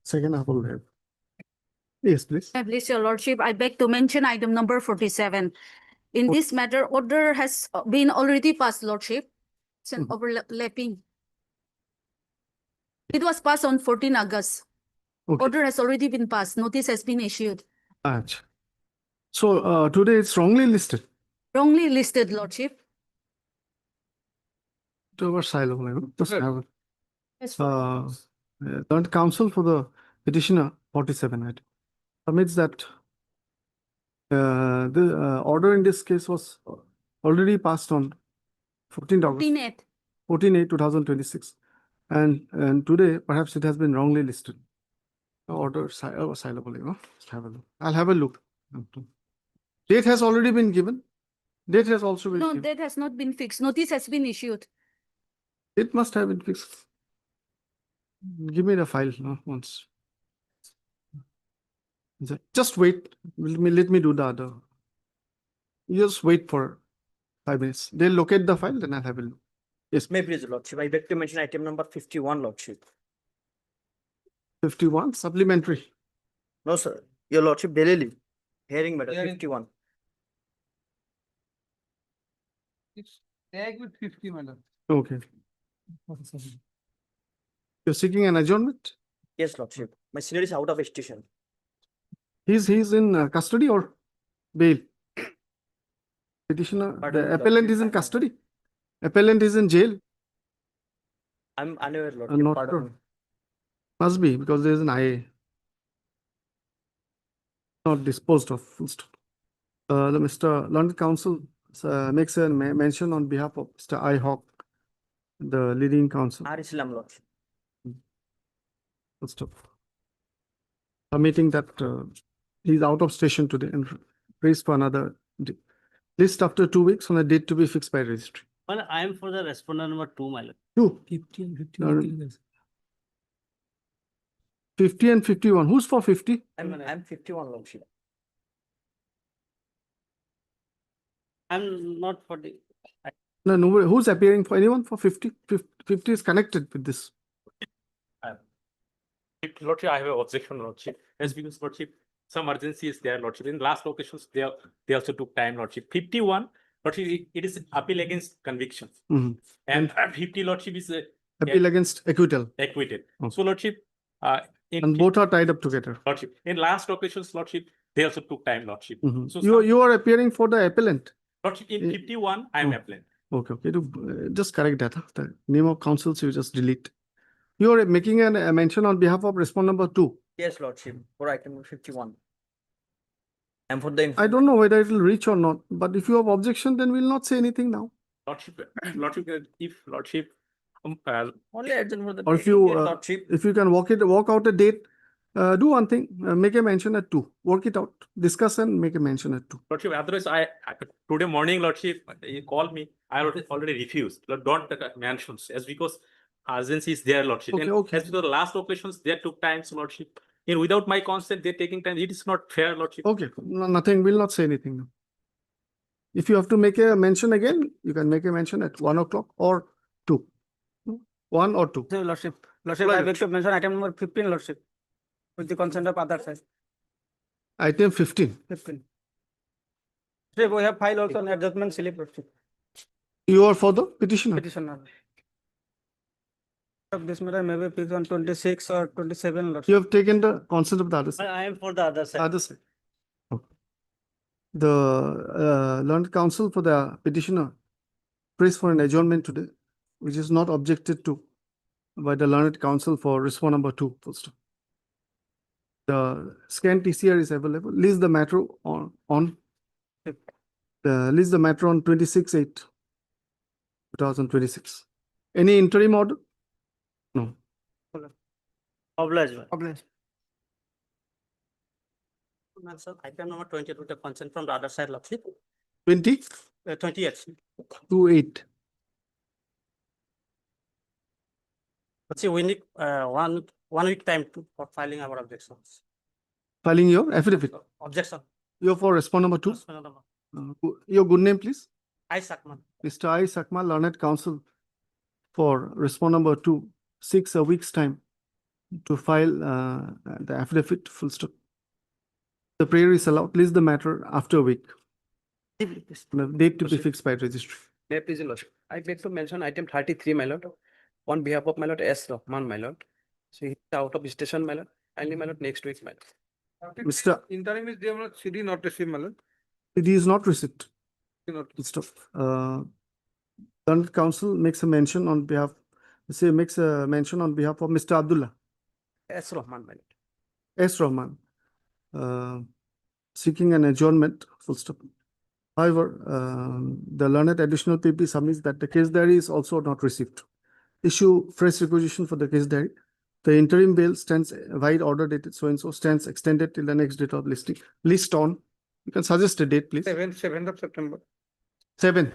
Second half will have. Yes, please. Please, Your Lordship, I beg to mention item number 47. In this matter, order has been already passed, Lordship. It's an overlapping. It was passed on 14 August. Okay. Order has already been passed. Notice has been issued. Acha. So today it's wrongly listed. Wrongly listed, Lordship. To our silo. Just have it. Yes, Learned counsel for the petitioner 47 item submits that the order in this case was already passed on 14th August, 14/8/2026, and today perhaps it has been wrongly listed. Order silable. Just have a look. I'll have a look. Date has already been given. Date has also been No, given. that has not been fixed. Notice has been issued. It must have been fixed. Give me the file once. Just wait. Let me do the other. You just wait for 5 minutes. They'll locate the file, then I'll have a look. Yes. May please, Lordship. I beg to mention item number 51, Lordship. 51 supplementary. No, sir. Your Lordship, daily leave. Hearing matter 51. It's tag with 50, madam. Okay. You're seeking an adjournment? Yes, Lordship. My senior is out of station. He's in custody or bail? Petitioner, Pardon, the appellant is in custody. Appellant is in jail. I'm unaware, Lordship. Not Pardon sure. me. Must be because there is an IA. Not disposed of. Full stop. The Mr. London Council makes a mention on behalf of Mr. I. Hawk, the leading counsel. R. Islam, Lordship. Full stop. Submitting that he's out of station today and raised for another list after 2 weeks on a date to be fixed by registry. Well, I am for the respondent number 2, my lord. 2. 50 and 51. 50 and 51. Who's for 50? I'm 51, Lordship. I'm not for the. No, nobody. Who's appearing for anyone for 50? 50 is connected with this. Lordship, I have an objection, Lordship. As because Lordship, some urgency is there, Lordship. In last locations, they also took time, Lordship. 51, Lordship, it is appeal against convictions. Mhm. And 50, Lordship, is Appeal against acquittal. acquitted. Okay. So, Lordship, And both are tied up together. Lordship, in last locations, Lordship, they also took time, Lordship. Mhm. So, You are appearing for the appellant. Lordship, in 51, I am Oh. appellant. Okay. Just correct that. The name of counsels you just delete. You are making a mention on behalf of respondent number 2. Yes, Lordship. For item number 51. I'm for the. I don't know whether it will reach or not, but if you have objection, then we'll not say anything now. Lordship, if Lordship, Only adjourn for the. Or if you, Lordship. If you can walk out a date, do one thing, make a mention at 2. Work it out, discuss and make a mention at 2. Lordship, otherwise, today morning, Lordship, you called me. I already refused. Don't mentions as because urgency is there, Lordship. Okay, And okay. as because the last locations, they took time, so Lordship. And without my consent, they're taking time. It is not fair, Lordship. Okay, nothing, we'll not say anything now. If you have to make a mention again, you can make a mention at 1 o'clock or 2. 1 or 2. So, Lordship, I beg to mention item number 15, Lordship, with the consent of other side. Item 15. 15. So, we have filed also an adjustment slip, Lordship. You are for the petitioner. Petitioner. Of this matter may be fixed on 26 or 27, Lordship. You have taken the consent of the other side. I am for the other side. Other side. Okay. The learned counsel for the petitioner prays for an adjournment today, which is not objected to by the learned counsel for respondent number 2. Full stop. The scan TCR is available. List the matter on list the matter on 26/8/2026. Any interim order? No. Obliged. Obliged. Sir, item number 20 with the consent from the other side, Lordship. 20 28. to 8. But see, we need 1 week time for filing our objections. Filing your affidavit. Objection. You're for respondent number 2. Respondent number. Your good name, please. I, Sakman. Mr. I. Sakma, learned counsel for respondent number 2, 6 a week's time to file the affidavit, full stop. The prayer is allowed, list the matter after a week. The date to be fixed by registry. May I please, your lordship, I beg to mention item 33, my lord, on behalf of my lord S. Rahman, my lord. So he's out of station, my lord, and my lord next week, my lord. Mr. Interim is there, not CD not received, my lord. It is not received. Not- Full stop. Learned counsel makes a mention on behalf, makes a mention on behalf of Mr. Abdullah S. Rahman, my lord. S. Rahman, seeking an adjournment, full stop. However, the learned additional PP submits that the case diary is also not received. Issue fresh requisition for the case diary. The interim bail stands wide order dated so and so stands extended till the next date of listing. List on. You can suggest a date, please. 7th of September. 7.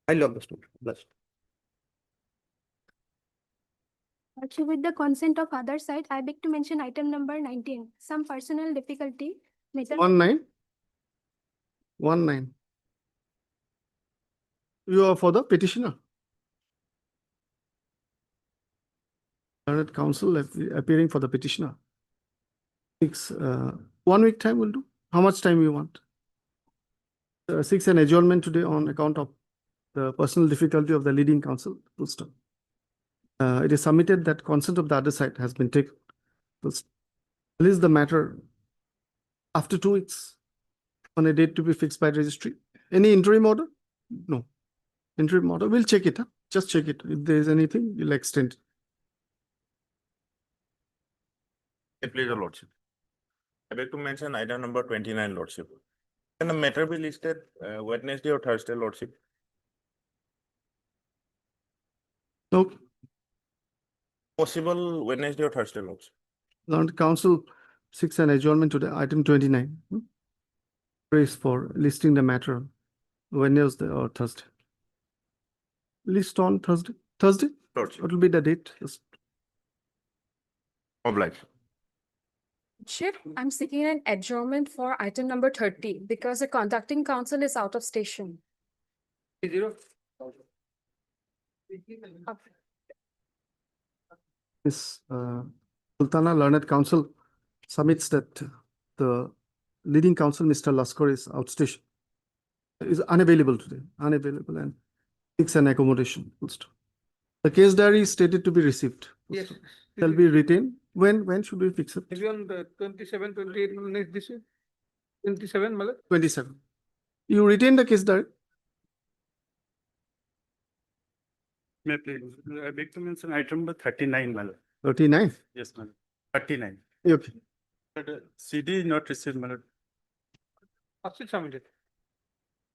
I love the story. Blessed. Lordship, with the consent of other side, I beg to mention item number 19, some personal difficulty. 19. You are for the petitioner. Learned counsel appearing for the petitioner. 1 week time will do. How much time you want? 6 an adjournment today on account of the personal difficulty of the leading counsel. Full stop. It is submitted that consent of the other side has been taken. List the matter after 2 weeks on a date to be fixed by registry. Any interim order? No. Interim order, we'll check it. Huh? Just check it. If there is anything, we'll extend. Please, your lordship. I beg to mention item number 29, lordship. Can the matter be listed Wednesday or Thursday, lordship? No, Possible Wednesday or Thursday, lordship. Learned counsel 6 an adjournment today, item 29. Praise for listing the matter Wednesday or Thursday. List on Thursday. Thursday? Lordship. What will be the date? Yes. Obliged. Chip, I'm seeking an adjournment for item number 30 because the conducting counsel is out of station. 0. Miss Sultana, learned counsel submits that the leading counsel, Mr. Laskar, is outstation. Is unavailable today, unavailable, and seeks an accommodation. Full stop. The case diary is stated to be received. Full Yes. stop. Shall be retained. When should we fix it? Maybe on the 27, 28 next this year. 27, my lord. 27. You retain the case diary? May I please, I beg to mention item number 39, my lord. 39. Yes, my lord. 39. Okay. But CD is not received, my lord. First submitted.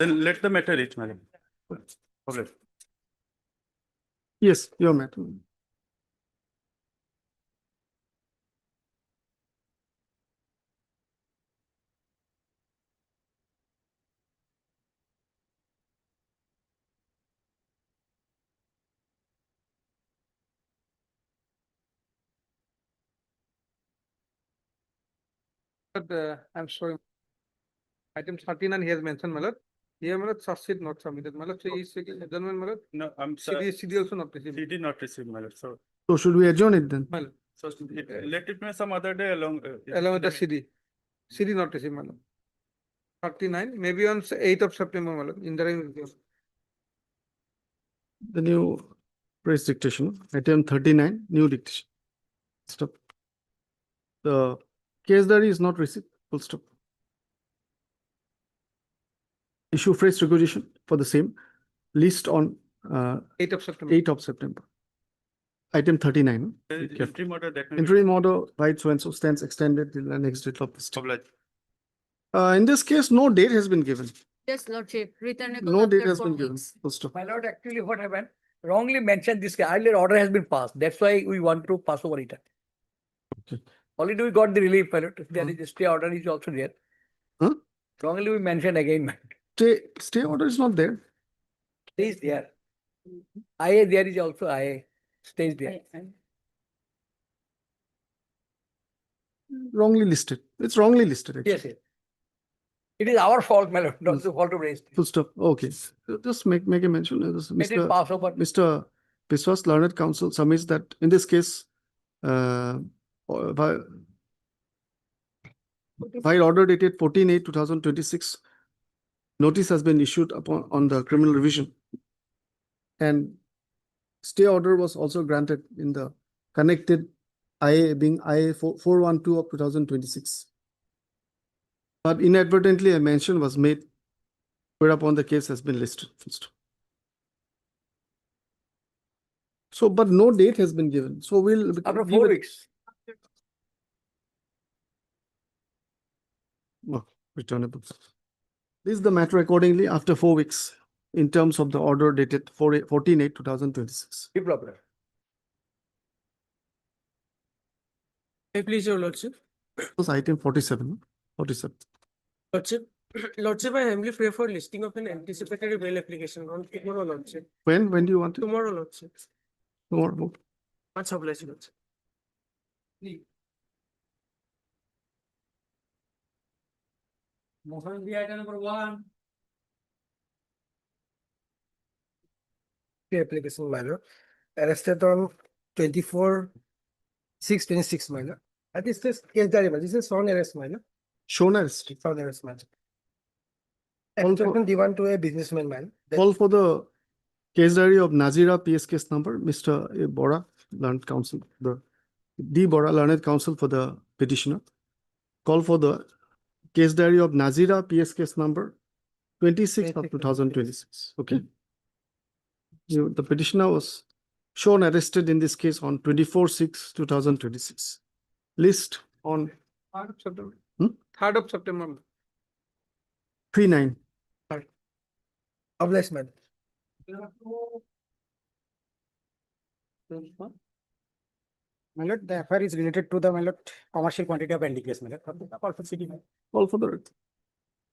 Then let the matter reach, my lord. Problem. Yes, your matter. But I'm sorry. Item 39 he has mentioned, my lord. Here, my lord, succeed not submitted. My lord, so he is seeking adjournment, my lord. No, I'm CD, sorry. CD also not received. CD not received, my lord. So, So should we adjourn it then? My lord, let it be some other day along. along with the CD. CD not received, my lord. 39, maybe on 8th of September, my lord. Interim. The new press dictation, item 39, new dictation. Stop. The case diary is not received. Full stop. Issue fresh requisition for the same. List on 8th of September. 8th of September. Item 39. Interim order that may be- Interim order by so and so stands extended till the next date of this. Obliged. In this case, no date has been given. Yes, Lordship, return. No date has been given. Full stop. My lord, actually what happened, wrongly mentioned this earlier order has been passed. That's why we want to pass over it. Okay. Already we got the relief, my lord. There is a stay order is also there. Huh? Wrongly we mentioned again, man. Stay order is not there. Stays there. IA there is also IA. Stays there. Wrongly listed. It's wrongly listed actually. Yes, yes. It is our fault, my lord, not the fault of race. Full stop. Okay. Just make a mention. Let it pass over. Mr. Biswas, learned counsel submits that in this case, by file order dated 14/8/2026, notice has been issued upon on the criminal revision. And stay order was also granted in the connected IA being IA 412 of 2026. But inadvertently a mention was made whereupon the case has been listed first. So, but no date has been given. So we'll After give 4 it- weeks. Oh, returnable. This is the matter accordingly after 4 weeks in terms of the order dated 14/8/2026. Be proper. Please, your lordship. Was item 47. Lordship, lordship, I humbly pray for listing of an anticipatory bail application on tomorrow, lordship. When do you want it? Tomorrow, lordship. Tomorrow. Much obliged, lordship. Motion be item number 1. Application minor arrested on 24/6/26 minor. And this is case diary, this is on arrest minor, Shown arrest. on arrest minor. All for- Extortion given to a businessman minor. Call for the case diary of Nazira PS case number, Mr. A. Bora, learned counsel, the D. Bora, learned counsel for the petitioner. Call for the case diary of Nazira PS case number 26 of 2026. Okay. The petitioner was shown arrested in this case on 24/6/2026. List on 3rd of September. Hmm? 3rd of September. 39. Obliged minor. My lord, the affair is related to the, my lord, commercial quantity of NDPS, my lord. Call for CDI. Call for the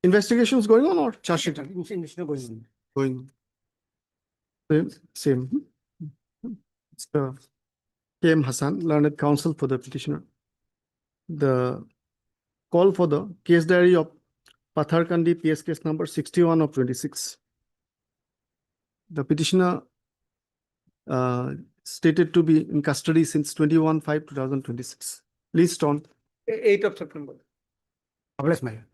investigations going on or charge sheet Investigation going on. going on? Same. It's the KM Hassan, learned counsel for the petitioner. The call for the case diary of Patharkandi PS case number 61 of 26. The petitioner stated to be in custody since 21/5/2026. List on 8th of September. Obliged, my lord.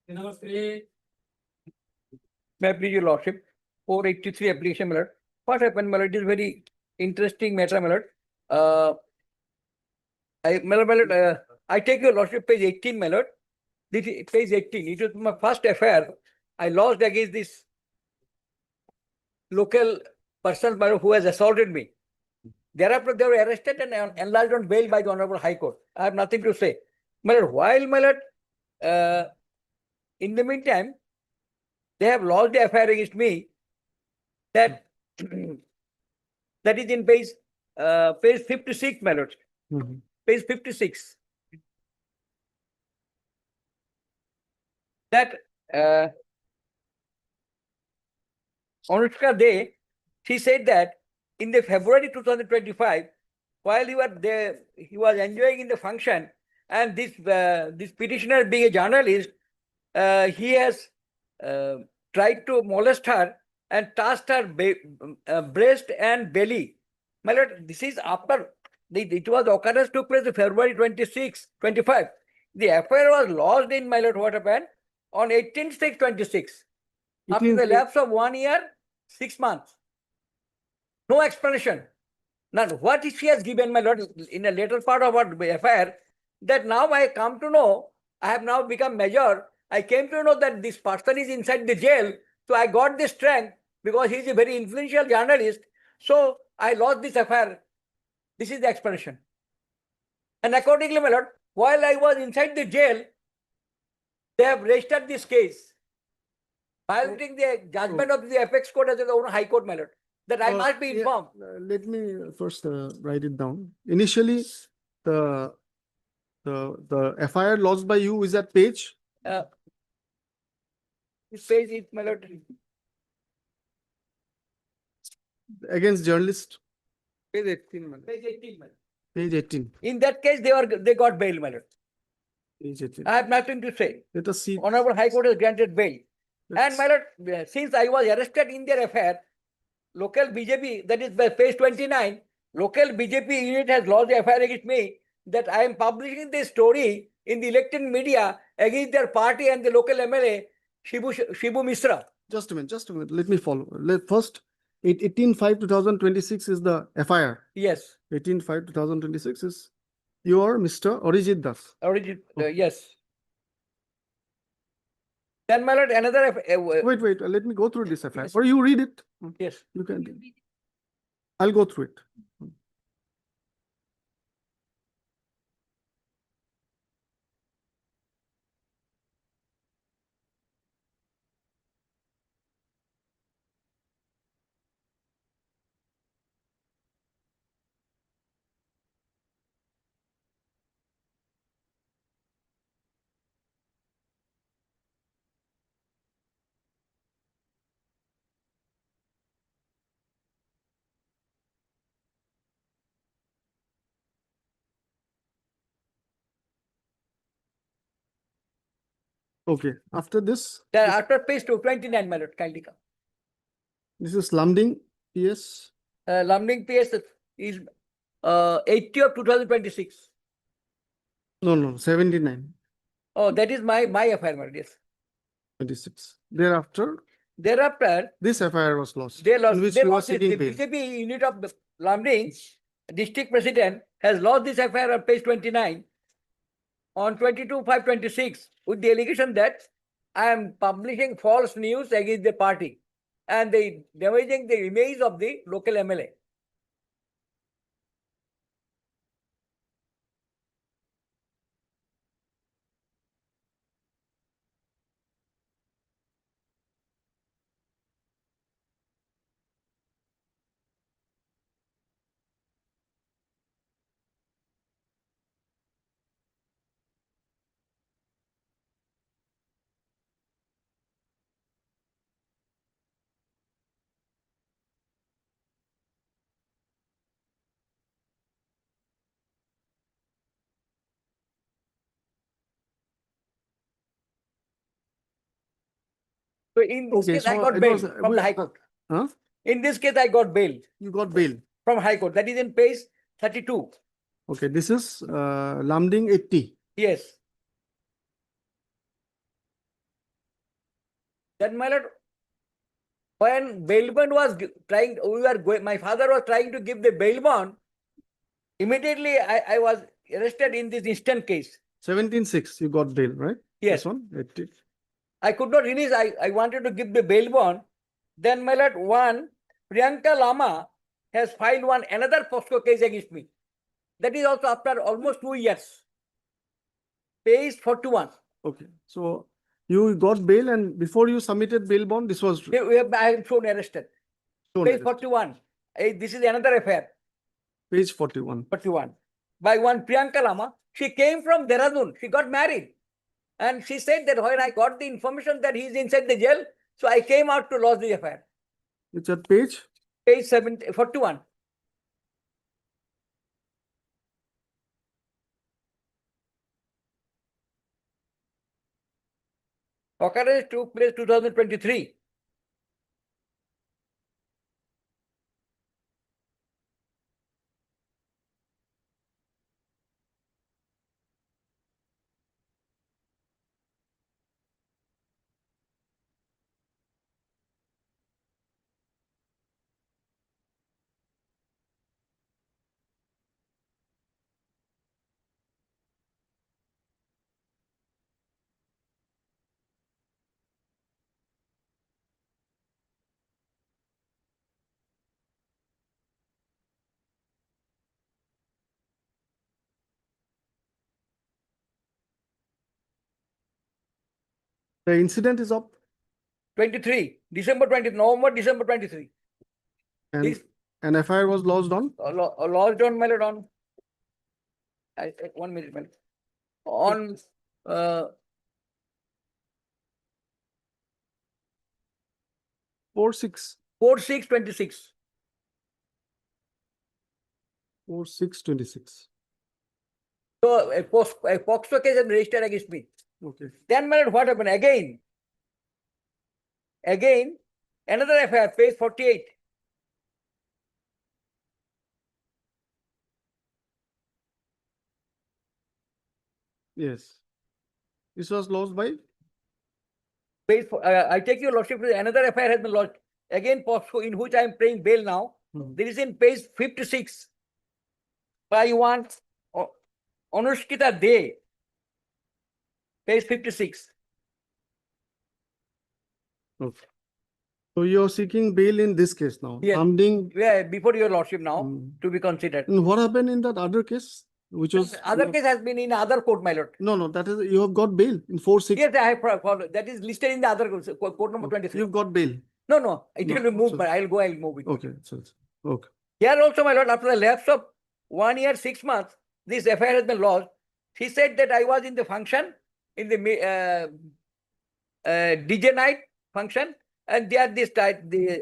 Number 3. May I please your lordship, 483 application, my lord. What happened, my lord, it is very interesting matter, my lord. My lord, I take your lordship page 18, my lord. This is page 18. It was my first affair. I lost against this local person, my lord, who has assaulted me. Thereafter, they were arrested and enlarged on bail by the Honorable High Court. I have nothing to say. My lord, while, my lord, in the meantime, they have lodged the affair against me. That that is in page 56, my lord. Mhm. Page 56. That Anushka De, she said that in the February 2025, while he was there, he was enjoying in the function, and this petitioner, being a journalist, he has tried to molest her and touched her breast and belly. My lord, this is after it was occurrence took place in February 26, 25. The affair was lodged in, my lord, what happened on 18/6/26. It After is- the lapse of 1 year, 6 months. No explanation. Now, what she has given, my lord, in a later part of our affair, that now I come to know, I have now become major. I came to know that this person is inside the jail. So I got this strength because he is a very influential journalist. So I lost this affair. This is the explanation. And accordingly, my lord, while I was inside the jail, they have registered this case, violating the judgment of the apex court as the own high court, my lord, that I must be yeah, informed. Let me first write it down. Initially, the FIR lodged by you is that page? This page is, my lord, Against journalist, Page 18, man. page 18, my lord. page 18. In that case, they got bail, my lord. Page 18. I have nothing to say. Let us see. Honorable High Court has granted bail. And Let's- my lord, since I was arrested in their affair, local BJP, that is by page 29, local BJP unit has lodged a FIR against me that I am publishing this story in the elected media against their party and the local MLA, Shibu Misra. Just a minute, let me follow. First, 18/5/2026 is the FIR. Yes, 18/5/2026 is your Mr. Arijit Das. yes. Then, my lord, another, Wait, let me go through this FIR. Or you read it. yes. You can. I'll go through it. Okay, after this, Then after page 229, my lord, kindly come. this is Lamding PS. Lambding PS is 80 of 2026. No, 79, Oh, that is my FIR, my lord, yes. 26. Thereafter, Thereafter, this FIR was lost. they lost. In which They you were lost it. seeking The bail. BJP unit of Lambding district president has lost this FIR on page 29 on 22/5/26 with the allegation that I am publishing false news against the party and they damaging the image of the local MLA. So in this Okay, case, I so got it bail was, from the High Court. Huh? In this case, I got bail You got bail. from High Court. That is in page 32. Okay, this is Lamding 80. Yes. Then, my lord, when bail bond was trying, my father was trying to give the bail bond. Immediately, I was arrested in this instant case. 17/6, you got bail, right? Yes. This one, 80. I could not release. I wanted to give the bail bond. Then, my lord, one Priyanka Lama has filed another POSCO case against me. That is also after almost 2 years. Page 41. Okay, so you got bail and before you submitted bail bond, this was I am shown arrested. shown Page arrested. 41. This is another affair. Page 41. 41. By one Priyanka Lama. She came from Dehradun. She got married. And she said that when I got the information that he is inside the jail, so I came out to lodge the affair. It's at page? Page 41. Occurrence took place 2023. The incident is up 23. November, December 23. and This an FIR was lodged on lodged on, my lord, on 1 minute, my lord. On 4/6. 4/6/26. 4/6/26. So a POXO case is registered against me. Okay. Then, my lord, what happened? Again, another affair, page 48. Yes. This was lost by, Page I take your lordship, another FIR has been lodged. Again, POSCO, in which I am paying bail now. There is in page 56. I want Anushkita De. Page 56. okay. So you're seeking bail in this case now. Yes. Funding, Yeah, before your lordship now Mm. to be considered. and what happened in that other case, which was? Other case has been in other court, my lord. No, that is, you have got bail in 4-6. Yes, I have followed. That is listed in the other court number 23. You've got bail. No, it No, will be moved, so- but I'll move it. Okay, okay. Here also, my lord, after the lapse of 1 year, 6 months, this FIR has been lodged. He said that I was in the function, in the DJ night function, and there the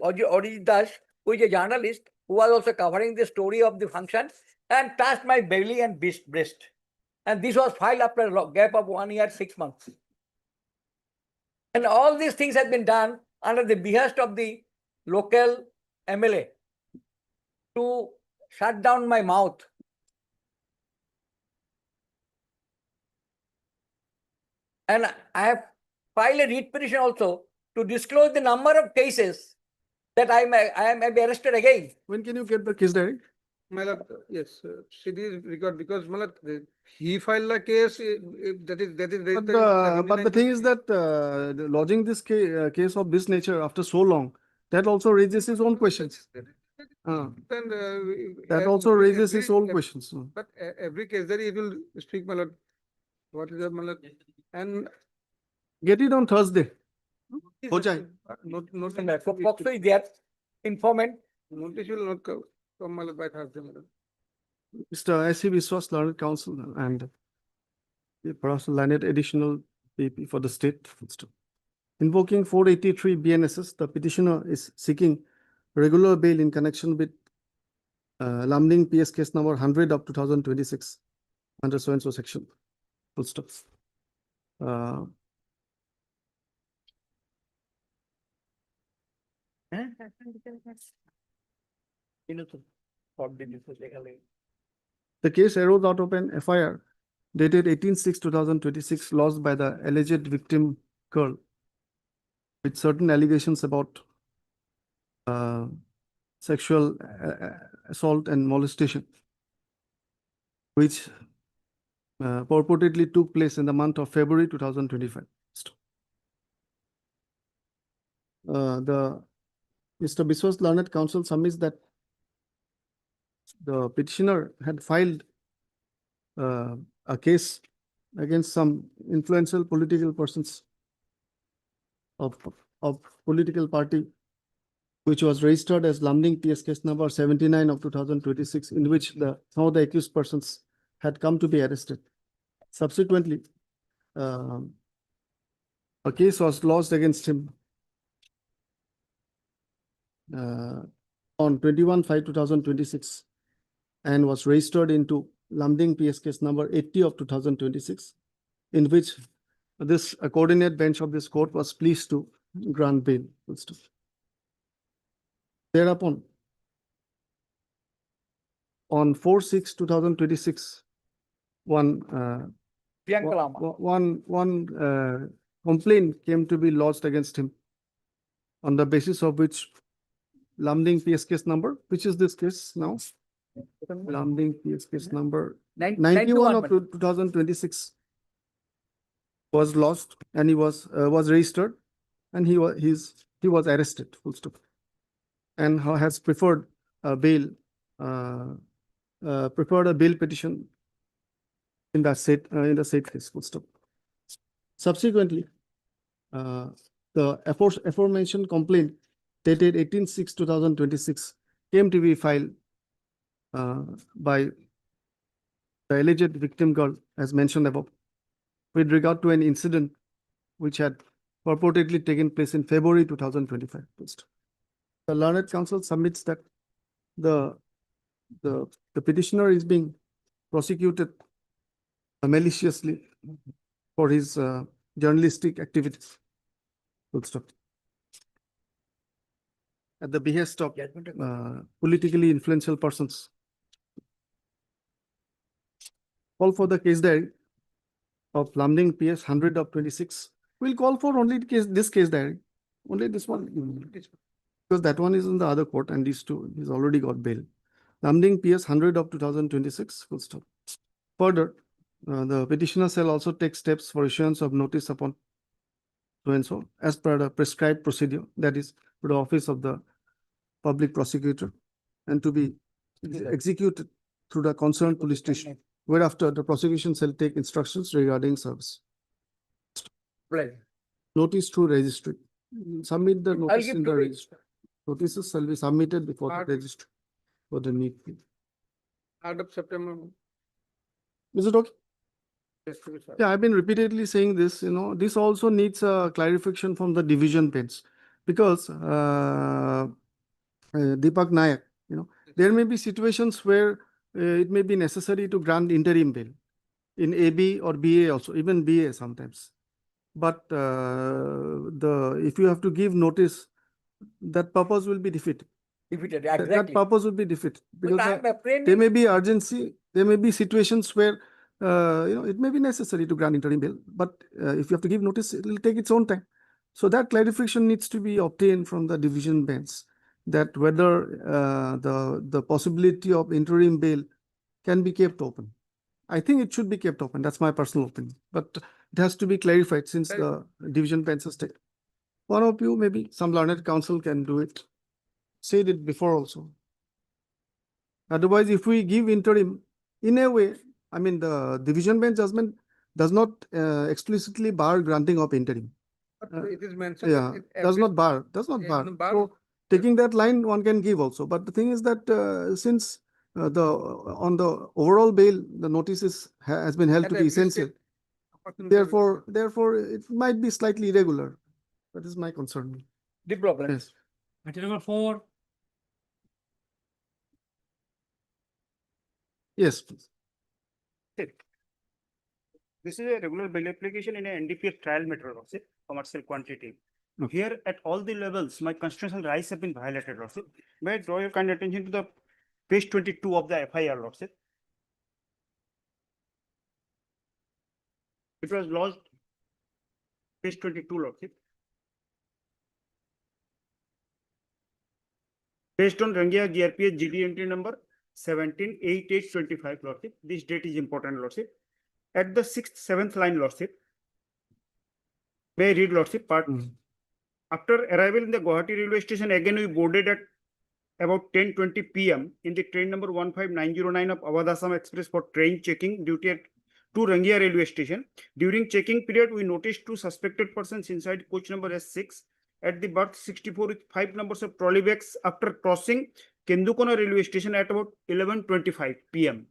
Ajit Das, who is a journalist, who was also covering the story of the function, and touched my belly and breast. And this was filed after a gap of 1 year, 6 months. And all these things have been done under the behest of the local MLA to shut down my mouth. And I have filed a writ petition also to disclose the number of cases that I am be arrested again. When can you get the case diary? My lord, yes, it is record because my lord, he filed a case, that is But registered in the thing is that lodging this case of this nature after so long, that also raises its own questions. That also raises its own questions. But every case that he will speak, my lord. What is that, my lord? And Get it on Thursday. Ho jaye. notice POCSO is there, informant. will not come, my lord, by Thursday, my lord. Mr. S.C. Biswas, Learned Counsel, and the Promotional Learned Additional PP for the state. Invoking 483 BNSS, the petitioner is seeking regular bail in connection with Lamding PS case number 100 of 2026 under so and so section. Full stop. The case arose out of an FIR dated 18/6/2026 lodged by the alleged victim girl with certain allegations about sexual assault and molestation, which purportedly took place in the month of February 2025. Mr. Biswas Learned Counsel submits that the petitioner had filed a case against some influential political persons of political party, which was registered as Lamding PS case number 79 of 2026, in which some of the accused persons had come to be arrested. Subsequently, a case was lodged against him on 21/5/2026 and was registered into Lamding PS case number 80 of 2026, in which this coordinate bench of this court was pleased to grant bail. Thereupon, on 4/6/2026, one complaint came to be lodged against him, on the basis of which Lamding PS case number, which is this case now? Lamding PS case number 91 of 2026 was lost, and he was registered, and he was arrested, full stop, and has preferred a bail petition in the said case, full stop. Subsequently, the aforementioned complaint dated 18/6/2026 came to be filed by the alleged victim girl, as mentioned above, with regard to an incident which had purportedly taken place in February 2025. The Learned Counsel submits that the petitioner is being prosecuted maliciously for his journalistic activities. Full stop. At the behest of politically influential persons. Call for the case diary of Lamding PS 100 of 26. We'll call for only this case diary, only this one. Because that one is in the other court and these two, he's already got bail. Lamding PS 100 of 2026, full stop. Further, the petitioner shall also take steps for issuance of notice upon so and so as per the prescribed procedure, that is to the office of the public prosecutor, and to be executed through the concerned police station, whereafter the prosecution shall take instructions regarding service. Right. Notice through registry. Submit the notice give in the today. registry. Notices shall be submitted before Part- the registry for the need. 3rd of September. Is it okay? Yes, to be served. Yeah, I've been repeatedly saying this, this also needs a clarification from the division bench. Because Deepak Nayak, there may be situations where it may be necessary to grant interim bail in AB or BA also, even BA sometimes. But if you have to give notice, that purpose will be defeated. Defeated, That exactly. purpose will be defeated. But Because I'm afraid there may be urgency, there may be situations where, it may be necessary to grant interim bail, but if you have to give notice, it will take its own time. So that clarification needs to be obtained from the division bench, that whether the possibility of interim bail can be kept open. I think it should be kept open. That's my personal opinion, but it has to be clarified since the division bench has taken. One of you, maybe some learned counsel can do it. Said it before also. Otherwise, if we give interim, in a way, I mean, the division bench judgment does not explicitly bar granting of interim. But it is mentioned. Yeah, does not bar. Yeah, bar. no, bar. So taking that line, one can give also. But the thing is that since on the overall bail, the notice has been held to be essential. Therefore, it might be slightly irregular. That is my concern. The problem. Yes. Item number 4. Yes, please. This is a regular bail application in a NDPS trial matter, Lordship, commercial quantity. Okay. Here at all the levels, my constitutional rights have been violated, Lordship. May I draw your kind attention to the page 22 of the FIR, Lordship. It was lodged page 22, Lordship. Based on Rangia GRPS GD entry number 178825, Lordship. This date is important, Lordship. At the 6th, 7th line, Lordship. May I read, Lordship, part? After arrival in the Gauhati railway station, again we boarded at about 10:20 p.m. in the train number 15909 of Awadh Assam Express for train checking duty to Rangia railway station. During checking period, we noticed 2 suspected persons inside coach number S6 at the berth 64 with 5 numbers of trolley bags after crossing Kendukona railway station at about 11:25 p.m.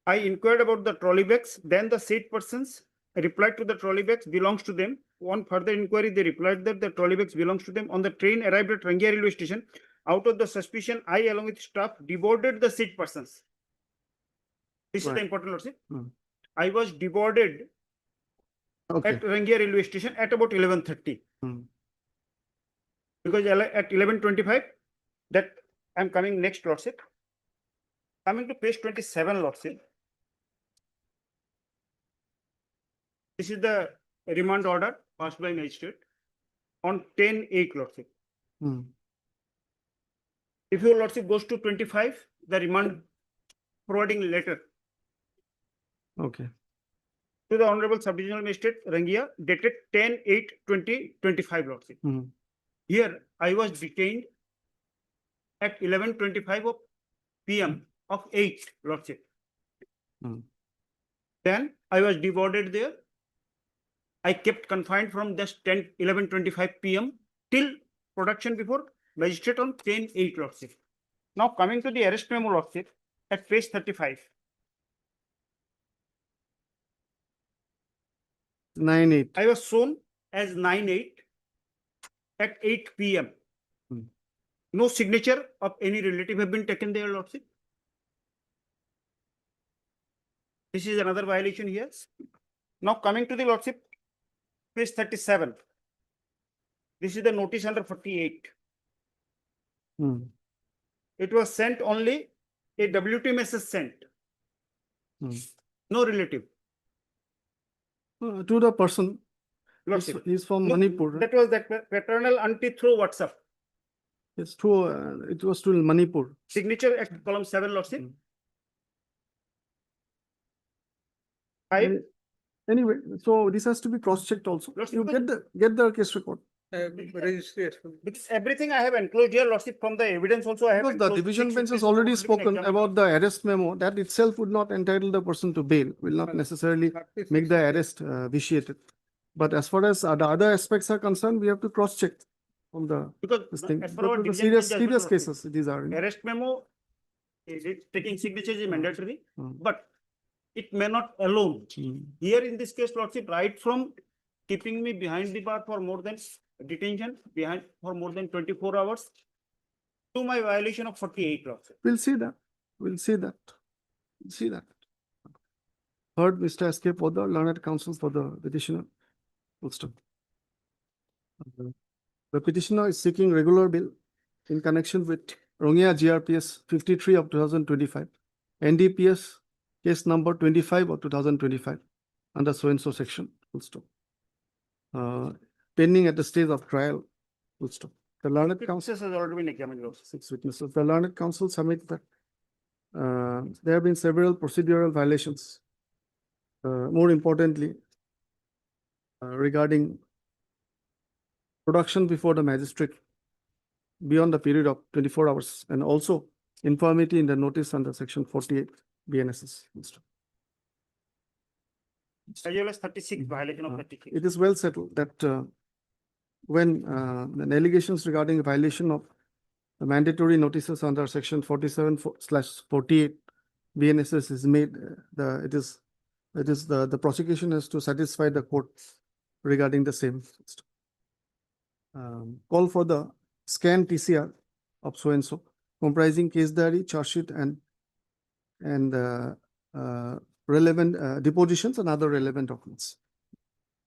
I inquired about the trolley bags. Then the said persons replied to the trolley bags belongs to them. On further inquiry, they replied that the trolley bags belongs to them. On the train arrived at Rangia railway station. Out of the suspicion, I along with staff deboarded the said persons. This is the important, Lordship. I was deboarded at Rangia railway station at about 11:30. Because at 11:25, that I'm coming next, Lordship. Coming to page 27, Lordship. This is the remand order passed by magistrate on 10/8, Lordship. If your Lordship goes to 25, the remand providing letter Okay. to the Honorable Sub-Divisional Magistrate Rangia dated 10/8/2025, Lordship. Here I was detained at 11:25 p.m. of 8, Lordship. Then I was deboarded there. I kept confined from just 11:25 p.m. till production before magistrate on 10/8, Lordship. Now coming to the arrest memo, Lordship, at page 35. 9/8. I was shown as 9/8 at 8 p.m. No signature of any relative have been taken there, Lordship. This is another violation here. Now coming to the Lordship, page 37. This is the notice under 48. It was sent only, a WT message sent. No relative. To the person, Lordship. he's from No, Manipur. Right? That was that paternal auntie through WhatsApp. It's true, it was to Manipur. Signature at column 7, Lordship. Mm. 5. Anyway, so this has to be cross-checked also. Lordship, You because- get the case record. Registration. Because everything I have enclosed here, Lordship, from the evidence also I have. Because the enclosed. division 6 bench has witnesses have already been spoken examined. about the arrest memo. That itself would not entitle the person to bail, will not necessarily make the arrest vitiated. But as far as the other aspects are concerned, we have to cross-check on the Because this thing. as per our The division serious bench judgment, serious Lordship, cases these are. arrest memo, taking signatures is mandatory, but it may not alone. Here in this case, Lordship, right from keeping me behind the bar for more than detention, behind for more than 24 hours, to my violation of 48, Lordship. We'll see that. We'll see that. We'll see that. Heard Mr. S.K. Poddar, learned counsel for the petitioner. Full stop. The petitioner is seeking regular bail in connection with Rongia GRPS 53 of 2025, NDPS case number 25 of 2025 under so-and-so section. Full stop. Pending at the stage of trial. Full stop. The learned counsel. Witnesses has already been examined, Lordship. 6 witnesses. The learned counsel submit that there have been several procedural violations. More importantly, regarding production before the magistrate beyond the period of 24 hours, and also infirmity in the notice under section 48 BNSS. As well as 36, violation of 36. It is well settled that when the allegations regarding violation of the mandatory notices under section 47/48 BNSS is made, the prosecution has to satisfy the court regarding the same. Call for the scan TCR of so-and-so comprising case diary, charge sheet and relevant depositions and other relevant documents.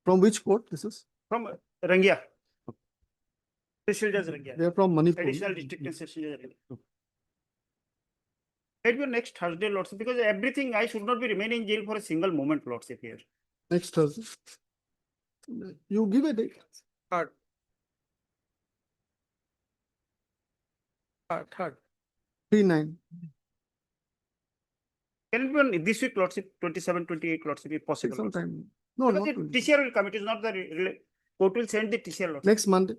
From which court this is? From Rangia. Special Judge Rangia. They are from Manipur. Additional district and Special Judge Rangia. It will next Thursday, Lordship, because everything I should not be remaining in jail for a single moment, Lordship, here. Next Thursday. You give a date. Third. Third. 3/9. Can it be on this week, Lordship, 27, 28, Lordship, if possible? Lordship? Sometime. No, Because not the 20. TCR will come, it is not the, court will send the TCR, Lordship. Next Monday,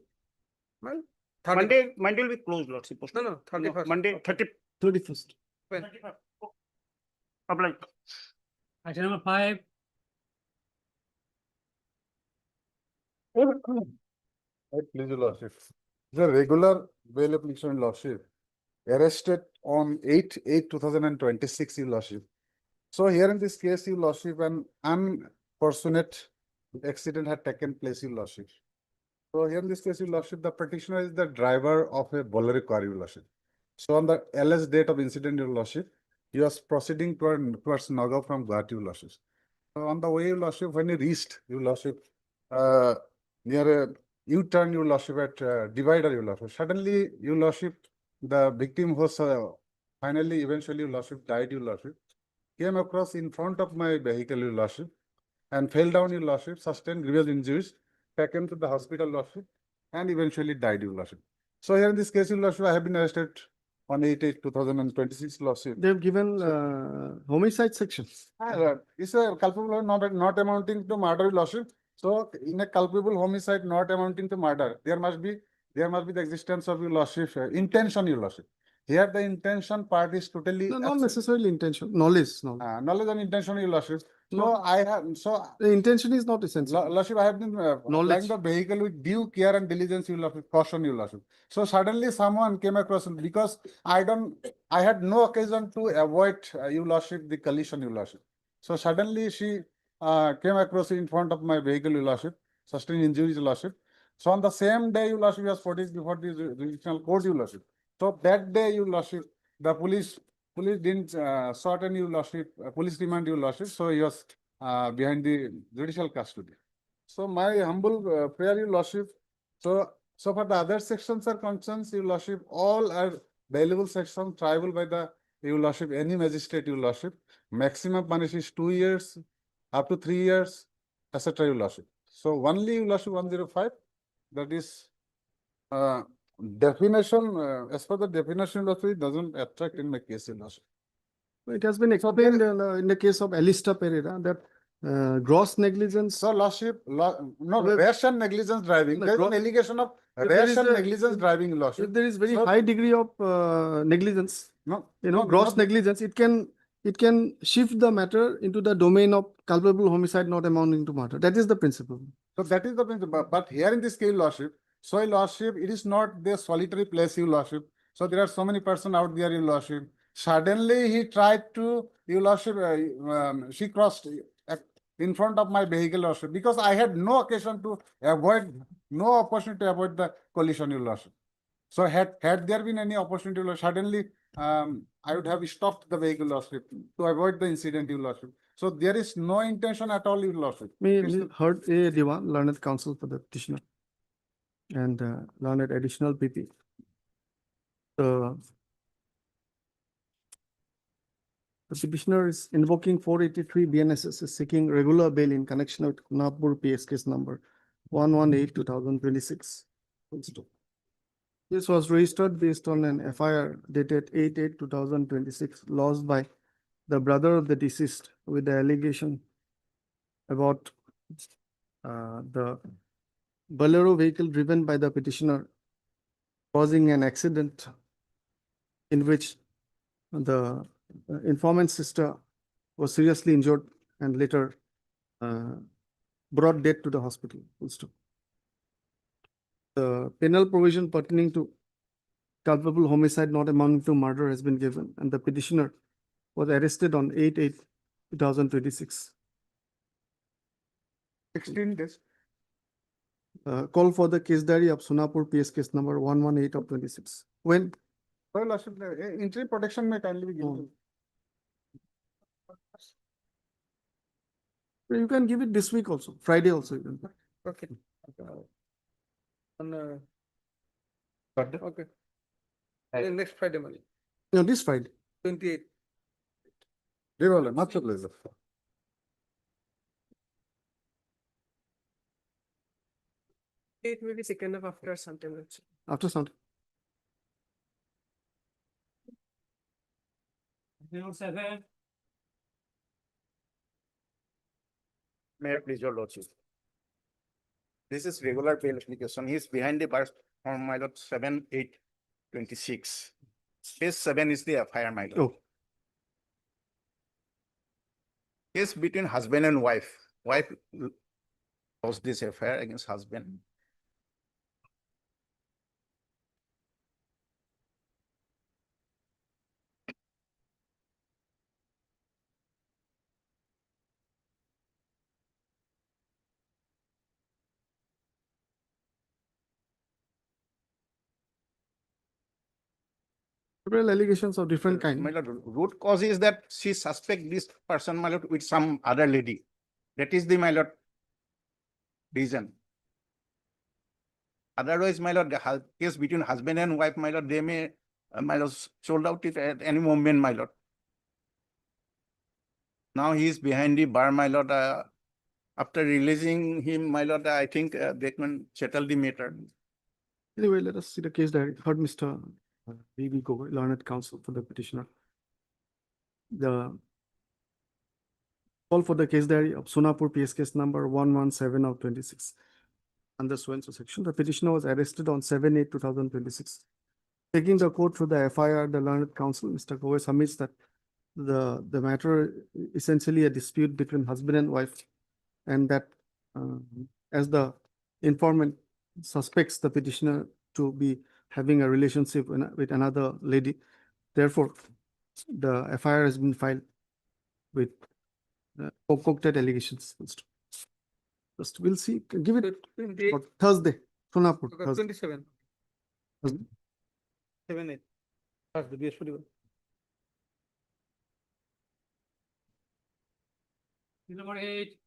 Well, Monday will be closed, Lordship. No, 31st. Monday, 31st. 35. Apply. Item number 5. Right, please, your lordship. The regular bail application, lordship, arrested on 8/8/2026, your lordship. So here in this case, your lordship, an unfortunate accident had taken place, your lordship. So here in this case, your lordship, the petitioner is the driver of a Bolero car, your lordship. So on the alleged date of incident, your lordship, he was proceeding towards Nagaon from Gauhati, your lordship. So on the way, your lordship, when he reached, your lordship, near a U-turn, your lordship, at divider, your lordship. Suddenly, your lordship, the victim was eventually, your lordship, died, your lordship. Came across in front of my vehicle, your lordship, and fell down, your lordship, sustained grievous injuries, taken to the hospital, lordship, and eventually died, your lordship. So here in this case, your lordship, I have been arrested on 8/8/2026, lordship. They have given homicide section. It's a culpable not amounting to murder, your lordship. So in a culpable homicide not amounting to murder, there must be the existence of, your lordship, intention, your lordship. Here the intention part is totally No, not necessarily intention, knowledge. knowledge and intention, your lordship. So No. The intention is not essential. Lordship, I have been Knowledge. applying the vehicle with due care and diligence, your lordship, caution, your lordship. So suddenly someone came across, because I had no occasion to avoid, your lordship, the collision, your lordship. So suddenly she came across in front of my vehicle, your lordship, sustained injuries, your lordship. So on the same day, your lordship, was produced before the jurisdictional court, your lordship. So that day, your lordship, the police didn't sought any, your lordship, police remand, your lordship. So he was behind the judicial custody. So my humble prayer, your lordship. So for the other sections are concerned, your lordship, all are bailable sections, triable by the, your lordship, any magistrate, your lordship. Maximum punish is 2 years, up to 3 years, etc. Your Lordship. So only Your Lordship 105, that is definition, as per the definition, Your Lordship, it doesn't attract in my case, Your Lordship. It has been explained in the case of Alista Pereira that gross negligence. So Lordship, no, Well, rash and negligence driving, the there is an gross- allegation of if there rash is and a- negligence driving, Your If Lordship. there is very So- high degree of negligence, No, gross negligence, it can shift the matter into the domain of culpable homicide not amounting to murder. That is the principle. So that is the principle, but here in this case, Lordship, so Your Lordship, it is not the solitary place, Your Lordship. So there are so many persons out there, Your Lordship. Suddenly he tried to, Your Lordship, she crossed in front of my vehicle, Lordship, because I had no occasion to avoid, no opportunity to avoid the collision, Your Lordship. So had there been any opportunity, Lordship, suddenly I would have stopped the vehicle, Lordship, to avoid the incident, Your Lordship. So there is no intention at all, Your Lordship. Me It's the- heard a Diwan, learned counsel for the petitioner, and learned additional PP. The petitioner is invoking 483 BNSS is seeking regular bail in connection with Nagpur PS case number 118/2026. This was registered based on an FIR dated 8/8/2026 lodged by the brother of the deceased with the allegation about the Bolero vehicle driven by the petitioner causing an accident in which the informant's sister was seriously injured and later brought dead to the hospital. Full stop. The penal provision pertaining to culpable homicide not amounting to murder has been given, and the petitioner was arrested on 8/8/2026. 16 days. Call for the case diary of Sonapur PS case number 118/26. When? So Lordship, interim protection may kindly be given. You can give it this week also, Friday also you can. Okay. On, okay. Then next Friday morning, No, this Friday. 28. Devale, much pleasure. It may be taken up after some time, Lordship. After some. May I please, your Lordship? This is regular bail application. He is behind the bars from my lord 7/8/26. Case 7 is the FIR, my lord. Oh, Case between husband and wife. Wife lost this affair against husband. several allegations of different kind. My lord, root cause is that she suspect this person, my lord, with some other lady. That is the, my lord, reason. Otherwise, my lord, the case between husband and wife, my lord, they may, my lord, sold out it at any moment, my lord. Now he is behind the bar, my lord. After releasing him, my lord, I think they can settle the matter. Anyway, let us see the case diary. Heard Mr. B.B. Gogoi, learned counsel for the petitioner. The call for the case diary of Sonapur PS case number 117/26. Under so-and-so section, the petitioner was arrested on 7/8/2026. Taking the court through the FIR, the learned counsel, Mr. Gogoi submits that the matter essentially a dispute between husband and wife, and that as the informant suspects the petitioner to be having a relationship with another lady, therefore the FIR has been filed with concocted allegations. Just we'll see, give it 28, for Thursday, Sonapur, okay, Thursday. 27. Thursday. 7/8. Thursday, বৃহস্পতিবার। Number 8.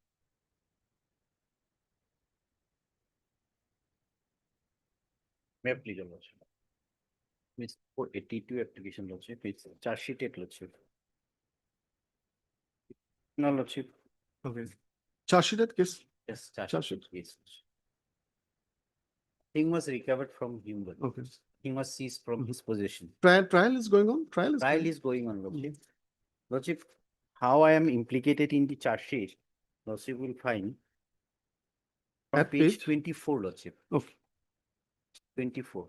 May I please, your lordship? Miss 482 application, lordship, it's charge sheet, lordship. No, lordship. Okay. Charge sheet case. Yes, Charge sheet. Yes. Thing was recovered from him. Lordship. Okay. Thing was seized from his possession. Trial is going on? Trial going is going on, Lordship. Lordship, how I am implicated in the charge sheet, Lordship will find on At page page? 24, Lordship. Okay. 24.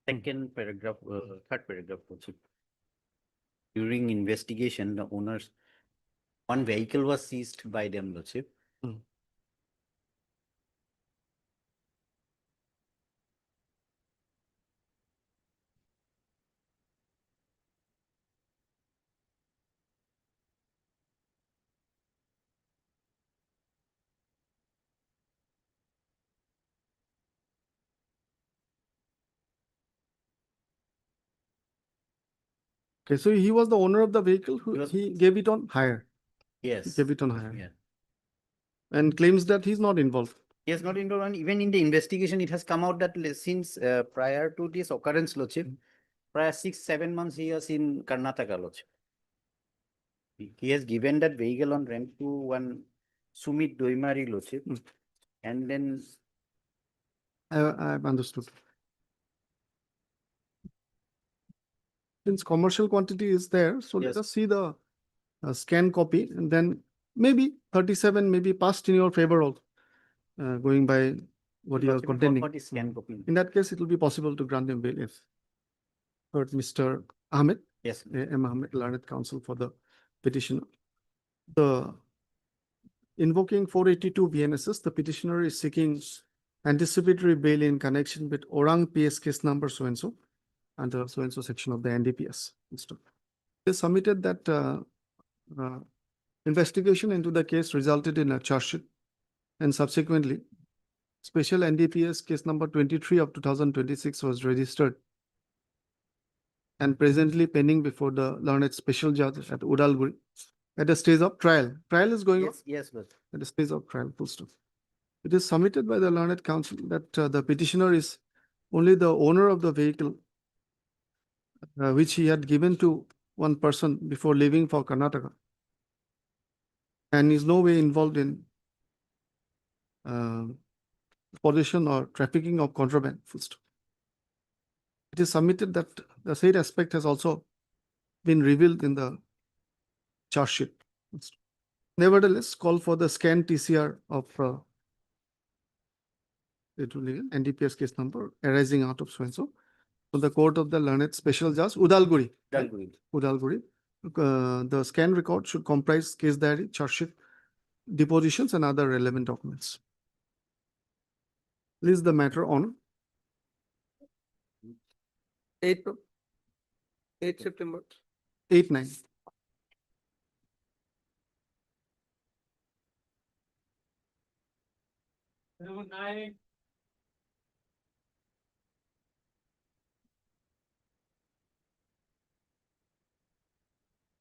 Second paragraph, third paragraph, Lordship. During investigation, the owners, one vehicle was seized by them, Lordship. Hmm. Okay, so he was the owner of the vehicle who He was- he gave it on hire. Yes. Gave it on hire. Yeah. And claims that he's not involved. He has not involved, and even in the investigation, it has come out that since prior to this occurrence, Lordship, prior 6-7 months he was in Karnataka, Lordship. He has given that vehicle on rent to one Sumit Doimari, Lordship. And then I've understood. Since commercial quantity is there, so let Yes. us see the scan copy and then maybe 37 may be passed in your favor also, going by what you are Lordship, contending. what is scan copy? In that case, it will be possible to grant him bail if heard Mr. Ahmed, Yes. M. Ahmed, learned counsel for the petitioner. The invoking 482 BNSS, the petitioner is seeking anticipatory bail in connection with Orang PS case number so-and-so under so-and-so section of the NDPS. They submitted that investigation into the case resulted in a charge sheet and subsequently special NDPS case number 23 of 2026 was registered and presently pending before the learned special judge at Udalguri at the stage of trial. Trial is going on Yes, yes, Lordship. at the stage of trial, full stop. It is submitted by the learned counsel that the petitioner is only the owner of the vehicle which he had given to one person before leaving for Karnataka and is no way involved in possession or trafficking of contraband. Full stop. It is submitted that the said aspect has also been revealed in the charge sheet. Nevertheless, call for the scan TCR of NDPS case number arising out of so-and-so. So the court of the learned special judge, Udalguri. Udalguri. The scan record should comprise case diary, charge sheet, depositions and other relevant documents. List the matter on 8 September. 8/9.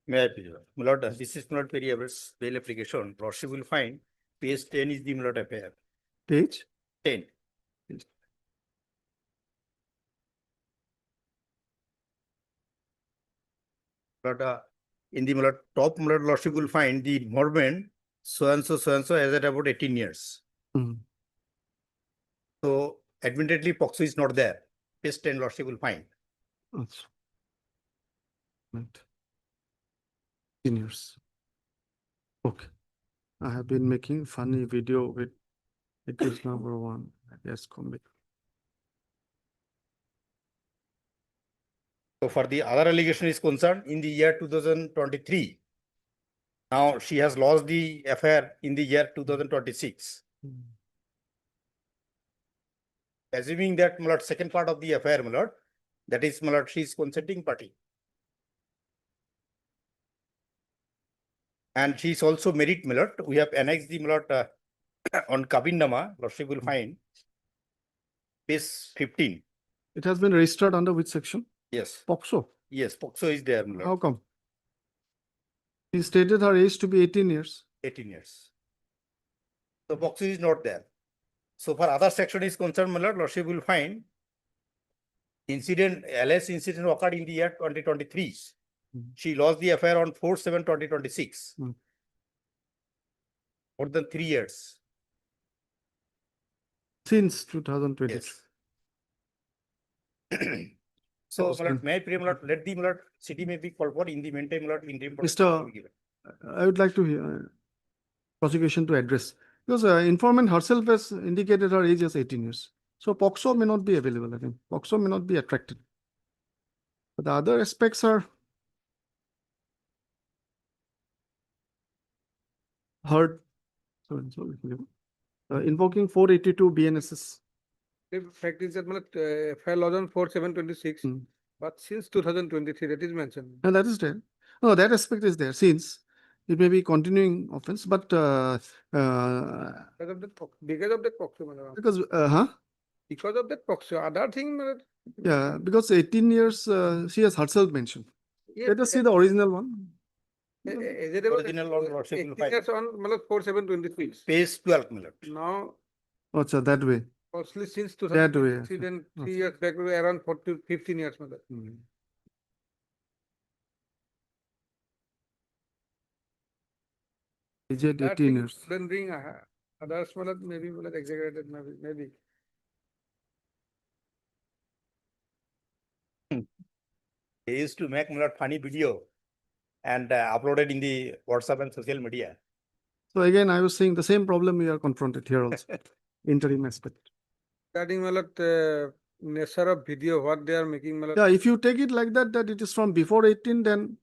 May I please? My lord, this is not very average bail application. Lordship will find page 10 is the my lord affair. Page 10. But in the my lord, top my lord, Lordship will find the involvement so and so as at about 18 years. Mhm. So admittedly, POXO is not there. Page 10 Lordship will find. That's right. Seniors. Okay. I have been making funny video with accused number 1. Yes, comic. So for the other allegation is concerned, in the year 2023, now she has lost the affair in the year 2026. Assuming that, my lord, second part of the affair, my lord, that is, my lord, she is consenting party. And she is also married, my lord. We have annexed the, my lord, on Kabindama, lordship will find page 15. It has been registered under which section? Yes, POCSO. yes, POXO is there, my How lord, come? He stated her age to be 18 years. 18 years. So POXO is not there. So for other section is concerned, my lord, lordship will find incident, alleged incident occurred in the year 2023. Mm. She lost the affair on 4/7/2026. Mm. More than 3 years. Since 2020. Yes. So, Okay. my lord, may I pray, my lord, let the, my lord, city may be called for in the meantime, my lord, interim protection Mr. will be given. I would like to hear prosecution to address, because informant herself has indicated her age as 18 years. So POXO may not be available, I think. POXO may not be attracted. But the other aspects are heard. Invoking 482 BNSS. The fact is that FIR lodged on 4/7/26, Mm. but since 2023, that is mentioned. And that is there. No, that aspect is there since it may be continuing offense, but Because of that, POXO, madam. because Because of that POXO, other thing, madam. yeah, because 18 years she has herself mentioned. Yes, Let us see the original one. is it Original one, lordship will 18 find. years on 4/7/26. Page 12, my lord. Now, Acha, that way. firstly, since That way, 2023, then okay. 3 years back, around 15 years, madam. Aged That 18 thing, years. then bring others, madam, maybe exaggerated, maybe. They used to make, my lord, funny video and uploaded in the WhatsApp and social media. So again, I was saying the same problem we are confronted here also. Interim aspect. Regarding nature of video, what they are making, Yeah, if you take it like that, that it is from before 18, then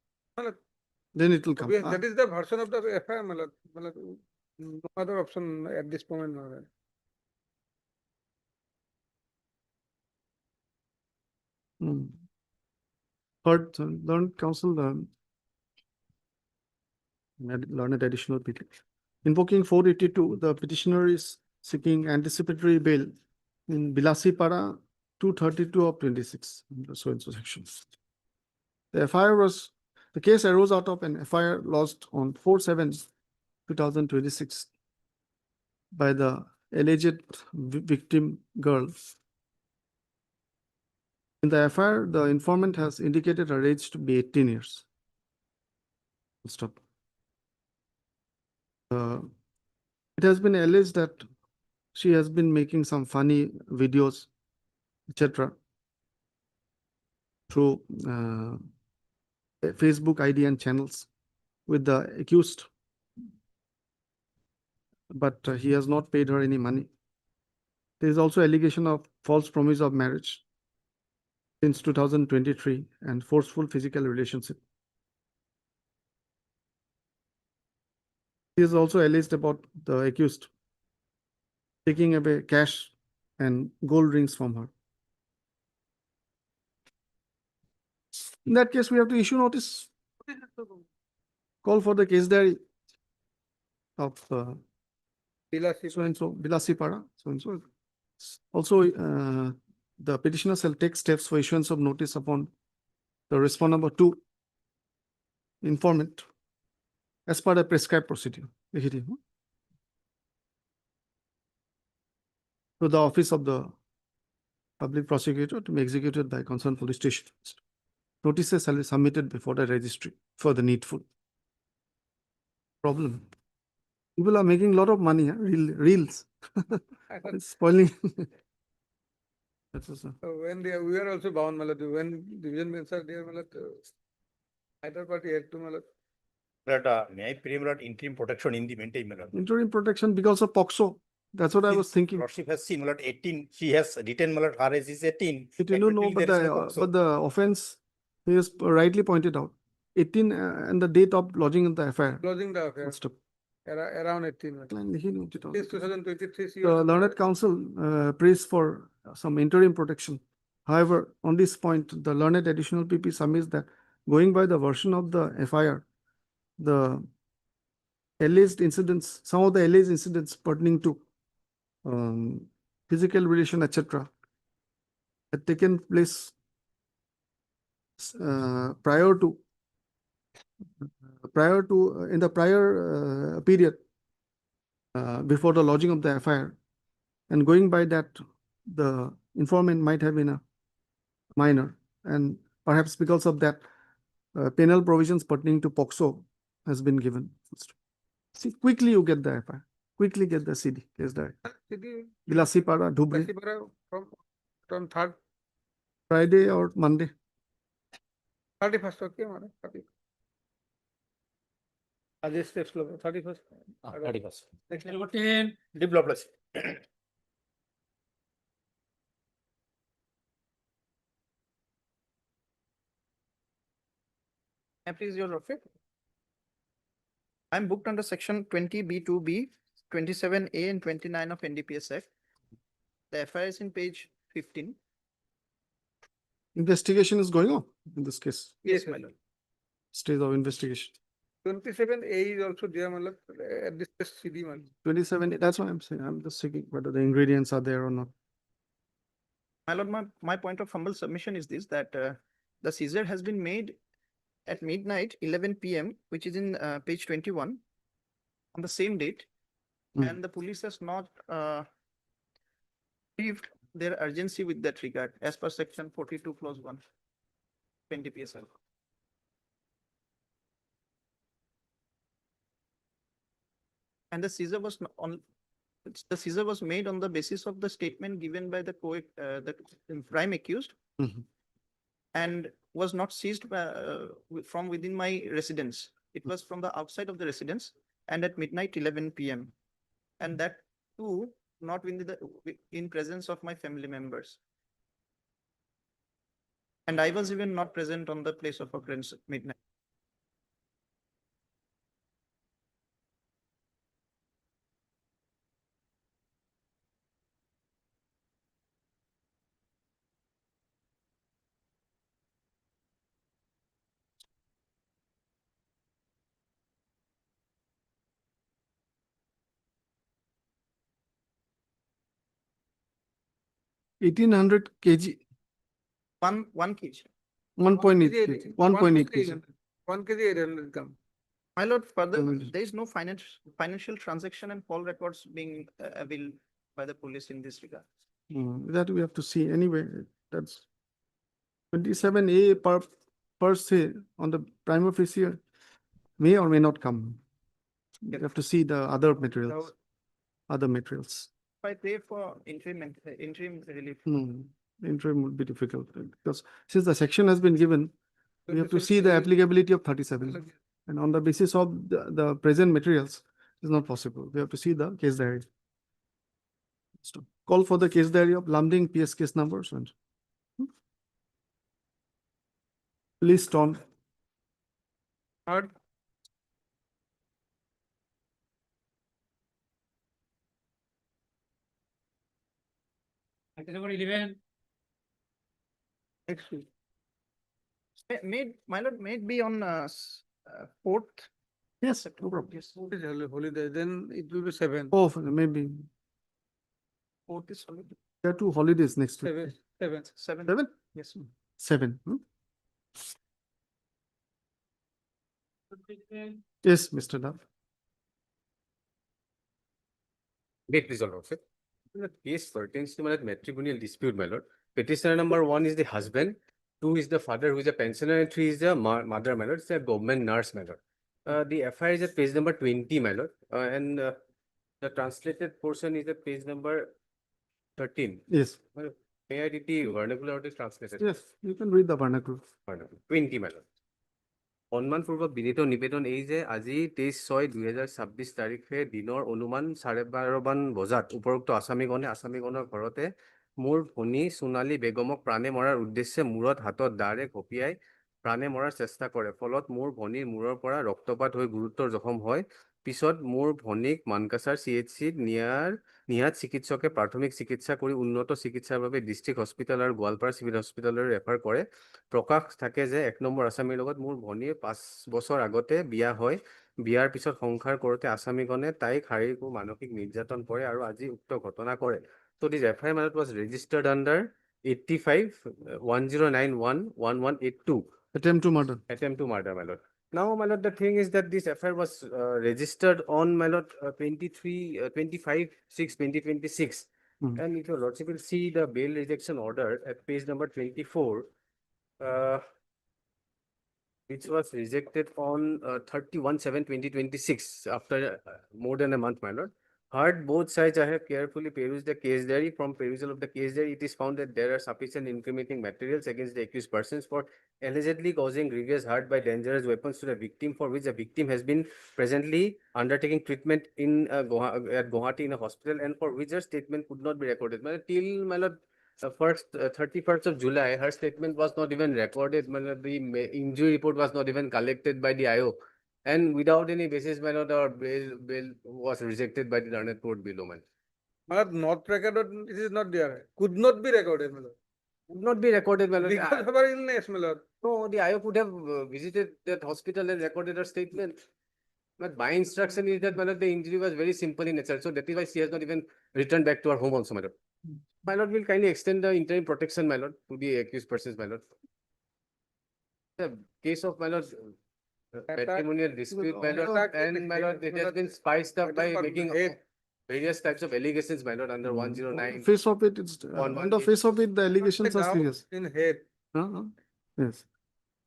it will come. that is the version of the FIR, no other option at this moment. Third, learned counsel, learned additional PT. Invoking 482, the petitioner is seeking anticipatory bail in Bilasi Para 232 of 26, so and so sections. The case arose out of an FIR lodged on 4/7/2026 by the alleged victim girl. In the FIR, the informant has indicated her age to be 18 years. Stop. It has been alleged that she has been making some funny videos, etc. through Facebook ID and channels with the accused, but he has not paid her any money. There is also allegation of false promise of marriage since 2023 and forceful physical relationship. He is also alleged about the accused taking away cash and gold rings from her. In that case, we have to issue notice. Call for the case diary of so and so, Bilasi Para, so and so. Also, the petitioner shall take steps for issuance of notice upon the respondent to informant as per the prescribed procedure. To the office of the public prosecutor to be executed by concerned police station. Notices shall be submitted before the registry for the needful. Problem. People are making a lot of money, reels. It's spoiling. When we are also bound, when division bench are there, either party had to, But may I pray, my lord, interim protection in the meantime, my lord. Interim protection because of POXO. That's what I was thinking. Lordship has seen, my lord, 18, she has written, my lord, her age is 18. It, you know, Technically, but there is no POXO. the offense he has rightly pointed out. 18 and the date of lodging in the FIR. closing the affair. Stop. Around 18. This 2023. The learned counsel prays for some interim protection. However, on this point, the learned additional PP submits that going by the version of the FIR, the alleged incidents, some of the alleged incidents pertaining to physical relation, etc., had taken place prior to in the prior period before the lodging of the FIR, and going by that, the informant might have been a minor, and perhaps because of that, penal provisions pertaining to POCSO has been given. See, quickly you get the FIR, quickly get the CD, case diary. CD, Bilasipara, Dhubri, Bilasipara from third, Friday or Monday. 31st, okay, madam, 30. Ajay steps level, 31st. 31st. Next Number 10, developers. Please, your lordship. I'm booked under section 20B2B, 27A and 29 of NDPS Act. The FIR is in page 15. Investigation is going on in this case, Yes, my lord. stage of investigation. 27A is also there, madam, at this CD, madam. 27, that's what I'm saying. I'm just checking whether the ingredients are there or not. My lord, my point of humble submission is this, that the seizure has been made at midnight, 11 PM, which is in page 21 on the same date. Mm. And the police has not achieved their urgency with that regard as per section 42 clause 1, 20 PSL. And the seizure was the seizure was made on the basis of the statement given by the prime accused, Mhm. and was not seized from within my residence. It was from the outside of the residence and at midnight 11 PM. And that too, not in presence of my family members. And I was even not present on the place of occurrence at midnight. Eighteen hundred kg, 1 kg. 1.8 kg, 1.8 kg. 1 kg 800 gram. My lord, further, Mm. there is no financial transaction and poll records being availed by the police in this regard. That we have to see anyway. That's 27A per se on the prima facie may or may not come. You have to see the other materials, If I pray for interim relief, Interim would be difficult because since the section has been given, we have to see the 27A applicability of 37. And on the basis of the present materials, it's not possible. We have to see the case diary. So call for the case diary of Lamding PS case numbers and list on Third, Item number 11. next week. my lord, may it be on 4th. yes, no problem. Yes, It is holiday, then it will be 7. Oh, maybe 4th is holiday. there are 2 holidays next week. 7. 7. 7? Yes. 7. Yes, Mr. Duff. Wait, please, your lordship. The case pertains to my matrimonial dispute, my lord. Petitioner number 1 is the husband, 2 is the father who is a pensioner, and 3 is the mother, my lord. It's a government nurse, my lord. The FIR is at page number 20, my lord. And the translated portion is at page number 13. Yes, May I read the vernacular or the translated? yes, you can read the vernacular. 20, my lord. সন্মানপূৰ্বক বিনীত নিবেদন এই যে আজি 23/6/2026 তাৰিখে দিনৰ অনুমান 12:30 বজাত উপৰোক্ত আসামীগণৰ ঘৰতে মোৰ ভনী সোণালী বেগমক প্ৰাণে মৰাৰ উদ্দেশ্যে মূৰত হাতত দাৰে ঘপিয়াই প্ৰাণে মৰাৰ চেষ্টা কৰে। ফলত মোৰ ভনীৰ মূৰৰ পৰা ৰক্তপাত হৈ গুৰুতৰ জখম হয়। পিছত মোৰ ভনীক মানকাছাৰ CHC নিয়াত চিকিৎসকে প্ৰাথমিক চিকিৎসা কৰি উন্নত চিকিৎসাৰ বাবে ডিষ্ট্ৰিক্ট হস্পিটেল আৰু গোৱালপাৰা চিভিল হস্পিটেললৈ ৰেফাৰ কৰে। প্ৰকাশ থাকে যে 1 নম্বৰ আসামীৰ লগত মোৰ ভনীৰ 5 বছৰ আগতে বিয়া হয়। বিয়াৰ পিছত সংসাৰ কৰোঁতে আসামীগণে তাইক শাৰীৰিক আৰু মানসিক নিৰ্যাতন কৰে আৰু আজি উক্ত ঘটনা কৰে। So this FIR was registered under 85-1091-1182. Attempt to murder. Attempt to murder, my lord. Now, my lord, the thing is that this FIR was registered on, my lord, 25/6/2026. Mhm. And if your lordship will see the bail rejection order at page number 24, which was rejected on 31/7/2026 after more than a month, my lord. Heard both sides, I have carefully perused the case diary. From perusal of the case diary, it is found that there are sufficient incriminating materials against the accused persons for allegedly causing grievous hurt by dangerous weapons to the victim, for which the victim has been presently undertaking treatment in at Gauhati in a hospital, and for which her statement could not be recorded. Till my lord, 31st of July, her statement was not even recorded. The injury report was not even collected by the IO. And without any basis, my lord, our bail was rejected by the learned court below, man. Not recorded, it is not there. Could not be recorded, my lord. Could not be recorded, my lord. Because of our illness, my lord. No, the IO could have visited that hospital and recorded her statement. But my instruction is that, my lord, the injury was very simple in nature. So that is why she has not even returned back to her home also, my lord. My lord will kindly extend the interim protection, my lord, to the accused persons, my lord. The case of, my lord, patrimonial dispute, my lord, and my lord, it has been spiced up by making various types of allegations, my lord, under 109. Face of it, it's, On on the face of it, the allegations are serious. In head, Yes.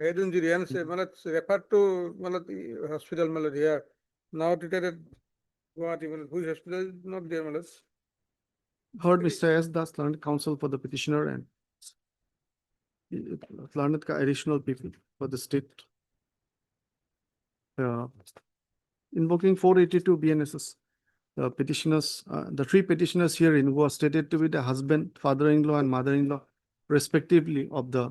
head injury, and say, referred to the hospital, my lord, here. Now treated at what even, whose hospital is not there, my lord. Heard Mr. S. Das, learned counsel for the petitioner, and learned additional people for the state. Invoking 482 BNSS, the petitioners, the three petitioners herein who are stated to be the husband, father-in-law, and mother-in-law, respectively, of the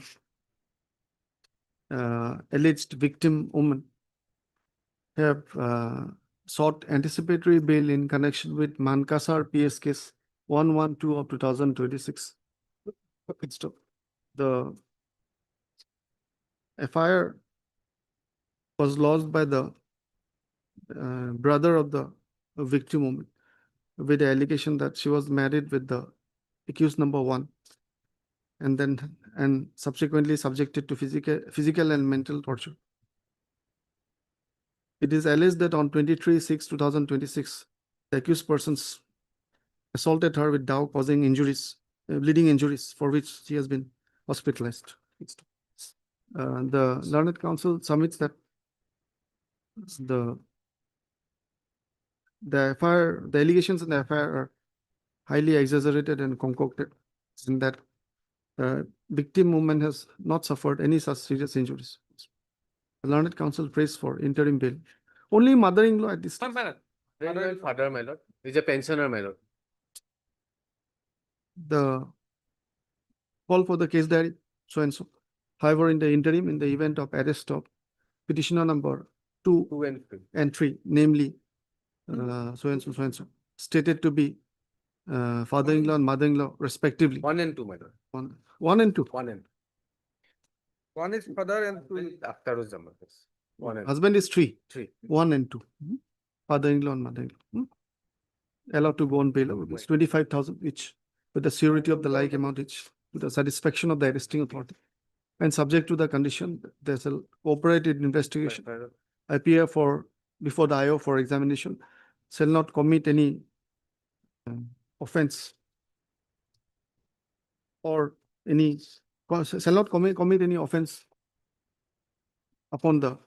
alleged victim woman, have sought anticipatory bail in connection with Mankasar PS case 112 of 2026. The FIR was lodged by the brother of the victim woman with the allegation that she was married with the accused number 1 and subsequently subjected to physical and mental torture. It is alleged that on 23/6/2026, the accused persons assaulted her with dowel, causing injuries, bleeding injuries, for which she has been hospitalized. The learned counsel submits that the FIR, the allegations in the FIR are highly exaggerated and concocted, in that victim woman has not suffered any such serious injuries. The learned counsel prays for interim bail. Only mother-in-law at this time. Father, my lord, is a pensioner, my lord. The call for the case diary, so and so. However, in the interim, in the event of arrest of petitioner number 2 and 3, namely so and so, stated to be father-in-law and mother-in-law respectively. 1 and 2, my lord. 1 and 2. 1 and 2. One is father and two. Akhtaruzzaman, yes. 1 and Husband is 3. 3. 1 and 2. Father-in-law and mother-in-law. Allowed to go on bail of rupees 25,000 each, with the surety of the like amount each, with the satisfaction of the arresting authority. And subject to the condition, there's a cooperated investigation. Appear before the IO for examination, shall not commit any offense or shall not commit any offense upon the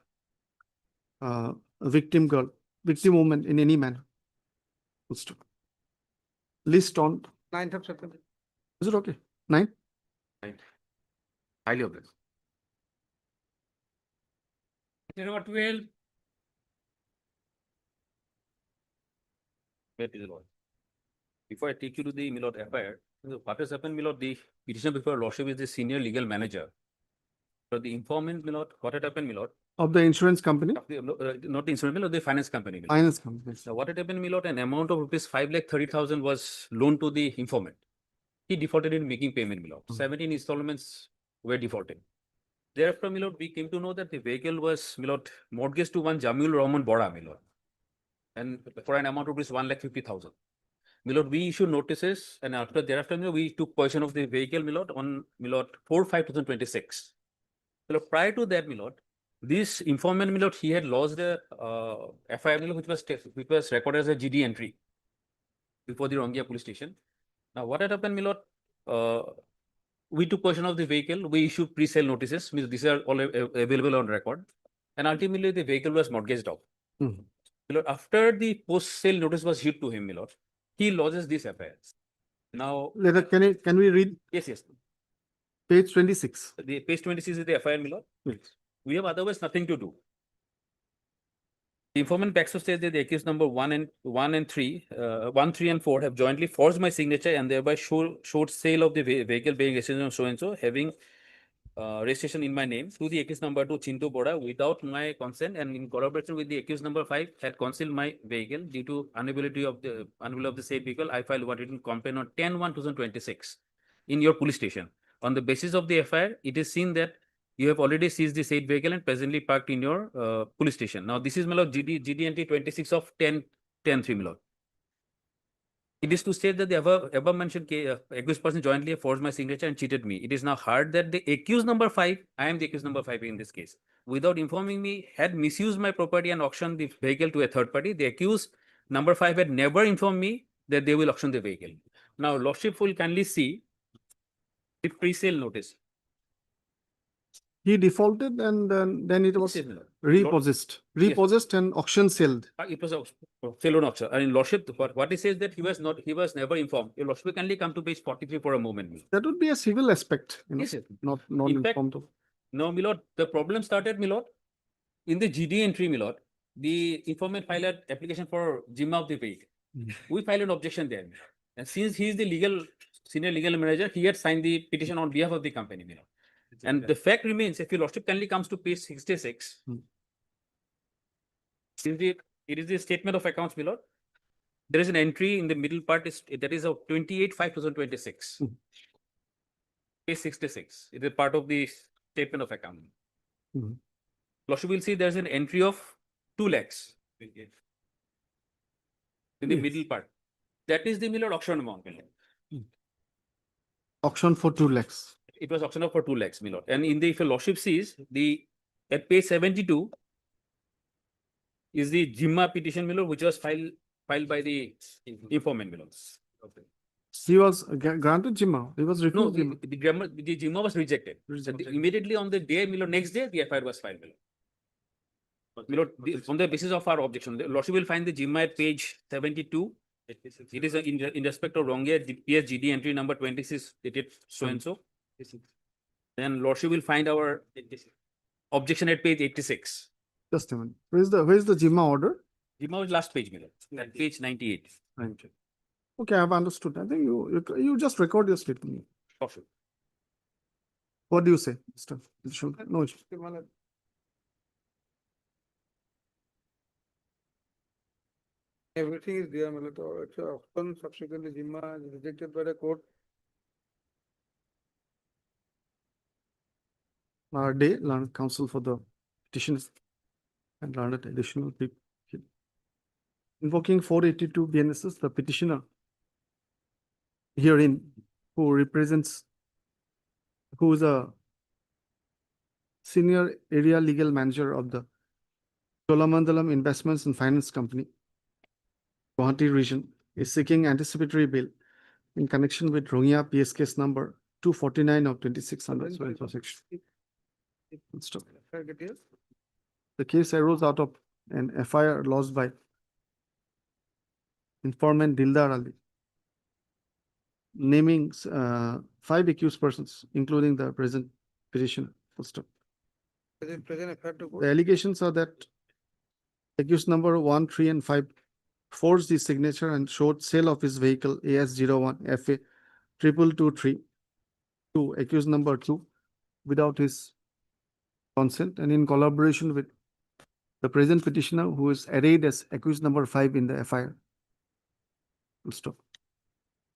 victim woman in any manner. List on 9th of September. Is it okay? 9? 9. Highly obliged. Number 12. Before I take you to the Milord FIR, what has happened, Milord, the petitioner before lordship is the senior legal manager. So the informant, Milord, what had happened, Milord? Of the insurance company? Not the insurance, Milord, the finance company. Milord. Finance company. Now, what had happened, Milord, an amount of rupees 5,30,000 was loaned to the informant. He defaulted in making payment, Milord. 17 installments were defaulted. Thereafter, Milord, we came to know that the vehicle was, Milord, mortgaged to one Jamil Rahman Bora, Milord, and for an amount of rupees 1,50,000. Milord, we issued notices, and thereafter, Milord, we took possession of the vehicle, Milord, on Milord 4/5/2026. Milord, prior to that, Milord, this informant, Milord, he had lodged a FIR, Milord, which was recorded as a GD entry before the Rongia police station. Now, what had happened, Milord? We took possession of the vehicle. We issued pre-sale notices. Means these are all available on record. And ultimately, the vehicle was mortgaged off. Milord, after the post-sale notice was issued to him, Milord, he lodges these affairs. Now, Can we read yes. page 26? The page 26 is the FIR, Milord. Yes. We have otherwise nothing to do. The informant Baxter says that the accused number 1 and 3, 1, 3, and 4 have jointly forged my signature and thereby showed sale of the vehicle being registered on so and so, having registration in my name to the accused number 2 Chintu Boda without my consent, and in collaboration with the accused number 5 had concealed my vehicle due to unavailability of the said vehicle. I filed one written complaint on 10/1/2026 in your police station. On the basis of the FIR, it is seen that you have already seized the said vehicle and presently parked in your police station. Now, this is my lord GDNT 26 of 10/3, my lord. It is to state that the above mentioned accused person jointly forged my signature and cheated me. It is now heard that the accused number 5, I am the accused number 5 in this case, without informing me, had misused my property and auctioned the vehicle to a third party. The accused number 5 had never informed me that they will auction the vehicle. Now, lordship will kindly see the pre-sale notice. He defaulted and then it was repossessed and auction sold. It was a sale on auction. And in lordship, what he says that he was never informed. Your lordship kindly come to page 43 for a moment. That would be a civil aspect, you know, Yes, yes. not In fact, informed of. No, my lord, the problem started, my lord, in the GD entry, my lord. The informant filed an application for Jimma of the vehicle. We filed an objection there. And since he is the senior legal manager, he had signed the petition on behalf of the company, my lord. And the fact remains, if your lordship kindly comes to page 66, it is the statement of accounts, my lord. There is an entry in the middle part, that is of 28/5/2026. Page 66. It is part of the statement of account. Lordship will see there's an entry of 2 lakhs in the middle part. That is the my lord auction amount, my lord. Auction for 2 lakhs. It was auctioned for 2 lakhs, my lord. And in the, if your lordship sees, at page 72 is the Jimma petition, my lord, which was filed by the informant, my lord. He was granted Jimma. He was No, refused Jimma. the Jimma was rejected. Immediately on the day, my lord, next day, the FIR was filed, my lord. My lord, on the basis of our objection, the lordship will find the Jimma at page 72. It is in respect of wrong year, PSGD entry number 26, dated so and so. Then lordship will find our objection at page 86. Just a minute. Where's the Jimma order? Jimma was last page, my lord, at page 98. Okay, I have understood. I think you just record your statement. Sure. What do you say, Mr. Vishnu? No. Everything is there, my lord. It's often subsequently Jimma is rejected by the court. Day, learned counsel for the petitions and learned additional people. Invoking 482 BNSS, the petitioner herein who is a senior area legal manager of the Cholamandalam Investments and Finance Company, Gauhati region, is seeking anticipatory bail in connection with Rohingya PS case number 249 of 2600. The case arose out of an FIR lodged by informant Dildar Ali, naming 5 accused persons, including the present petitioner. The allegations are that accused number 1, 3, and 5 forged his signature and showed sale of his vehicle AS01 FA 2223 to accused number 2 without his consent and in collaboration with the present petitioner who is arraigned as accused number 5 in the FIR.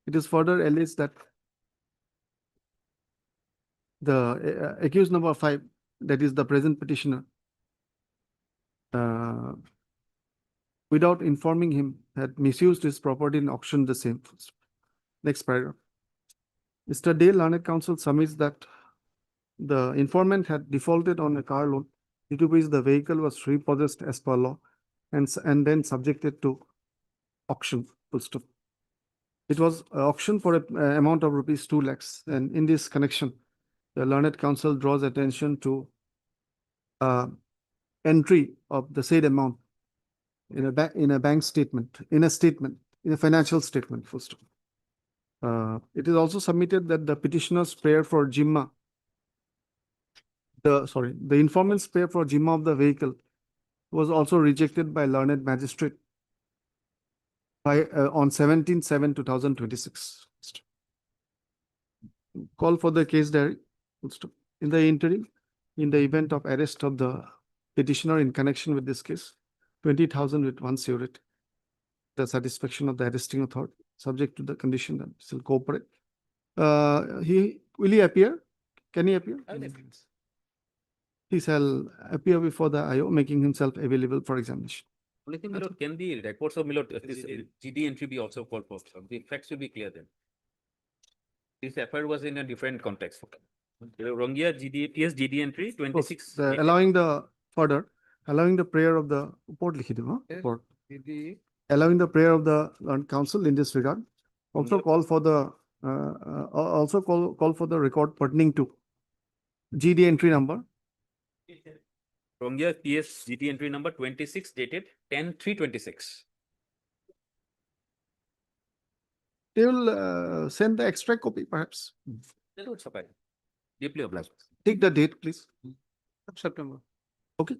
It is further alleged that the accused number 5, that is the present petitioner, without informing him, had misused his property and auctioned the same. Next paragraph. Mr. Day, learned counsel, submits that the informant had defaulted on a car loan, due to which the vehicle was repossessed as per law and then subjected to auction. It was auctioned for a amount of rupees 2 lakhs. And in this connection, the learned counsel draws attention to entry of the said amount in a bank statement, in a financial statement, full stop. It is also submitted that the petitioner's prayer for Jimma, the informant's prayer for Jimma of the vehicle was also rejected by learned magistrate on 17/7/2026. Call for the case diary. Full stop. In the interim, in the event of arrest of the petitioner in connection with this case, 20,000 with one security. The satisfaction of the arresting authority, subject to the condition that he will cooperate. Will he appear? Can he appear? He shall appear before the IO, making himself available for examination. Only thing, my lord, can the records of, my lord, this GD entry be also called for? The facts will be clear then. This FIR was in a different context. Rongia GD entry 26. Allowing the prayer of the allowing the prayer of the learned counsel in this regard. Also call for the call for the record pertaining to GD entry number. Rongia PS GD entry number 26 dated 10/3/26. They will send the extra copy, perhaps. That would suffice. Deeply obliged. Take the date, please. September. Okay.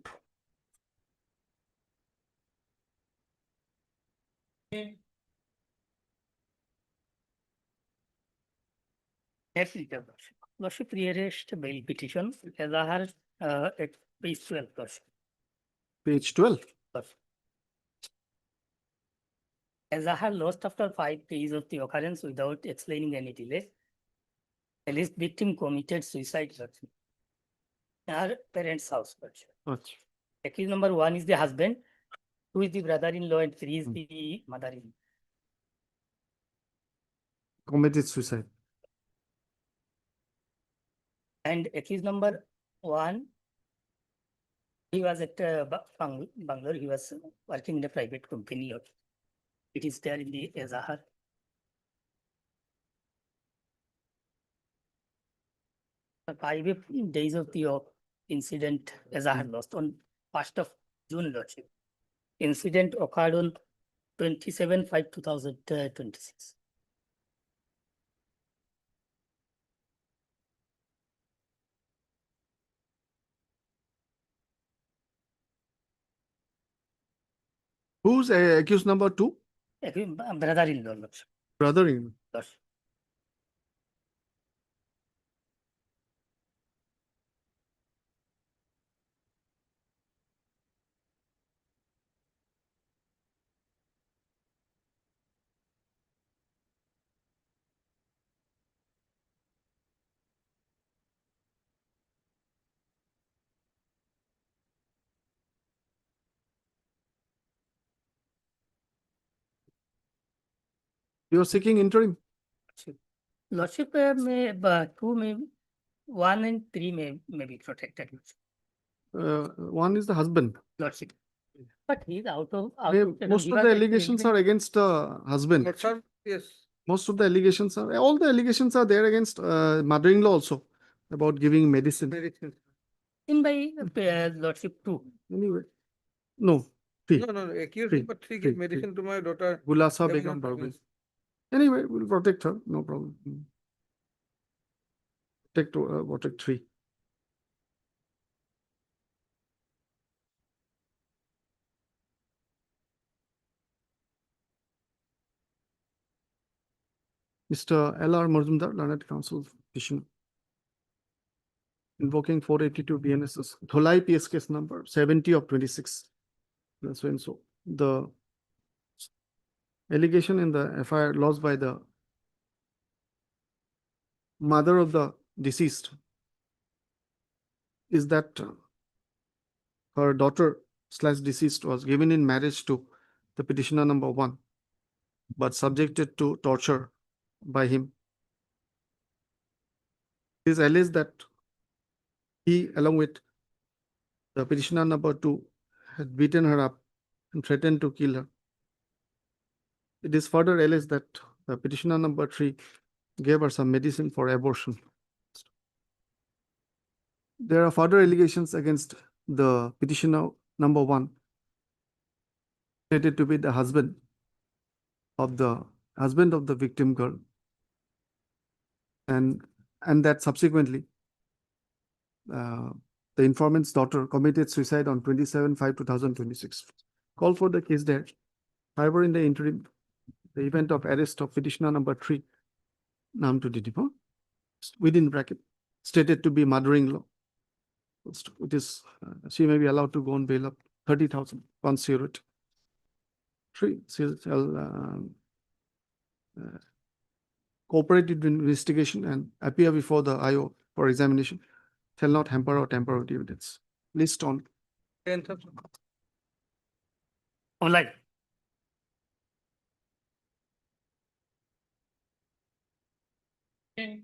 Next, Lordship rearranged bail petition Azahar at page 12. Lordship. Page 12. Azahar lost after 5 days of the occurrence without explaining any delay. Alleged victim committed suicide in her parents' house. Accused number 1 is the husband, 2 is the brother-in-law, and 3 is the mother-in-law. Committed suicide. And accused number 1, he was at Bangalore. He was working in a private company. It is there in the Azahar. The 5 days of the incident, Azahar lost on 1st of June, Lordship. Incident occurred on 27/5/2026. Who's accused number 2? Brother-in-law, Lordship. Brother-in-law. Lordship. You are seeking interim. Lordship, 1 and 3 may be protected. 1 is the husband. Lordship. But he's out of. Most of the allegations are against the husband. Yes. Most of the allegations are, all the allegations are there against mother-in-law also, about giving medicine. In by Lordship 2. Anyway, no. 3. No, accused number 3 give medicine to my daughter. Gulasa Begum Barwin. Anyway, we'll protect her, no problem. Protect 3. Mr. L.R. Mazumdar, Learned Counsel petition. Invoking 482 BNSS. Dholai PS case number 70 of 26. So and so. The allegation in the FIR lodged by the mother of the deceased is that her daughter/deceased was given in marriage to the petitioner number 1, but subjected to torture by him. It is alleged that he, along with the petitioner number 2, had beaten her up and threatened to kill her. It is further alleged that the petitioner number 3 gave her some medicine for abortion. There are further allegations against the petitioner number 1, stated to be the husband of the victim girl, and that subsequently the informant's daughter committed suicide on 27/5/2026. Call for the case there. However, in the interim, the event of arrest of petitioner number 3, naam to Didipo, within bracket, stated to be mother-in-law. It is, she may be allowed to go on bail of 30,000 once she wrote. 3, she shall cooperate with investigation and appear before the IO for examination, shall not hamper or tamper with evidence. List on. Online. May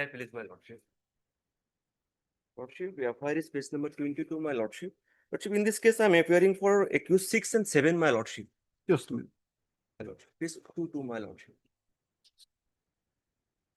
I please, my lordship? Lordship, FIR is page number 22, my lordship. Lordship, in this case, I am appearing for accused 6 and 7, my lordship. Just a minute. My lordship, please 2, my lordship.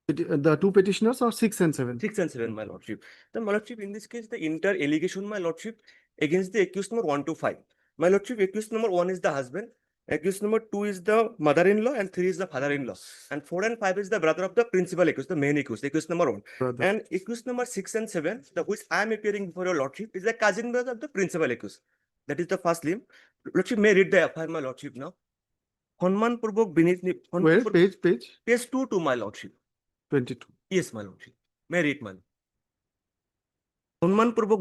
The two petitioners are 6 and 7. 6 and 7, my lordship. The my lordship, in this case, the entire allegation, my lordship, against the accused number 1 to 5. My lordship, accused number 1 is the husband, accused number 2 is the mother-in-law, and 3 is the father-in-law. And 4 and 5 is the brother of the principal accused, the main accused number 1. Brother. And accused number 6 and 7, the which I am appearing before your lordship, is the cousin brother of the principal accused. That is the first limb. Lordship may read the FIR, my lordship, now. Honman Purvok Binit. Where? Page? Page 2 to my lordship. 22. Yes, my lordship. May I read, man. সন্মানপূৰ্বক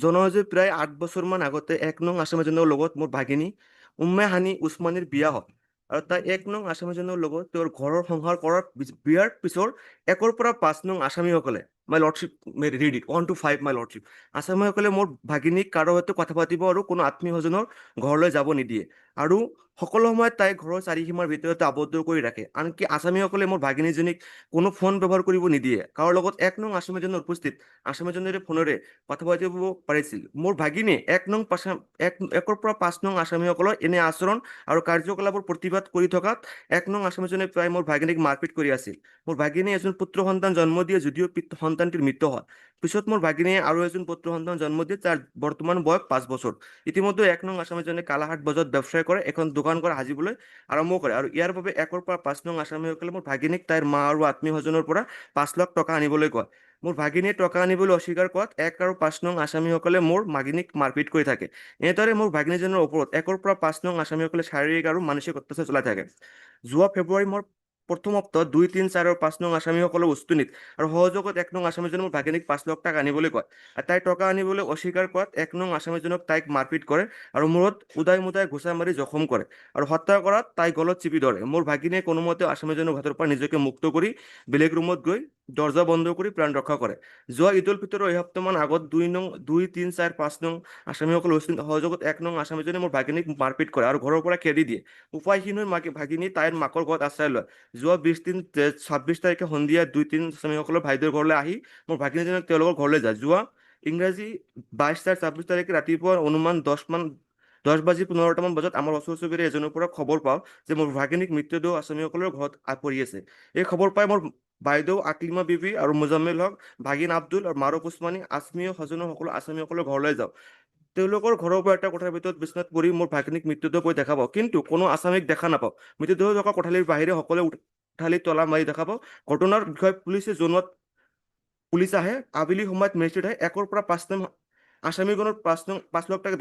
জনোৱা যে প্ৰায় 8 বছৰমান আগতে 1 নং আসামীজনৰ লগত মোৰ ভাগিনী উম্মে হানি উছমানীৰ বিয়া হয় আৰু তাই 1 নং আসামীজনৰ লগত তেওঁৰ ঘৰৰ সংসাৰ কৰাৰ বিয়াৰ পিছৰ 1 পৰা 5 নং আসামীসকলে মাই lordship May read it 1 to 5 my lordship আসামীসকলে মোৰ ভাগিনীক কাৰো সৈতে কথা পাতিব আৰু কোনো আত্মীয়জনৰ ঘৰলৈ যাব নিদিয়ে আৰু সকলো সময়ত তাই ঘৰৰ চাৰিসীমাৰ ভিতৰতে আবদ্ধ কৰি ৰাখে আনকি আসামীসকলে মোৰ ভাগিনীজনীক কোনো ফোন ব্যৱহাৰ কৰিব নিদিয়ে কাৰো লগত 1 নং আসামীজনৰ উপস্থিত আসামীজনেৰে ফোনেৰে কথা পাতিব পাৰিছিল মোৰ ভাগিনী 1 নং 1 পৰা 5 নং আসামীসকলৰ এনে আচৰণ আৰু কাৰ্যকলাপৰ প্ৰতিবাদ কৰি থকাত 1 নং আসামীজনে প্ৰায় মোৰ ভাগিনীক মাৰপিট কৰি আছিল মোৰ ভাগিনী এজন পুত্ৰ সন্তান জন্ম দিয়ে যদিও সন্তানটিৰ মৃত্যু হয় পিছত মোৰ ভাগিনীয়ে আৰু এজন পুত্ৰ সন্তান জন্ম দিয়ে তাৰ বৰ্তমান বয়স 5 বছৰ ইতিমধ্যে 1 নং আসামীজনে কালাহাট বজাৰত ব্যৱসায় কৰে এখন দোকান কৰা সাজিবলৈ আৰম্ভ কৰে আৰু ইয়াৰ বাবে 1 পৰা 5 নং আসামীসকলে মোৰ ভাগিনীক তাইৰ মা আৰু আত্মীয়জনৰ পৰা 5 লাখ টকা আনিবলৈ কয় মোৰ ভাগিনীয়ে টকা আনিবলৈ অস্বীকাৰ কৰাত 1 আৰু 5 নং আসামীসকলে মোৰ ভাগিনীক মাৰপিট কৰি থাকে এনেদৰে মোৰ ভাগিনীজনৰ ওপৰত 1 পৰা 5 নং আসামীসকলে শাৰীৰিক আৰু মানসিক অত্যাচাৰ চলাই থাকে যোৱা ফেব্ৰুৱাৰী মোৰ প্ৰথম সপ্তাহত 2, 3, 4 আৰু 5 নং আসামীসকলৰ উস্তুনিত আৰু সহযোগত 1 নং আসামীজনে মোৰ ভাগিনীক 5 লাখ টকা আনিবলৈ কয় তাই টকা আনিবলৈ অস্বীকাৰ কৰাত 1 নং আসামীজনক তাইক মাৰপিট কৰে আৰু মূৰত উদাই মুদাই ঘুষা মাৰি জখম কৰে আৰু হত্যা কৰাত তাই গলত চিপি ধৰে মোৰ ভাগিনীয়ে কোনোমতে আসামীজনৰ হাতৰ পৰা নিজকে মুক্ত কৰি বেলেগ ৰুমত গৈ দৰ্জা বন্ধ কৰি প্ৰাণ ৰক্ষা কৰে যোৱা ঈদুল ফিতৰৰ এসপ্তাহমান আগত 2, 3, 4, 5 নং আসামীসকল সহযোগত 1 নং আসামীজনে মোৰ ভাগিনীক মাৰপিট কৰে আৰু ঘৰৰ পৰা খেদি দিয়ে উপায়হীন হৈ ভাগিনী তাইৰ মাকৰ ঘৰত আশ্ৰয় লয় যোৱা 26 তাৰিখে সন্ধিয়া 2-3 আসামীসকলৰ ভাইদেউৰ ঘৰলৈ আহি মোৰ ভাগিনীজনক তেওঁলোকৰ ঘৰলৈ যায় যোৱা ইংৰাজী 22-26 তাৰিখে ৰাতিপুৱা অনুমান 10:15 বজাত আমাৰ ওচৰ চুবুৰীয়া এজনৰ পৰা খবৰ পাওঁ যে মোৰ ভাগিনীক মৃতদেহ আসামীসকলৰ ঘৰত পৰি আছে এই খবৰ পাই মোৰ বাইদেউ আকলিমা বিবি আৰু মুজাম্মিল হক ভাগিন আব্দুল আৰু মাৰুফ উছমানী আত্মীয় স্বজনৰ সকলো আসামীসকলৰ ঘৰলৈ যাওঁ তেওঁলোকৰ ঘৰৰ পৰা এটা কোঠাৰ ভিতৰত বিচনাত পৰি মোৰ ভাগিনীক মৃতদেহ পৰি দেখা পাওঁ কিন্তু কোনো আসামীক দেখা নাপাওঁ মৃতদেহ থকা কোঠালিৰ বাহিৰে সকলোৱে উঠালি তলা মাৰি দেখা পাওঁ ঘটনাৰ বিষয়ে পুলিচে জনোৱাত পুলিচ আহে আবেলি সময়ত মেজিষ্ট্ৰেট আহে 1 পৰা 5 নং আসামীজনৰ 5 লাখ টকা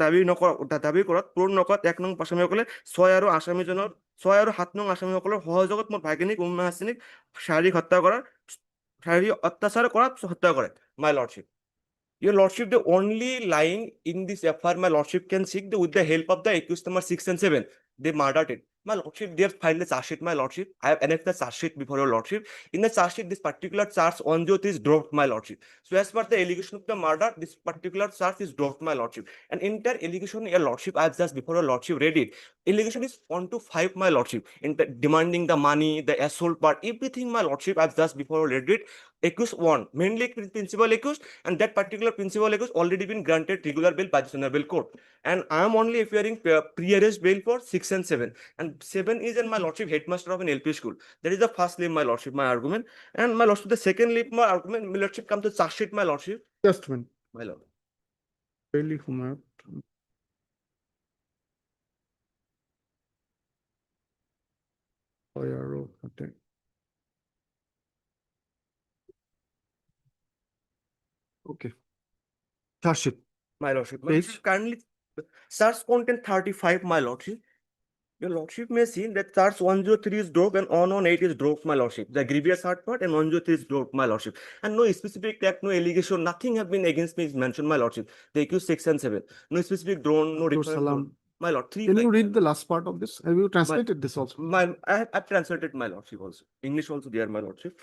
দাবী কৰাত পূৰণ নকৰাত 1 নং আসামীসকলে 6 আৰু 7 নং আসামীসকলৰ সহযোগত মোৰ ভাগিনীক উম্মে হাছিনিক শাৰীৰিক অত্যাচাৰ কৰাত হত্যা কৰে মাই lordship Your lordship, the only line in this FIR my lordship can seek with the help of the accused number 6 and 7. They murdered it. My lordship, they have filed the charge sheet, my lordship. I have annexed the charge sheet before your lordship. In the charge sheet, this particular charge 103 is dropped, my lordship. So as per the allegation of the murder, this particular charge is dropped, my lordship. And entire allegation, your lordship, I have just before your lordship read it. Allegation is 1 to 5, my lordship. In demanding the money, the assault part, everything, my lordship, I have just before read it. accused one, mainly principal accused, and that particular principal accused already been granted regular bail by the Honorable Court. And I am only appearing pre-arrest bail for 6 and 7. And 7 is in my lordship headmaster of an LP school. That is the first leave, my lordship, my argument. And my lordship, the second leave, my argument, my lordship, come to charge sheet, my lordship. Just a minute. My lord. Bailey Humayut. ORO, okay. Okay. Charge sheet. My lordship, Page. kindly search content 35, my lordship. Your lordship may see that charge 103 is dropped and 118 is dropped, my lordship. The grievous hard part and 103 is dropped, my lordship. And no specific act, no allegation, nothing have been against me is mentioned, my lordship. The accused 6 and 7. No specific drone, no reference. Salam. My lord, 3. Can you read the last part of this? Have you translated this also? I've translated my lordship also. English also there, my lordship.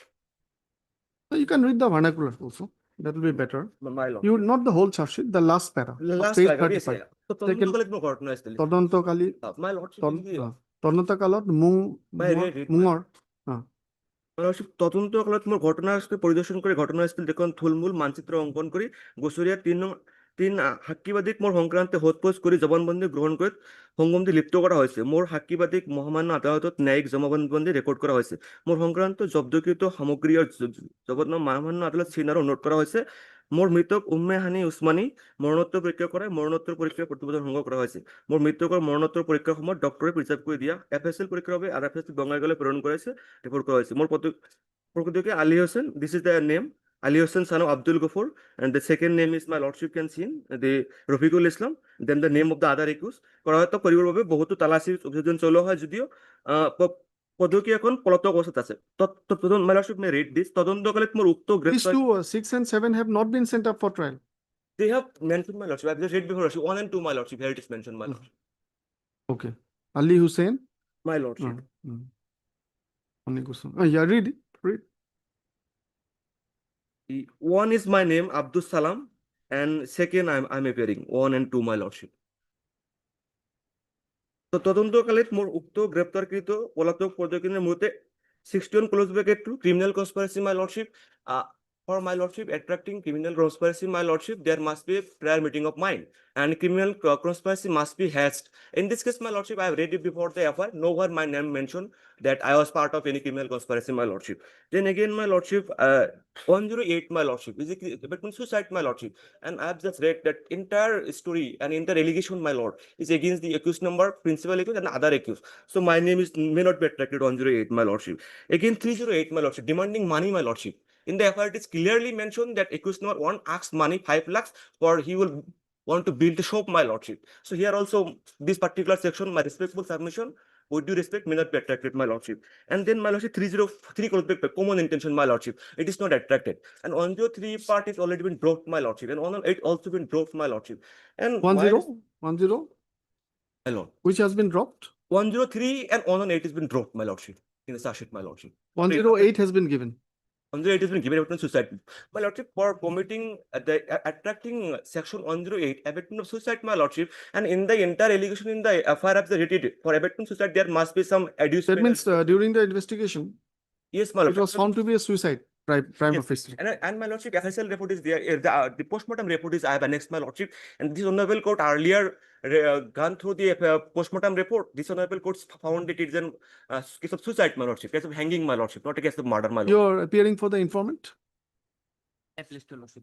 So you can read the vernacular also. That will be better. My lord. You not the whole charge sheet, the last para. The last page paragraph, yes, 35. yeah. So, Second- তদন্তকালী my lordship, তদন্তকালত মুঙৰ তদন্তকালত মোৰ ঘটনাস্থল পৰিদৰ্শন কৰি ঘটনাস্থল দেখোন থুলমূল মানচিত্ৰ অংকন কৰি গোচৰীয়া তিন সাক্ষীবাদীক মোৰ সংক্ৰান্তে সোধপোছ কৰি জবানবন্দী গ্ৰহণ কৰি সংগমতি লিপ্ত কৰা হৈছে। মোৰ সাক্ষীবাদীক মহামান্য আদালতত ন্যায়িক জবানবন্দী ৰেকৰ্ড কৰা হৈছে। মোৰ সংক্ৰান্ত জব্দকৃত সামগ্ৰী মহামান্য আদালত চিনাৰ অনুৰোধ কৰা হৈছে। মোৰ মৃতক হানি উছমানী মৰণোত্তৰ পৰীক্ষা কৰাই মৰণোত্তৰ পৰীক্ষাৰ প্ৰতিবেদন সংগ্ৰহ কৰা হৈছে। মোৰ মৃতকৰ মৰণোত্তৰ পৰীক্ষাৰ সময়ত ডক্টৰে প্ৰিজাৰ্ভ কৰি দিয়া FSL পৰীক্ষাৰ বাবে RFSL বঙাইগাঁৱলৈ প্ৰেৰণ কৰাইছে, ৰিপৰ্ট কৰা হৈছে। মোৰ প্ৰকৃতকে Ali Hossain, this is the name, Ali Hossain, son of Abdul Ghaffur, and the second name is my lordship can see, the Rafiqul Islam, then the name of the other accused. কৰায়ত্ব কৰিবৰ বাবে বহুতো তালাচী অভিযান চলোৱা হয় যদিও পদকী এখন পলাতক অৱস্থাত আছে। My lordship may read this. তদন্তকালত মোৰ উক্ত These two, 6 and 7 have not been sent up for trial. They have mentioned, my lordship. I have just read before, 1 and 2, my lordship. Here it is mentioned, my lordship. Okay. Ali Hussain. My lordship. Yeah, read it. Read. One is my name, Abdus Salam, and second I'm appearing, 1 and 2, my lordship. তো তদন্তকালত মোৰ উক্ত গ্ৰেপ্তাৰকৃত পলাতক পদকীৰ মতে 61 close bracket to criminal conspiracy, my lordship. For my lordship, attracting criminal conspiracy, my lordship, there must be a prior meeting of mine, and criminal conspiracy must be hatched. In this case, my lordship, I have read it before the FIR. Nowhere my name mentioned that I was part of any criminal conspiracy, my lordship. Then again, my lordship, 108, my lordship, is between suicide, my lordship, and I have just read that entire story and entire allegation, my lord, is against the accused number, principal accused, and other accused. So my name may not be attracted 108, my lordship. Again, 308, my lordship, demanding money, my lordship. In the FIR, it is clearly mentioned that accused number 1 asked money 5 lakhs for he will want to build a shop, my lordship. So here also, this particular section, my respectful submission, with due respect, may not be attracted, my lordship. And then, my lordship, 303 common intention, my lordship, it is not attracted. And 103 part is already been dropped, my lordship. And 108 also been dropped, my lordship. And 10, my lord, which has been dropped? 103 and 108 has been dropped, my lordship, in the charge sheet, my lordship. 108 has been given. 108 has been given abatement of suicide. My lordship, for committing the attracting section 108, abatement of suicide, my lordship, and in the entire allegation in the FIR of the rated for abatement of suicide, there must be some additional. That means during the investigation, yes, my lordship, it was found to be a suicide. Prime official. And my lordship, FSL report is there. The postmortem report is I have annexed, my lordship, and this honorable court earlier gone through the postmortem report. This honorable court found it is a case of suicide, my lordship, case of hanging, my lordship, not a case of murder, my lordship. You're appearing for the informant?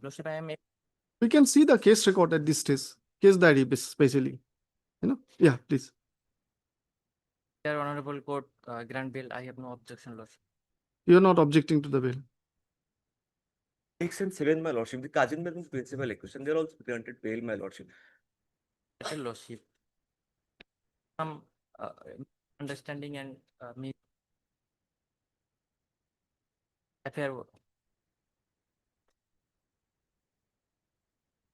Lordship, I am. We can see the case record at this stage. Case diary, especially. You know? Yeah, please. Dear Honorable Court, grant bail. I have no objection, Lordship. You're not objecting to the bail. 6 and 7, my lordship, the cousin means principal accused, and they're also granted bail, my lordship. Lordship. Some understanding and me affair.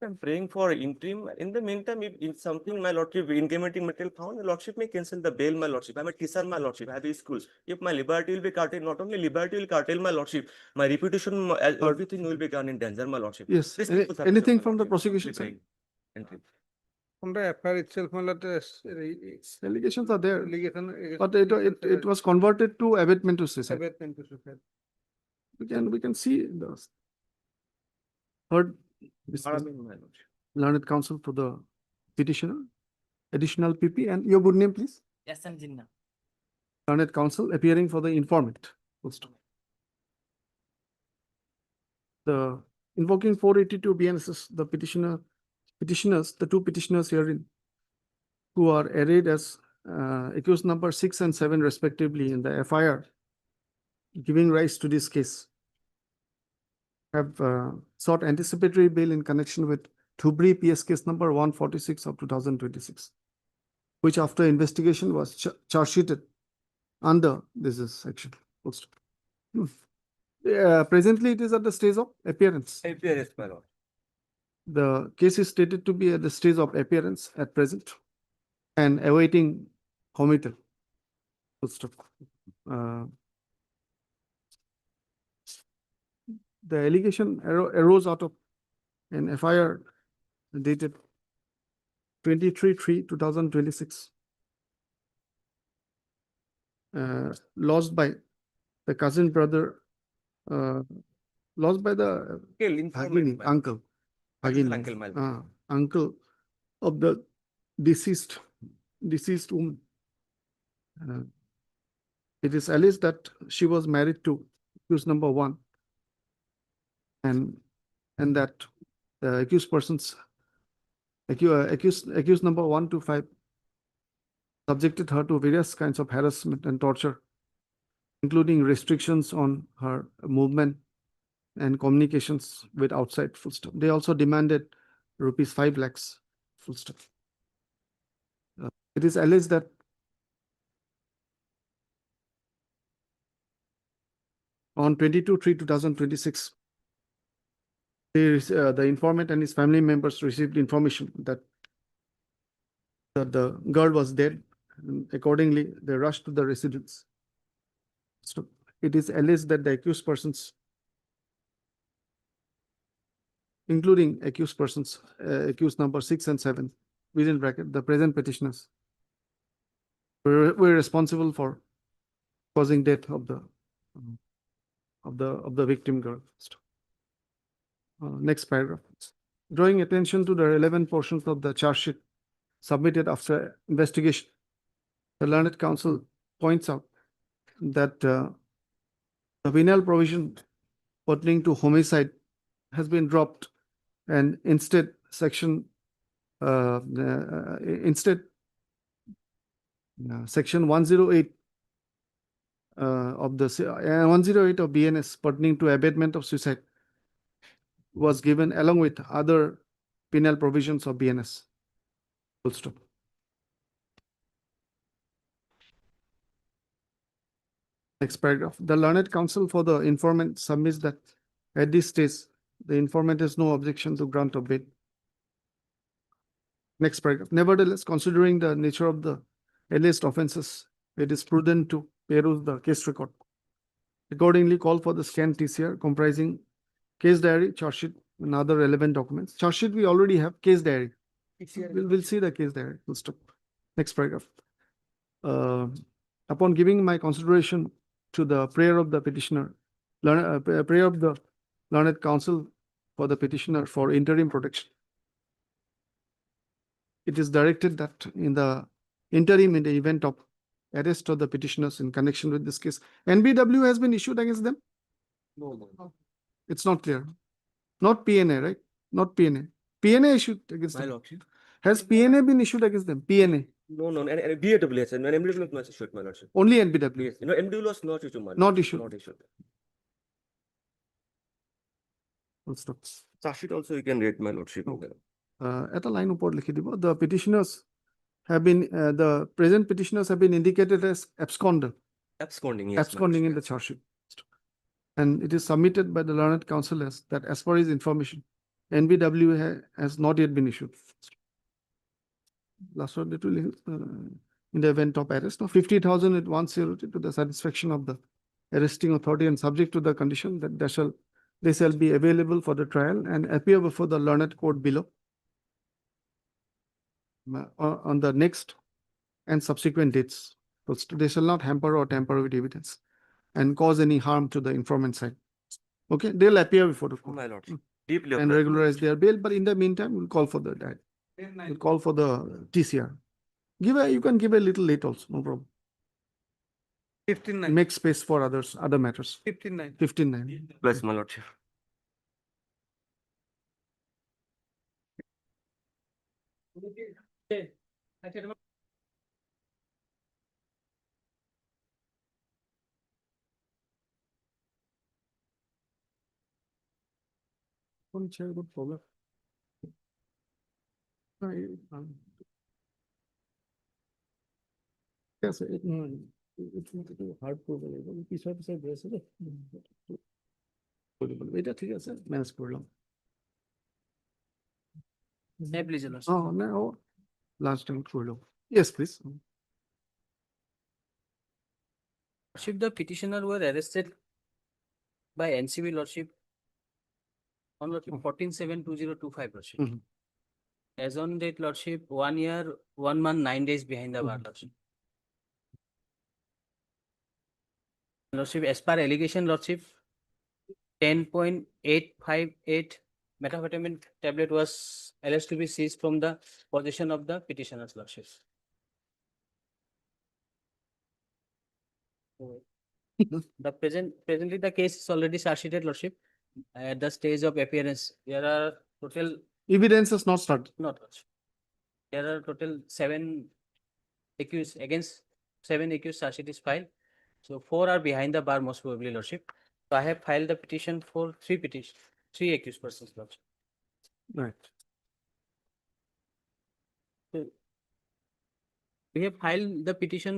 I'm praying for interim. In the meantime, if something, my lordship, incriminating material found, the lordship may cancel the bail, my lordship. I'm a teacher, my lordship. I have a school. If my liberty will be curtailed, not only liberty will curtail, my lordship, my reputation, everything will be gone in danger, my lordship. Yes. Anything from the prosecution side? From the FIR itself, my lord, Allegations are there. allegation. But it was converted to abatement to suicide. Abatement to suicide. we can see the third learned counsel for the petitioner, additional PP, and your good name, please. Yes, and Jinnah. Learned counsel appearing for the informant. Full stop. The invoking 482 BNSS, the petitioners, the two petitioners herein, who are arrayed as accused number 6 and 7 respectively in the FIR, giving rise to this case, have sought anticipatory bail in connection with Dhubri PS case number 146 of 2026, which after investigation was charge sheeted under this section. Full stop. Presently, it is at the stage of appearance. Appearance, my lord. The case is stated to be at the stage of appearance at present and awaiting committal. Full stop. The allegation arose out of an FIR dated 23/3/2026, lodged by the cousin brother, lodged by the uncle of the deceased woman. It is alleged that she was married to accused number 1, and that the accused persons, accused number 1 to 5, subjected her to various kinds of harassment and torture, including restrictions on her movement and communications with outside. Full stop. They also demanded rupees 5 lakhs. Full stop. It is alleged that on 22/3/2026, the informant and his family members received information that the girl was dead, and accordingly they rushed to the residence. So it is alleged that the accused persons, including accused persons, accused number 6 and 7, within bracket, the present petitioners, were responsible for causing death of the victim girl. Next paragraph. Drawing attention to the relevant portions of the charge sheet submitted after investigation, the learned counsel points out that the venal provision pertaining to homicide has been dropped, and instead section 108 of the 108 of BNS pertaining to abatement of suicide was given along with other penal provisions of BNS. Full stop. Next paragraph. The learned counsel for the informant submits that at this stage, the informant has no objection to grant of bail. Next paragraph. Nevertheless, considering the nature of the alleged offences, it is prudent to peruse the case record. Accordingly, call for the scanned TCR comprising case diary, charge sheet, and other relevant documents. Charge sheet we already have. Case diary. We'll see the case diary. We'll stop. Next paragraph. Upon giving my consideration to the prayer of the petitioner, prayer of the learned counsel for the petitioner for interim protection, it is directed that in the interim, in the event of arrest of the petitioners in connection with this case, NBW has been issued against them? No. It's not clear. Not PNA, right? Not PNA. PNA issued against them. Has PNA been issued against them? PNA. No, and BAW has, and NBW was not issued, my lordship. Only NBW. Yes, no, NBW was not issued, my lord. Not issued. Not issued. Full stop. Charge sheet also you can read, my lordship. At a line upor likhi dibo. The petitioners have been, the present petitioners have been indicated as absconder. Absconding, yes. Absconding in the charge sheet. And it is submitted by the learned counsel as that as per his information, NBW has not yet been issued. Last word, it will, in the event of arrest, 50,000 at once to the satisfaction of the arresting authority and subject to the condition that they shall be available for the trial and appear before the learned court below on the next and subsequent dates. They shall not hamper or tamper with evidence and cause any harm to the informant side. Okay, they'll appear before the court. My lord, deeply And obliged. regularize their bail, but in the meantime, we'll call for the we'll call for the TCR. You can give a little late also, no problem. 15-9. Make space for other matters. 15-9. 15-9. Bless my lordship. One chair, good problem. Yes, it's hard problem. পিছৰ গৈ আছে দেই। এটা ঠিক আছে, manage কৰি লম। Last time কৰি লম। Yes, please. Lordship, the petitioner were arrested by NCB Lordship on Lordship 14/7/2025 Lordship. As on date Lordship, 1 year, 1 month, 9 days behind the bar Lordship. Lordship, as per allegation Lordship, 10.858 methamphetamine tablet was alleged to be seized from the possession of the petitioner's Lordship. Presently the case is already charge sheeted Lordship. At the stage of appearance, there are total Evidence is not started. not Lordship. There are total 7 accused against 7 accused charge sheet is filed. So 4 are behind the bar most probably Lordship. So I have filed the petition for 3 accused persons Lordship. Right. So we have filed the petition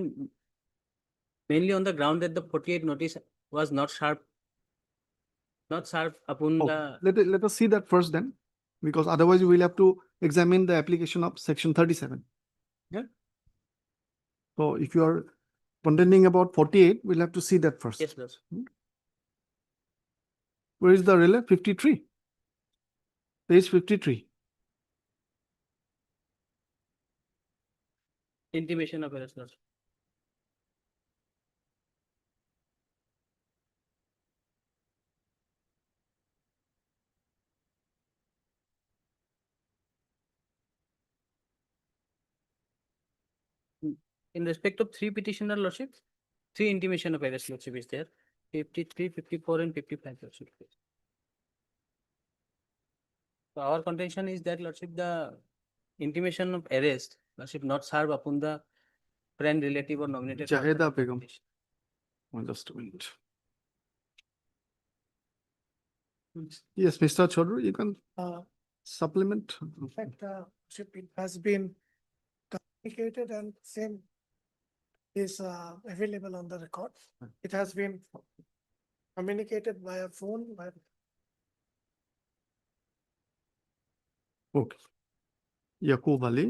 mainly on the ground that the 48 notice was not served upon the. Let us see that first then, because otherwise we will have to examine the application of section 37. Yeah. So if you are contending about 48, we'll have to see that first. Yes, Lordship. Where is the relay? 53. Page 53. Intimation of arrest Lordship. In respect of 3 petitioner Lordship, 3 intimation of arrest Lordship is there. 53, 54 and 55 Lordship. So our contention is that Lordship, the intimation of arrest Lordship not serve upon the friend, relative or nominated. Jaheda Begum. Just a minute. Yes, Mr. Chaudhary, you can supplement. In fact, it has been communicated and same is available on the record. It has been communicated via phone. Okay. Yaqub Ali,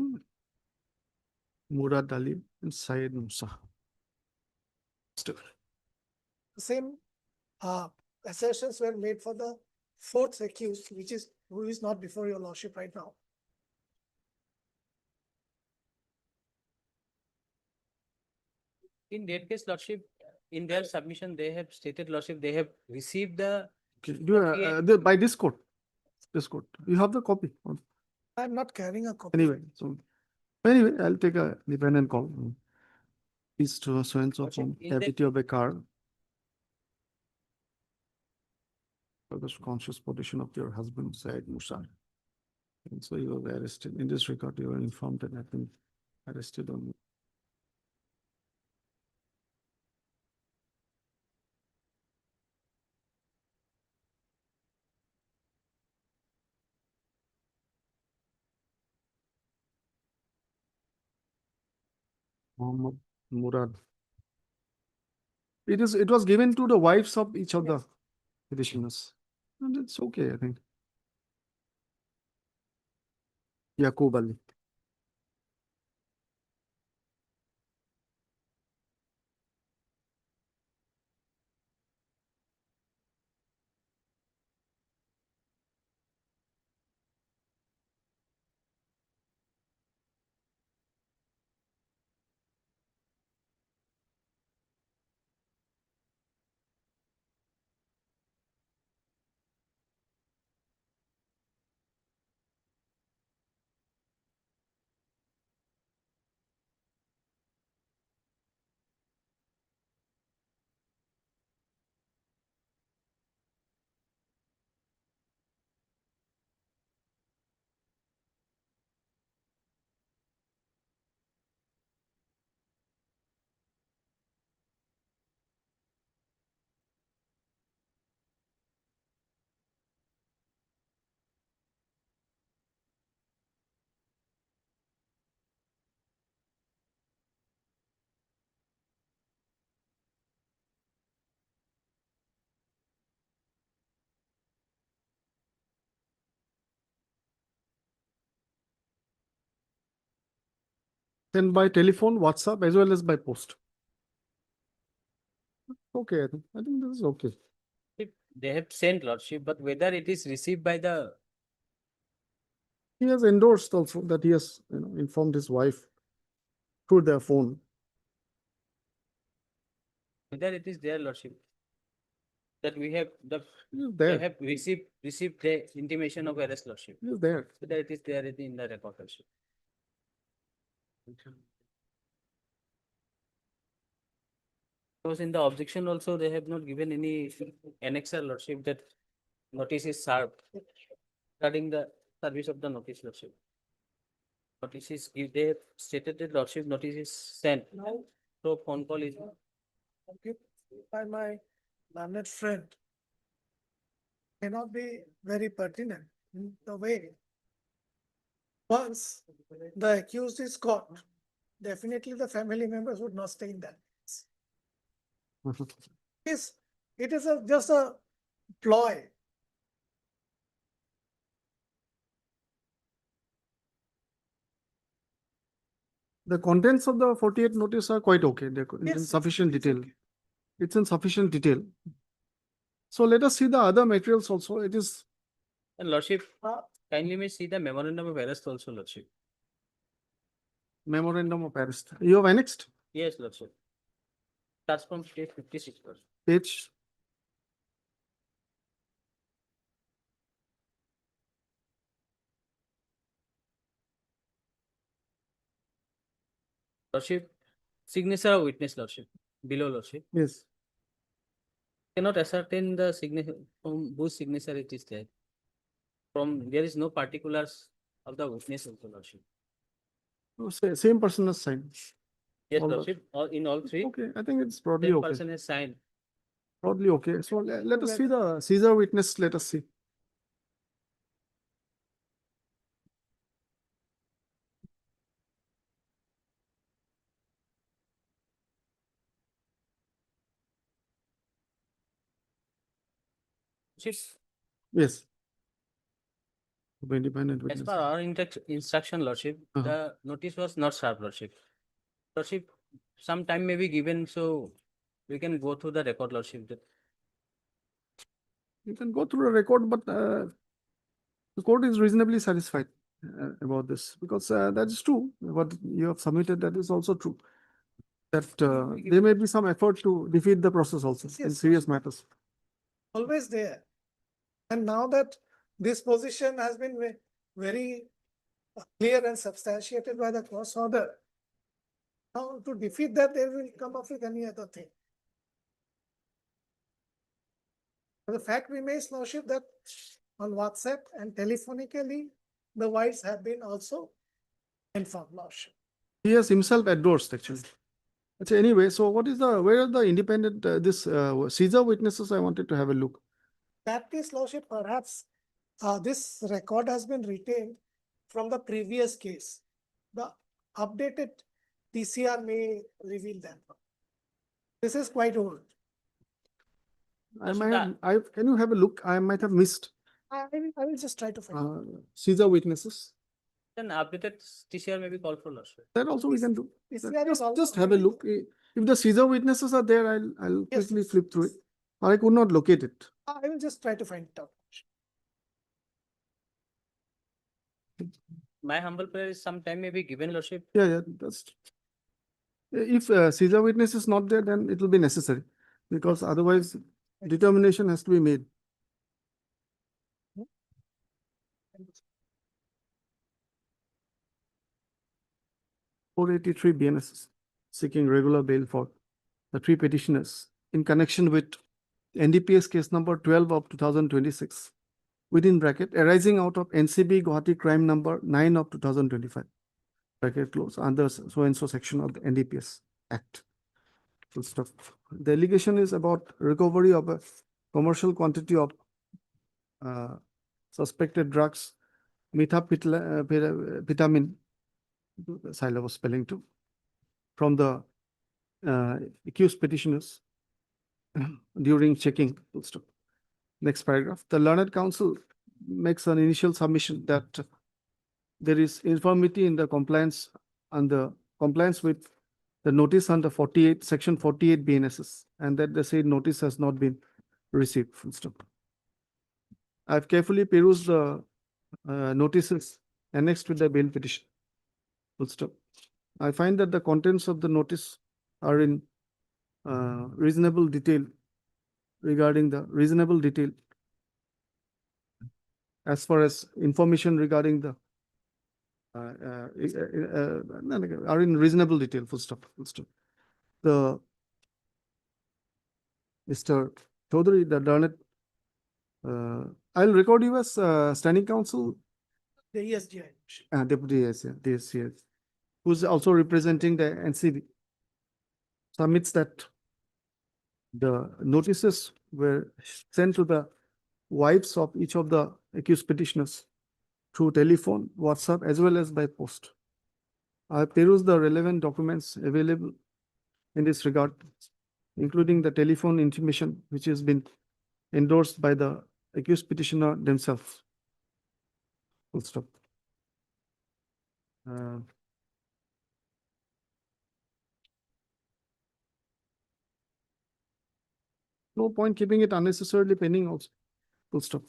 Murad Ali, and Syed Musa. The same assertions were made for the 4th accused, who is not before your lordship right now. In that case, Lordship, in their submission, they have stated, Lordship, they have received the. Okay. By this court. You have the copy. I'm not carrying a copy. Anyway, I'll take a dependent call. Is to so and so from cavity of a car. For the conscious position of your husband, Syed Musa. And so you were arrested. In this record, you were informed that I've been arrested on. Muhammad Murad. It was given to the wives of each of the petitioners. And it's okay, I think. Yaqub Ali. sent by telephone, WhatsApp, as well as by post. Okay, I think this is okay. They have sent lordship, but whether it is received by the, He has endorsed also that he has, informed his wife through their phone. whether it is their lordship. That we have the, He is they there. have received the intimation of arrest lordship. He is there. Whether it is there in the record lordship. Because in the objection also, they have not given any annexer lordship that notice is served regarding the service of the notice lordship. Notice is, they have stated that lordship notice is sent. So phone call is, Okay, by my learned friend cannot be very pertinent in the way. Once the accused is caught, definitely the family members would not stay in that. It is just a ploy. The contents of the 48 notice are quite okay. They're in Yes, sufficient it's detail. okay. It's in sufficient detail. So let us see the other materials also. It is and lordship, kindly may see the memorandum of arrest also lordship. memorandum of arrest. You have annexed Yes, lordship. Starts from page 56. page. Lordship, signature of witness lordship, below lordship. Yes. Cannot ascertain the signature from whose signature it is there. From there is no particulars of the witness also lordship. Oh, same person has signed. Yes, All the- lordship, all in all three, Okay, I think it's probably same okay. person has signed. Probably okay. So let us see the Caesar witness. Let us see. Lordship, Yes. Independent as witness. per our instruction, lordship, the notice was not served, lordship. Lordship, some time may be given, so we can go through the record, lordship. You can go through a record, but the court is reasonably satisfied about this because that is true. What you have submitted, that is also true. That there may be some effort to defeat the process also in Yes. serious matters. Always there. And now that this position has been very clear and substantiated by the court order, now to defeat that, they will come up with any other thing. The fact remains, lordship, that on WhatsApp and telephonically, the wives have been also informed, lordship. He has himself endorsed actually. Okay, anyway, so what is where are the independent, this Caesar witnesses? I wanted to have a look. That is, lordship, perhaps this record has been retained from the previous case. The updated TCR may reveal that. This is quite old. I might have, can you have a look? I might have missed I will just try to find. Caesar witnesses. Then updated TCR may be called for, lordship. That also we can do. TCR is Just also have a look. If the Caesar witnesses are there, I'll Yes, quickly yes, flip through it. I could not locate it. I will just try to find it out. My humble prayer is some time may be given, lordship. Yeah, that's. If Caesar witness is not there, then it will be necessary because otherwise determination has to be made. (483) BNS seeking regular bail for the three petitioners in connection with NDPS case number 12 of 2026 within bracket arising out of NCB Gauhati crime number 9 of 2025 bracket close under so and so section of the NDPS Act. Full stop. The allegation is about recovery of a commercial quantity of suspected drugs, methamphetamine, syllable spelling too, from the accused petitioners during checking. Full stop. Next paragraph. The learned counsel makes an initial submission that there is infirmity in the compliance and the compliance with the notice under 48, section 48 BNSS, and that the said notice has not been received, full stop. I've carefully perused the notices annexed with the bail petition, full stop. I find that the contents of the notice are in reasonable detail regarding the reasonable detail as far as information regarding the are in reasonable detail, full stop, full stop. The Mr. Chaudhary, the learned, I'll record you as standing counsel, The ESGI. deputy yes, who's also representing the NCB, submits that the notices were sent to the wives of each of the accused petitioners through telephone, WhatsApp, as well as by post. I perused the relevant documents available in this regard, including the telephone intimation, which has been endorsed by the accused petitioner themselves. Full stop. No point keeping it unnecessarily pending also. Full stop.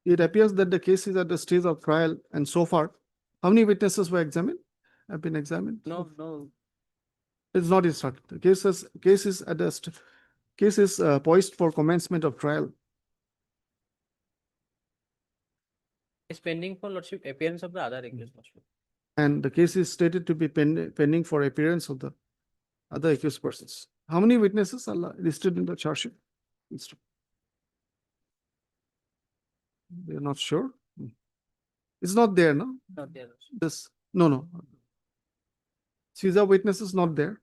It appears that the case is at the stage of trial, and so far, how many witnesses were examined? Have been examined? No. It's not instructed. The case is at the case is poised for commencement of trial. It's pending for lordship appearance of the other accused, lordship. And the case is stated to be pending for appearance of the other accused persons. How many witnesses are listed in the charge sheet? They're not sure. It's not there, no? Not there, lordship. This, no. Caesar witness is not there.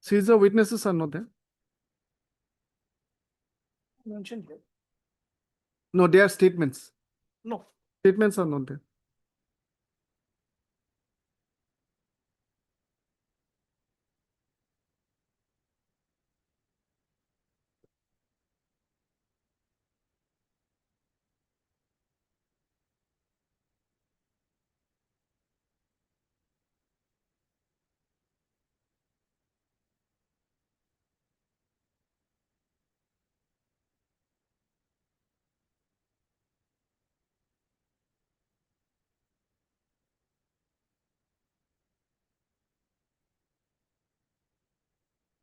Caesar witnesses are not there. Mentioned here. No, they are statements. No. Statements are not there.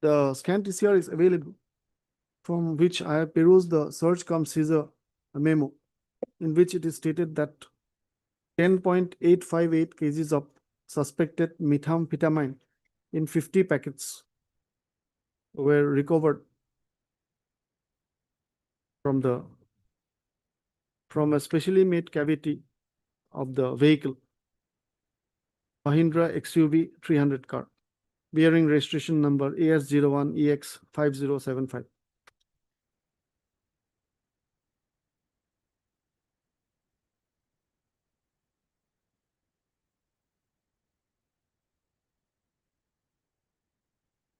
The scan TCR is available, from which I have perused the search cum Caesar memo, in which it is stated that 10.858 kgs of suspected methamphetamine in 50 packets were recovered from a specially made cavity of the vehicle, Mahindra XUV 300 car, bearing registration number AS01EX5075.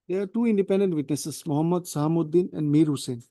There are two independent witnesses, Mohammad Sahamuddin and Mir Hussain.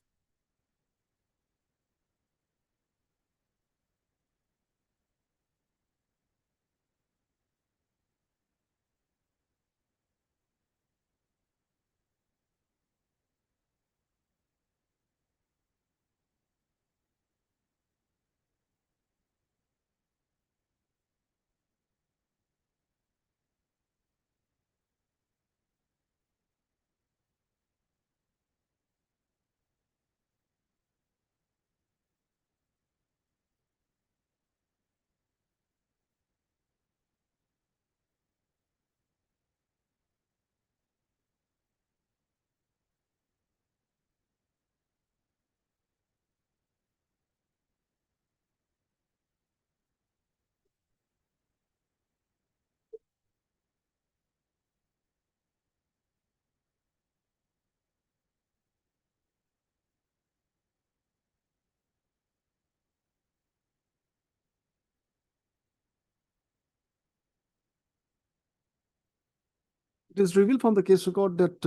It is revealed from the case record that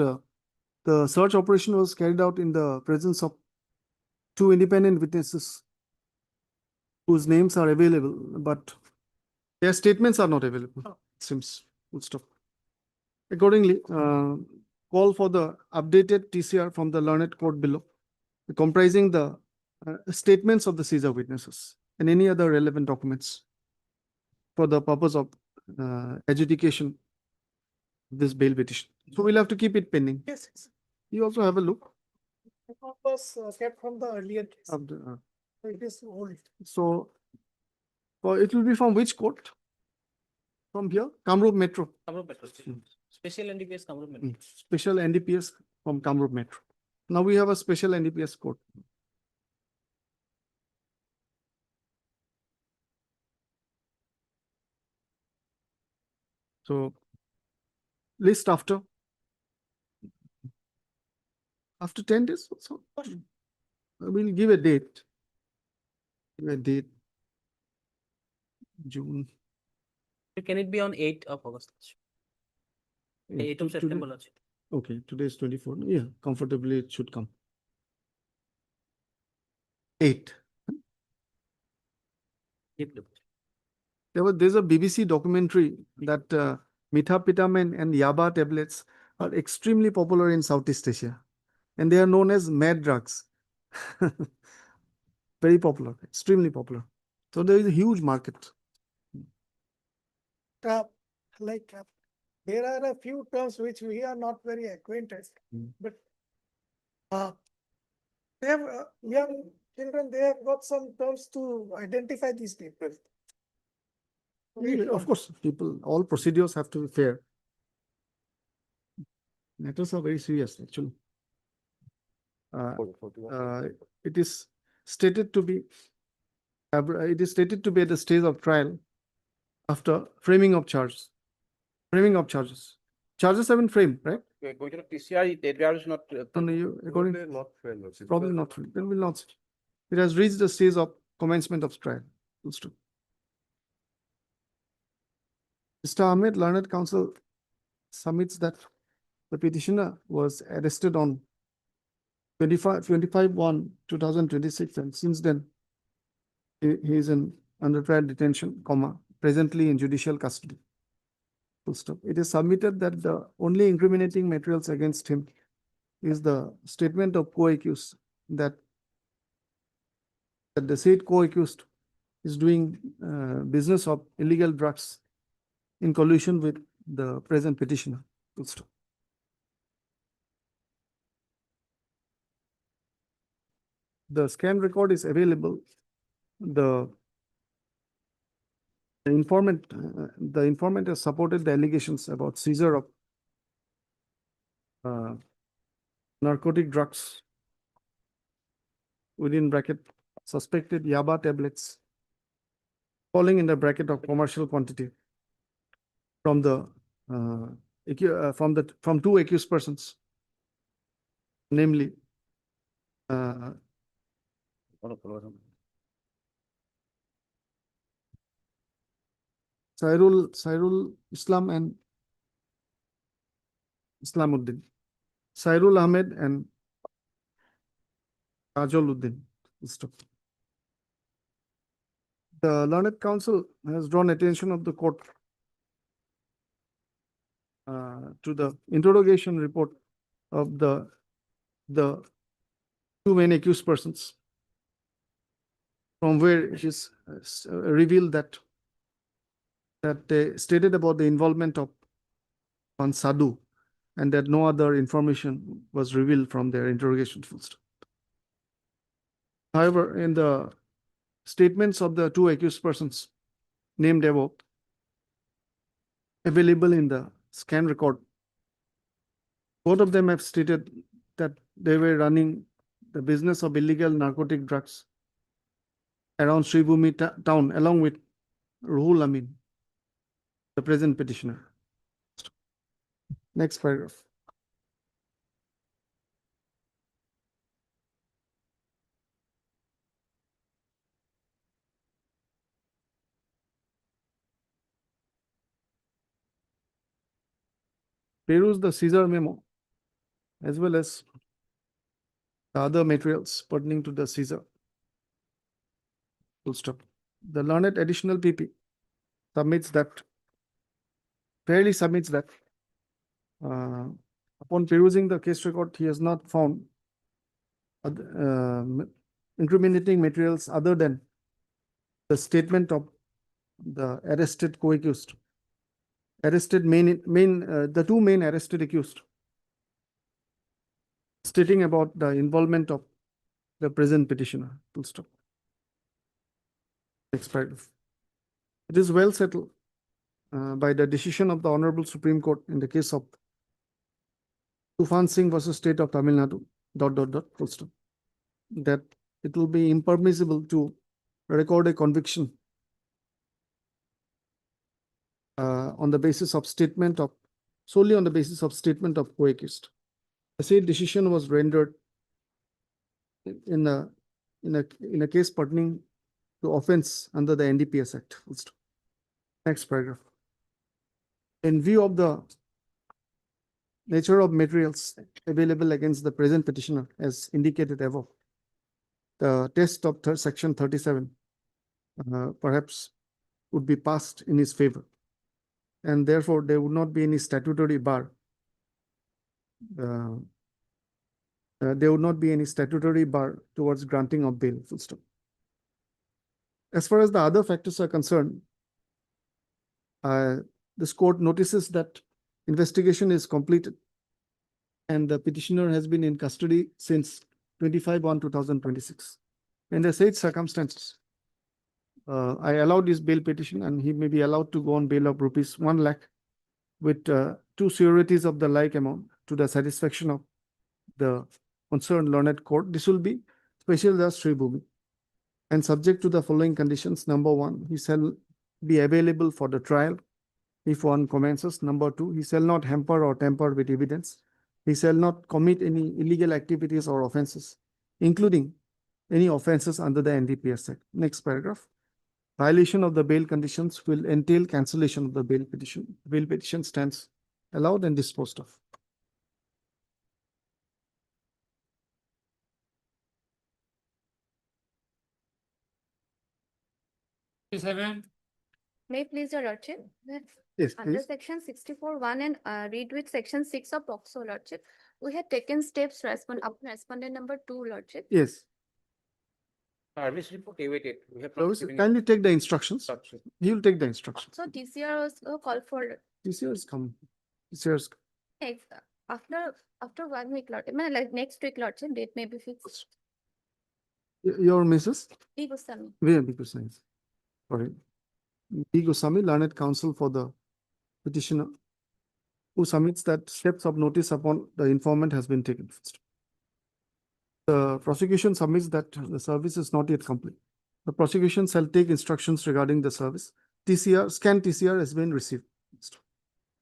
the search operation was carried out in the presence of two independent witnesses whose names are available, but their statements are not available. Seems full stop. Accordingly, call for the updated TCR from the learned court below, comprising the statements of the seizure witnesses and any other relevant documents for the purpose of adjudication of this bail petition. So we'll have to keep it pending. Yes, yes. You also have a look. The copy was kept from the earlier case. Of the, So it is old. so it will be from which court? From here, Kamrup Metro. Kamrup Metro. Special NDPS Kamrup Metro. Special NDPS from Kamrup Metro. Now we have a special NDPS court. So list after 10 days. So we'll give a date. June. Can it be on 8th of August? 8th of Today- September. Okay, today is 24. Yeah, comfortably it should come. 8. There's a BBC documentary that methamphetamine and yaba tablets are extremely popular in Southeast Asia, and they are known as mad drugs. Very popular, extremely popular. So there is a huge market. There are a few terms which we are not very acquainted, but they have young children, they have got some terms to identify these people. Yeah, of course, all procedures have to be fair. Matters are very serious, actually. It is stated to be at the stage of trial after framing of charges. Charges have been framed, right? Going to TCR, there is not. According, Not fair, Lordship. probably not framed. Then will not. It has reached the stage of commencement of trial. Full stop. Mr. Ahmed, learned counsel submits that the petitioner was arrested on 25/1/2026, and since then he is in under trial detention, presently in judicial custody. Full stop. It is submitted that the only incriminating materials against him is the statement of co-accused that the said co-accused is doing business of illegal drugs in collusion with the present petitioner. Full stop. The scan record is available. The informant has supported the allegations about seizure of narcotic drugs, within bracket suspected yaba tablets, falling in the bracket of commercial quantity from two accused persons, namely Sairul Islam and Islamuddin, Sairul Ahmed and Rajoluddin. The learned counsel has drawn attention of the court to the interrogation report of the two main accused persons, from where it is revealed that they stated about the involvement of one Sadhu, and that no other information was revealed from their interrogation. However, in the statements of the two accused persons named above, available in the scan record, both of them have stated that they were running the business of illegal narcotic drugs around Sribhumi town, along with Ruhul Amin, the present petitioner. Next paragraph. Peruse the Caesar memo as well as the other materials pertaining to the seizure. Full stop. The learned additional PP submits that, fairly submits that upon perusing the case record, he has not found incriminating materials other than the statement of the arrested co-accused, the two main arrested accused, stating about the involvement of the present petitioner. Full stop. Next paragraph. It is well settled by the decision of the Honorable Supreme Court in the case of Tufan Singh versus State of Tamil Nadu, full stop, that it will be impermissible to record a conviction on the basis of statement of, solely on the basis of statement of co-accused. The said decision was rendered in a case pertaining to offense under the NDPS Act. Full stop. Next paragraph. In view of the nature of materials available against the present petitioner as indicated above, the test of section 37 perhaps would be passed in his favor, and therefore there would not be any statutory bar. There would not be any statutory bar towards granting of bail. Full stop. As far as the other factors are concerned, this court notices that investigation is completed and the petitioner has been in custody since 25/1/2026. In the said circumstances, I allowed his bail petition and he may be allowed to go on bail of rupees 1 lakh with 2 sureties of the like amount to the satisfaction of the concerned learned court. This will be Special Judge Sri Bhumi, and subject to the following conditions. Number 1, he shall be available for the trial if one commences. Number 2, he shall not hamper or tamper with evidence. He shall not commit any illegal activities or offenses, including any offenses under the NDPS Act. Next paragraph. Violation of the bail conditions will entail cancellation of the bail petition. Bail petition stands allowed and disposed of. May I please, Your Lordship? Yes, Under please. section 64(1) and read with section 6 of POCSO, Lordship, we had taken steps respondent number 2, Lordship. Yes. Service report awaited. We have not Service, given kindly take the instructions. He will take the instructions. So TCR was called for TCR is coming. TCR is after 1 week, Lordship. I mean, like next week, Lordship, date may be fixed. Your Mrs. D. Goswami. Very big precise. Sorry. D. Goswami, learned counsel for the petitioner, who submits that steps of notice upon the informant has been taken. The prosecution submits that the service is not yet complete. The prosecution shall take instructions regarding the service. TCR, scan TCR has been received.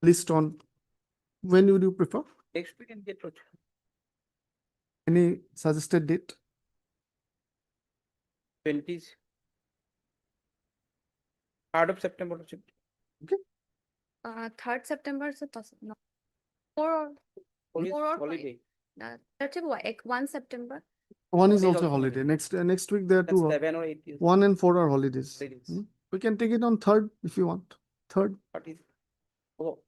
List on, when would you prefer? next week and get to Any suggested date? 20th. 3rd of September. Okay. 3rd September is possible. No. 4 or 5. Holiday. Lordship, 1 September. 1 is Holiday also also holiday. Next week there are That's 2. 7 or 8 years. 1 and 4 are holidays. Holidays. Hmm? We can take it on 3rd if you want. 3rd. What is? Oh.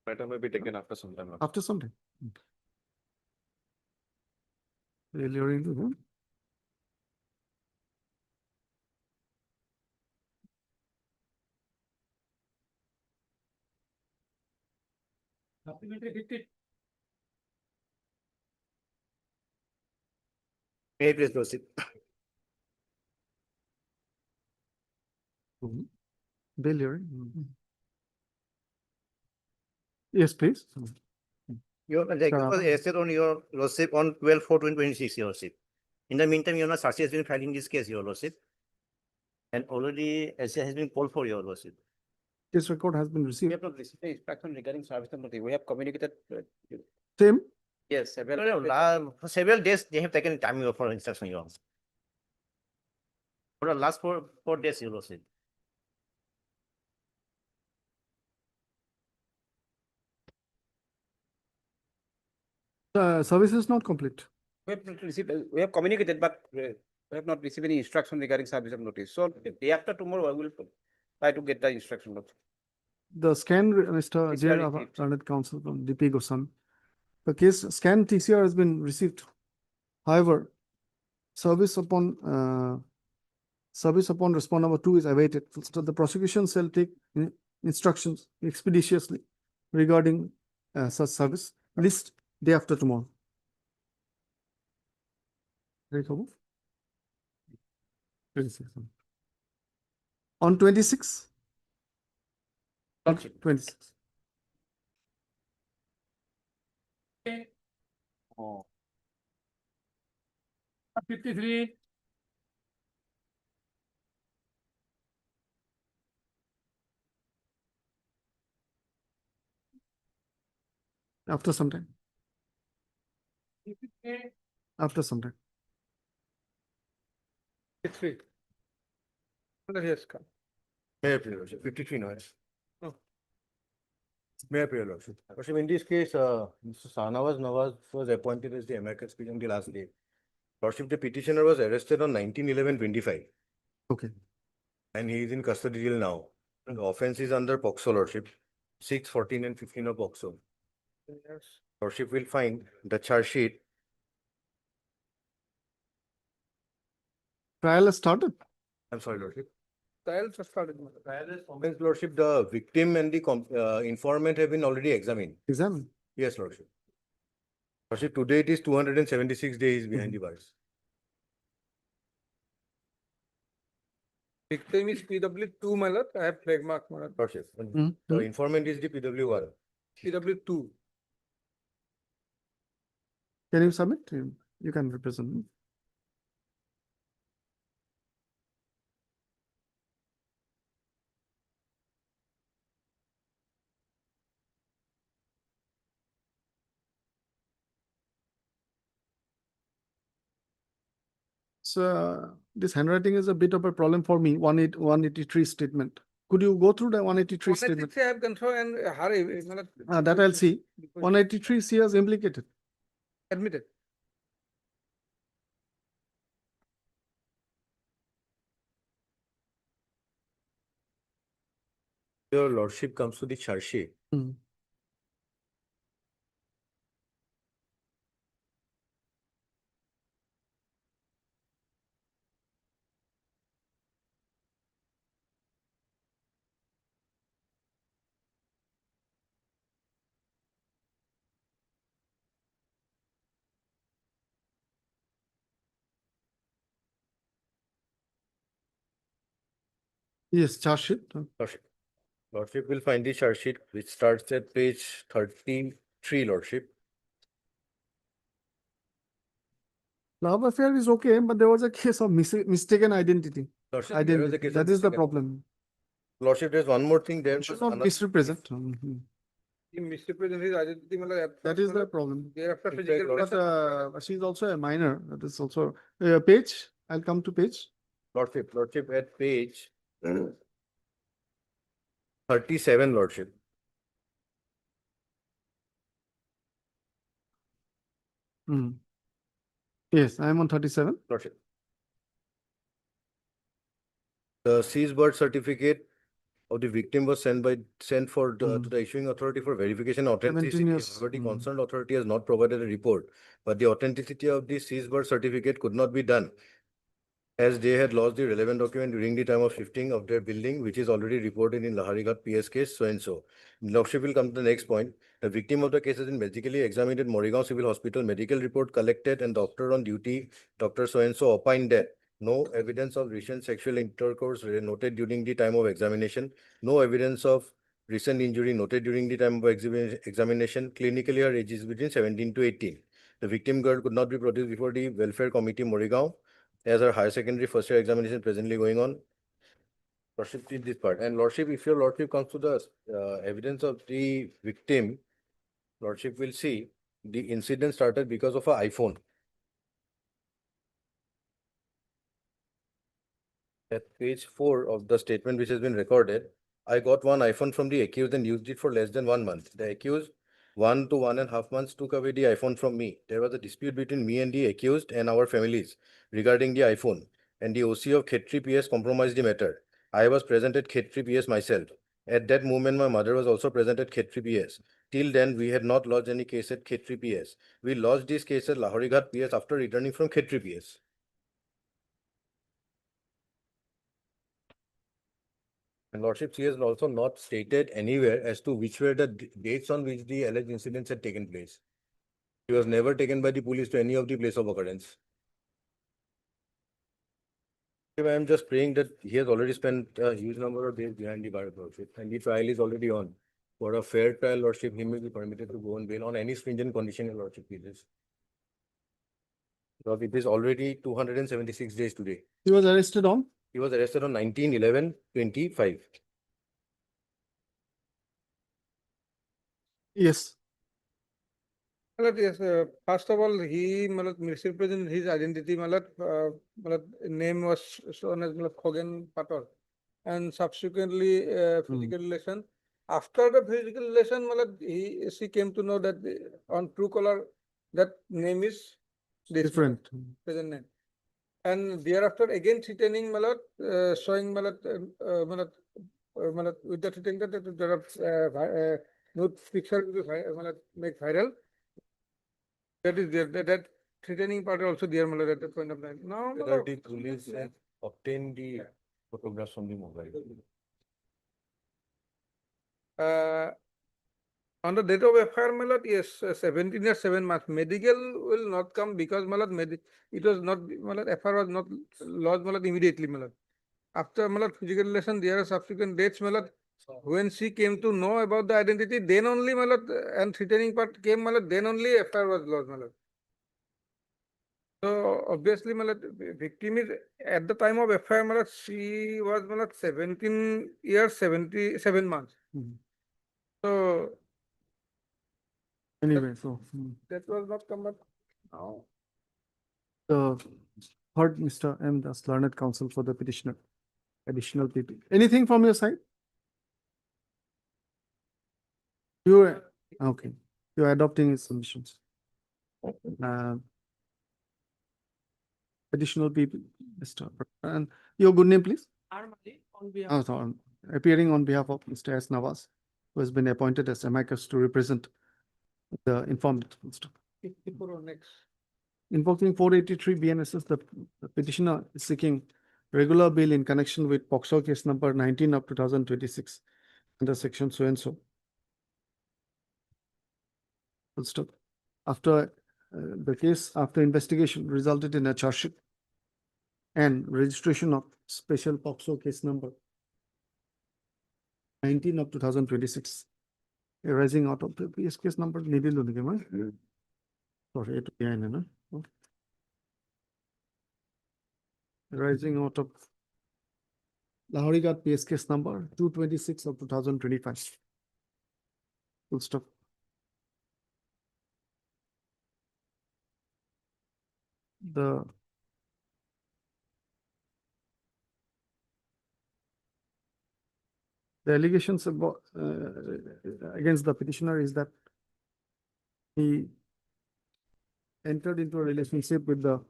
Matter may be taken after some time. After some time. Earlier in the room. May I please proceed? Bail hearing. Yes, please. Your, like, was arrested on your lordship on 12/4/2026, your lordship. In the meantime, your Sarsi has been filing this case, your lordship. And already SCI has been called for your lordship. This record has been We received. have not received the instruction regarding service number 3. We have communicated. Same. Yes, No, no, for several days, they have taken time for instruction, your lordship. For the last four days, your lordship. The service is not complete. We have not received, we have communicated, but we have not received any instruction regarding service of notice. So day after tomorrow, I will try to get the instruction. The scan, Mr. It's Dear already received. Learned Counsel from DP Goswami, the case scan TCR has been received. However, service upon respond number 2 is awaited. So the prosecution shall take instructions expeditiously regarding such service list day after tomorrow. Right, Babu? 26. On 26? 26. Oh. 53. After some time. After some time. 53. He has come. May I appeal, Lordship? 53 noise. Oh. May I appeal, Lordship? Lordship, in this case, Mr. Sahnawaz Nawaz was appointed as the amicus on the last day. Lordship, the petitioner was arrested on 19/11/25. Okay. And he is in custody till now. The offense is under POCSO, Lordship. 6, 14 and 15 of POCSO. Yes. Lordship will find the charge sheet. Trial has started. I'm sorry, Lordship. Trials have started. Comments, Lordship, the victim and the informant have been already examined. Examined? Yes, Lordship. Lordship, today it is 276 days behind the bars. Victim is PW2, my lord. I have flag mark, my lord. Lordship. The informant is the PW1. PW2. Can you submit? You can represent me. So this handwriting is a bit of a problem for me. 183 statement. Could you go through the 183 statement? 183 I have control and hurry. That I'll see. 183 C is implicated. Admitted. Your Lordship comes to the charge sheet. Yes, charge sheet. Lordship will find the charge sheet which starts at page 33, Lordship. Love affair is okay, but there was a case of mistaken identity. Lordship, there was a case of That is the mistaken- problem. Lordship, there's one more thing there. Should not misrepresent. He misrepresents his identity. That is the problem. Thereafter In fact, physical. But she's also a minor. That is also page. I'll come to page. Lordship at page 37, Lordship. Yes, I am on 37. Lordship. The seized birth certificate of the victim was sent to the issuing authority for verification of 17 authenticity. years. However, the concerned authority has not provided a report, but the authenticity of the seized birth certificate could not be done, as they had lost the relevant document during the time of shifting of their building, which is already reported in Laharigarh PS case so and so. Lordship will come to the next point. The victim of the case has been medically examined at Morigaon Civil Hospital. Medical report collected and doctor on duty, Dr. so and so, opined that no evidence of recent sexual intercourse noted during the time of examination. No evidence of recent injury noted during the time of examination. Clinically, her age is between 17 to 18. The victim girl could not be produced before the Welfare Committee Morigaon, as her higher secondary first year examination presently going on. Lordship did this part. And Lordship, if your Lordship comes to the evidence of the victim, Lordship will see the incident started because of an iPhone. At page 4 of the statement which has been recorded, I got one iPhone from the accused and used it for less than 1 month. The accused 1 to 1.5 months took away the iPhone from me. There was a dispute between me and the accused and our families regarding the iPhone, and the OC of Khetri PS compromised the matter. I was present at Khetri PS myself. At that moment, my mother was also present at Khetri PS. Till then, we had not lodged any case at Khetri PS. We lodged this case at Lahorighat PS after returning from Khetri PS. And Lordship, she has also not stated anywhere as to which were the dates on which the alleged incidents had taken place. He was never taken by the police to any of the place of occurrence. I am just praying that he has already spent a huge number of days behind the bar, Lordship, and the trial is already on. For a fair trial, Lordship, he may be permitted to go on bail on any stringent condition in Lordship pleases. Because it is already 276 days today. He was arrested on? He was arrested on 19/11/25. Yes. Yes, first of all, he misrepresented his identity. Name was shown as Khogen Pator, and subsequently physical relation. After the physical relation, she came to know that on Truecaller that name is Different. present name, and thereafter again threatening showing with the threatening that there are nude picture will be make viral. That is there. That threatening part also there, at that point of time. Now, Whether the police have obtained the photographs from the mobile. On the date of FIR, yes, 17 years, 7 months. Medical will not come because it was not, FIR was not lodged immediately. After physical relation, there are subsequent dates. When she came to know about the identity, then only and threatening part came, then only FIR was lodged. So obviously, victim is at the time of FIR, she was 17 years, 77 months. So Anyway, so that was not come up now. the heard Mr. M. Das, learned counsel for the petitioner. Additional people. Anything from your side? You okay? You are adopting his submissions. Additional people, Mr. And your good name, please. On behalf Oh, sorry. Appearing on behalf of Mr. S. Nawaz, who has been appointed as amicus to represent the informed. Next. Invoking 483 BNSS, the petitioner is seeking regular bail in connection with POCSO case number 19 of 2026 under section so and so. Full stop. After the case, after investigation, resulted in a charge sheet and registration of special POCSO case number 19 of 2026, arising out of the previous case number. Sorry, it behind, arising out of Lahorighat PS case number 226 of 2025. Full stop. The allegations about against the petitioner is that he entered into a relationship with the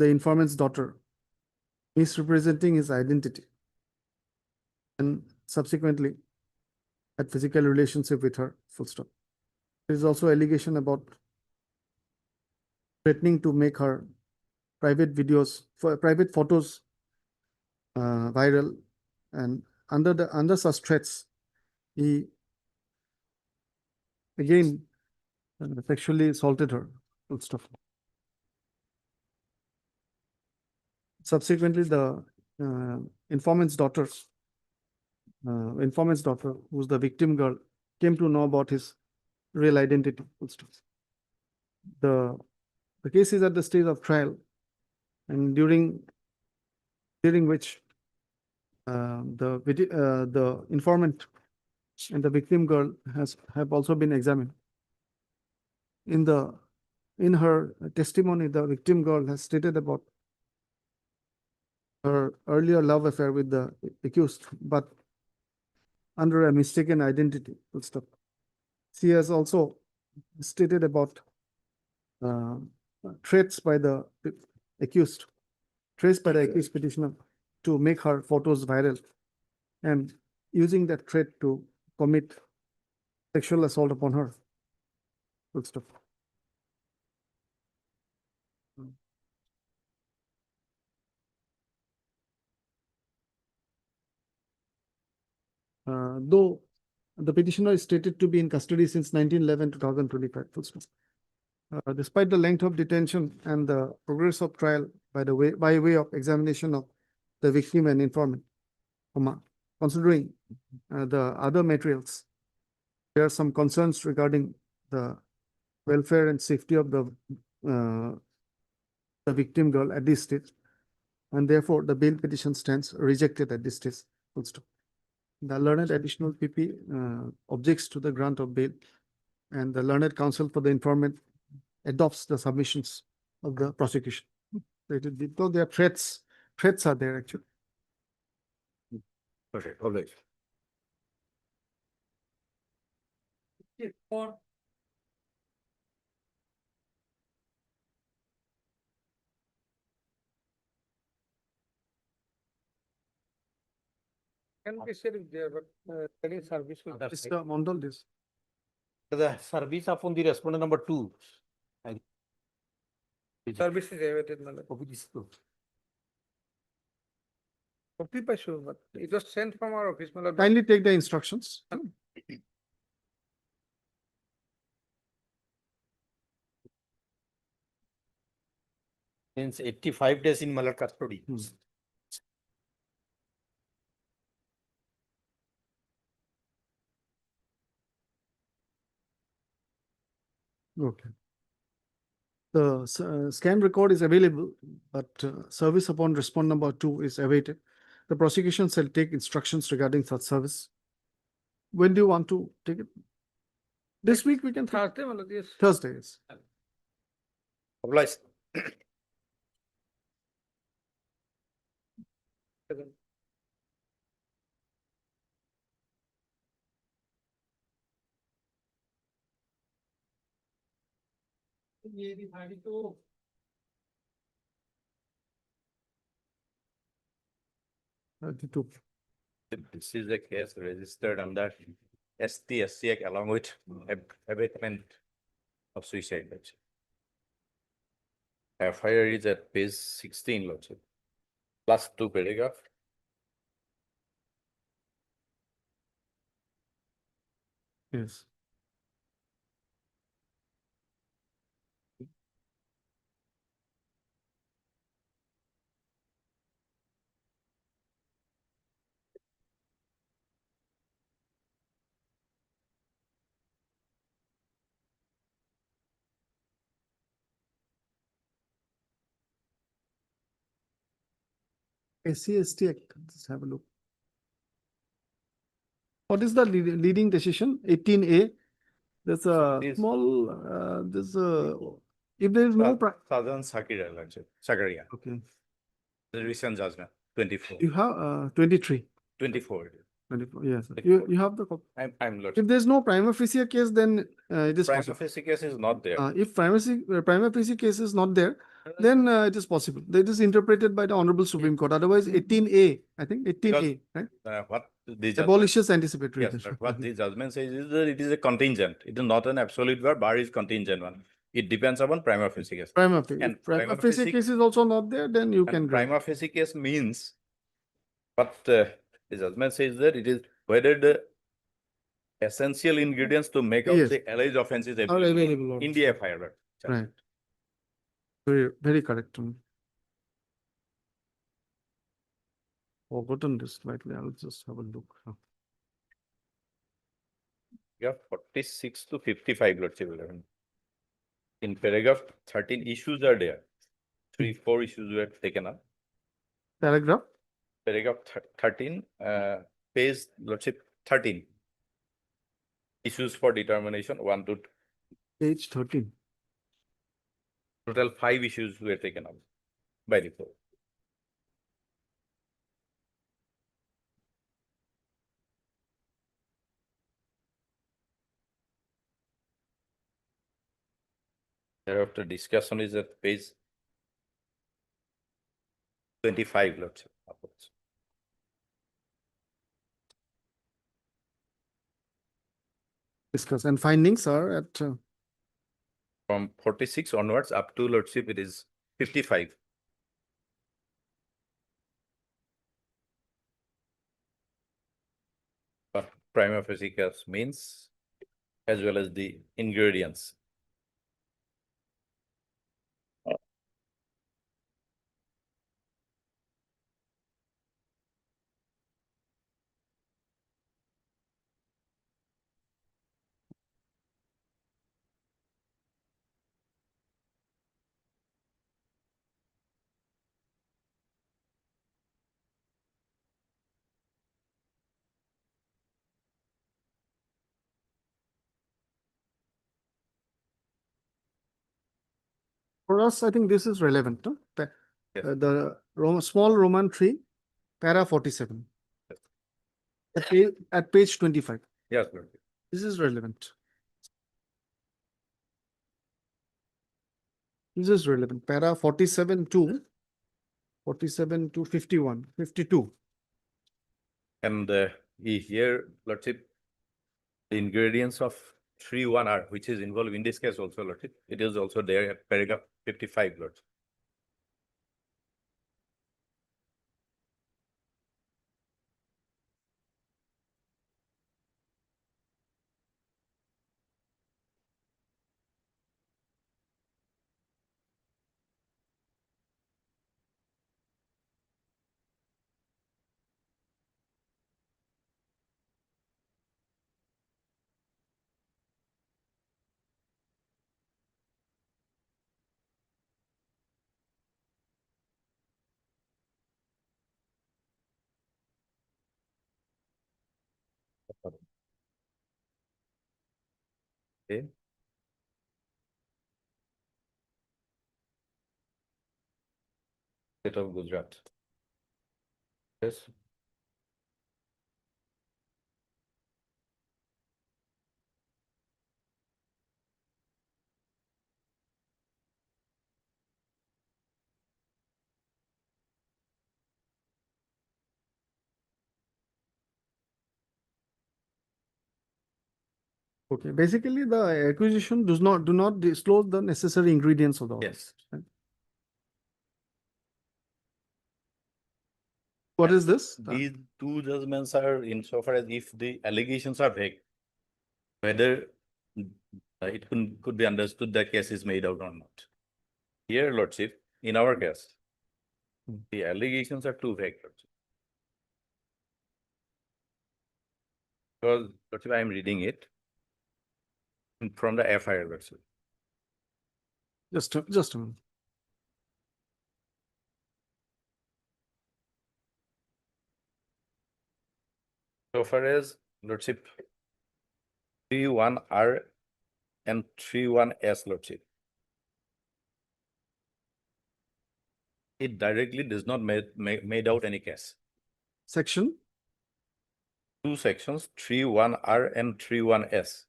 informant's daughter, misrepresenting his identity, and subsequently had physical relationship with her. Full stop. There is also allegation about threatening to make her private videos for private photos viral, and under such threats, he again sexually assaulted her. Full stop. Subsequently, the informant's daughter, who's the victim girl, came to know about his real identity. Full stop. The case is at the stage of trial, and during which the informant and the victim girl have also been examined. In her testimony, the victim girl has stated about her earlier love affair with the accused, but under a mistaken identity, full stop. She has also stated about threats by the accused, threats by the accused petitioner to make her photos viral and using that threat to commit sexual assault upon her. Full stop. Though the petitioner is stated to be in custody since 1911-2025. Full stop. Despite the length of detention and the progress of trial by way of examination of the victim and informant, considering the other materials, there are some concerns regarding the welfare and safety of the victim girl at this stage, and therefore the bail petition stands rejected at this stage. Full stop. The learned additional PP objects to the grant of bail, and the learned counsel for the informant adopts the submissions of the prosecution. Though there are threats are there actually. Okay, all right. Can be said there, but that is service will. Mr. Mondal, this. The service upon the respondent number 2. Service is awaited, Malad. Copy by sure, but it was sent from our office, Malad. Kindly take the instructions. Since 85 days in Malad custody. Okay. The scan record is available, but service upon respondent number 2 is awaited. The prosecution shall take instructions regarding such service. When do you want to take it? This week we can. Thursday, Malad, yes. Thursday, yes. Obliged. This is a case registered under ST Act along with abatement of suicide. FIR is at page 16, Lordship. Plus 2 paragraph. Yes. SC/ST Act, let's have a look. What is the leading decision? 18A. There's a small, if there is no. Southern Sakira, Lordship. Sakaria. Okay. The recent judgment, 24. You have 23. 24. 24, yes. You have the copy. I'm Lordship. If there's no prima facie case, then it is Prima possible. facie case is not there. If prima facie case is not there, then it is possible. That is interpreted by the Honorable Supreme Court. Otherwise, 18A, I think 18A, right? What the Abolishes anticipatory. Yes, but what the judgment says is that it is a contingent. It is not an absolute verb, bar is contingent one. It depends upon prima facie case. Prima facie. And If prima facie case is also not there, then you can grant. Prima facie case means what the judgment says that it is whether the essential ingredients to make out Yes. the alleged offense is Are available available. in the FIR. Right. Very, very correct. Forgotten this slightly. I'll just have a look. You have 46 to 55, Lordship. In paragraph 13, issues are there. 4 issues were taken up. Paragraph? Paragraph 13, page, Lordship, 13. Issues for determination, 1 to Page 13. total 5 issues were taken up by the court. Thereafter, discussion is at page 25, Lordship. Upwards. Discuss and findings are at From 46 onwards up to Lordship, it is 55. But prima facie case means as well as the ingredients. for us, I think this is relevant. No? Yes. The small Roman 3, para 47. At page 25. Yes, Lordship. This is relevant. This is relevant. Para 47 to 51, 52. And here, Lordship, the ingredients of 3(1)(r), which is involved in this case also, Lordship, it is also there at paragraph 55, Lordship. Okay. State of Gujarat. Yes. Okay, basically the acquisition do not disclose the necessary ingredients of the order. Yes. Right? What is this? These two judgments are insofar as if the allegations are vague, whether it could be understood the case is made out or not. Here, Lordship, in our case, the allegations are too vague, Lordship. Because, Lordship, I am reading it from the FIR, Lordship. Just a minute. So far as Lordship 3(1)(r) and 3(1)(s, Lordship, it directly does not made out any case. Section? Two sections, 3(1)(r) and 3(1)(s).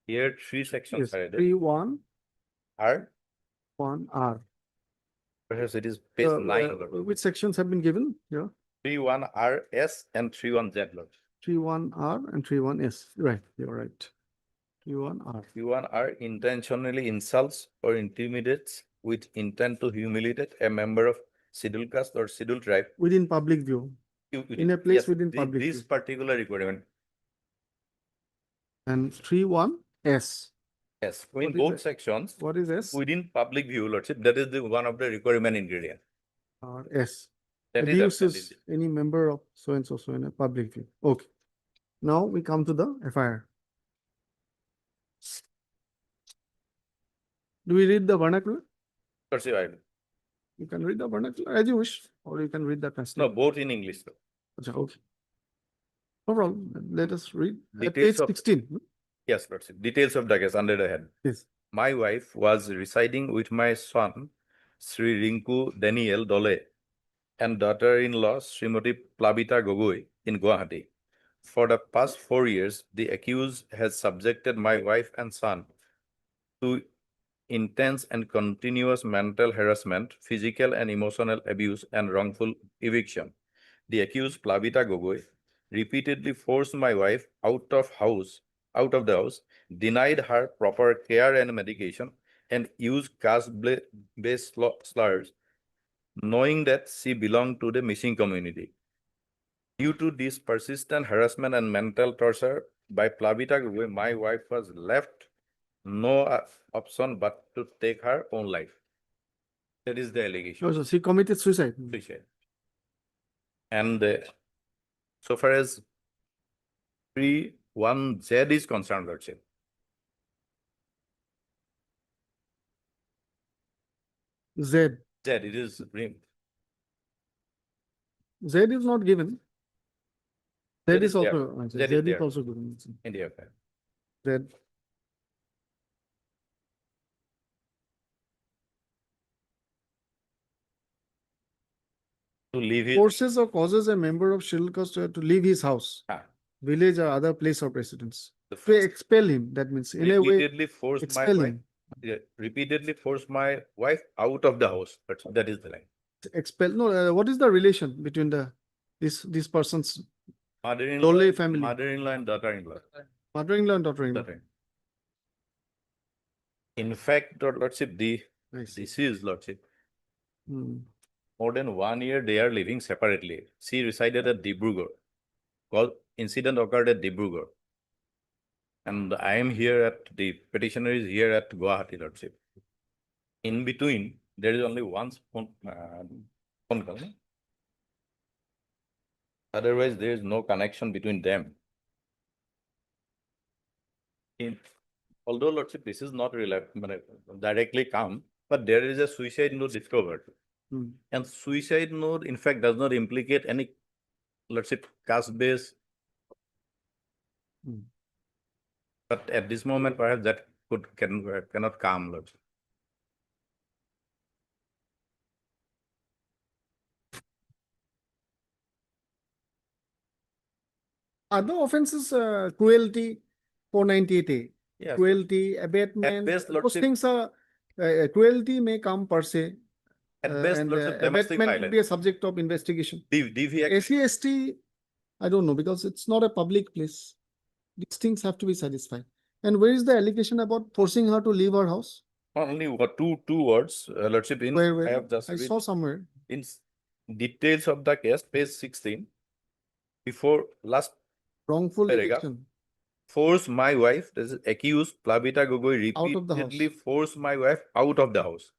Here, three sections Yes, are added. 3(1)(r). R. 1R. Perhaps it is page 9. Which sections have been given here? 3(1)(r)(s) and 3(1)(z). 3(1)(r) and 3(1)(s). Right, you're right. 3(1)(r). 3(1)(r) intentionally insults or intimidates with intent to humiliate a member of scheduled caste or scheduled tribe. Within public view. In a place within public This view. particular requirement. And 3(1)(s). Yes, in both sections. What is S? Within public view, Lordship, that is the one of the requirement ingredient. S. That is Abuses any member of so and so in a public view. Okay. Now we come to the FIR. Do we read the vernacular? Lordship, I will. You can read the vernacular as you wish, or you can read the No, translation. both in English. Though. Okay. No problem. Let us read. At Details page of- 16. Yes, Lordship. Details of the case under the head. Yes. My wife was residing with my son, Sri Rinku Daniel Dole, and daughter-in-law, Srimati Plavita Gogoi, in Gauhati. For the past 4 years, the accused has subjected my wife and son to intense and continuous mental harassment, physical and emotional abuse, and wrongful eviction. The accused, Plavita Gogoi, repeatedly forced my wife out of the house, denied her proper care and medication, and used caste-based slurs, knowing that she belonged to the missing community. Due to this persistent harassment and mental torture by Plavita Gogoi, my wife was left no option but to take her own life. That is the allegation. So she committed suicide. Suicide. And so far as 3(1)(z) is concerned, Lordship, Z. it is Z is not given. Z is there. also, Z is Z is there. also given. in the affair. Z. To leave his Forces or causes a member of scheduled caste to leave his house, village, or other place of residence. To expel him, that means in a way, repeatedly forced my expel wife. him. Yeah, repeatedly forced my wife out of the house. But that is the line. Expel. No, what is the relation between these persons? Mother-in-law, Dole family. mother-in-law and daughter-in-law. Mother-in-law and daughter-in-law. In fact, Lordship, this is Lordship. Hmm. More than 1 year, they are living separately. She resided at Dibrugarh. Incident occurred at Dibrugarh. And I am here the petitioner is here at Gauhati, Lordship. In between, there is only one phone call. Otherwise, there is no connection between them. Although, Lordship, this is not directly come, but there is a suicide note discovered. Hmm. And suicide note, in fact, does not implicate any, Lordship, caste-based. Hmm. But at this moment, perhaps that cannot come, Lordship. Other offenses, cruelty, 498A. Yes. Cruelty, abatement, best, those Lordship- things are, cruelty may come per se. At best, And Lordship, domestic abatement will be a violence. subject of investigation. DV Act. SC/ST, I don't know, because it's not a public place. These things have to be satisfied. And where is the allegation about forcing her to leave her house? Only two words, Lordship. Where? I have just I read saw somewhere. in details of the case, page 16. Before last Wrongful paragraph. eviction. Force my wife, this is accused Plavita Gogoi Out of the house. repeatedly forced my wife out of the house.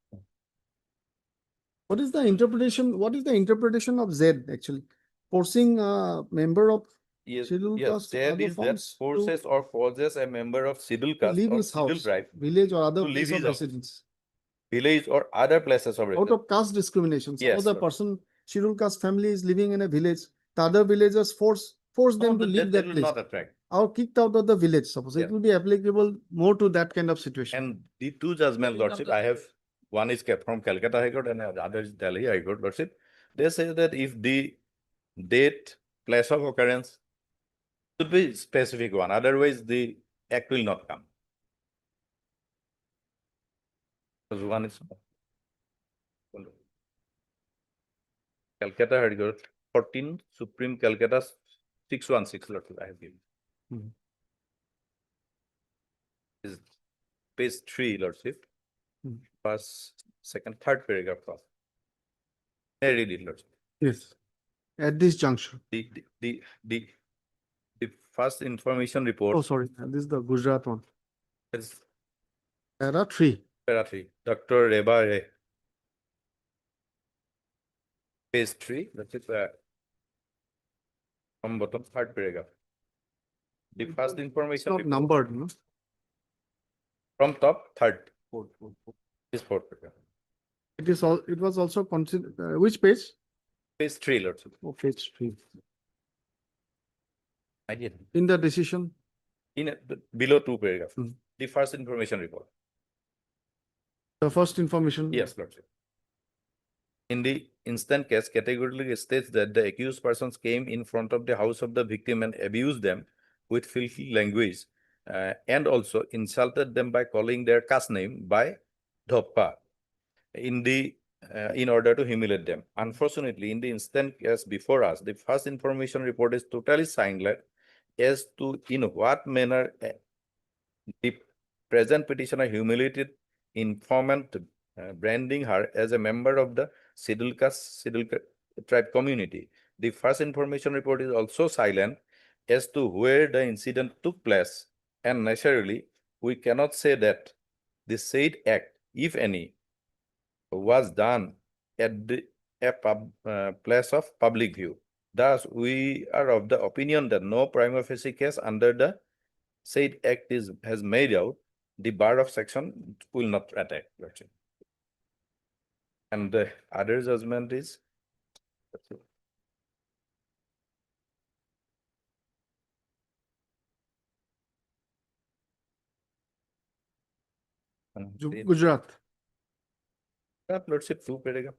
What is the interpretation? What is the interpretation of Z actually? Forcing a member of Yes, scheduled caste, there other is that forms to forces or causes a member of scheduled to caste leave or his scheduled house, tribe, village, or other to leave place of his house. residence. village or other places of Out residence. of caste discrimination. Suppose Yes, the sir. person, scheduled caste family is living in a village, the other villagers force them to leave that will place. not attract. Or kicked out of the village, suppose. Yeah. It will be applicable more to that kind of situation. And the two judgment, Lordship, I have, one is from Calcutta High Court and the other is Delhi High Court, Lordship. They say that if the date, place of occurrence should be specific one, otherwise the act will not come. Because one is Calcutta High Court, 14 Supreme Calcutta 616, Lordship, I have given. Hmm. Is page 3, Lordship. Hmm. First, second, third paragraph. I read it, Lordship. Yes. At this juncture. The first information report. Oh, sorry. This is the Gujarat one. Is There are three. Dr. Reba Ray. Page 3, that is from bottom, third paragraph. The first It's information not report numbered, no? from top, third. Is fourth paragraph. It is all. It was also considered. Which page? Page 3, Lordship. Oh, page 3. I did. In the decision. Below 2 paragraph. Hmm. The first information report. The first information. Yes, Lordship. In the instant case, categorically states that the accused persons came in front of the house of the victim and abused them with filthy language, and also insulted them by calling their caste name by Dhoppa in order to humiliate them. Unfortunately, in the instant case before us, the first information report is totally silent as to in what manner the present petitioner humiliated informant, branding her as a member of the scheduled tribe community. The first information report is also silent as to where the incident took place, and naturally, we cannot say that the said act, if any, was done at a place of public view. Thus, we are of the opinion that no prima facie case under the said act has made out, the bar of section will not attack. And the other judgment is Gujarat. Lordship, two paragraph.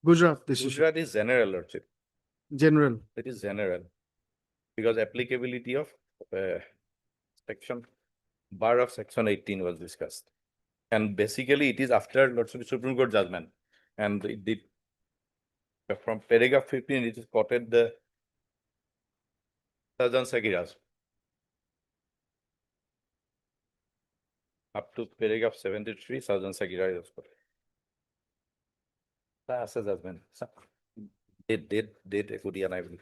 Gujarat decision. Gujarat is general, Lordship. General. It is general because applicability of section bar of section 18 was discussed, and basically it is after Lordship Supreme Court judgment, and from paragraph 15 it is quoted the Sajan Sagiras up to paragraph 73. Sajan Sagiras is quoted. That's a judgment. Did equity and I will.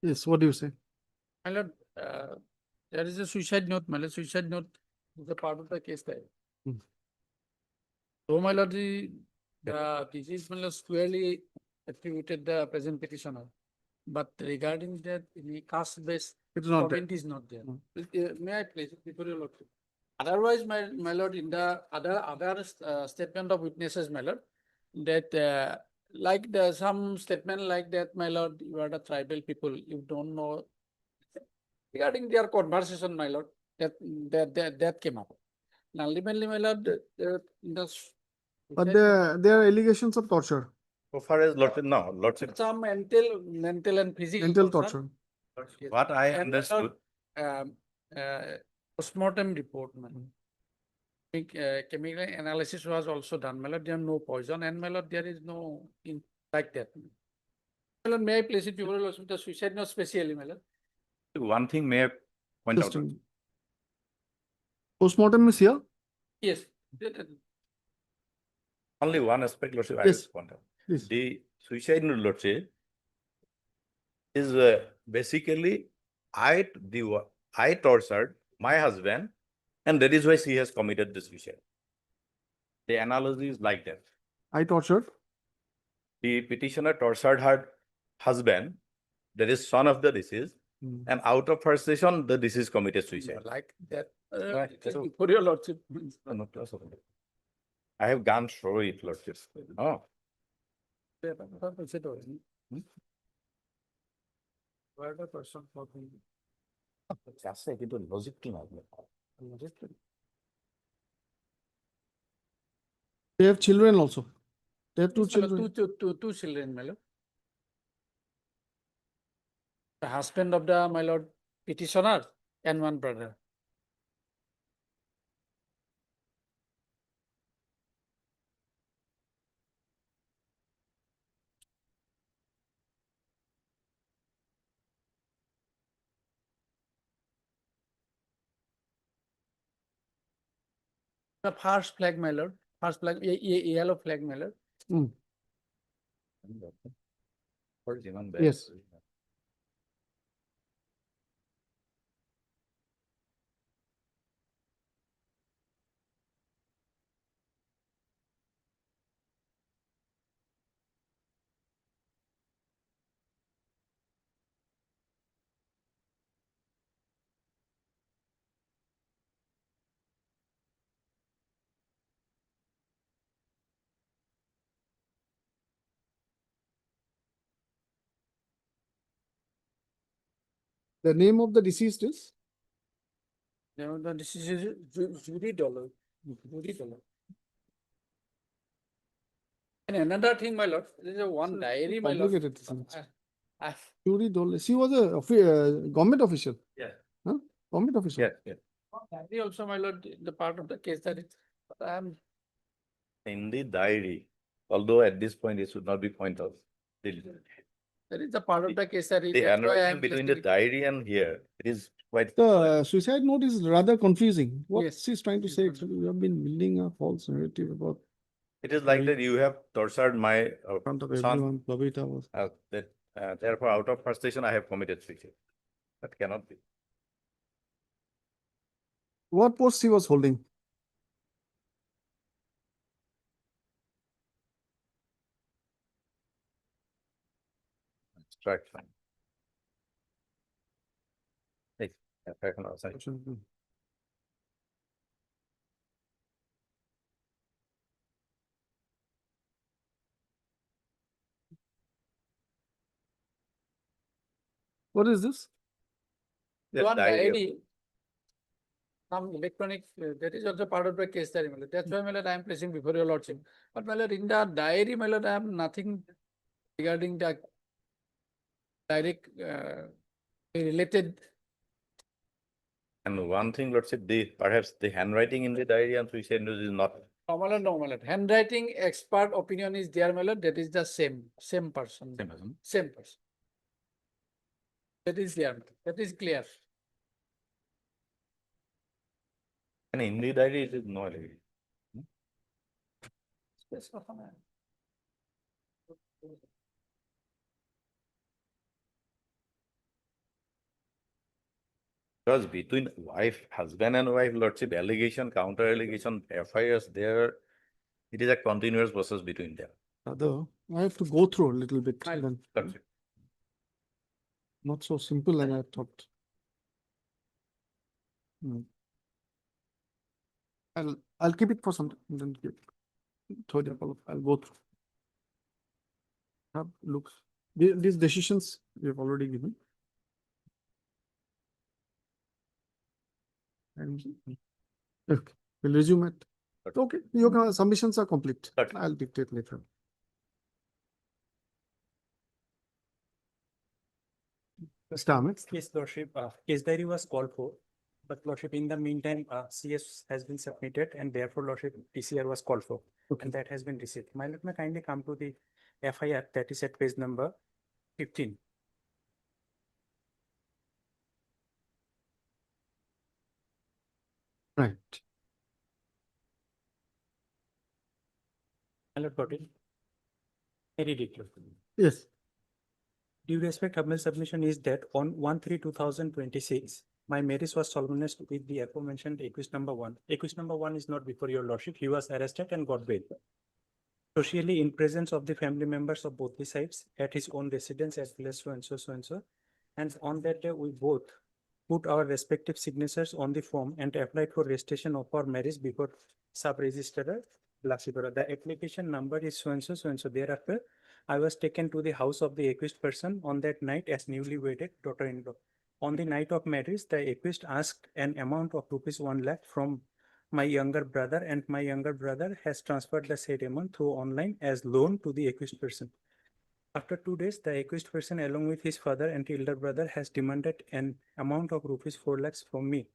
Yes, what do you say? My lord, there is a suicide note, my lord. Suicide note is a part of the case there. Hmm. So, my lord, the disease, my lord, squarely attributed the present petitioner. But regarding that, the caste-based It is not comment is not there. May I place it before your lordship? Otherwise, my lord, in the other statement of witnesses, my lord, that like some statement like that, my lord, you are the tribal people, you don't know regarding their conversation, my lord, that came up. Now, ultimately, my lord, But there are allegations of torture. So far as Lordship. Some mental and physical Mental torture. What I And, understood. Postmortem report, man. Chemical analysis was also done. My lord, there are no poison, and my lord, there is no like that. My lord, may I place it before the suicide note specially, my lord? One thing may I point out. Interesting. Postmortem is here? Yes. Only one aspect, Lordship, I Yes. will point out. Please. The suicide note, Lordship, is basically I tortured my husband, and that is why she has committed the suicide. The analogy is like that. I tortured. The petitioner tortured her husband, that is son of the deceased, and out of frustration, the deceased committed suicide. Like that. So- For your lordship. No, plus of it. I have gone through it, Lordship. Oh. Where the person for the Just like it was logic to know. They have children also. They have two Yes, my lord, children. two children, my lord. The husband of the, my lord, petitioner and one brother. The first flag, my lord. First flag, yellow flag, my lord. Yes. The name of the deceased is? Now, this is Judy Dollar. Judy Dollar. And another thing, my lord, there is a one diary, my lord. Complicated, isn't it? I- Judy Dole. She was a government official. Yeah. Huh? Government official. Yes, yes. Diary also, my lord, the part of the case that is, but I am In the diary, although at this point it should not be pointed out. that is the part of the case that is. The that's why I handwriting am between the listing it. diary and here, it is quite. The suicide note is rather confusing. What Yes. she's trying to say, actually, you have been building a false narrative about It is like that you have tortured my in front of son. everyone. Babita was. Therefore, out of frustration, I have committed suicide. That cannot be. What post she was holding? Strike fine. Hey, I can outside. What is this? The One diary of- diary. Some electronic, that is also part of the case diary, my lord. That's why, my lord, I am placing before your lordship. But, my lord, in the diary, my lord, I have nothing regarding the direct, related. And one thing, Lordship, perhaps the handwriting in the diary and suicide note is not. No, my lord, no, my lord. Handwriting expert opinion is there, my lord. That is the same person. Same person. Same person. That is there. That is clear. And in the diary, it is no. Yes, of a man. Because between husband and wife, Lordship, allegation, counter allegation, FIRs, there, it is a continuous process between them. Other, I have to go through a little bit. I'll- Then. Lordship. Not so simple as I thought. I'll keep it for some time, and then throw it up. I'll go through. Have looks. These decisions we have already given. And okay, we'll resume it. Okay, your submissions are complete. Okay. I'll dictate later. Mr. Ahmed. Yes, Lordship, case diary was called for, but Lordship, in the meantime, CS has been submitted and therefore Lordship, PCR was called for. Okay. And that has been received. My Lord, may kindly come to the FIR that is at page number 15. Right. My Lord, got it. I read it. Lord. Yes. Due respect of my submission is that on 1/3/2026, my marriage was solemnized with the aforementioned accused number 1. Accused number 1 is not before your lordship. He was arrested and got bail. Socially, in presence of the family members of both the sides at his own residence as well as so and so, so and so. And on that day, we both put our respective signatures on the form and applied for registration of our marriage before sub-registrar Lasipura. The application number is so and so, so and so. Thereafter, I was taken to the house of the accused person on that night as newly wedded daughter-in-law. On the night of marriage, the accused asked an amount of ₹1 lakh from my younger brother, and my younger brother has transferred the said amount through online as loan to the accused person. After 2 days, the accused person along with his father and elder brother has demanded an amount of ₹4 lakhs from me.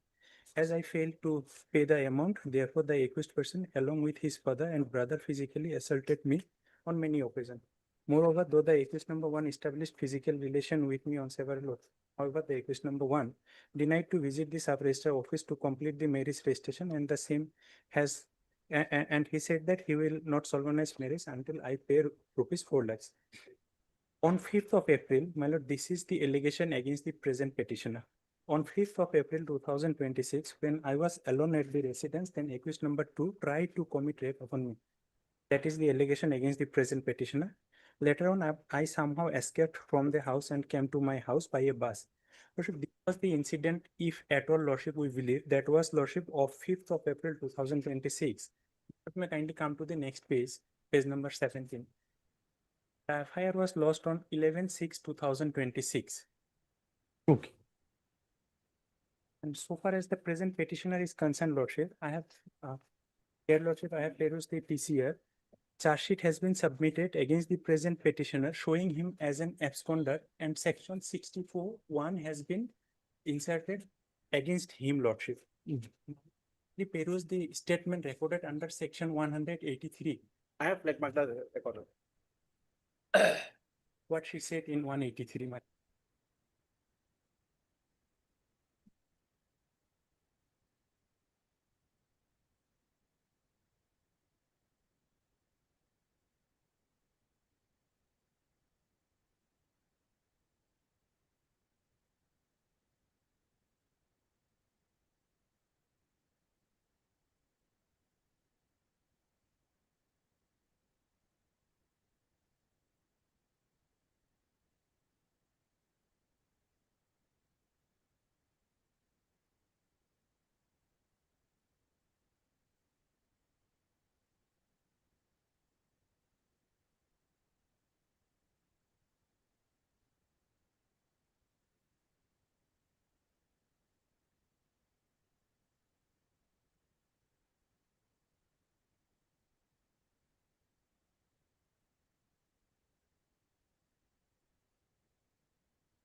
As I failed to pay the amount, therefore the accused person along with his father and brother physically assaulted me on many occasions. Moreover, though the accused number 1 established physical relation with me on several occasions, however, the accused number 1 denied to visit the sub-registrar office to complete the marriage registration, and the same has and he said that he will not solemnize marriage until I pay ₹4 lakhs. On 5th of April, my lord, this is the allegation against the present petitioner. On 5th of April 2026, when I was alone at the residence, then accused number 2 tried to commit rape upon me. That is the allegation against the present petitioner. Later on, I somehow escaped from the house and came to my house by a bus. Lordship, this was the incident, if at all, Lordship, we believe, that was, Lordship, of 5th of April 2026. Let me kindly come to the next page, page number 17. The FIR was lost on 11/6/2026. Okay. And so far as the present petitioner is concerned, Lordship, dear Lordship, I have perused the TCR. Charge sheet has been submitted against the present petitioner, showing him as an absconder, and section 64(1) has been inserted against him, Lordship. We peruse the statement recorded under section 183. I have flag marked the recorder. What she said in 183.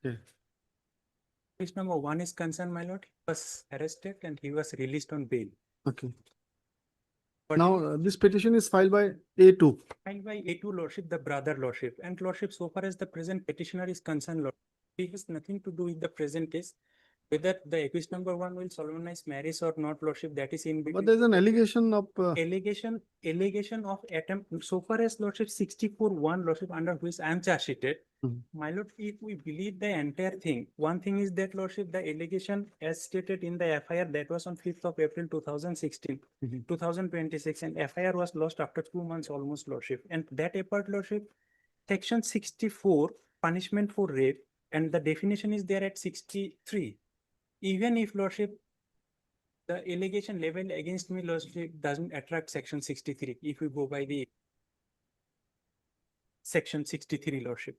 Okay. Case number 1 is concerned, my lord. He was arrested and he was released on bail. Okay. But Now, this petition is filed by A2. filed by A2 Lordship, the brother Lordship. And Lordship, so far as the present petitioner is concerned, Lord, he has nothing to do with the present case. Whether the accused number 1 will solemnize marriage or not, Lordship, that is in between. But there's an allegation of allegation of attempt. So far as Lordship 64(1), Lordship, under which I am charge sheeted. My lord, if we believe the entire thing, one thing is that, Lordship, the allegation as stated in the FIR that was on 5th of April 2016, 2026, and FIR was lost after 2 months almost, Lordship. And that apart, Lordship, section 64, punishment for rape, and the definition is there at 63. Even if, Lordship, the allegation leveled against me, Lordship, doesn't attract section 63, if we go by the section 63, Lordship.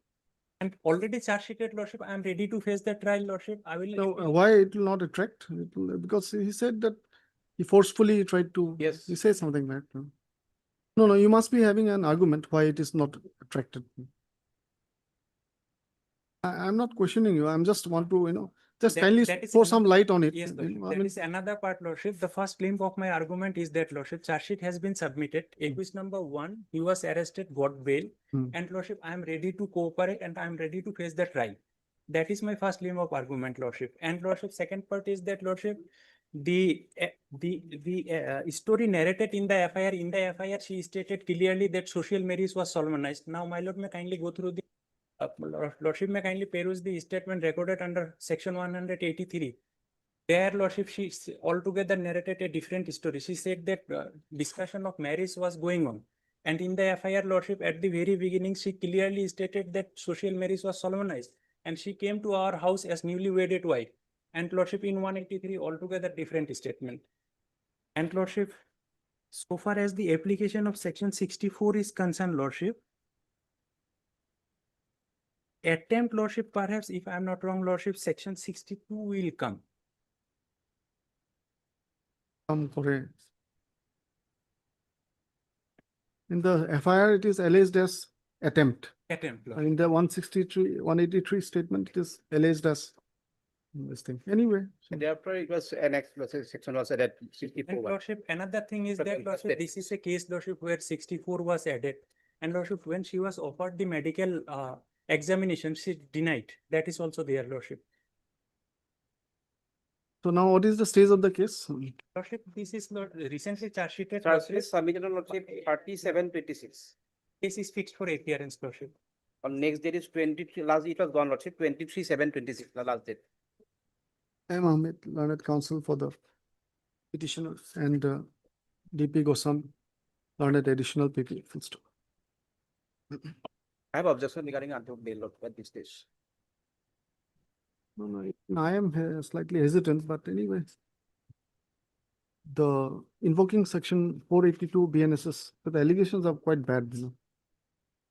And already charge sheeted, Lordship, I am ready to face the trial, Lordship. I will. So why it will not attract? Because he said that he forcefully tried to. Yes. He said something like that. No, you must be having an argument why it is not attracted. I'm not questioning you. I'm just want to, just kindly throw some light on it. Yes, Lordship. I That mean, is another part, Lordship. The first limb of my argument is that, Lordship, charge sheet has been submitted. Accused number 1, he was arrested, got bail. And Lordship, I am ready to cooperate and I am ready to face the trial. That is my first limb of argument, Lordship. And Lordship, second part is that, Lordship, the story narrated in the FIR, she stated clearly that social marriage was solemnized. Now, my lord, may kindly go through the Lordship, may kindly peruse the statement recorded under section 183. There, Lordship, she altogether narrated a different story. She said that discussion of marriage was going on. And in the FIR, Lordship, at the very beginning, she clearly stated that social marriage was solemnized. And she came to our house as newly wedded wife. And Lordship, in 183, altogether different statement. And Lordship, so far as the application of section 64 is concerned, Lordship, attempt, Lordship, perhaps, if I'm not wrong, Lordship, section 62 will come. Correct. In the FIR, it is alleged as attempt. Attempt. In the 183 statement, it is alleged as this thing. Anyway. And thereafter, it was annexed, section was added. And Lordship, another thing is that, Lordship, this is a case, Lordship, where 64 was added. And Lordship, when she was offered the medical examination, she denied. That is also there, Lordship. So now what is the stage of the case? Lordship, this is recently charge sheeted. Charge sheet submitted on Lordship 3726. Case is fixed for appearance, Lordship. On next date is 23, last it was gone, Lordship, 23/7/26, the last date. I am Ahmed, learned counsel for the petitioners, and DP Gosam, learned additional PP. Full stop. I have objection regarding until bail, Lordship, at this stage. No, I am slightly hesitant, but anyway. The invoking section 482 BNSS, but the allegations are quite bad.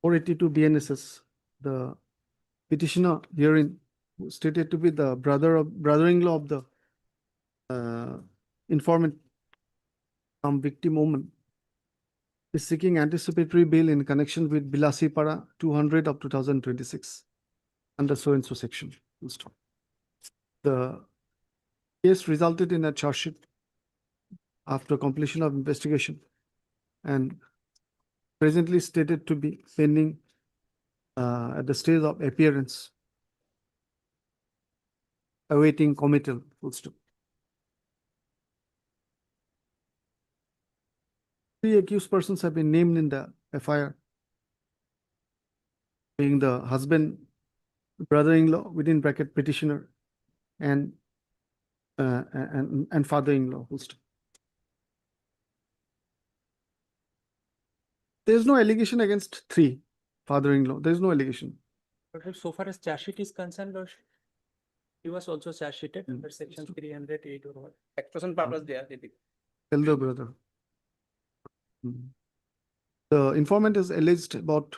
482 BNSS, the petitioner herein stated to be the brother-in-law of the informant from victim woman is seeking anticipatory bail in connection with Bilasi Para 200 of 2026 under so and so section. Full stop. The case resulted in a charge sheet after completion of investigation and presently stated to be pending at the stage of appearance, awaiting committal. Full stop. 3 accused persons have been named in the FIR, being the husband, brother-in-law within bracket petitioner, and father-in-law. Full stop. There is no allegation against 3 father-in-law. There is no allegation. But so far as charge sheet is concerned, Lordship, he was also charge sheeted under section 308 or what? Expression purpose there. Elder brother. The informant is alleged about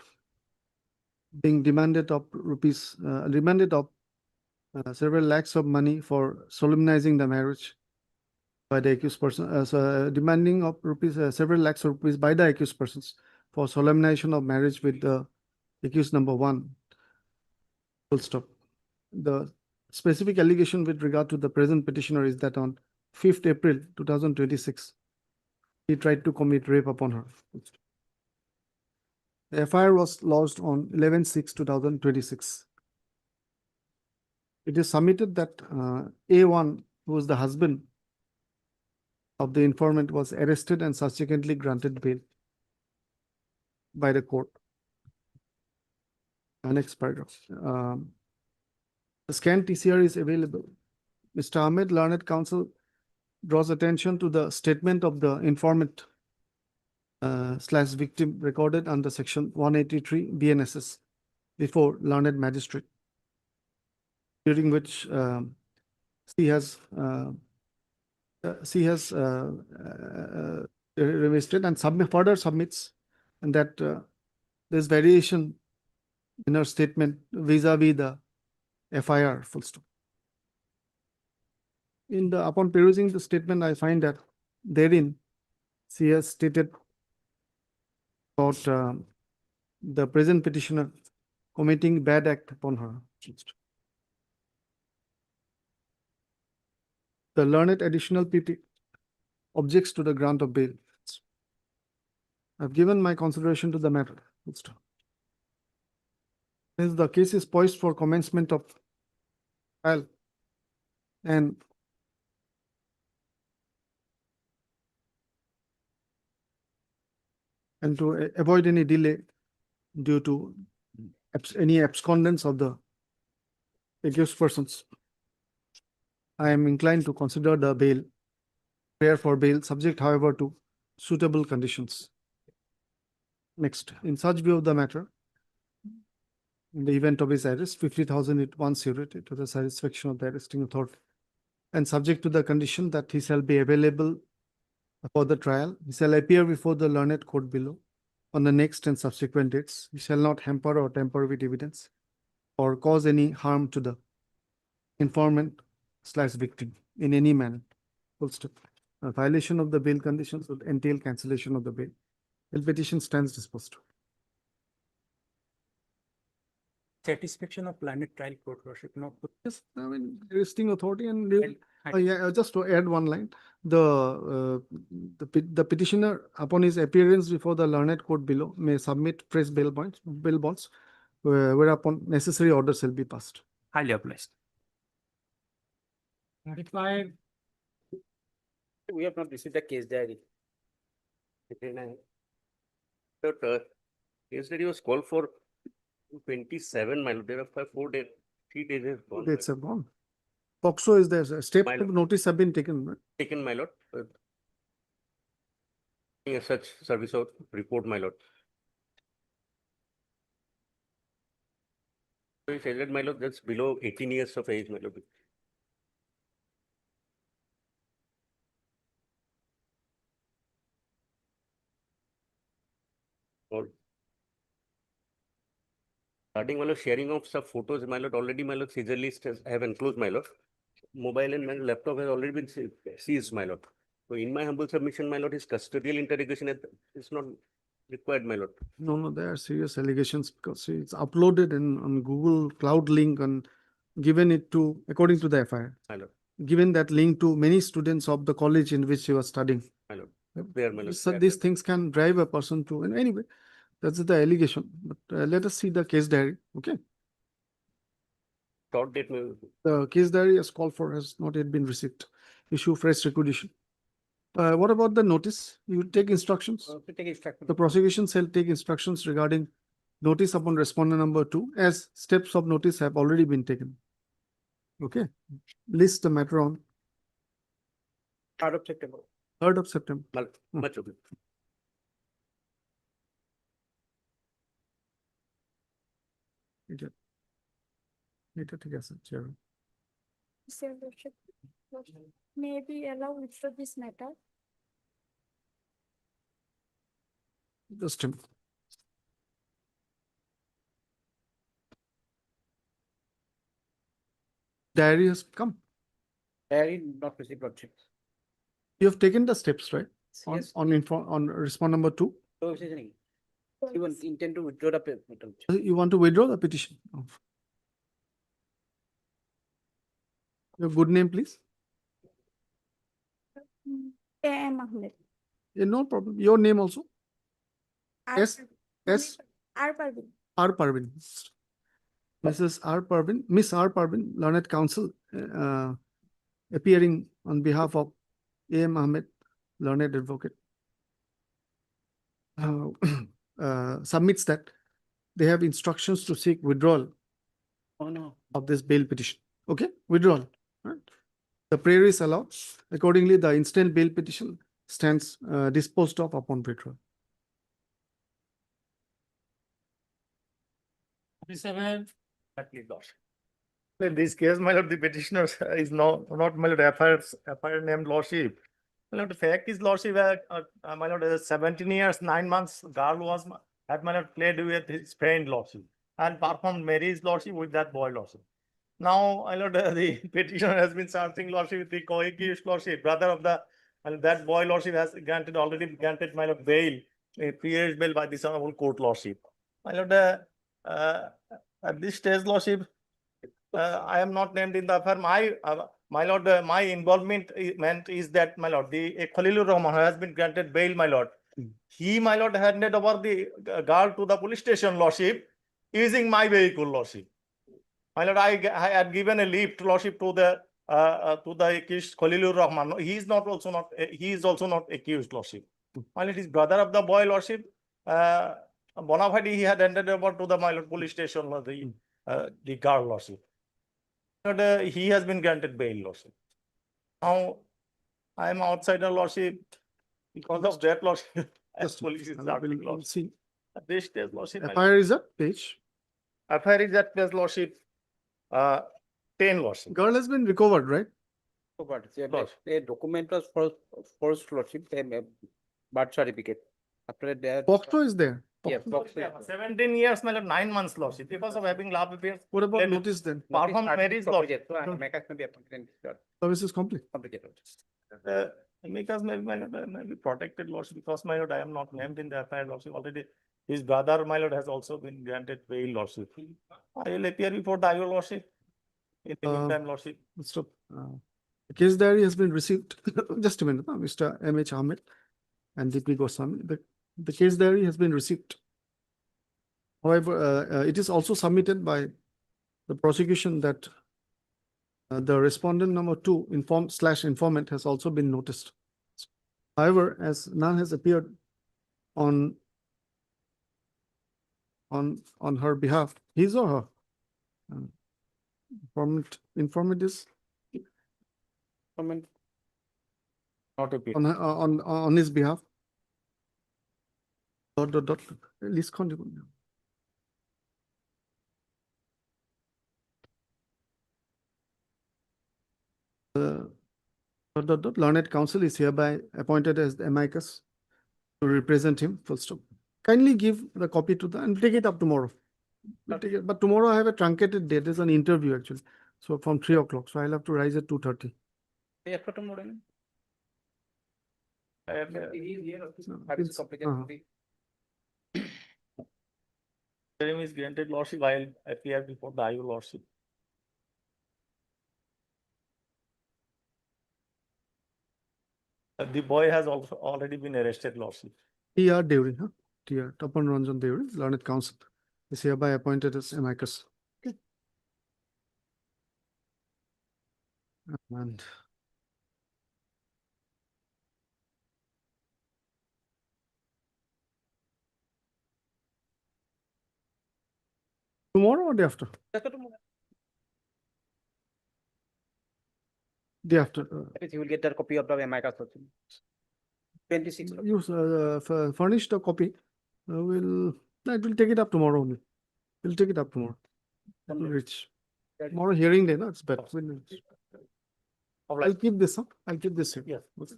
being demanded of several lakhs of money for solemnizing the marriage by the accused person, demanding of several lakhs of rupees by the accused persons for solemnization of marriage with the accused number 1. Full stop. The specific allegation with regard to the present petitioner is that on 5th April 2026, he tried to commit rape upon her. The FIR was lodged on 11/6/2026. It is submitted that A1, who was the husband of the informant, was arrested and subsequently granted bail by the court. Next paragraph. The scanned TCR is available. Mr. Ahmed, learned counsel, draws attention to the statement of the informant / victim recorded under section 183 BNSS before learned magistrate, during which she has revisited and further submits, and that there's variation in her statement vis-a-vis the FIR. Full stop. Upon perusing the statement, I find that therein she has stated about the present petitioner committing bad act upon her. The learned additional PT objects to the grant of bail. I've given my consideration to the matter. Since the case is poised for commencement of trial and to avoid any delay due to any abscondence of the accused persons, I am inclined to consider the bail, prayer for bail, subject, however, to suitable conditions. Next, in such view of the matter, in the event of his arrest, 50,000 at once security to the satisfaction of the arresting authority, and subject to the condition that he shall be available for the trial, he shall appear before the learned court below on the next and subsequent dates. He shall not hamper or tamper with evidence or cause any harm to the informant / victim in any manner. Full stop. A violation of the bail conditions would entail cancellation of the bail. The petition stands disposed. Satisfaction of learned trial court, Lordship. No. Yes, I mean, arresting authority and just to add one line, the petitioner, upon his appearance before the learned court below, may submit fresh bail bonds, whereupon necessary orders shall be passed. Highly obliged. We have not received the case diary. Case diary was called for 27, my lord. There are 4 days, 3 days has gone. Dates have gone. POCSO is there. Step My lord. notice have been taken. Right? Taken, my lord. As such service out report, my lord. So he said that, my lord, that's below 18 years of age, my lord. Or regarding, my lord, sharing of some photos, my lord, already, my lord, Caesar list I have enclosed, my lord. mobile and my laptop has already been seized, my lord. So in my humble submission, my lord, his custodial interrogation is not required, my lord. No, there are serious allegations because see, it's uploaded on Google Cloud link and given it to, according to the FIR, My lord, given that link to many students of the college in which he was studying. my lord. There, my lord. So these things can drive a person to, and anyway, that's the allegation. But let us see the case diary. Okay. Short date, my lord. The case diary as called for has not yet been received. Issue fresh requisition. What about the notice? You take instructions? The prosecution shall take instructions regarding notice upon respondent number 2 as steps of notice have already been taken. Okay. List the matter on 3rd of September. 3rd of September. Much okay. এটা ঠিক আছে, Chairman. Sir, Worship, may we allow withdraw this matter? Just a minute. Diary has come. Diary not received, Lordship. You have taken the steps, right? Yes. On respond number 2. So, you intend to withdraw the matter. You want to withdraw the petition? Your good name, please. A.M. Ahmed. Yeah, no problem. Your name also. S. R. Parvin. R. Parvin. Mrs. R. Parvin, Miss R. Parvin, Learned Counsel, appearing on behalf of A.M. Ahmed, Learned Advocate, submits that they have instructions to seek withdrawal of this bail petition. Okay, withdrawal. Right? The prayer is allowed. Accordingly, the instant bail petition stands disposed of upon withdrawal. 47. In this case, my lord, the petitioner is not my lord FIR named lordship. My lord, the fact is lordship, my lord, 17 years, 9 months, girl was, had my lord played with his friend lordship and performed marriage lordship with that boy lordship. Now, my lord, the petitioner has been searching lordship with the co-accused lordship, brother of the, and that boy lordship has already granted my lord bail, a 3 years bail by this honorable court lordship. My lord, at this stage lordship, I am not named in the affair. My lord, my involvement is that, my lord, the Khalilur Rahman has been granted bail, my lord. He, my lord, handed over the girl to the police station, lordship, using my vehicle, lordship. My lord, I had given a lift, lordship, to the accused Khalilur Rahman. He is also not accused, lordship. My lord, his brother of the boy, lordship, bona fide, he had handed over to the, my lord, police station, the girl, lordship. But he has been granted bail, lordship. Now, I am outside the lordship because of that, lordship. Just Police is we'll see. at this stage, lordship. FIR is a page. FIR is at page, lordship. 10, lordship. Girl has been recovered, right? A document was forced, Lordship, a birth certificate. After that, Pokto is there. yeah, 17 years, my lord, 9 months, lordship, because of having love affairs. What about notice then? Perform marriage, lordship. Service is complete. Because may be protected, lordship, because, my lord, I am not named in the FIR, lordship. Already, his brother, my lord, has also been granted bail, lordship. I will appear before the IO, lordship. In the meantime, lordship. Stop. The case diary has been received. Just a minute, Mr. M.H. Ahmed and DP Goswami. The case diary has been received. However, it is also submitted by the prosecution that the respondent number 2 informant has also been noticed. However, as none has appeared on her behalf, his or her informant is Not appear. on his behalf. List continue. Learned counsel is hereby appointed as the amicus to represent him. Full stop. Kindly give the copy to the and take it up tomorrow. We'll take it, but tomorrow I have a truncated date. There's an interview actually. So from 3 o'clock, so I'll have to rise at 2:30. Hearing is granted, Lordship, I'll appear before the Your Lordship. The boy has also already been arrested, Lordship. TR Deuri, huh? TR, Tapan Ranjan Deuri, Learned Counsel, is hereby appointed as amicus. And tomorrow or day after? Day after. You will get a copy of the amicus. 26. You furnish the copy. It will take it up tomorrow only. We'll take it up tomorrow. It will reach. Tomorrow hearing day, no? It's better. I'll keep this, huh? I'll keep this here. Yes. Okay.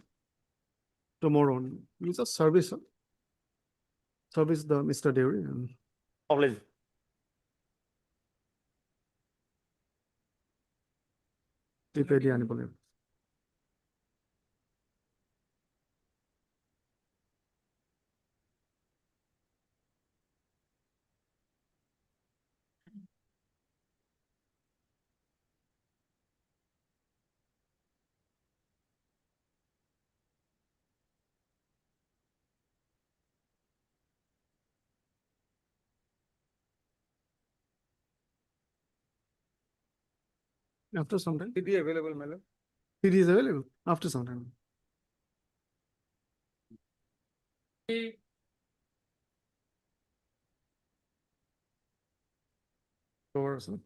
Tomorrow only. It's a service, huh? Service the Mr. Deuri and Obliged. prepare the animal. After some time. CD available, madam. CD is available after some time. Or some.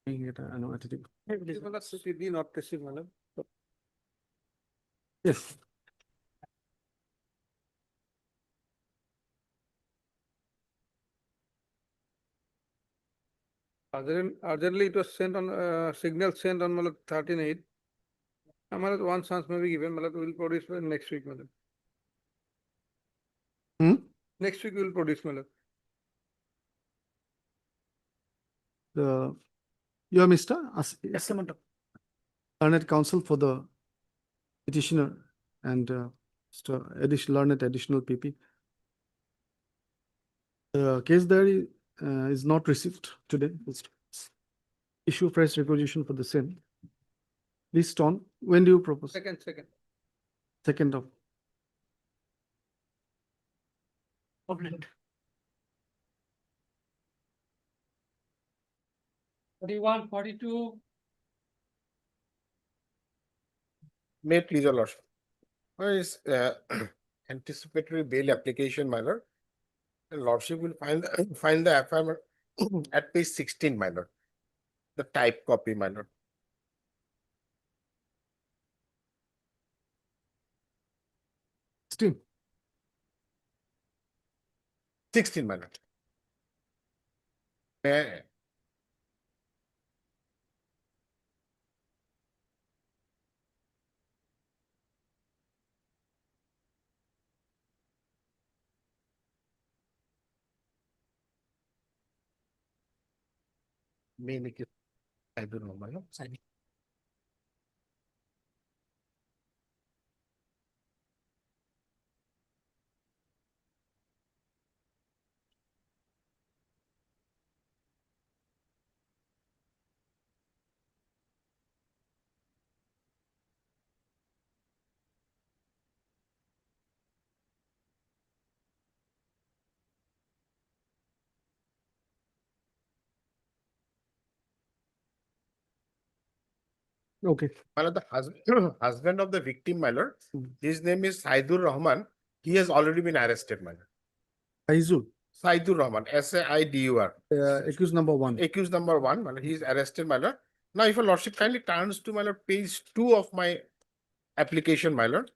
Being it, I know attitude. CD not received, madam. Yes. Urgently, it was sent on, signal sent on 13/8. One chance may be given, we'll produce next week, madam. Next week we'll produce, madam. You are Mr. Learned Counsel for the petitioner and learned additional PP. The case diary is not received today. Issue fresh requisition for the same. List on, when do you propose? Second. 2nd of. Opened. 41, 42. May it please your lordship. Where is anticipatory bail application, my lord? The lordship will find the FIR at page 16, my lord. The type copy, my lord. Sixteen, my lord. May make it, I don't know, my lord. okay. My lord, the husband of the victim, my lord, his name is Saidur Rahman. He has already been arrested, my lord. Saidur Rahman, SAIDUR. Accused number 1. Accused number 1, my lord. He is arrested, my lord. Now, if your lordship kindly turns to, my lord, page 2 of my application, my lord.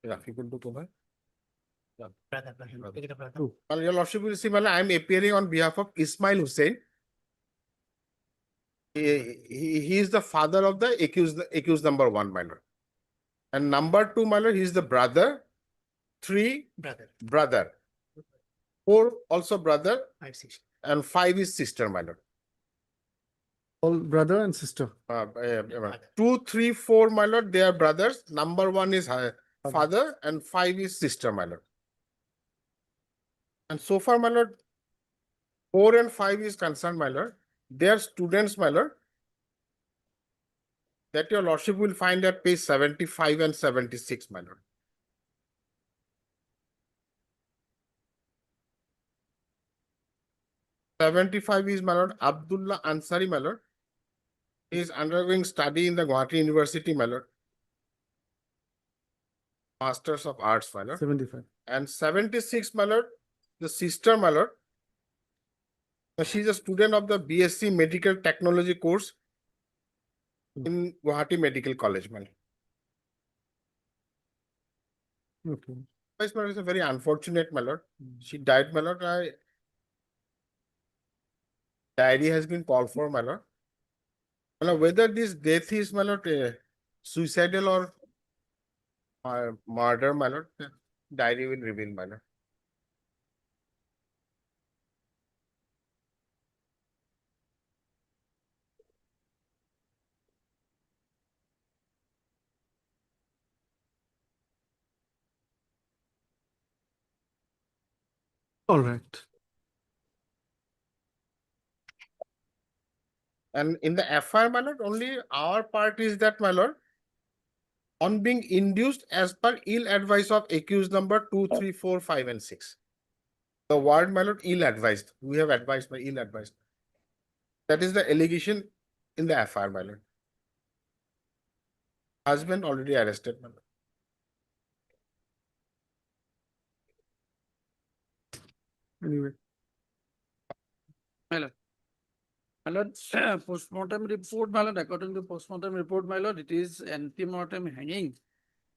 Yeah, if you could look over. Yeah. Well, your lordship will see, my lord, I am appearing on behalf of Ismail Hussain. He is the father of the accused number 1, my lord. And number 2, my lord, he is the brother. 3, brother. 4, also brother. 5, sister. And 5 is sister, my lord. All brother and sister. 2, 3, 4, my lord, they are brothers. Number 1 is father and 5 is sister, my lord. And so far, my lord, 4 and 5 is concerned, my lord. They are students, my lord. That your lordship will find at page 75 and 76, my lord. '75 is my lord Abdullah Ansari, my lord. He is undergoing study in the Gauhati University, my lord. Masters of Arts, my lord. 75. And 76, my lord, the sister, my lord. She is a student of the BSc Medical Technology course in Gauhati Medical College, my lord. Okay. Vice, my lord, is a very unfortunate, my lord. She died, my lord. Diary has been called for, my lord. My lord, whether this death is, my lord, suicidal or murder, my lord, diary will reveal, my lord. All right. And in the FIR, my lord, only our part is that, my lord, on being induced as per ill advice of accused number 2, 3, 4, 5, and 6. The word, my lord, ill advised. We have advised by ill advised. That is the allegation in the FIR, my lord. Husband already arrested, my lord. Anyway. My lord. My lord, postmortem report, my lord, according to postmortem report, my lord, it is antemortem hanging,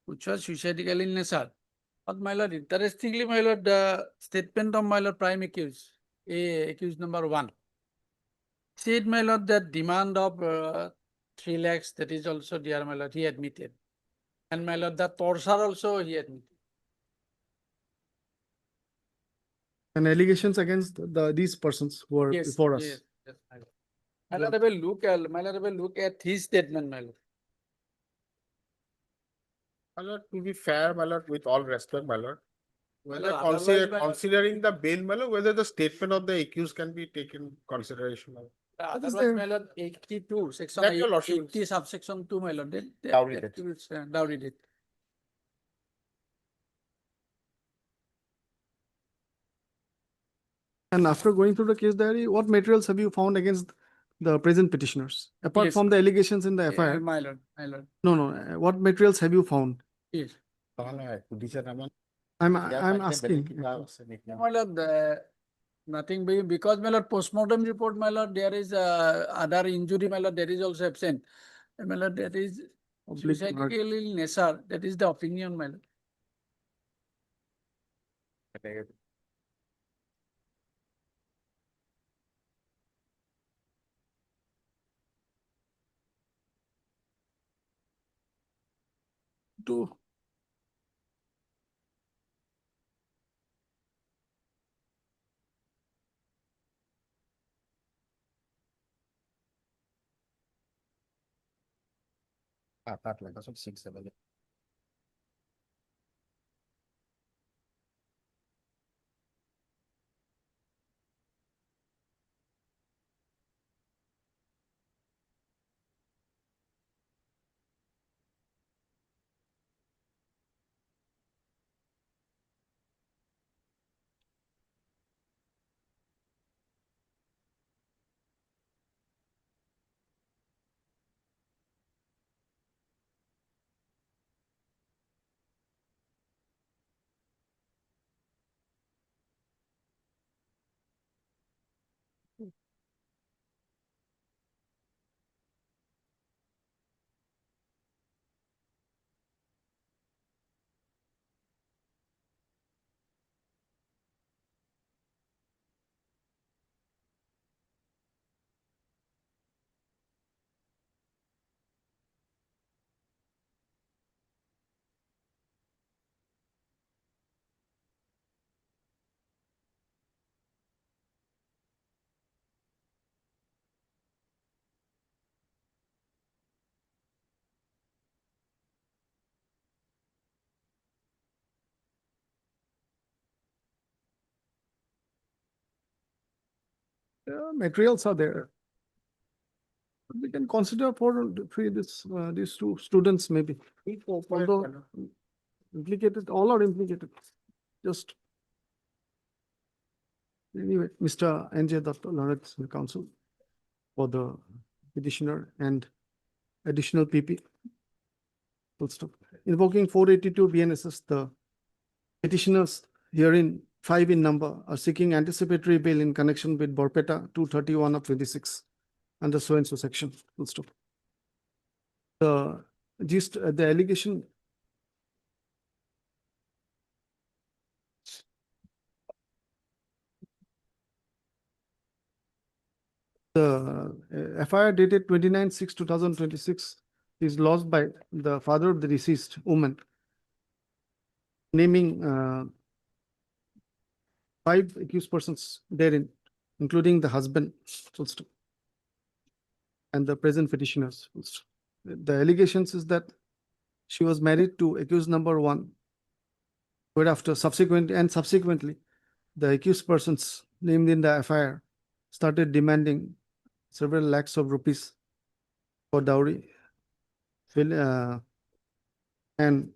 which was suicidal in nature. But my lord, interestingly, my lord, the statement of my lord prime accused, accused number 1, said, my lord, that demand of 3 lakhs, that is also dear, my lord, he admitted. And my lord, the torture also he admitted. And allegations against these persons who are before us. Yes, my lord. My lord, have a look at his statement, my lord. My lord, to be fair, my lord, with all respect, my lord, whether otherwise, my lord, considering the bail, my lord, whether the statement of the accused can be taken consideration, my lord. Otherwise, my lord, 82, section That your lordship 80, subsection 2, my lord, Dowry debt. Dowry debt. And after going through the case diary, what materials have you found against the present petitioners? Apart Yes. from the allegations in the FIR. My lord, my lord. No, what materials have you found? Yes. I'm asking. My lord, nothing because my lord, postmortem report, my lord, there is other injury, my lord, that is also absent. My lord, that is suicidal in nature. That is the opinion, my lord. To That's 6, 7. Materials are there. We can consider for these two students maybe, although implicated, all are implicated. Just anyway, Mr. N.J. Datta, learned counsel for the petitioner and additional PP. Full stop. Invoking 482 BNSS, the petitioners herein 5 in number are seeking anticipatory bail in connection with Borpeta 231 of 26 under so and so section. Full stop. The allegation the FIR dated 29/6/2026 is lodged by the father of the deceased woman, naming 5 accused persons therein, including the husband, full stop, and the present petitioners. Full stop. The allegations is that she was married to accused number 1, whereafter subsequently, the accused persons named in the FIR started demanding several lakhs of rupees for dowry, and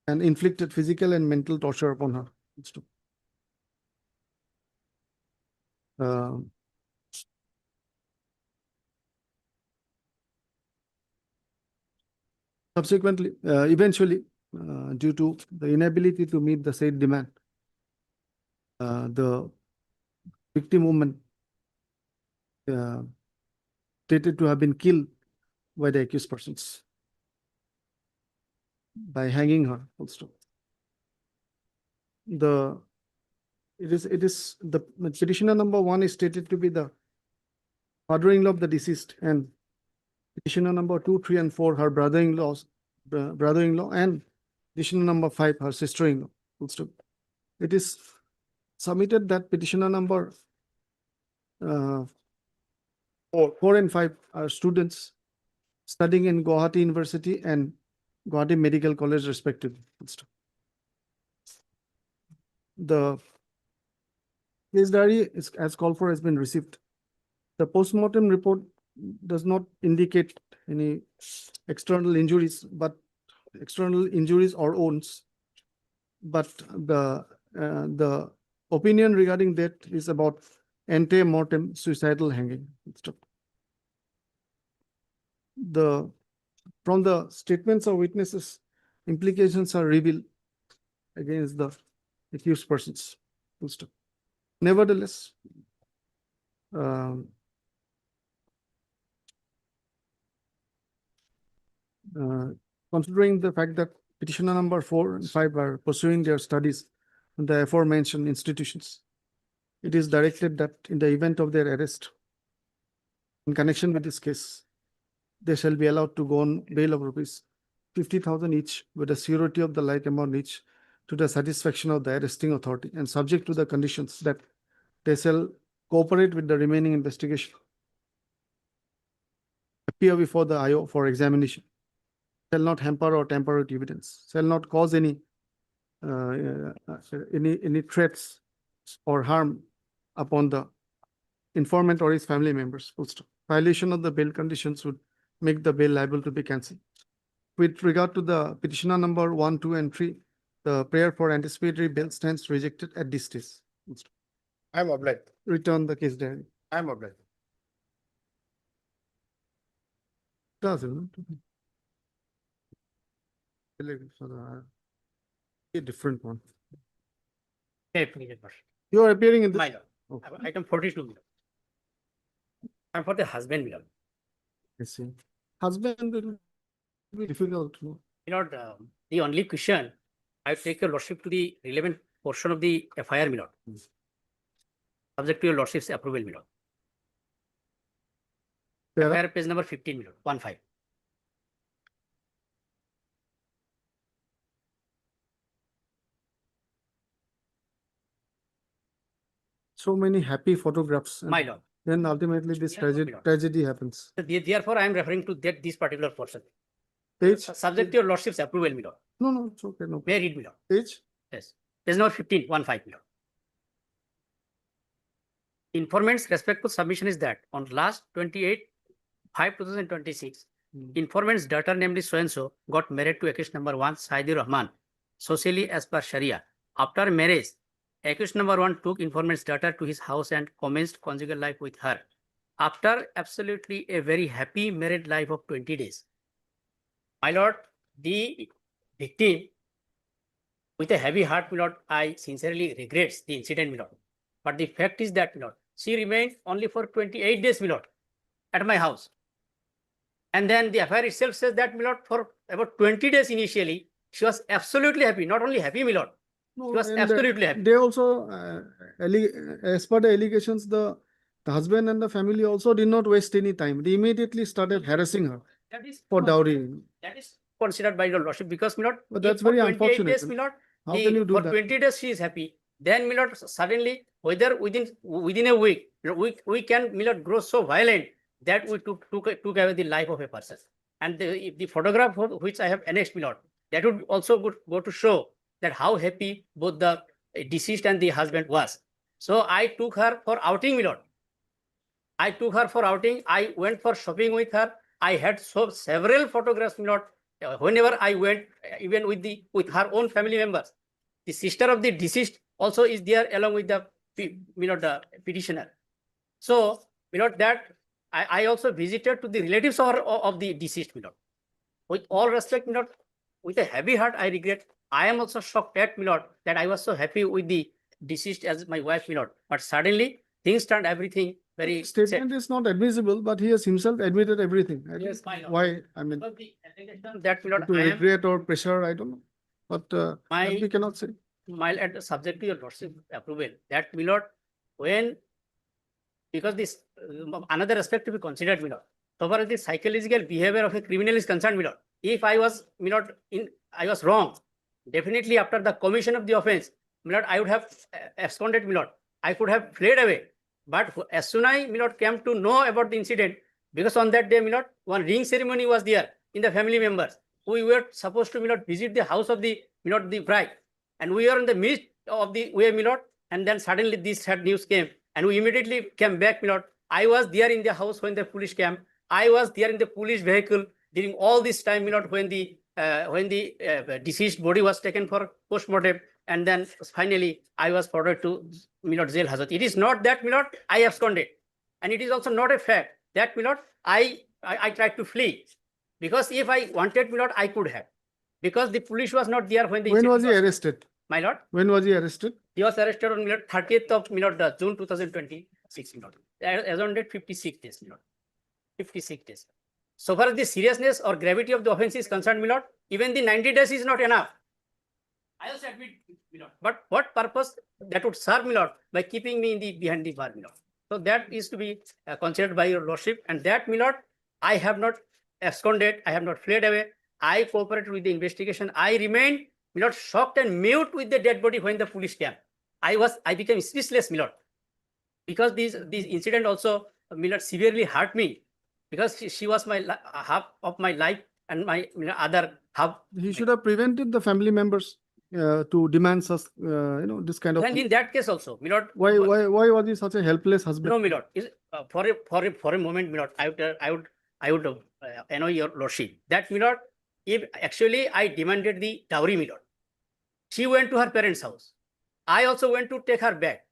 inflicted physical and mental torture upon her. Subsequently, eventually, due to the inability to meet the said demand, the victim woman stated to have been killed by the accused persons by hanging her. Full stop. The petitioner number 1 is stated to be the father-in-law of the deceased, and petitioner number 2, 3, and 4 her brother-in-law, and petitioner number 5 her sister-in-law. Full stop. It is submitted that petitioner number 4 and 5 are students studying in Gauhati University and Gauhati Medical College respectively. Full stop. The case diary is, as called for, has been received. The post-mortem report does not indicate any external injuries or wounds, but the opinion regarding that is about ante-mortem suicidal hanging. From the statements of witnesses, implications are revealed against the accused persons. Nevertheless, considering the fact that petitioner number 4 and 5 are pursuing their studies in the aforementioned institutions, it is directed that in the event of their arrest, in connection with this case, they shall be allowed to go on bail of rupees 50,000 each with a surety of the like amount each to the satisfaction of the arresting authority, and subject to the conditions that they shall cooperate with the remaining investigation, appear before the IO for examination, shall not hamper or tamper with evidence, shall not cause any threats or harm upon the informant or his family members. Full stop. Violation of the bail conditions would make the bail liable to be cancelled. With regard to the petitioner number 1, 2, and 3, the prayer for anticipatory bail stands rejected at this stage. Full stop. I am obliged. Return the case diary. I am obliged. Does it? A different one. You are appearing in this. My lord. Okay. Item 42. And for the husband, my lord. I see. Husband will be difficult. No? You know, the only question, I take your lordship to the relevant portion of the FIR, my lord. Subject to your lordship's approval, my lord. FIR page number 15, my lord, 15. So many happy photographs. My lord. Then ultimately this tragedy happens. Therefore, I am referring to this particular portion. Page? Subject to your lordship's approval, my lord. No, it's okay. No. May I read, my lord? Page? Yes. Page number 15, 15, my lord. informant's respectful submission is that on last 28/5/2026, informant's daughter, namely so-and-so, got married to accused number 1, Saidi Rahman, socially as per Sharia. After marriage, accused number 1 took informant's daughter to his house and commenced conjugal life with her. After absolutely a very happy married life of 20 days, my lord, the victim, with a heavy heart, my lord, I sincerely regrets the incident, my lord. But the fact is that, my lord, she remained only for 28 days, my lord, at my house. And then the affair itself says that, my lord, for about 20 days initially, she was absolutely happy. Not only happy, my lord, she was and absolutely happy. They also, as per the allegations, the husband and the family also did not waste any time. They immediately started harassing her That is for dowry. That is considered by your lordship because, my lord, But if that's for very 28 unfortunate. days, my lord, How can you do for that? 20 days she is happy. Then, my lord, suddenly, whether within a week, we can, my lord, grow so violent that we took away the life of a person. And if the photograph which I have annexed, my lord, that would also go to show that how happy both the deceased and the husband was. So I took her for outing, my lord. I took her for outing. I went for shopping with her. I had several photographs, my lord. Whenever I went, even with her own family members. The sister of the deceased also is there along with the the petitioner. So, that I also visited to the relatives of the deceased, my lord. With all respect, my lord, with a heavy heart, I regret. I am also shocked at, my lord, that I was so happy with the deceased as my wife, my lord. But suddenly things turned everything very Statement is not admissible, but he has himself admitted everything. I Yes, don't my know lord. Why? I mean, Because the allegation that, my lord, to I am regret or pressure, I don't know. But that my we cannot say. while at the subject to your lordship approval, that, my lord, when because this another aspect to be considered, my lord. So far as the psychological behavior of a criminal is concerned, my lord, if I was, my lord, I was wrong, definitely after the commission of the offense, my lord, I would have absconded, my lord. I could have fled away. But as soon as I, my lord, came to know about the incident, because on that day, my lord, one ring ceremony was there in the family members. We were supposed to, my lord, visit the house of the, my lord, the bride. And we are in the midst of the way, my lord, and then suddenly this sad news came. And we immediately came back, my lord. I was there in the house when the police came. I was there in the police vehicle during all this time, my lord, when the deceased body was taken for postmortem. And then finally, I was forwarded to, my lord, jail hazard. It is not that, my lord, I absconded. And it is also not a fact that, my lord, I tried to flee. Because if I wanted, my lord, I could have. Because the police was not there when the When was incident he arrested? My lord, When was he arrested? he was arrested on, my lord, 30th of, my lord, June 2026, my lord. As on date 56 days, my lord. 56 days. So far as the seriousness or gravity of the offense is concerned, my lord, even the 90 days is not enough. I also admit, my lord. But what purpose that would serve, my lord, by keeping me in the behind the bar, my lord. So that is to be considered by your lordship, and that, my lord, I have not absconded, I have not fled away. I cooperated with the investigation. I remained, my lord, shocked and mute with the dead body when the police came. I became speechless, my lord, because this incident also, my lord, severely hurt me, because she was my half of my life and my, other half. He should have prevented the family members to demand such, this kind of And thing. in that case also, my lord, Why was he such a helpless husband? no, my lord, for a moment, my lord, I would annoy your lordship. That, my lord, if actually I demanded the dowry, my lord, she went to her parents' house. I also went to take her back.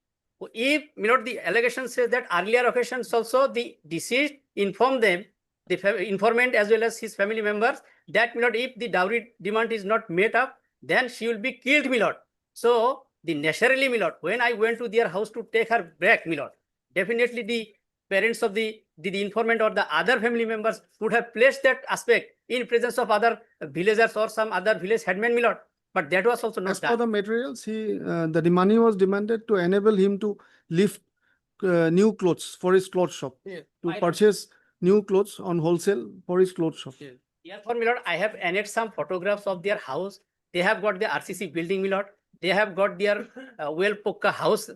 If, my lord, the allegation says that earlier occasions also the deceased informed them, the informant as well as his family members, that, my lord, if the dowry demand is not met up, then she will be killed, my lord. So the necessarily, my lord, when I went to their house to take her back, my lord, definitely the parents of the informant or the other family members would have placed that aspect in presence of other villagers or some other village headman, my lord. But that was also not As per done. the materials, the money was demanded to enable him to lift new clothes for his clothes shop, to purchase new clothes on wholesale for his clothes shop. Therefore, my lord, I have annexed some photographs of their house. They have got the RCC building, my lord. They have got their well-pokka house.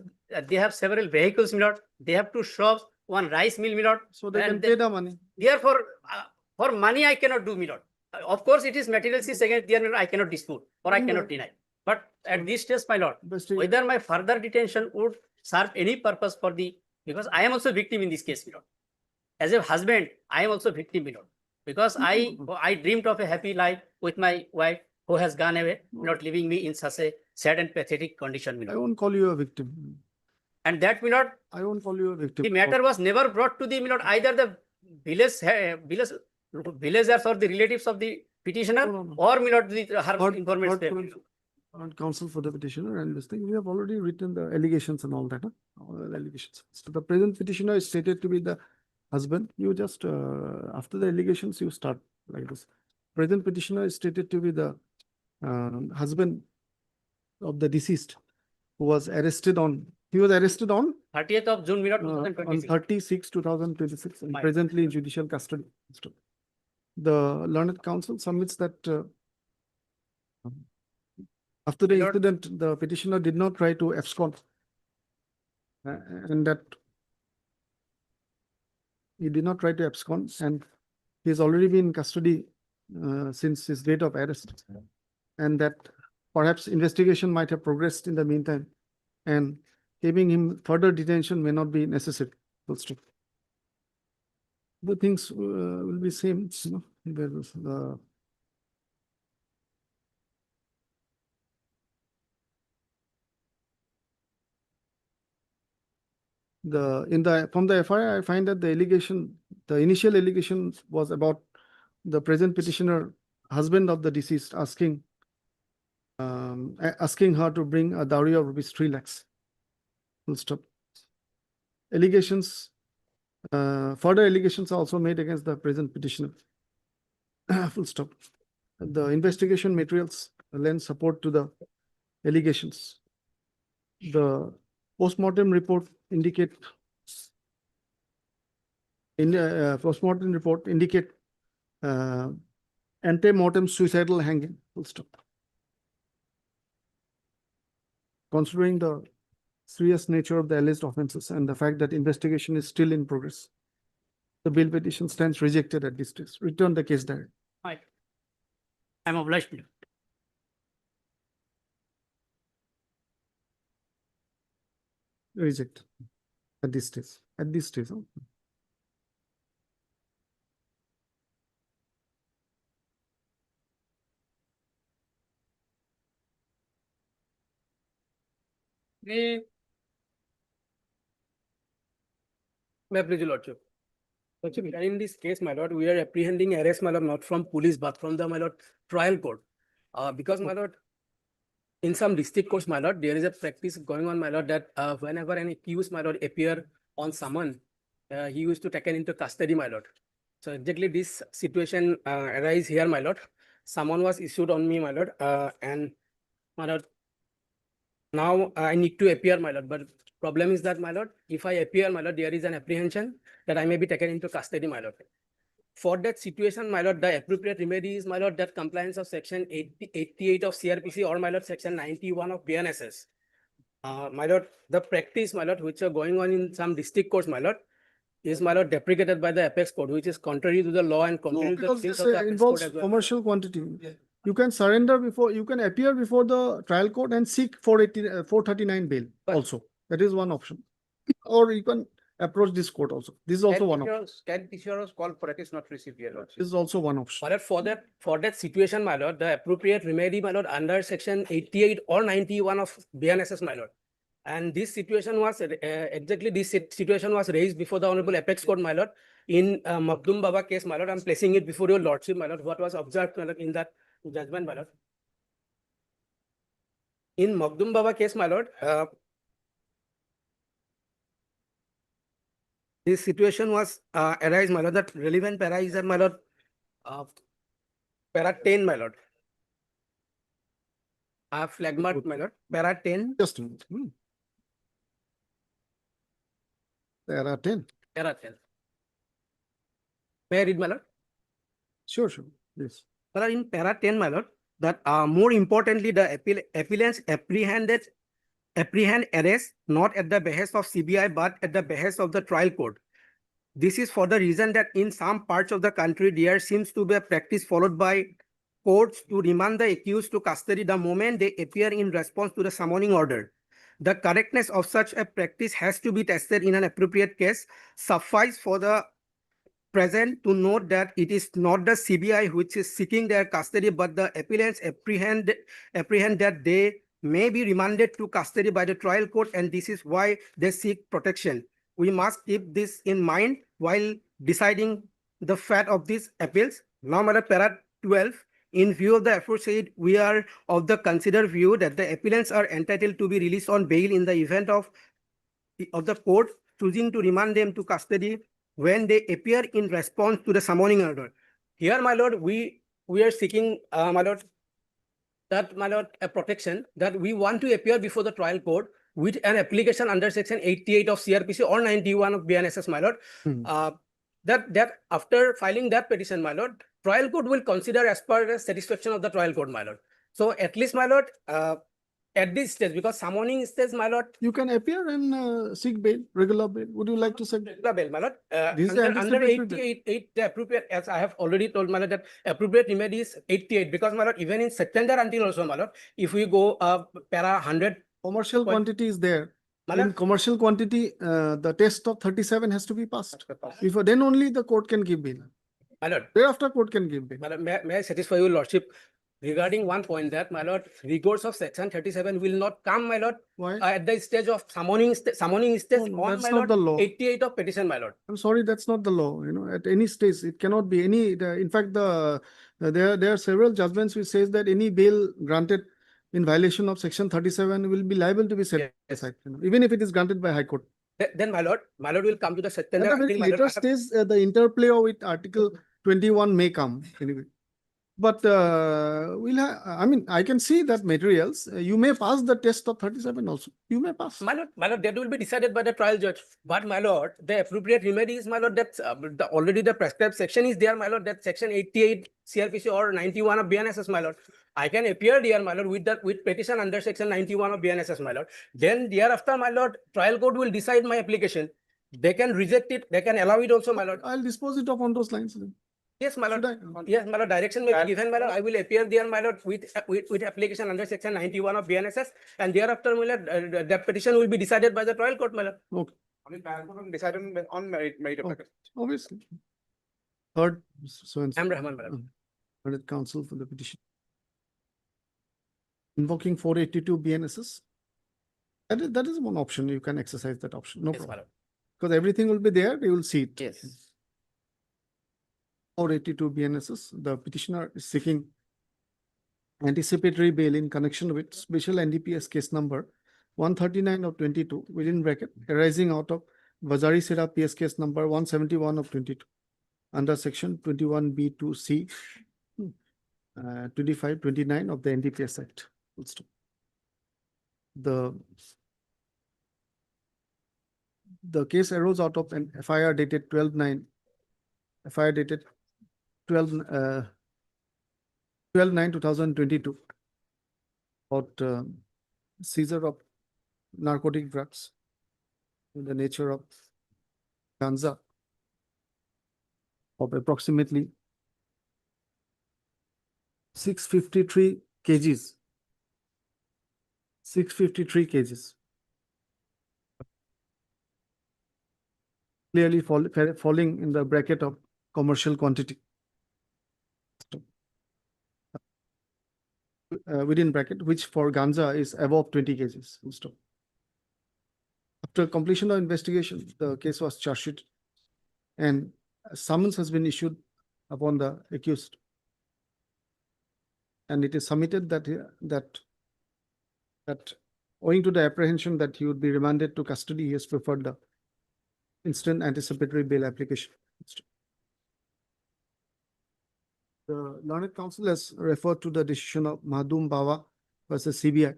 They have several vehicles, my lord. They have 2 shops, 1 rice mill, my lord. So they can pay the money. Therefore, for money, I cannot do, my lord. Of course, it is materials is against their, my lord, I cannot dispute or I cannot deny. But at this stage, my lord, whether my further detention would serve any purpose for the because I am also victim in this case, my lord. As a husband, I am also victim, my lord, because I dreamed of a happy life with my wife who has gone away, not leaving me in such a sad and pathetic condition, my I lord. won't call you a victim. And that, my lord, I won't call you a victim. the matter was never brought to the, my lord, either the villagers or the relatives of the petitioner, No. or, my lord, her Not- informants. not counsel for the petitioner and this thing. We have already written the allegations and all that. Huh? All the allegations. So the present petitioner is stated to be the husband. You just, after the allegations, you start like this. Present petitioner is stated to be the husband of the deceased who was arrested on, he was arrested on 30th of June, my lord, on 2026. 30/6/2026 and Fine. presently in judicial custody. The learned counsel submits that after the My lord- incident, the petitioner did not try to abscond. And that he did not try to abscond and he has already been in custody since his date of arrest. And that perhaps investigation might have progressed in the meantime and giving him further detention may not be necessary. Full stop. The things will be same, you know, there is from the FIR, I find that the initial allegation was about the present petitioner, husband of the deceased, asking her to bring a dowry of rupees 3 lakhs. Full stop. Allegations, further allegations are also made against the present petitioner. Full stop. The investigation materials lend support to the allegations. The postmortem report indicate ante-mortem suicidal hanging. Full stop. Considering the serious nature of the alleged offences and the fact that investigation is still in progress, the bail petition stands rejected at this stage. Return the case direct. Right. I'm obliged, my lord. Reject at this stage. At this stage. Huh? May I please, your lordship? Lordship, in this case, my lord, we are apprehending arrest, my lord, not from police, but from the, my lord, trial court. Because, my lord, in some district courts, my lord, there is a practice going on, my lord, that whenever an accused, my lord, appear on summon, he used to taken into custody, my lord. So exactly this situation arise here, my lord. Someone was issued on me, my lord, and my lord, now I need to appear, my lord, but problem is that, my lord, if I appear, my lord, there is an apprehension that I may be taken into custody, my lord. For that situation, my lord, the appropriate remedy is, my lord, that compliance of section 88 of CRPC or, my lord, section 91 of BNSS. My lord, the practice, my lord, which are going on in some district courts, my lord, is, my lord, deprecated by the Apex Code, which is contrary to the law and contrary to the Because things this of the Apex Code involves as well. commercial quantity. You can surrender before, you can appear before the trial court and seek 439 bail also. That is one option. Or you can approach this court also. This is also one option. Can petitioners call for it is not received here, lordship? This is also one option. My lord, for that situation, my lord, the appropriate remedy, my lord, under section 88 or 91 of BNSS, my lord. And this situation was exactly this situation was raised before the Honorable Apex Court, my lord, in Magdum Baba case, my lord. I'm placing it before your lordship, my lord. What was observed, my lord, in that judgment, my lord. In Magdum Baba case, my lord, this situation was arise, my lord. That relevant para is that, my lord, para 10, my lord. Flag mark, my lord. Para 10. Just a minute. There are 10. Para 10. May I read, my lord? Sure. Yes. But in para 10, my lord, that more importantly, the appellants apprehend arrest not at the behest of CBI, but at the behest of the trial court. This is for the reason that in some parts of the country, there seems to be a practice followed by courts to remand the accused to custody the moment they appear in response to the summoning order. the correctness of such a practice has to be tested in an appropriate case. Suffice for the present to note that it is not the CBI which is seeking their custody, but the appellants apprehend that they may be remanded to custody by the trial court, and this is why they seek protection. We must keep this in mind while deciding the fate of these appeals. Now, para 12, in view of the aforesaid, we are of the considered view that the appellants are entitled to be released on bail in the event of the court choosing to remand them to custody when they appear in response to the summoning order. Here, my lord, we are seeking, my lord, a protection that we want to appear before the trial court with an application under section 88 of CRPC or 91 of BNSS, my lord. That after filing that petition, my lord, trial court will consider as per the satisfaction of the trial court, my lord. So at least, my lord, at this stage, because summoning stage, my lord, You can appear and seek bail, regular bail. Would you like to seek? regular bail, my lord. This is the Under anticipatory 88, the appropriate, as I have already told, my lord, that appropriate remedy is 88, because, my lord, even in September until also, my lord, if we go para 100, Commercial Point- quantity is there. my In lord, commercial quantity, the test of 37 has to be passed. Before then only the court can give bail. my lord, Thereafter court can give bail. my lord, may I satisfy your lordship regarding one point that, my lord, rigors of section 37 will not come, my lord, Why? at the stage of summoning stage No, on, that's my not lord, the law. 88 of petition, my lord. I'm sorry, that's not the law. You know, at any stage, it cannot be any. In fact, there are several judgments which says that any bail granted in violation of section 37 will be liable to be set Yes. aside, you know, even if it is granted by High Court. Then, my lord will come to the At September a very until, my lord, later I have- stage, the interplay of it, Article 21 may come anyway. But I mean, I can see that materials. You may pass the test of 37 also. You may pass. My lord, that will be decided by the trial judge. But, my lord, the appropriate remedy is, my lord, that already the prescribed section is there, my lord, that section 88 CRPC or 91 of BNSS, my lord. I can appear there, my lord, with petition under section 91 of BNSS, my lord. Then thereafter, my lord, trial court will decide my application. They can reject it, they can allow it also, my lord. I'll dispose it of on those lines. Then. Yes, my lord. Should I? Yes, my lord, direction may be given, my lord. I will appear there, my lord, with application under section 91 of BNSS, and thereafter, my lord, the petition will be decided by the trial court, my lord. Okay. Decide on merit Okay. application. Obviously. Third, so and so. I'm Rahman, my lord. Learned counsel for the petition. Invoking 482 BNSS. That is one option. You can exercise that option. No Yes, my problem. lord. Because everything will be there. You will see it. Yes. 482 BNSS. The petitioner is seeking anticipatory bail in connection with special NDPS case number 139 of 22 within bracket arising out of Vazari Sera PS case number 171 of 22 under section 21B2C 2529 of the NDPS Act. Full stop. The case arose out of an FIR dated 12/9, FIR dated 12/9/2022 about seizure of narcotic drugs in the nature of ganza of approximately 653 kgs. 653 kgs. Clearly falling in the bracket of commercial quantity. Within bracket, which for ganza is above 20 kgs. Full stop. After completion of investigation, the case was charged sheet and a summons has been issued upon the accused. And it is submitted that owing to the apprehension that he would be remanded to custody, he has preferred the instant anticipatory bail application. The learned counsel has referred to the decision of Mahdum Bawa versus CBI,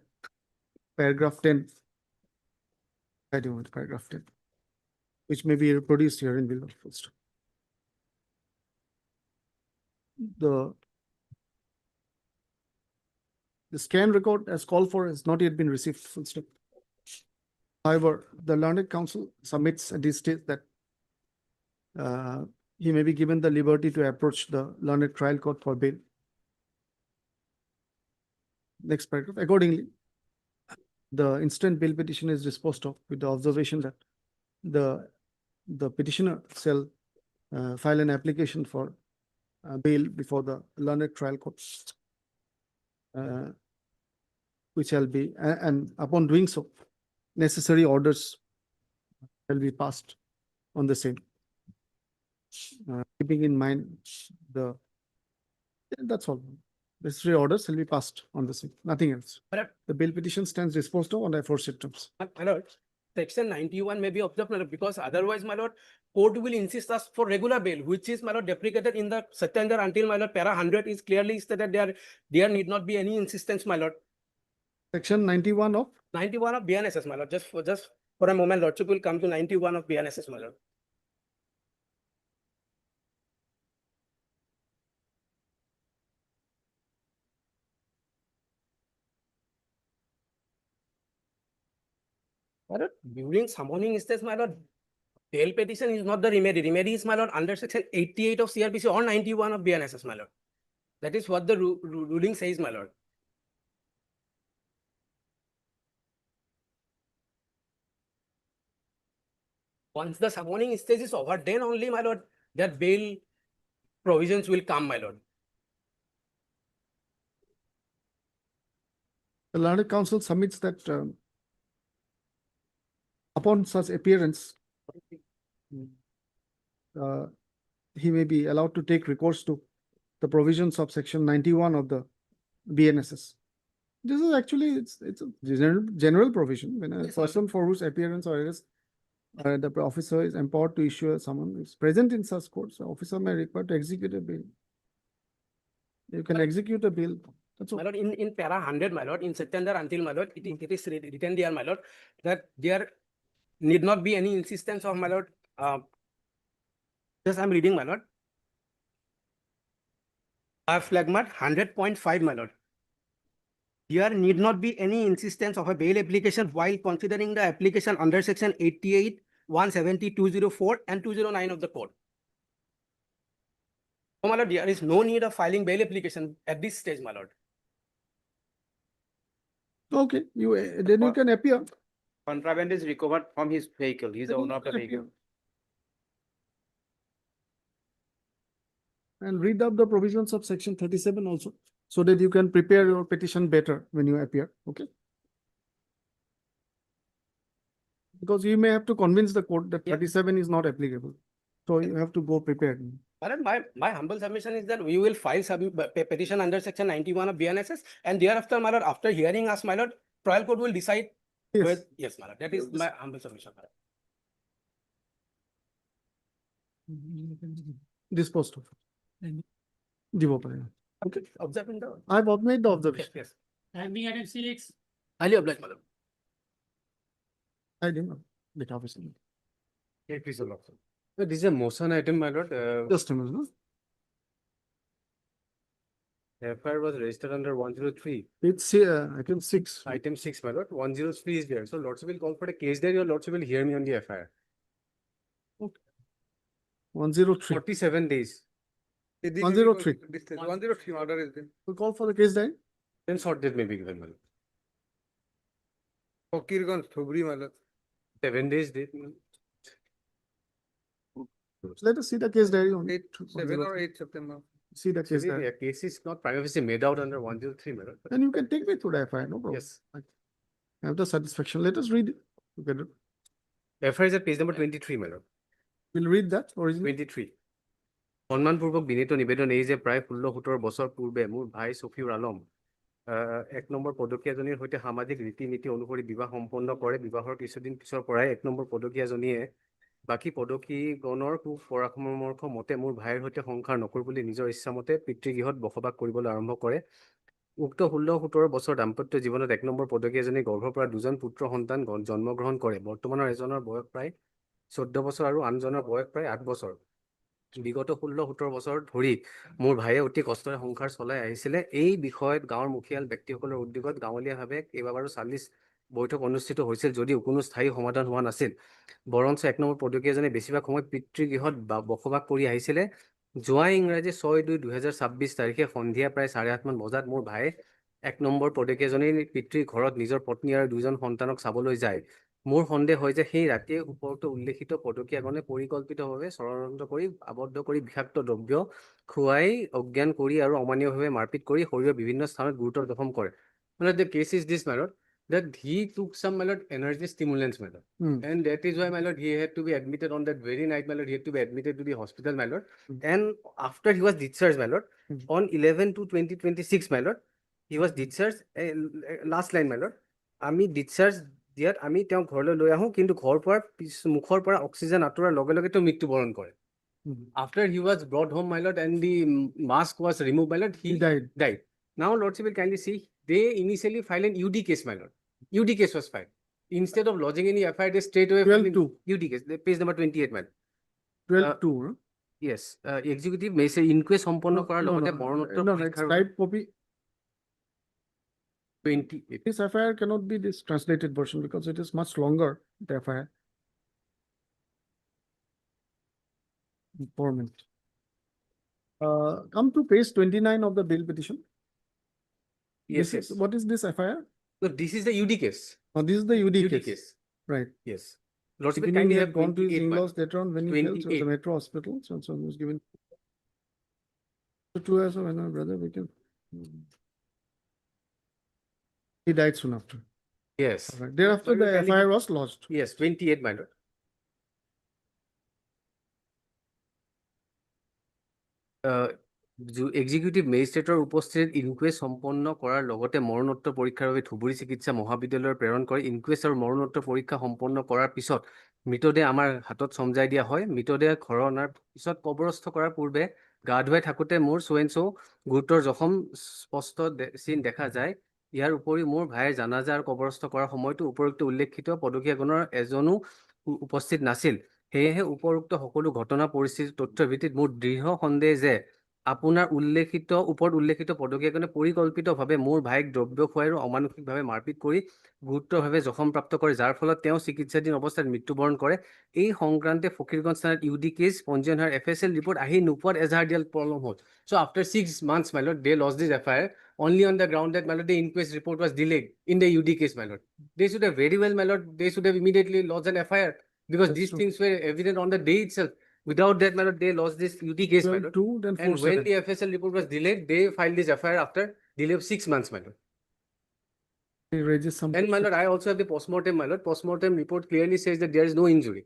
paragraph 10. I do want paragraph 10, which may be reproduced here in below. Full stop. The scan record as called for has not yet been received. Full stop. However, the learned counsel submits at this stage that he may be given the liberty to approach the learned trial court for bail. Next paragraph. Accordingly, the instant bail petition is disposed of with the observation that the petitioner shall file an application for bail before the learned trial court, which shall be, and upon doing so, necessary orders shall be passed on the same. Keeping in mind that's all. Necessary orders shall be passed on the same, nothing else. But The bail petition stands disposed of on the aforesaid terms. my lord, section 91 may be observed, my lord, because otherwise, my lord, court will insist us for regular bail, which is, my lord, deprecated in the September until, my lord, para 100 is clearly stated there need not be any insistence, my lord. Section 91 of 91 of BNSS, my lord, just for a moment, lordship will come to 91 of BNSS, my lord. My lord, during summoning stage, my lord, bail petition is not the remedy. Remedy is, my lord, under section 88 of CRPC or 91 of BNSS, my lord. That is what the ruling says, my lord. Once the summoning stage is over, then only, my lord, that bail provisions will come, my lord. the learned counsel submits that upon such appearance, he may be allowed to take recourse to the provisions of section 91 of the BNSS. This is actually, it's a general provision. When a person for whose appearance or arrest the officer is empowered to issue a summons is present in such courts, the officer may require to execute a bail. You can execute a bail. That's all. My lord, in para 100, my lord, in September until, my lord, it is written there, my lord, that there need not be any insistence of, my lord. Just I'm reading, my lord. Flagmat 100.5, my lord. There need not be any insistence of a bail application while considering the application under section 88, 170, 204 and 209 of the code. So, my lord, there is no need of filing bail application at this stage, my lord. Okay, then you can appear. Contraband is recovered from his vehicle. He is the owner of the vehicle. And read up the provisions of section 37 also, so that you can prepare your petition better when you appear, okay? Because you may have to convince the court that 37 is not applicable. So you have to go prepared. My humble submission is that we will file petition under section 91 of BNSS, and thereafter, my lord, after hearing us, my lord, trial court will decide. Yes. Yes, my lord, that is my humble submission. Disposed of. Okay. Observing the. I've made the observation. Yes. Having item 6. Highly obliged, madam. I didn't know. The officer. Yeah, please, Lord. This is a motion item, my lord. Just a minute. No? FIR was registered under 103. It's item 6. Item 6, my lord. 103 is there. So Lordship will call for a case there. Your Lordship will hear me on the FIR. Okay. 103. 47 days. 103. 103 order is there. We'll call for the case then. Then short date may be given, my lord. Fakirganj, Thubri, my lord. 7 days date. Let us see the case diary on 7 or 8 September. See the case The diary. case is not prima facie made out under 103, my lord. And you can take me through the FIR, no problem. Yes. I have the satisfaction. Let us read it together. FIR is at page number 23, my lord. We'll read that originally. 23. সন্মানপূর্বক বিনীত নিবেদন এই যে প্ৰায় 16-17 বছৰ পূৰ্বে মোৰ ভাই সফিউৰ Alam 1 number পদকীয়াজনীৰ সৈতে সামাজিক ৰীতি নীতি অনুসৰি বিবাহ সম্পন্ন কৰে বিবাহৰ কিছুদিন পিছৰ পৰাই 1 নম্বৰ পদকীয়াজনীয়ে বাকি পদকীগণৰ পৰামৰ্শ মতে মোৰ ভাইৰ সৈতে সংসাৰ নকৰো বুলি নিজৰ ইচ্ছামতে পিতৃগৃহত বসবাস কৰিবলৈ আৰম্ভ কৰে উক্ত 16-17 বছৰ দাম্পত্য জীৱনত 1 নম্বৰ পদকীয়াজনী গৰ্ভৰ পৰা দুজন পুত্ৰ সন্তান জন্মগ্ৰহণ কৰে বৰ্তমানৰ এজনৰ বয়স প্ৰায় 14 বছৰ আৰু আনজনৰ বয়স প্ৰায় 8 বছৰ বিগত 16-17 বছৰ ধৰি মোৰ ভাইয়ে অতি কষ্টৰে সংসাৰ চলাই আহিছিলে এই বিষয়ত গাঁৱৰ মুখিয়াল ব্যক্তিসকলৰ উদ্যোগত গাঁৱলীয়াভাৱে কেইবাবাৰো 40 বৈঠক অনুষ্ঠিত হৈছিল যদিও কোনো স্থায়ী সমাধান হোৱা নাছিল বৰঞ্চ 1 নম্বৰ পদকীয়াজনে বেছিভাগ সময় পিতৃগৃহত বসবাস কৰি আহিছিলে যোৱা ইংৰাজী 6-2-2026 তাৰিখে সন্ধিয়া প্ৰায় 8:30 মান বজাত মোৰ ভাইয়ে 1 নম্বৰ পদকে এজনী পিতৃৰ ঘৰত নিজৰ পত্নী আৰু 2জন সন্তানক চাবলৈ যায়। মোৰ সন্দেহ হয় যে সেই ৰাতিয়ে ওপৰত উল্লেখিত পদকীয়াখনে পৰিকল্পিতভাৱে ষড়যন্ত্ৰ কৰি আবদ্ধ কৰি বিষাক্ত দ্ৰব্য খুৱাই অজ্ঞান কৰি আৰু অমানৱীয়ভাৱে মাৰপিট কৰি শৰীৰৰ বিভিন্ন স্থানত গুৰুতৰ জখম কৰে। মানে the case is this, my lord, that he took some, my lord, energy stimulants, my lord. And that is why, my lord, he had to be admitted on that very night, my lord. He had to be admitted to the hospital, my lord. And after he was discharged, my lord, on 11/2/2026, my lord, he was discharged. Last line, my lord. আমি discharge দিয়াত আমি তেওঁ ঘৰলৈ লৈ আহোঁ, কিন্তু ঘৰ পোৱাৰ মুখৰ পৰা অক্সিজেন আঁতৰাৰ লগে লগে তেওঁ মৃত্যুবৰণ কৰে। After he was brought home, my lord, and the mask was removed, my lord, he died. Now, lordship will kindly see, they initially filed an UD case, my lord. UD case was filed. Instead of lodging any FIR, they straight away filed 12-2. UD case, page number 28, my lord. 12-2, huh? Yes, executive may say inquest সম্পন্ন করার লগতে মরণোত্তর পরীক্ষার type copy. 28. This FIR cannot be this translated version because it is much longer, the FIR. Poor minute. Come to page 29 of the bail petition. Yes, This is, yes. what is this FIR? No, this is the UD case. Oh, this is the UD UD case. case. Right. Yes. Lordship will Meaning kindly he have had gone to his 28, my in-laws lord. later on when he fell to the 28. metro hospital. So he was given 2 years of my brother. We can. He died soon after. Yes. Right. Thereafter, Lord will the kindly FIR give- was lodged. Yes, 28, my lord. Executive মেজিষ্ট্ৰেটৰ উপস্থিতিত inquest সম্পন্ন কৰাৰ লগতে মৰণোত্তৰ পৰীক্ষাৰ বাবে ধুবুৰী চিকিৎসা মহাবিদ্যালয়ৰ প্ৰেৰণ কৰি ইনকুৱেষ্ট আৰু মৰণোত্তৰ পৰীক্ষা সম্পন্ন কৰাৰ পিছত মৃতদেহ আমাৰ হাতত চমজাই দিয়া হয়। মৃতদেহ ঘৰ অনাৰ পিছত কবৰস্থ কৰাৰ পূৰ্বে গা ধুৱাই থাকোঁতে মোৰ চো গুৰুতৰ জখম স্পষ্ট চিন দেখা যায়। ইয়াৰ উপৰি মোৰ ভাইৰ জানাজা আৰু কবৰস্থ কৰাৰ সময়তো উপৰোক্ত উল্লেখিত পদকীয়াগণৰ এজনো উপস্থিত নাছিল। সেয়েহে উপৰোক্ত সকলো ঘটনা পৰিস্থিতিৰ তথ্যৰ ভিত্তিত মোৰ দৃঢ় সন্দেহ যে আপোনাৰ ওপৰত উল্লেখিত পদকীয়াগণে পৰিকল্পিতভাৱে মোৰ ভাইক দ্ৰব্য খুৱাই আৰু অমানসিকভাৱে মাৰপিট কৰি গুৰুতৰভাৱে জখমপ্ৰাপ্ত কৰে, যাৰ ফলত তেওঁ চিকিৎসাধীন অৱস্থাত মৃত্যুবৰণ কৰে। এই সংক্ৰান্তে ফকীৰগঞ্জ থানাত UD কেছ পঞ্জীয়ন হোৱাৰ FSL ৰিপৰ্ট আহি নোপোৱাত এজাহাৰ দিয়াত পলম হ'ল। So after 6 months, my lord, they lost this FIR only on the ground that, my lord, the inquest report was delayed in the UD case, my lord. They should have very well, my lord, they should have immediately lodged an FIR because these things were evident on the day itself. Without that, my lord, they lost this UD case, my lord. 12-2, then And 4-7. when the FSL report was delayed, they filed this FIR after delay of 6 months, my lord. He raises some. And my lord, I also have the postmortem, my lord. Postmortem report clearly says that there is no injury.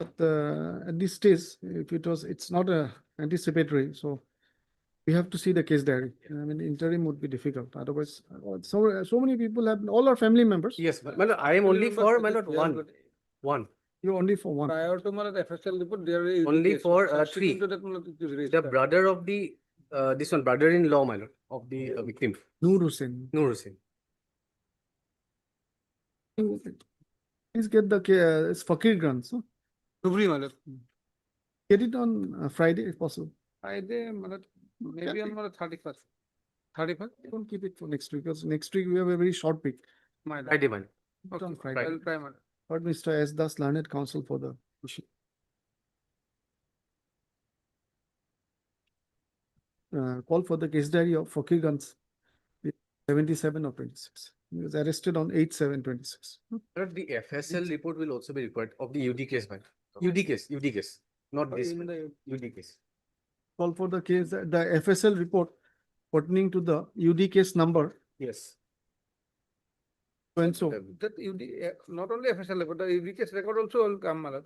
But at this stage, if it's not a anticipatory, so we have to see the case diary. I mean, interim would be difficult. Otherwise, so many people have, all our family members. Yes, my lord, I am only for, my lord, one. You're only for one. Prior to my FSL report, there is. Only for three. Subsequent to that, my lord, it is raised. The brother of the, this one, brother-in-law, my lord, of the victim. Noor Hussain. Noor Hussain. Please get the, it's Fakir grants. Huh? Dhubri, my lord. Get it on Friday if possible. Friday, my lord, maybe on my lord 31st. 31st? Don't keep it for next week because next week we have a very short week. My lord. Friday, my lord. Put on Okay, Friday. I'll try, my lord. But Mr. S. Das, learned counsel for the issue. Call for the case diary of Fakirganj, 77 of 26. He was arrested on 8/7/26. Lord, the FSL report will also be required of the UD case, my lord. UD case, not this, Even the UD case. Call for the case, the FSL report pertaining to the UD case number. Yes. So and so. that UD, not only FSL, but the UD case record also will come, my lord.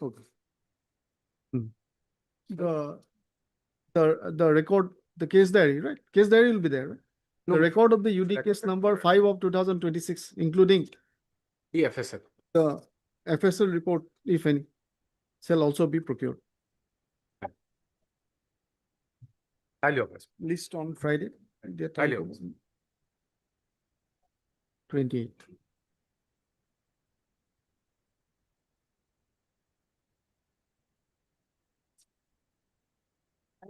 The record, the case diary, right? Case diary will be there, right? No. The record of the UD case number 5 of 2026, including The FSL. the FSL report, if any, shall also be procured. Highly august. List on Friday. Their Highly time august. 28.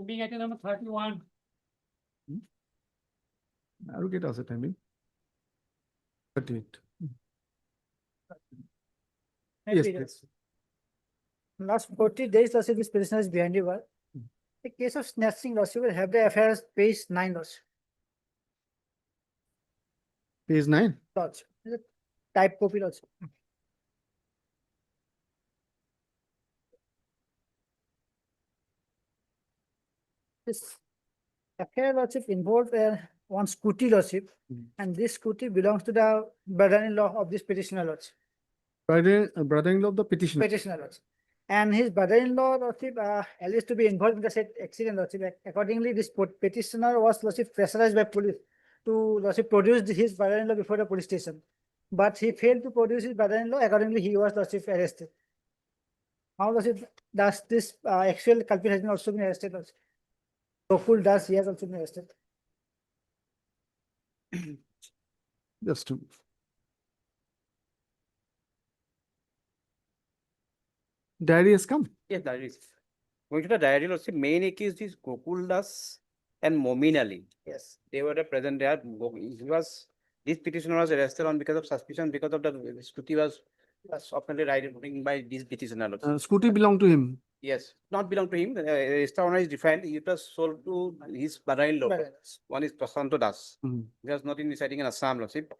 Being at number 31. I'll get us a timing. 38. Yes, please. Last 40 days, Lordship, this petitioner is behind the bar. The case of snatching, Lordship, will have the affairs page 9, Lordship. Page 9. Lordship. Is it type copy, Lordship? This affair, Lordship, involved one scooty, Lordship, and this scooty belongs to the brother-in-law of this petitioner, Lordship. Brother-in-law of the petitioner. Petitioner, Lordship. And his brother-in-law, Lordship, alleged to be involved in the said accident, Lordship. Accordingly, this petitioner was, Lordship, pressurized by police to, Lordship, produce his brother-in-law before the police station. But he failed to produce his brother-in-law. Accordingly, he was, Lordship, arrested. How, Lordship, does this actual culprit has been also been arrested, Lordship? Gokul Das, he has also been arrested. Just to. Diary has come. Yes, diary is. Going to the diary, Lordship, main accused is Gokul Das and Momin Ali. Yes. They were the present there. This petitioner was arrested on because of suspicion, because of the scooty was oftenly riding by this petitioner. Scooty belonged to him. Yes, not belong to him. The register owner is defined. It was sold to his brother-in-law. One is Prasanto Das. He was not in residing in Assam, Lordship.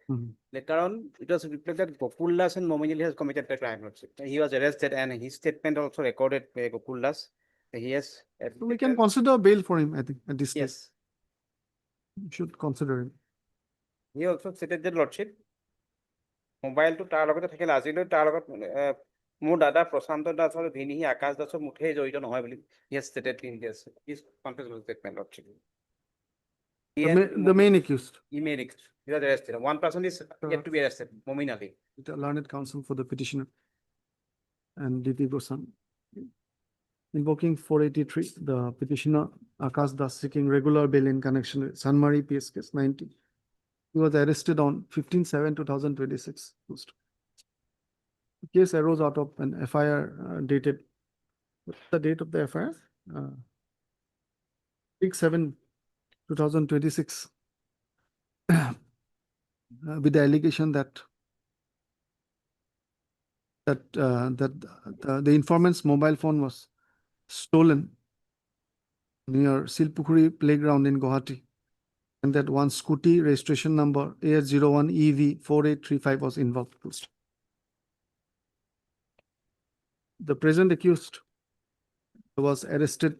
Later on, it was reported that Gokul Das and Momin Ali has committed the crime, Lordship. He was arrested and his statement also recorded by Gokul Das. He has. So we can consider bail for him, I think, at this Yes. stage. We should consider him. He also stated that, Lordship, mobile to tar logate thakile aziloi tar logot মোৰ দাদা প্ৰশান্ত দাসৰ ভিনী আকাশ দাসৰ মুঠেই জড়িত নহয় বুলি he has stated in his confession statement, Lordship. The main accused. He made it. He was arrested. One person is yet to be arrested, Momin Ali. The learned counsel for the petitioner and DP Goswami. Invoking 483, the petitioner Akash Das seeking regular bail in connection with Sanmari PS case 90. He was arrested on 15/7/2026. The case arose out of an FIR dated. What's the date of the FIR? 6/7/2026. With the allegation that the informant's mobile phone was stolen near Silpukhuri playground in Gauhati, and that one scooty registration number AS01EV4835 was involved. The present accused was arrested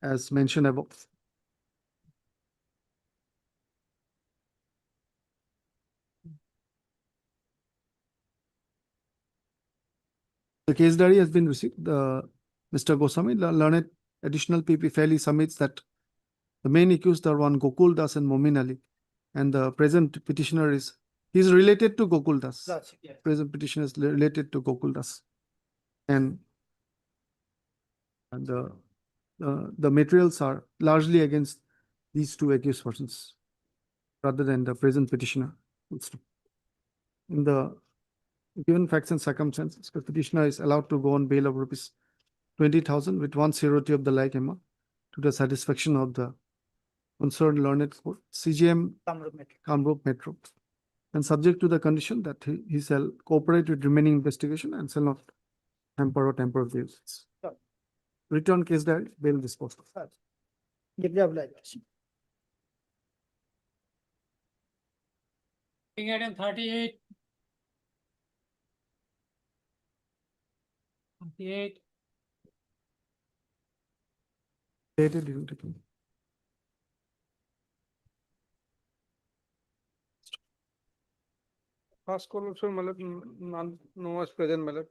as mentioned above. The case diary has been received. Mr. Goswami, learned additional PP fairly submits that the main accused are one Gokul Das and Momin Ali, and the present petitioner is related to Gokul Das. Yes. Present petitioner is related to Gokul Das, and the materials are largely against these two accused persons rather than the present petitioner. In the given facts and circumstances, the petitioner is allowed to go on bail of rupees 20,000 with one surety of the like amount to the satisfaction of the concerned learned court, CGM Kamrup Metro, and subject to the condition that he shall cooperate with remaining investigation and shall not hamper or tamper with the evidence. Return case diary, bail disposal. Deeply obliged. Item 38. 38. Dated during the case. First call also, none, no was present, Malad.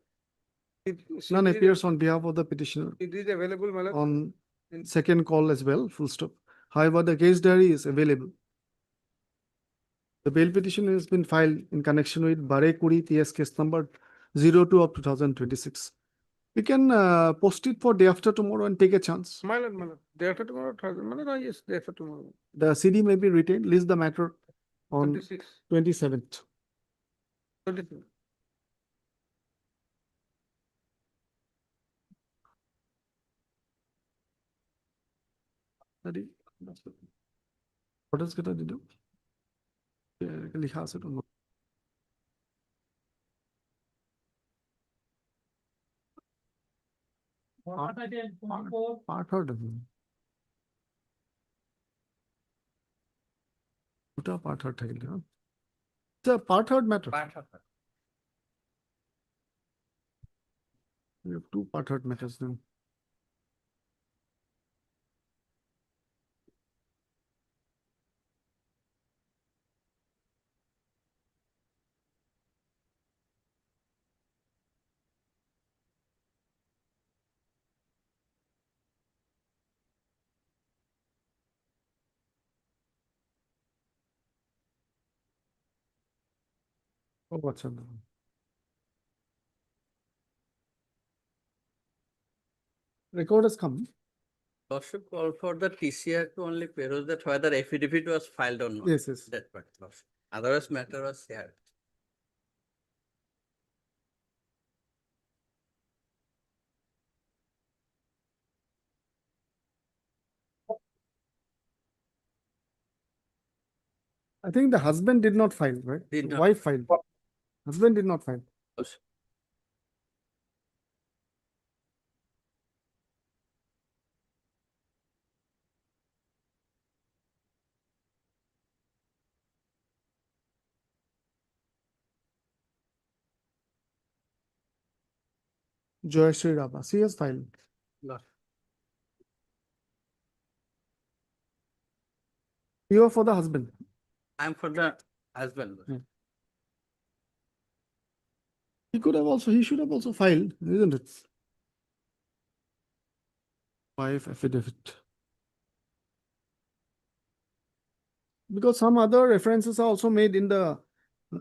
None appears on behalf of the petitioner It is available, Malad. on second call as well, full stop. However, the case diary is available. The bail petition has been filed in connection with Barekuri PS case number 02 of 2026. We can post it for day after tomorrow and take a chance. Malad. Day after tomorrow, Thursday. Malad, yes, day after tomorrow. The CD may be retained, list the matter on 26. 27th. 26. What else did do? লিখা আছে তো। Part heard of him. Part third থাকিলে, huh? It's a part third matter. We have two part third matters now. Oh, what's up? Record has come. Lordship called for the TCR to only peruse that whether affidavit was filed or not. Yes, yes. That part, Lordship. Otherwise matter was shared. I think the husband did not file, right? Did The not. wife filed. Husband did not file. Lordship. Joyashree Raba, she has filed. Lordship. You are for the husband. I'm for the husband. Lordship. Yeah. He should have also filed, isn't it? Wife affidavit. Because some other references are also made in the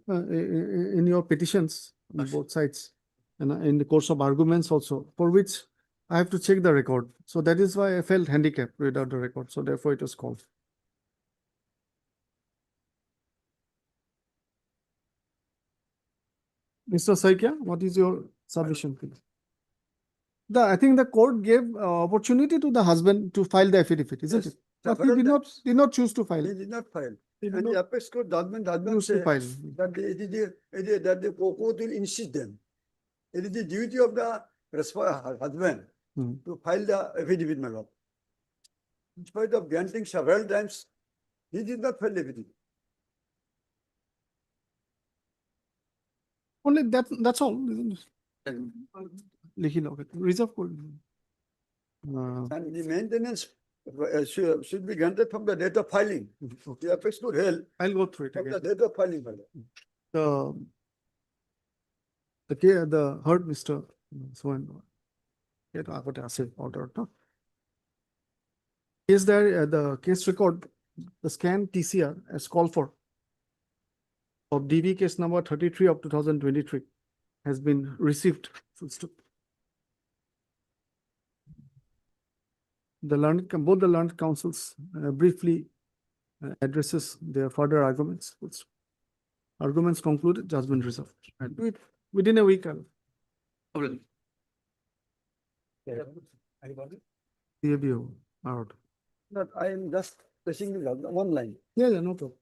in your petitions on both sides and in the course of arguments also, for which I have to check the record. So that is why I felt handicapped without the record. So therefore it was called. Mr. Saikia, what is your submission, please? I think the court gave opportunity to the husband to file the affidavit, isn't Yes. it? But he did not choose to file. He did not file. He did And not the apex court judgment choose to say file. that the court will insist them. It is the duty of the husband to file the affidavit, my lord. In spite of granting several times, he did not file the affidavit. Only that's all, isn't it? लिखी लो, reserve code. And the maintenance should be granted from the date of filing. The apex court held I'll go through it from the again. date of filing, my lord. The heard Mr. Swan. Order. Is there the case record, the scan TCR as called for of DV case number 33 of 2023 has been received. Both the learned counsels briefly addresses their further arguments. Arguments concluded, judgment reserved. And do it within a week. CABO out. But I am just pressing one line. Yeah, no problem.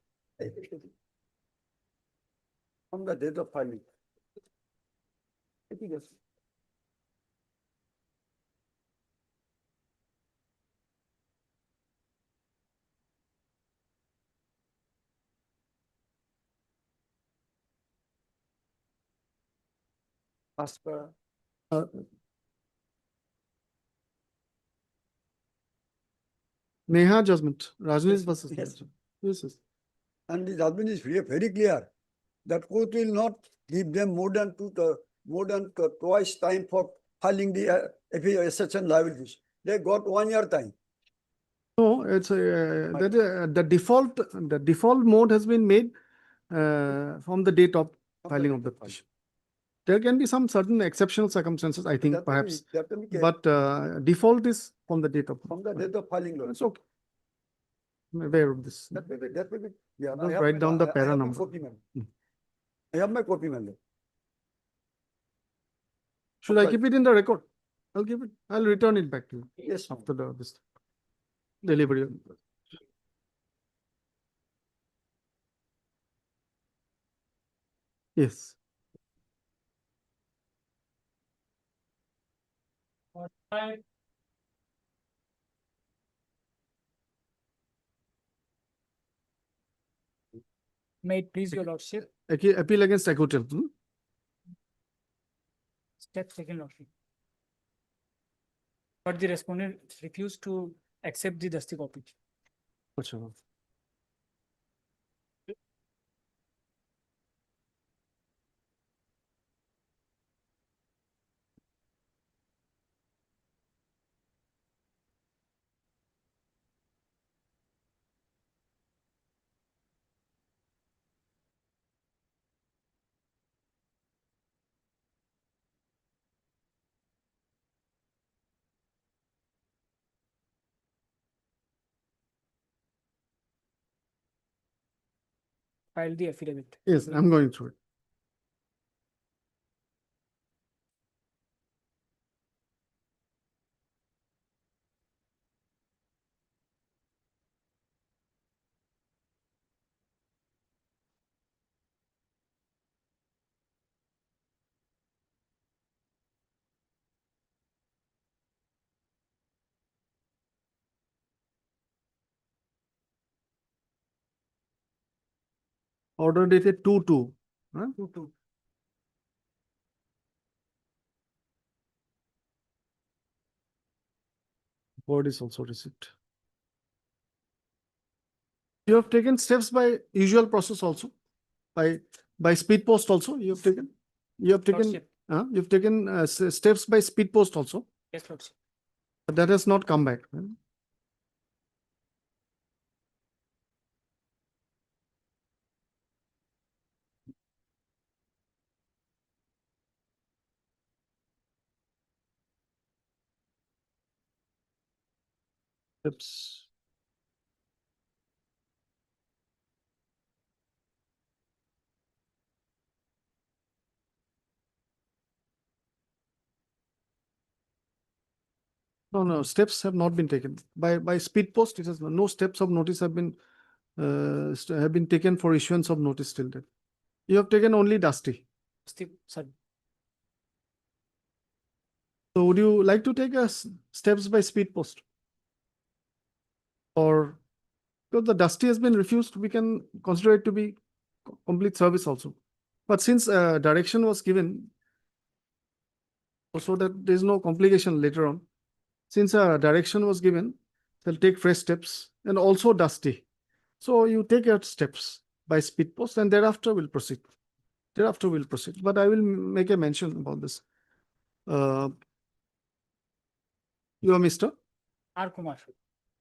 From the date of filing. As per Neha judgment. Rajneesh versus yes. Yes. And the judgment is very clear. That court will not give them more than twice time for filing the assets and liabilities. They got 1 year time. No, it's the default mode has been made from the date of filing of the petition. There can be some certain exceptional circumstances, I think, perhaps, but default is from the date of filing. It's okay. I'm aware of this. That may be. Yeah, Just write down the para number. I have my copy, man. Should I keep it in the record? I'll keep it. I'll return it back to you. Yes. After this delivery. Yes. May it please your lordship, Appeal against acquittal. step second lordship. But the respondent refused to accept the dusty copy. Achha. File the affidavit. Yes, I'm going through it. Order dated 2/2. Huh? 2/2. Board is also received. You have taken steps by usual process also, by speed post also. You have taken. Lordship. You've taken steps by speed post also. Yes, lordship. But that has not come back. Steps. No, steps have not been taken. By speed post, it has no steps of notice have been taken for issuance of notice till then. You have taken only dusty. Sorry. So would you like to take steps by speed post? Or because the dusty has been refused, we can consider it to be complete service also. But since direction was given, so that there is no complication later on, since direction was given, they'll take fresh steps and also dusty. So you take your steps by speed post and thereafter we'll proceed. Thereafter we'll proceed. But I will make a mention about this. You are Mr. R. Kumar.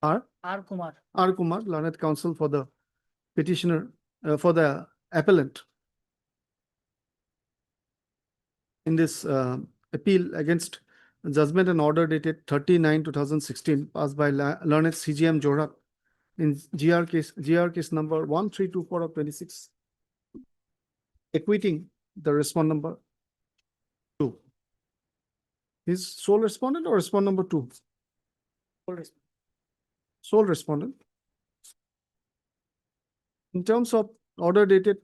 R. R. Kumar. R. Kumar, learned counsel for the petitioner, for the appellant in this appeal against judgment and order dated 30/9/2016 passed by learned CGM Jorhat in GR case number 1324 of 26, acquitting the respondent number 2. His sole respondent or respondent number 2? Sole respondent. In terms of order dated,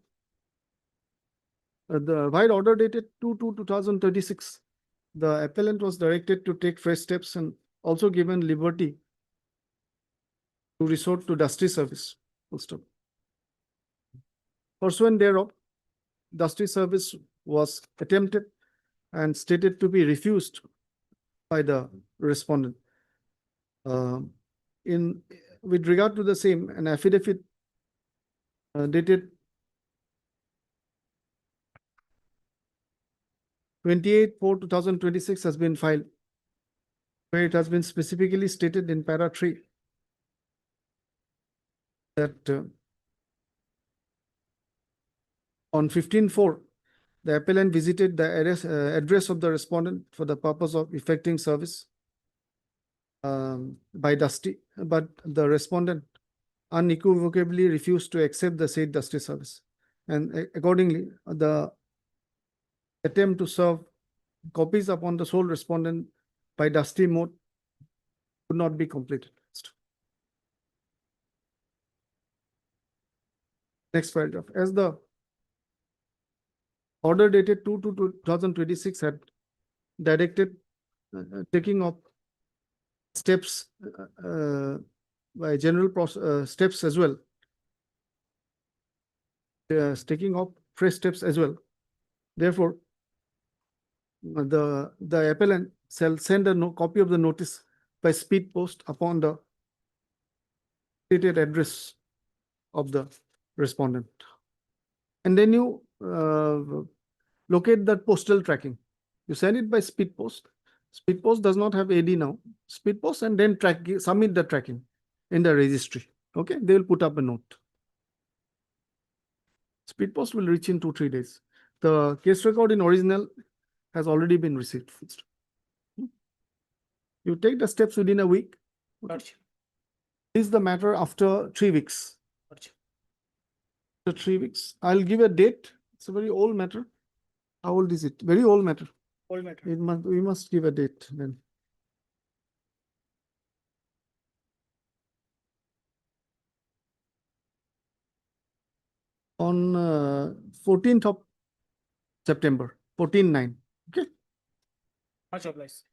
while order dated 2/2036, the appellant was directed to take fresh steps and also given liberty to resort to dusty service. Full stop. Pursuant thereof, dusty service was attempted and stated to be refused by the respondent. With regard to the same, an affidavit dated 28/4/2026 has been filed, where it has been specifically stated in para 3 that on 15/4, the appellant visited the address of the respondent for the purpose of effecting service by dusty, but the respondent unequivocally refused to accept the said dusty service. And accordingly, the attempt to serve copies upon the sole respondent by dusty mode could not be completed. Next paragraph. As the order dated 2/2026 had directed taking of steps by general steps as well. taking up fresh steps as well. Therefore, the appellant shall send a copy of the notice by speed post upon the stated address of the respondent. And then you locate that postal tracking. You send it by speed post. Speed post does not have AD now. Speed post and then submit the tracking in the registry. Okay, they will put up a note. Speed post will reach in 2-3 days. The case record in original has already been received. You take the steps within a week. Lordship. This is the matter after 3 weeks. Lordship. After 3 weeks, I'll give a date. It's a very old matter. How old is it? Very old matter. Old matter. We must give a date then. On 14th of September, 14/9. Okay. Much obliged.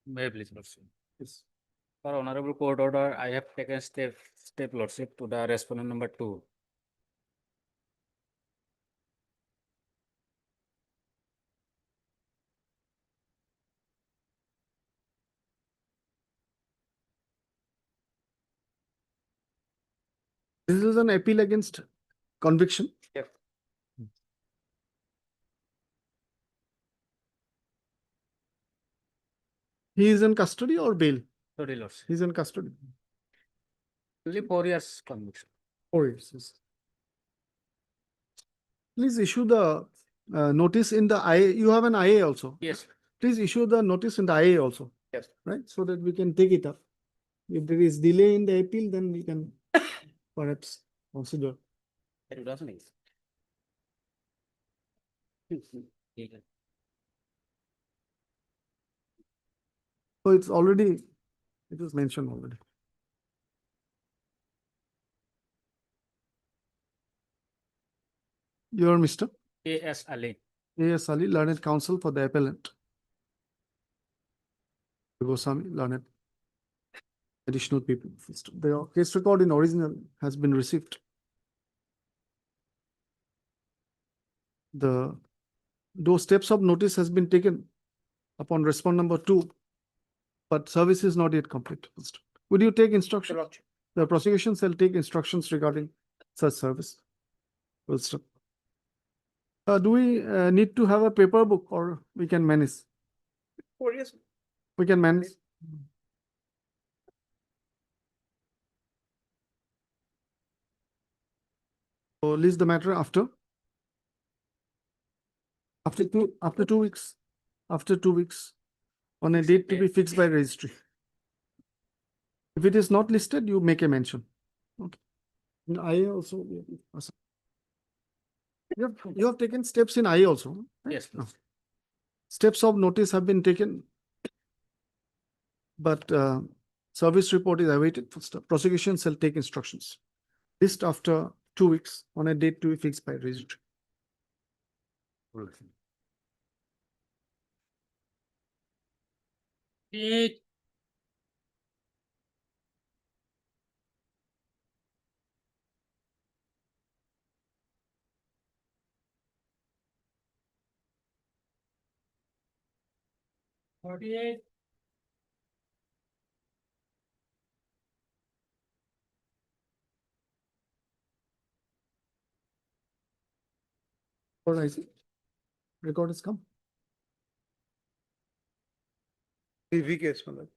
May I please, Lordship? Yes. For honorable court order, I have taken step, Lordship, to the respondent number 2. This is an appeal against conviction. Yes. He is in custody or bail? Sorry, Lordship. He is in custody. Only 4 years conviction. 4 years. Yes. Please issue the notice in the IA. You have an IA also. Yes. Please issue the notice in the IA also. Yes. Right, so that we can take it up. If there is delay in the appeal, then we can perhaps consider. It doesn't exist. So it's already, it was mentioned already. You are Mr. A.S. Ali. A.S. Ali, learned counsel for the appellant. Goswami, learned additional people. The case record in original has been received. Those steps of notice has been taken upon respondent number 2, but service is not yet complete. Would you take instruction? The prosecution shall take instructions regarding such service. Do we need to have a paper book or we can manage? 4 years. We can manage. So list the matter after 2 weeks. After 2 weeks, on a date to be fixed by registry. If it is not listed, you make a mention. Okay. In IA also. You have taken steps in IA also. Right? Yes. No. Steps of notice have been taken, but service report is awaited. Prosecution shall take instructions. List after 2 weeks on a date to be fixed by registry. Or I see. Record has come. DV case, Malad.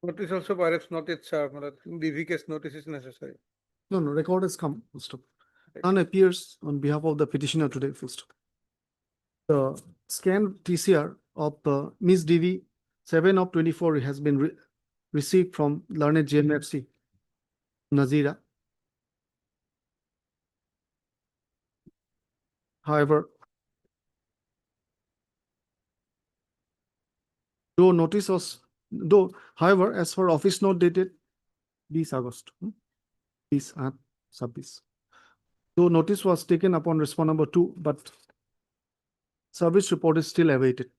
Notice also perhaps not yet served, Malad. DV case notice is necessary. No, record has come. Full stop. None appears on behalf of the petitioner today. Full stop. The scanned TCR of Ms. DV 7 of 24 has been received from learned JMFC Nazira. However, however, as for office note dated 20 August. 20-26. So notice was taken upon respond number 2, but service report is still awaited.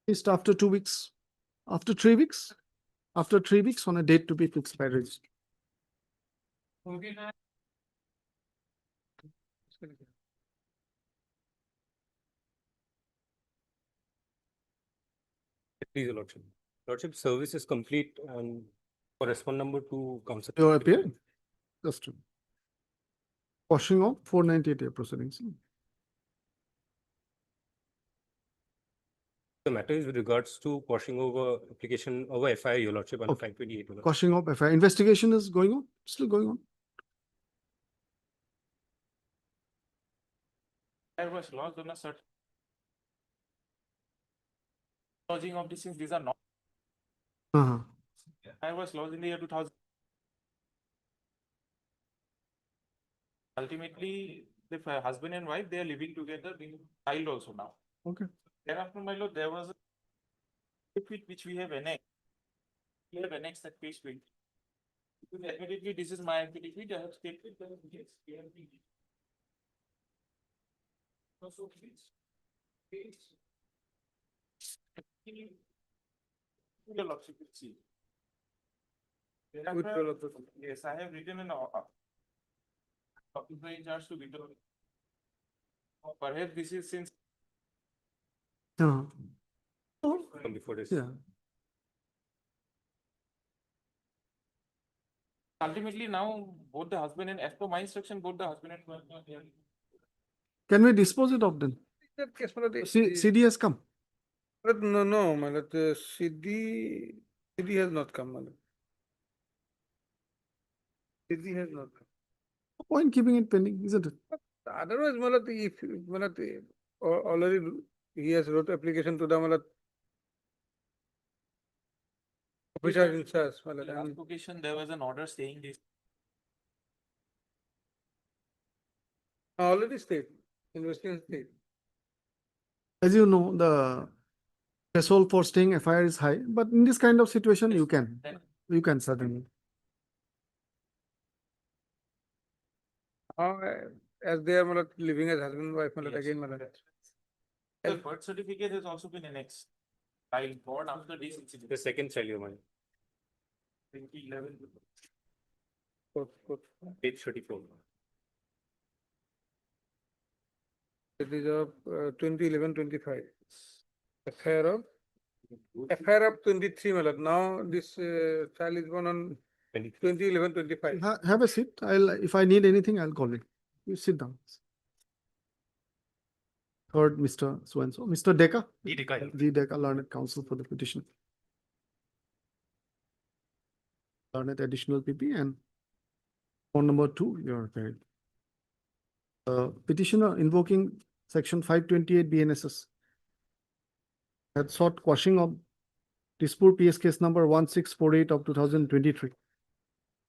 Just after 2 weeks, after 3 weeks, after 3 weeks on a date to be fixed by registry. Please, Your Lordship. Lordship, service is complete and for respond number 2 comes. You are appearing? Just quashing of 498A proceedings. The matter is with regards to quashing over application over FIR, Your Lordship, under Okay. 528. Your Lordship. Quashing of FIR. Investigation is going on, still going on. There was lodged on a certain lodging of these things. These are not. I was lodged in the year 2000. Ultimately, the husband and wife, they are living together, being child also now. Okay. Thereafter, my lord, there was a affidavit which we have annexed. We have annexed at page 20. Admittedly, this is my affidavit. I have stated that yes, we have been. Also, please. Your lordship will see. Thereafter, yes, I have written an occupy in charge to withdraw. Perhaps this is since. Come before this. Yeah. Ultimately, now both the husband and, as per my instruction, both the husband and wife are here. Can we dispose it of then? That case, my lord, CD has come. no, my lord, CD has not come, my lord. CD has not come. No point keeping it pending, isn't it? Otherwise, my lord, if my lord, already he has wrote application to the my lord, officer in charge, my lord. Last occasion, there was an order saying this. Already state, investigation state. As you know, the threshold for staying FIR is high, but in this kind of situation, you can certainly. As they are my lord, living as husband and wife, my lord, Yes. again, my lord. The birth certificate has also been annexed. I born after this incident. The second child, Your Honor. 2011. Page 34. It is of 2011-25. FIR of 23, my lord. Now this child is born on 2011-25. Have a seat. If I need anything, I'll call it. You sit down. Third, Mr. So-and-so. Mr. Deka? D. Deka. D. Deka, learned counsel for the petition. Learned additional PP and phone number 2, you're carried. Petitioner invoking section 528 BNSS had sought quashing of dispute PS case number 1648 of 2023.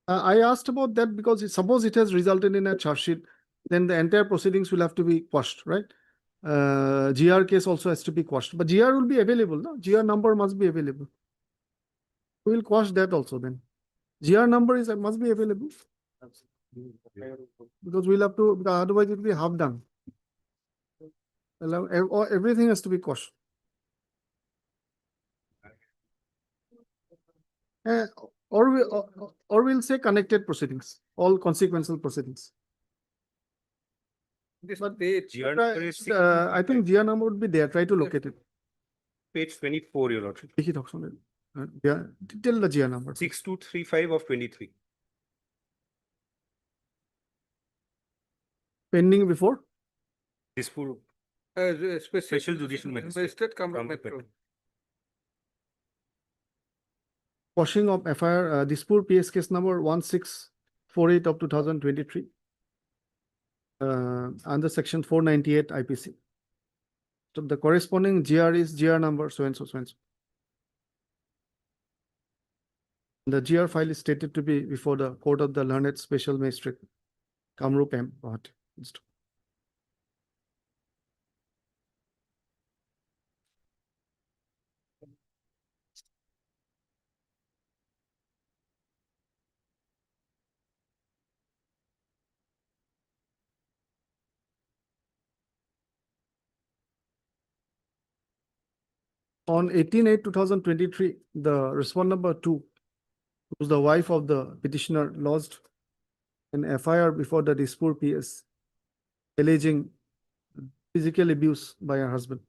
I asked about that because suppose it has resulted in a charge sheet, then the entire proceedings will have to be quashed, right? GR case also has to be quashed, but GR will be available. No? GR number must be available. We will quash that also then. GR number must be available. Because we'll have to, otherwise it will be half done. Everything has to be quashed. Or we'll say connected proceedings, all consequential proceedings. But I think GR number would be there. Try to locate it. Page 24, Your Lordship. Yeah, tell the GR number. 6235 of 23. Pending before? Dispute. Special judicial magistrate come metro. Quashing of FIR dispute PS case number 1648 of 2023 under section 498 IPC. So the corresponding GR is GR number so and so so and so. The GR file is stated to be before the court of the learned special magistrate. Kamrup M. Gauhati. On 18/8/2023, the respondent number 2, who's the wife of the petitioner, lodged an FIR before the Dispur PS, alleging physical abuse by her husband.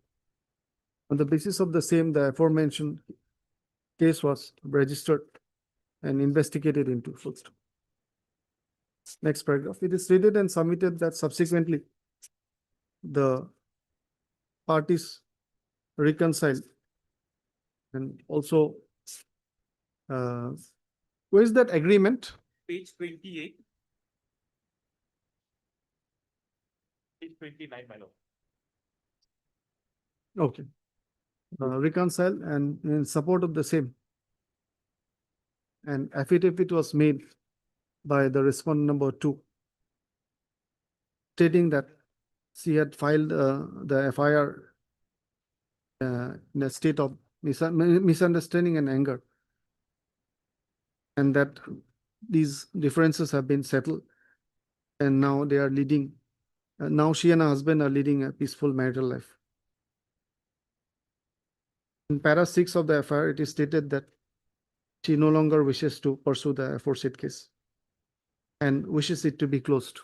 On the basis of the same, the aforementioned case was registered and investigated into. Next paragraph. It is stated and submitted that subsequently the parties reconciled and also where is that agreement? Page 28. Page 29, my lord. Okay. Reconcile and in support of the same. An affidavit was made by the respondent number 2, stating that she had filed the FIR in a state of misunderstanding and anger, and that these differences have been settled, and now they are leading. Now she and her husband are leading a peaceful marital life. In para 6 of the FIR, it is stated that she no longer wishes to pursue the aforesaid case and wishes it to be closed.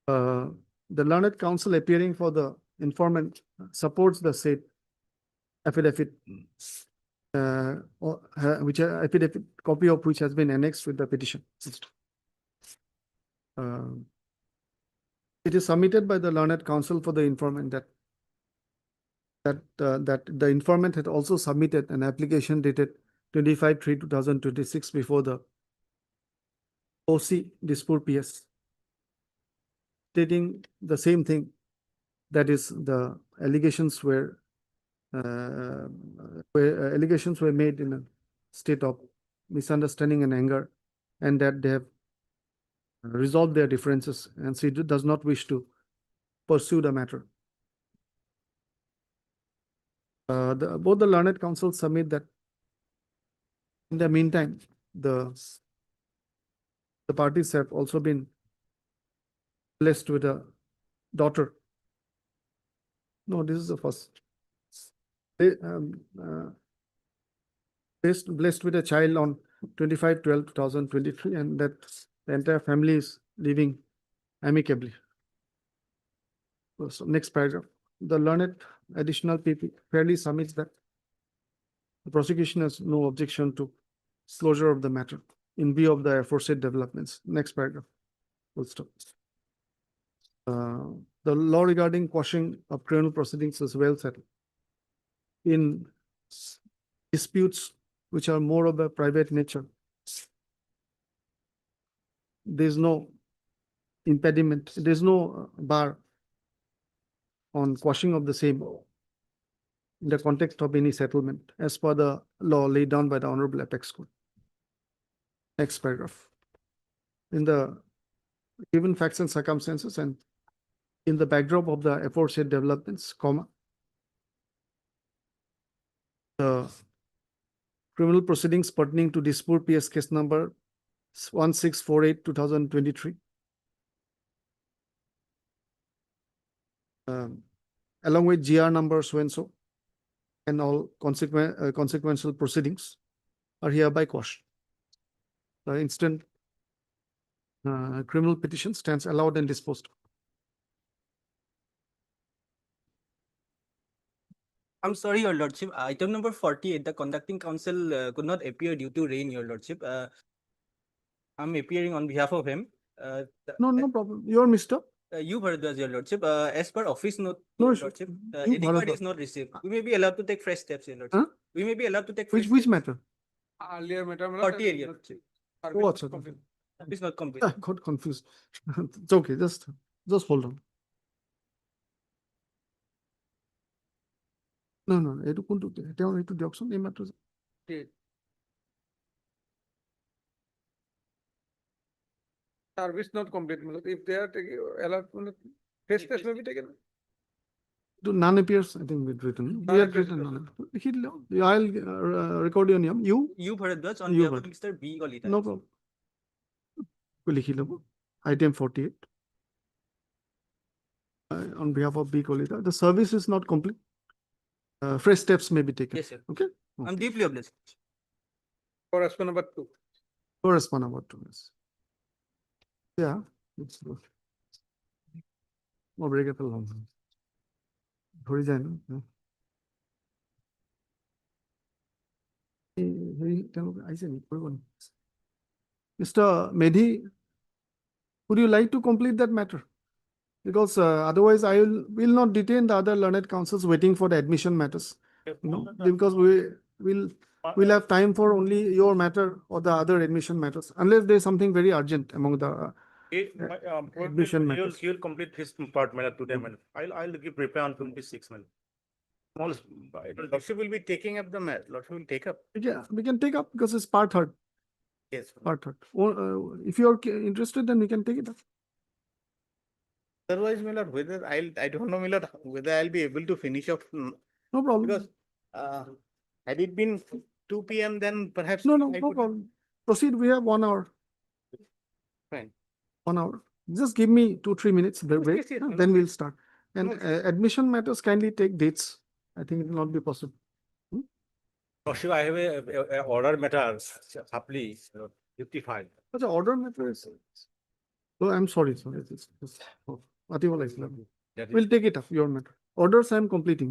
The learned counsel appearing for the informant supports the said affidavit, which affidavit copy of which has been annexed with the petition. It is submitted by the learned counsel for the informant that the informant had also submitted an application dated 25/3/2026 before the OC Dispur PS, stating the same thing, that is the allegations were made in a state of misunderstanding and anger, and that they have resolved their differences, and she does not wish to pursue the matter. Both the learned counsel submit that in the meantime, the parties have also been blessed with a daughter. No, this is the first. Blessed with a child on 25/12/2023, and that the entire family is living amicably. So next paragraph. The learned additional PP fairly submits that the prosecution has no objection to closure of the matter in view of the aforesaid developments. Next paragraph. Full stop. The law regarding quashing of criminal proceedings is well settled. In disputes which are more of a private nature, there's no impediment, there's no bar on quashing of the same in the context of any settlement, as per the law laid down by the Honorable Apex Court. Next paragraph. In the given facts and circumstances and in the backdrop of the aforesaid developments, comma, the criminal proceedings pertaining to Dispur PS case number 1648/2023, along with GR number so and so, and all consequential proceedings are hereby quashed. The instant criminal petition stands allowed and disposed. I'm sorry, Your Lordship. Item number 48, the conducting counsel could not appear due to rain, Your Lordship. I'm appearing on behalf of him. No problem. You're Mr. You Bharadwaj, Your Lordship. As per office note, No Your issue. Lordship, You any word Bharadwaj. is not received. We may be allowed to take fresh steps, Your Lordship. Huh? We may be allowed to take fresh Which steps. matter? Earlier matter. 48, Your Lordship. Oh, achha, Office not complete. I got confused. It's okay. Just hold on. No. এইটো কোনটো তেওঁ এইটো দিয়কচোন এই মাত্ৰ Service not complete, my lord. If they are taking, allowed, my lord, face test may be taken. None appears, I think, with written. None We had appears, written yes. none. I'll record your name. You? You Bharadwaj on You behalf of Bharat. Mr. B. Kalita. No problem. লিখি লব item 48 on behalf of B. Kolita. The service is not complete. Fresh steps may be taken. Yes, sir. Okay. I'm deeply obliged. Correspond number 2. Correspond about 2 minutes. Yeah. It's good. More breakable. ধরে যায় না Mr. Medhi, would you like to complete that matter? Because otherwise I will not detain the other learned counsels waiting for the admission matters. You know, because we'll have time for only your matter or the other admission matters, unless there's something very urgent among the admission matters. He will complete his part, madam, today, madam. I'll give reply on 26, madam. Small, Lordship will be taking up the matter. Lordship will take up. Yeah, we can take up because it's part third. Yes. Part third. Or, if you are interested, then we can take it up. Otherwise, my lord, whether I don't know, my lord, whether I'll be able to finish off. No problem. Because had it been 2 p.m., then perhaps. No I could- problem. Proceed. We have 1 hour. Fine. 1 hour. Just give me 2-3 minutes break. Yes, yes, Then we'll start. And No. admission matters kindly take dates. I think it will not be possible. Lordship, I have a order matter, supply 55. But the order matter is. Oh, I'm sorry. Oh, whatever I said. That is- We'll take it up, your matter. Orders I'm completing.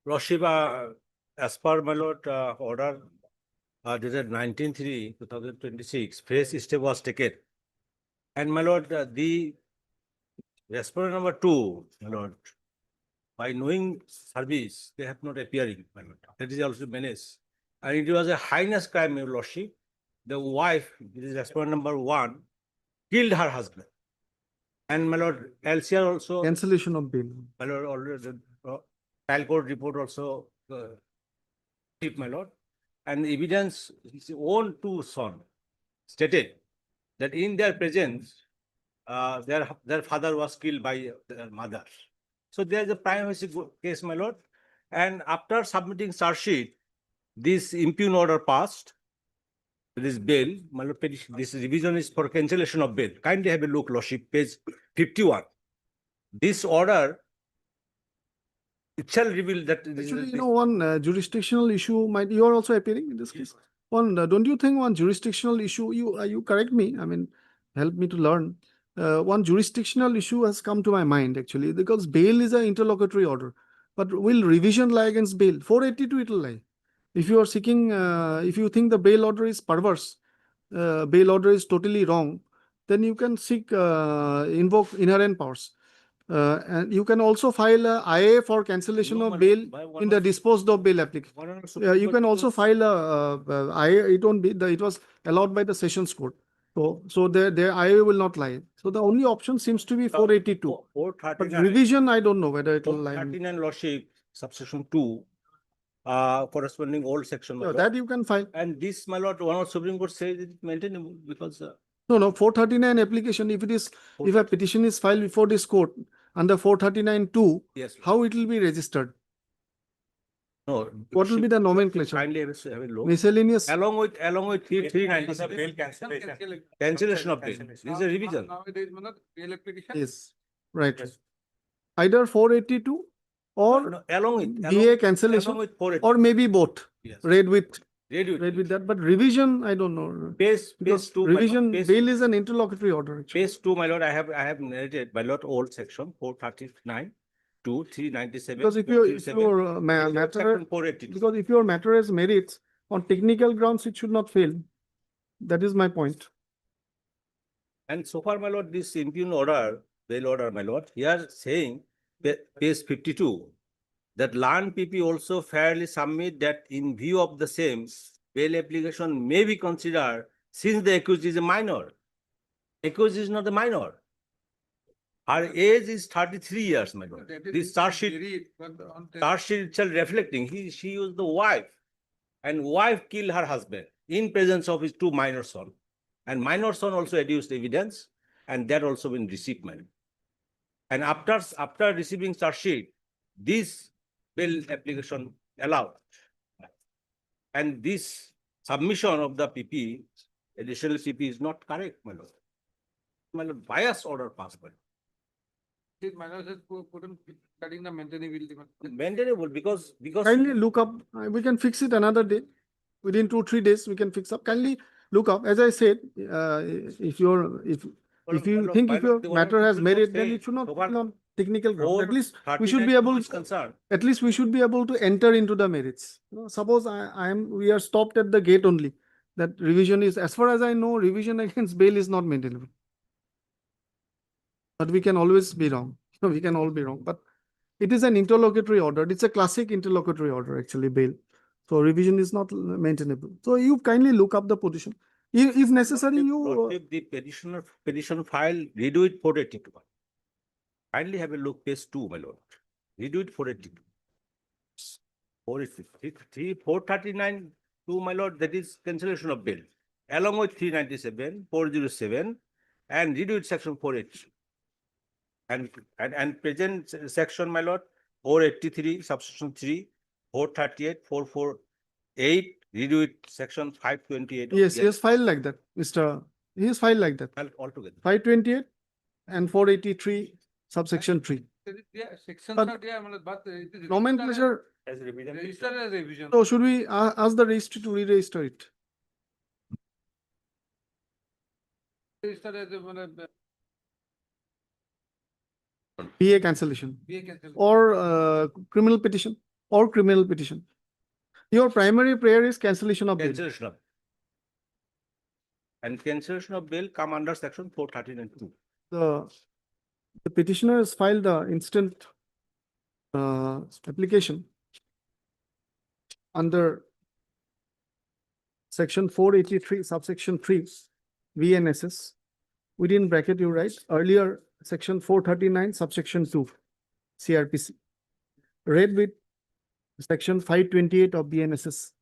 Lordship, as per my lord, order dated 19/3/2026, fresh step was taken. And my lord, the respondent number 2, my lord, by knowing service, they have not appearing, my lord. That is also menace. And it was a heinous crime, your lordship. The wife, this is respondent number 1, killed her husband. And my lord, LCR also. Cancellation of bail. My lord, already the trial court report also, my lord, and evidence his own 2 sons stated that in their presence, their father was killed by their mother. So there is a prime case, my lord, and after submitting charge sheet, this impugn order passed. This bail, my lord, this revision is for cancellation of bail. Kindly have a look, lordship, page 51. This order it shall reveal that. Actually, one jurisdictional issue might, you are also appearing in this case. Don't you think one jurisdictional issue, you correct me, I mean, help me to learn. One jurisdictional issue has come to my mind actually, because bail is an interlocutory order. But will revision lie against bail? 482 it will lie. If you are seeking, if you think the bail order is perverse, bail order is totally wrong, then you can seek, invoke inherent powers. And you can also file a IA for cancellation of bail in the disposed of bail application. You can also file a IA. It won't be. It was allowed by the Sessions Court. So their IA will not lie. So the only option seems to be 482. But revision, I don't know whether it will lie. 39 lordship, subsection 2, corresponding old section. my Yeah, lord. that you can file. And this, my lord, one of Supreme Court says it is maintainable because. No, 439 application, if a petition is filed before this court under 439(2), Yes. how it will be registered? No. What will be the nomenclature? Kindly have a look. Miscellaneous. Along with 397. Bail cancellation. Cancellation of bail. This is a revision. Nowadays, my lord, bail application. Yes, right. Yes. Either 482 or No, along with. DA cancellation, Along with 480. or maybe both. Yes. Read with Read with that. But revision, I don't know. Page Because 2. my lord, revision, page- bail is an interlocutory order. Actually. Page 2, my lord, I have narrated by lot old section 439 to 397. Because if 437, your matter, section 480. because if your matter has merits on technical grounds, it should not fail. That is my point. And so far, my lord, this impugn order, bail order, my lord, here saying, page 52, that land PP also fairly submit that in view of the same, bail application may be considered since the accused is a minor. Accused is not a minor. Her age is 33 years, my lord. That is This charge sheet very- but on the- itself reflecting, she was the wife. and wife killed her husband in presence of his two minor son. And minor son also adduced evidence, and that also been received, my lord. And after receiving charge sheet, this bail application allowed. And this submission of the PP, additional CP is not correct, my lord. My lord, bias order passed, my lord. This minor says couldn't studying the maintainability. Maintainable because Kindly look up, we can fix it another day. Within 2-3 days, we can fix up. Kindly look up, as I said, if you think if your matter has merit, then it should not be on technical ground. At least we should be able, concerned. at least we should be able to enter into the merits. Suppose we are stopped at the gate only. That revision is, as far as I know, revision against bail is not maintainable. But we can always be wrong. We can all be wrong. But it is an interlocutory order. It's a classic interlocutory order, actually, bail. So revision is not maintainable. So you kindly look up the petition. If necessary, If the petition file, redo it 482. Kindly have a look, page 2, my lord. Redo it 482. 439, 2, my lord, that is cancellation of bail. Along with 397, 407, and redo it section 482. And present section, my lord, 483, subsection 3, 438, 448, redo it section 528. yes, he has filed like that, Mr. He has filed like that. Altogether. 528 and 483, subsection 3. Sections But are there, but it is Nomenclature. As revision. registered as revision. So should we ask the registry to re-register it? Registered as a BA cancellation BA cancellation. or criminal petition or criminal petition. Your primary prayer is cancellation of bail. Cancellation of. And cancellation of bail come under section 439 2. The petitioner has filed the instant application under section 483, subsection 3, VNSS. Within bracket, you write earlier section 439, subsection 2, CRPC. Read with section 528 of BNSS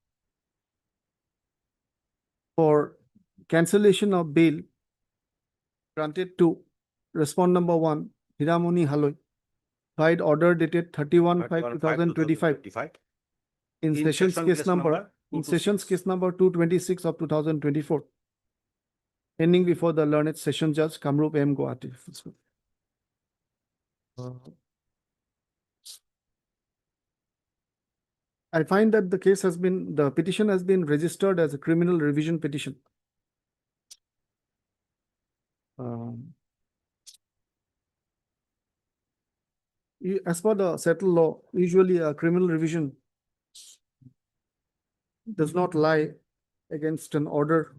for cancellation of bail granted to respond number 1, Hiramoni Haloi, filed order dated 31/5/2025 in sessions case number 226 of 2024, pending before the learned session judge Kamrup M. Gauhati. I find that the petition has been registered as a criminal revision petition. As per the settled law, usually a criminal revision does not lie against an order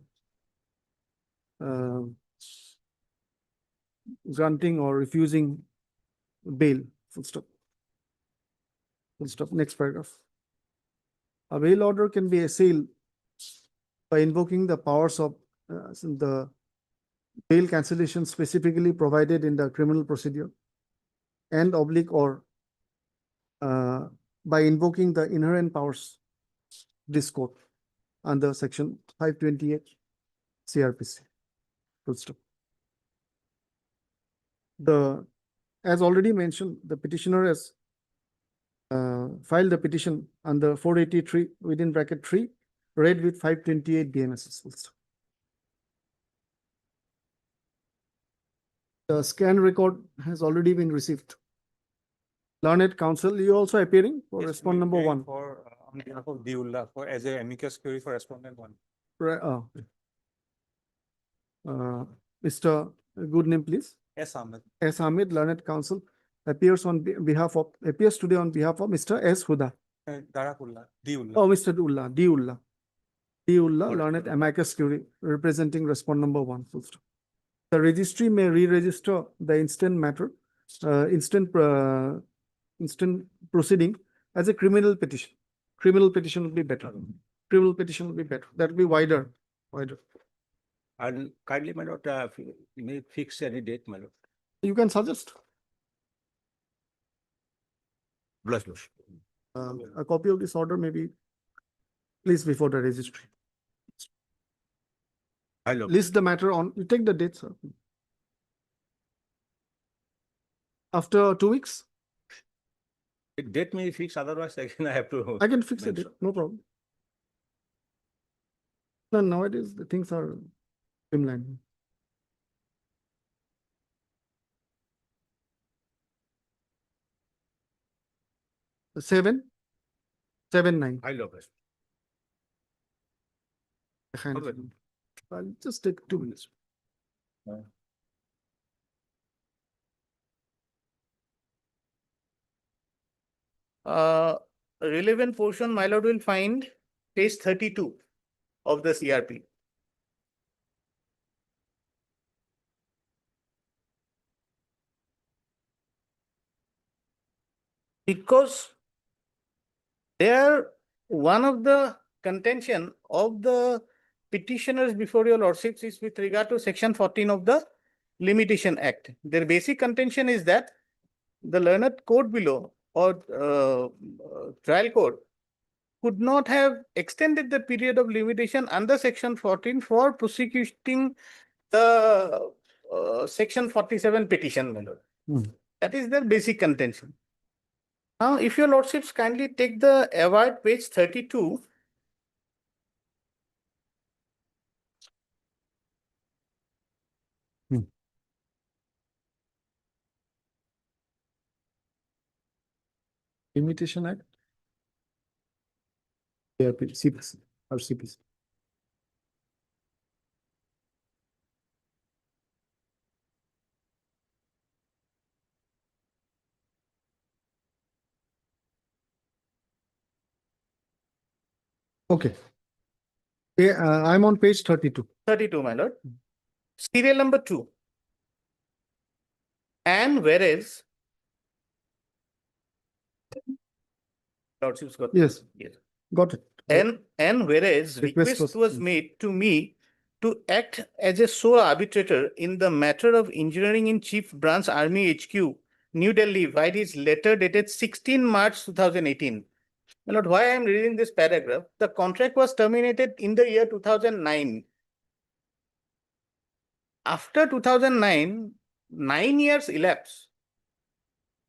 granting or refusing bail. Full stop. Full stop. Next paragraph. A bail order can be assailed by invoking the powers of the bail cancellation specifically provided in the criminal procedure and oblique or by invoking the inherent powers this court under section 528 CRPC. Full stop. As already mentioned, the petitioner has filed the petition under 483 within bracket 3, read with 528 BNSS. Full stop. The scan record has already been received. Learned counsel, you also appearing for respond number 1. For on behalf of Diullah for as a amicus curiae for respondent 1. Mr. Good name, please. S. Ahmed. S. Ahmed, learned counsel, appears today on behalf of Mr. S. Huda. Darakullah. Diullah. Oh, Mr. Ullah, Diullah, learned amicus curiae, representing respond number 1. Full stop. The registry may re-register the instant proceeding as a criminal petition. Criminal petition will be better. Criminal petition will be better. That will be wider. And kindly, my lord, you may fix any date, my lord. You can suggest. Bless. A copy of this order may be Please before the registry. Hello. List the matter on, you take the date, sir. After 2 weeks, Date may be fixed, otherwise again I have to. I can fix the date, mention. no problem. No, nowadays the things are streamlined. Seven, 9. I love it. Alright. I'll just take 2 minutes. Relevant portion, my lord, will find page 32 of the CRP. Because there, one of the contention of the petitioners before your lordships is with regard to section 14 of the Limitation Act. Their basic contention is that the learned court below or trial court could not have extended the period of limitation under section 14 for prosecuting the section 47 petition, my lord. That is their basic contention. Now, if your lordships kindly take the award page 32. Limitation Act. CPC or CPC. Okay. I'm on page 32. 32, my lord. Serial number 2. And whereas lordships got Yes. Yes. Got it. And whereas request was made to me to act as a sole arbitrator in the matter of engineering in Chief Branch Army HQ, New Delhi, by his letter dated 16 March 2018. My lord, why I am reading this paragraph? The contract was terminated in the year 2009. After 2009, 9 years elapsed.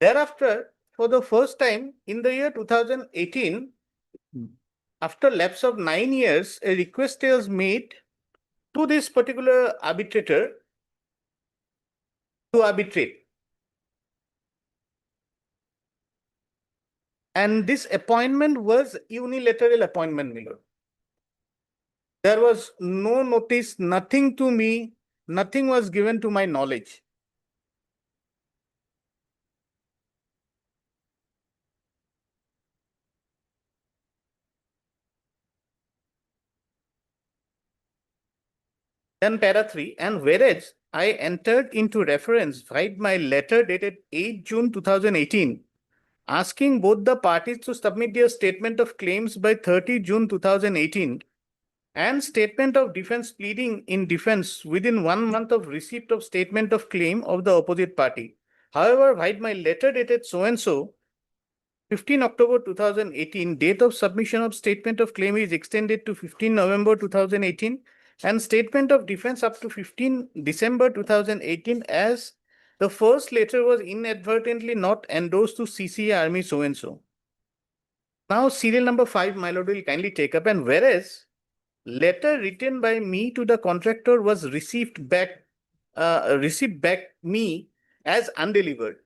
Thereafter, for the first time in the year 2018, after lapse of 9 years, a request was made to this particular arbitrator to arbitrate. And this appointment was unilateral appointment, my lord. There was no notice, nothing to me, nothing was given to my knowledge. Then para 3, and whereas I entered into reference via my letter dated 8 June 2018, asking both the parties to submit their statement of claims by 30 June 2018 and statement of defense pleading in defense within 1 month of receipt of statement of claim of the opposite party. However, via my letter dated so-and-so, 15 October 2018, date of submission of statement of claim is extended to 15 November 2018 and statement of defense up to 15 December 2018 as the first letter was inadvertently not endorsed to CCA Army so-and-so. Now, serial number 5, my lord, will kindly take up, and whereas letter written by me to the contractor was received back me as undelivered.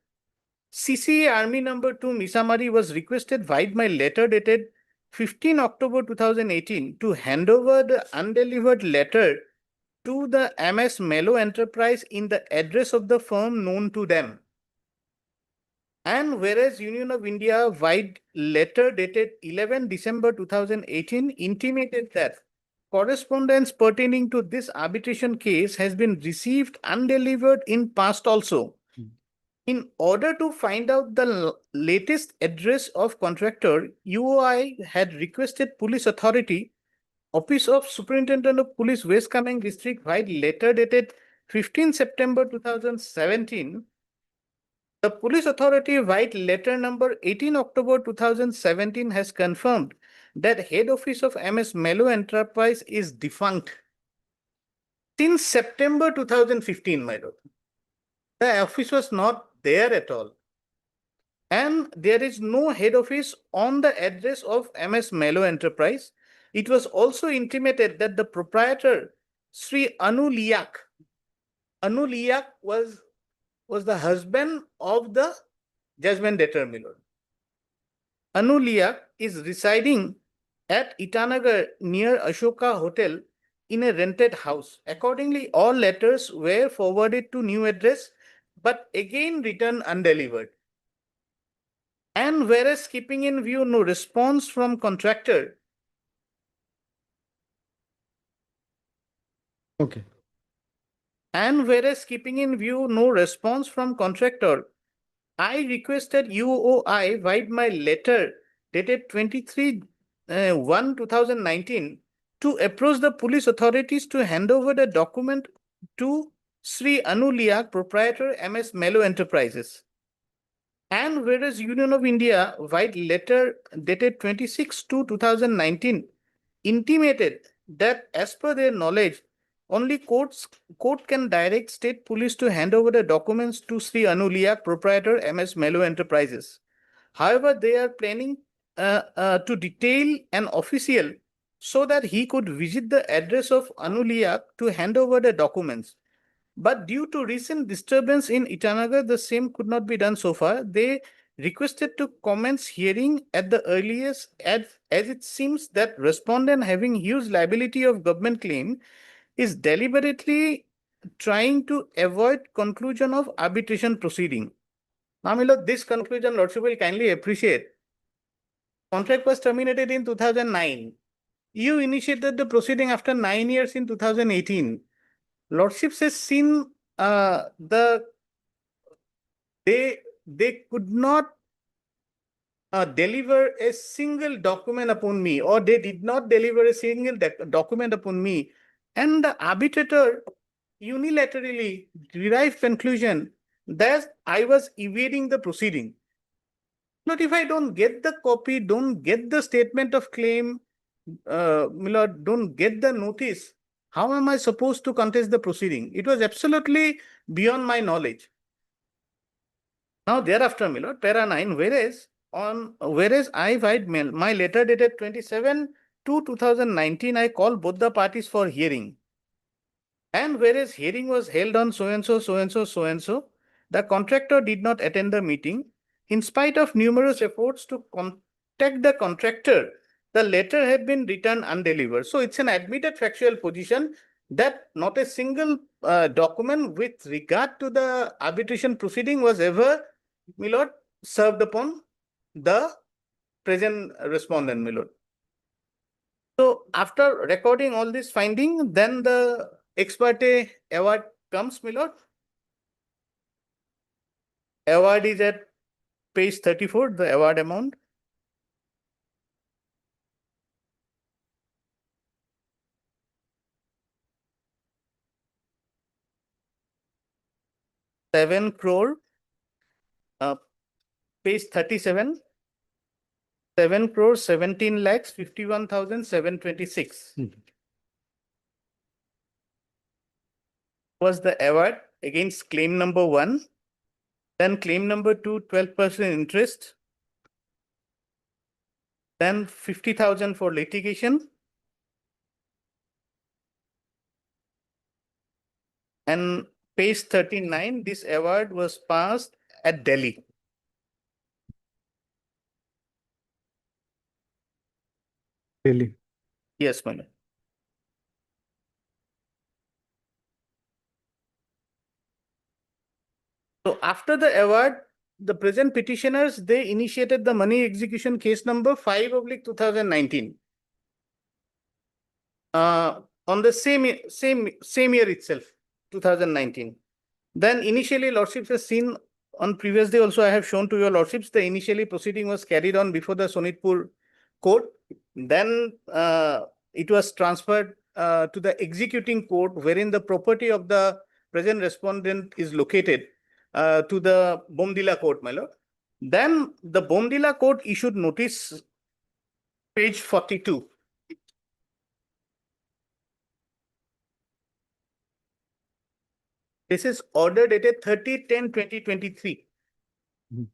CCA Army number 2 Misamari was requested via my letter dated 15 October 2018 to hand over the undelivered letter to the MS Mello Enterprise in the address of the firm known to them. And whereas Union of India via letter dated 11 December 2018 intimated that correspondence pertaining to this arbitration case has been received undelivered in past also. In order to find out the latest address of contractor, UOI had requested police authority, Office of Superintendent of Police, West Kameng District, via letter dated 15 September 2017. The police authority via letter number 18 October 2017 has confirmed that head office of MS Mello Enterprise is defunct since September 2015, my lord. The office was not there at all. And there is no head office on the address of MS Mello Enterprise. It was also intimated that the proprietor, Sri Anu Liak was the husband of the judgment debtor, my lord. Anu Liak is residing at Itanagar near Ashoka Hotel in a rented house. Accordingly, all letters were forwarded to new address, but again returned undelivered. And whereas keeping in view no response from contractor. Okay. And whereas keeping in view no response from contractor, I requested UOI via my letter dated 23/1/2019 to approach the police authorities to hand over the document to Sri Anu Liak, proprietor MS Mello Enterprises. And whereas Union of India via letter dated 26/2/2019 intimated that as per their knowledge, only court can direct state police to hand over the documents to Sri Anu Liak, proprietor MS Mello Enterprises. However, they are planning to detail an official so that he could visit the address of Anu Liak to hand over the documents. But due to recent disturbance in Itanagar, the same could not be done so far. They requested to commence hearing at the earliest, as it seems that respondent having huge liability of government claim is deliberately trying to avoid conclusion of arbitration proceeding. Now, my lord, this conclusion, Lordship will kindly appreciate. Contract was terminated in 2009. You initiated the proceeding after 9 years in 2018. Lordship has seen they could not deliver a single document upon me, or they did not deliver a single document upon me, and the arbitrator unilaterally derived conclusion that I was evading the proceeding. But if I don't get the copy, don't get the statement of claim, Milord, don't get the notice, how am I supposed to contest the proceeding? It was absolutely beyond my knowledge. Now thereafter, Milord, para 9, whereas I write my letter dated 27/2/2019, I called both the parties for hearing. And whereas hearing was held on so and so, the contractor did not attend the meeting. In spite of numerous efforts to contact the contractor, the letter had been returned undelivered. So it's an admitted factual position that not a single document with regard to the arbitration proceeding was ever, my lord, served upon the present respondent, my lord. So after recording all this finding, then the ex parte award comes, my lord. Award is at page 34, the award amount. ₹7 crore, page 37, 7 crore 17 lakhs 51,726 was the award against claim number 1. Then claim number 2, 12% interest. Then 50,000 for litigation. And page 39, this award was passed at Delhi. Delhi. Yes, madam. So after the award, the present petitioners, they initiated the money execution case number 5/2019. On the same year itself, 2019. Then initially, Lordships has seen on previous day also I have shown to your Lordships, the initially proceeding was carried on before the Sonitpur court. Then it was transferred to the executing court, wherein the property of the present respondent is located, to the Bomdila court, my lord. Then the Bomdila court issued notice Page 42. This is order dated 30/10/2023. Mhm.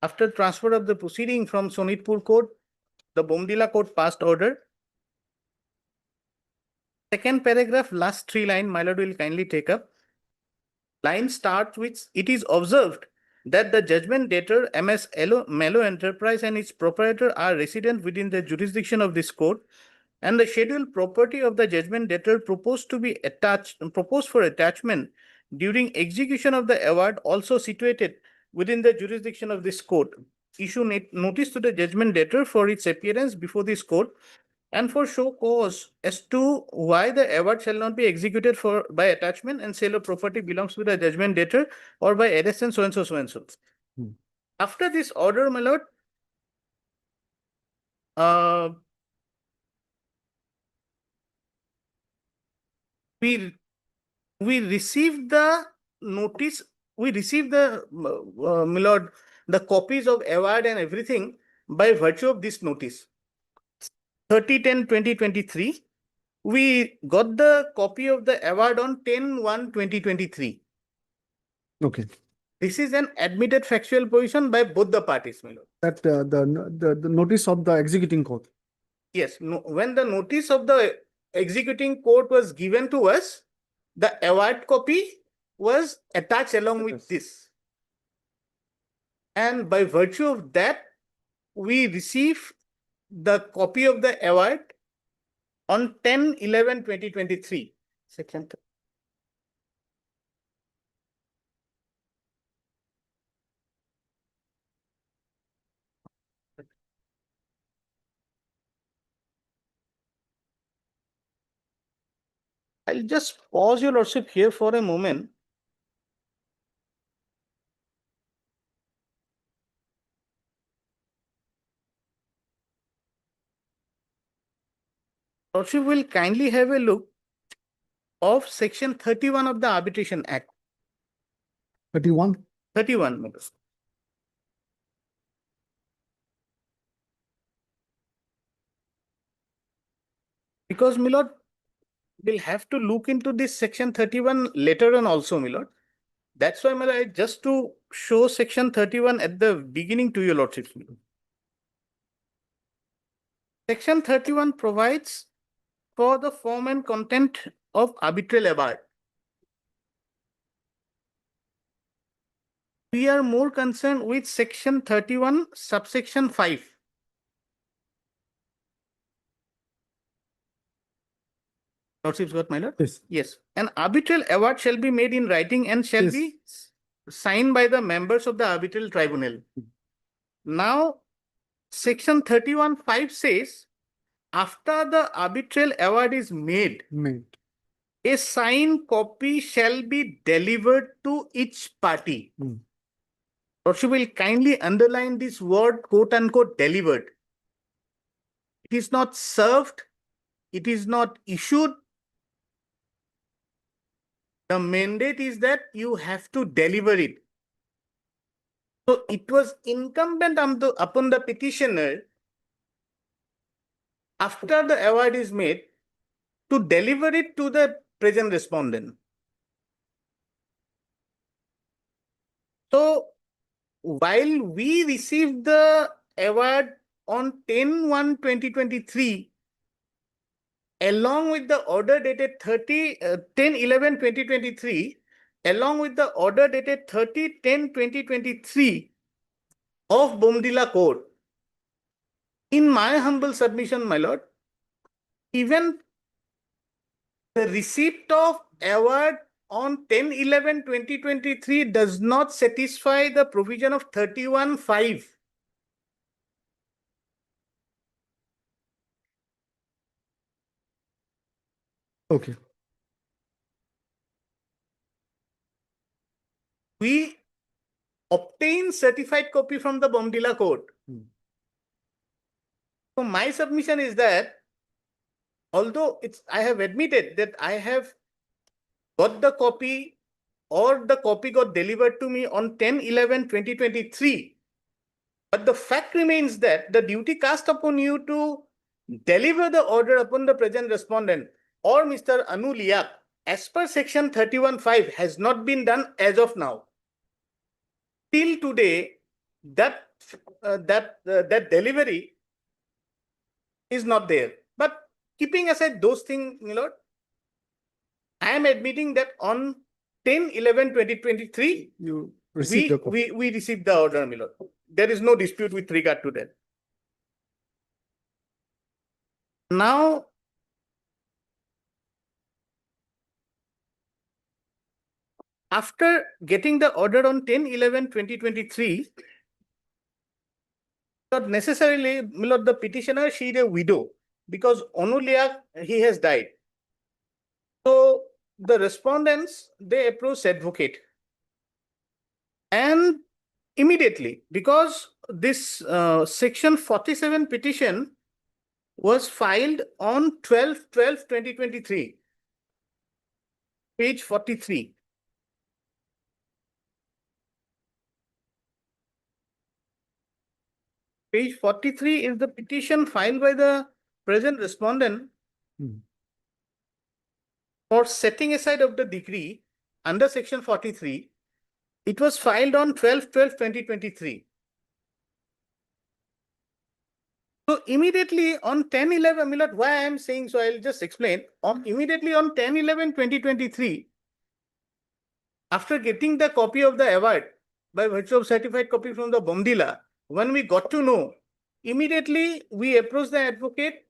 After transfer of the proceeding from Sonitpur Court, the Bomdila Court passed order. Second paragraph, last three line, my lord will kindly take up. Line starts with, it is observed that the judgment debtor MS Mello Enterprise and its proprietor are resident within the jurisdiction of this court, and the scheduled property of the judgment debtor proposed for attachment during execution of the award also situated within the jurisdiction of this court. Issue notice to the judgment debtor for its appearance before this court and for show cause as to why the award shall not be executed by attachment and sale of property belongs to the judgment debtor or by arrest and so and so, so and so. After this order, my lord, we received the notice, we received the, my lord, the copies of award and everything by virtue of this notice. 30/10/2023. We got the copy of the award on 10/1/2023. Okay. This is an admitted factual position by both the parties, my lord. That the notice of the executing court. Yes, when the notice of the executing court was given to us, the award copy was attached along with this. And by virtue of that, we receive the copy of the award on 10/11/2023. Second. I'll just pause your lordship here for a moment. Lordship will kindly have a look of section 31 of the Arbitration Act. 31. 31, members. Because, my lord, we'll have to look into this section 31 later on also, my lord. That's why, my lord, just to show section 31 at the beginning to your lordship. Section 31 provides for the form and content of arbitral award. We are more concerned with section 31, subsection 5. Lordship's got, my lord? Yes. Yes. An arbitral award shall be made in writing and shall Yes. be signed by the members of the arbitral tribunal. Now, section 31(5) says, after the arbitral award is made, a signed copy shall be delivered to each party. Lordship will kindly underline this word, quote unquote, delivered. It is not served. It is not issued. The mandate is that you have to deliver it. So it was incumbent upon the petitioner, after the award is made, to deliver it to the present respondent. So while we received the award on 10/1/2023, along with the order dated 10/11/2023, along with the order dated 30/10/2023 of Bomdila Court, in my humble submission, my lord, even the receipt of award on 10/11/2023 does not satisfy the provision of 31(5). Okay. We obtain certified copy from the Bomdila Court. So my submission is that, although I have admitted that I have got the copy or the copy got delivered to me on 10/11/2023, But the fact remains that the duty cast upon you to deliver the order upon the present respondent or Mr. Anu Liak, as per section 31(5) has not been done as of now. Till today, that delivery is not there. But keeping aside those things, my lord, I am admitting that on 10/11/2023, You received the copy. we received the order, my lord. There is no dispute with regard to that. Now, after getting the order on 10/11/2023, not necessarily, my lord, the petitioner, she is a widow because Anu Liak, he has died. So the respondents, they approach advocate. And immediately, because this section 47 petition was filed on 12/12/2023, page 43. Page 43 is the petition filed by the present respondent for setting aside of the decree under section 43. It was filed on 12/12/2023. So immediately on 10/11, my lord, why I am saying so, I'll just explain. Immediately on 10/11/2023, after getting the copy of the award by virtue of certified copy from the Bomdila, when we got to know, immediately we approached the advocate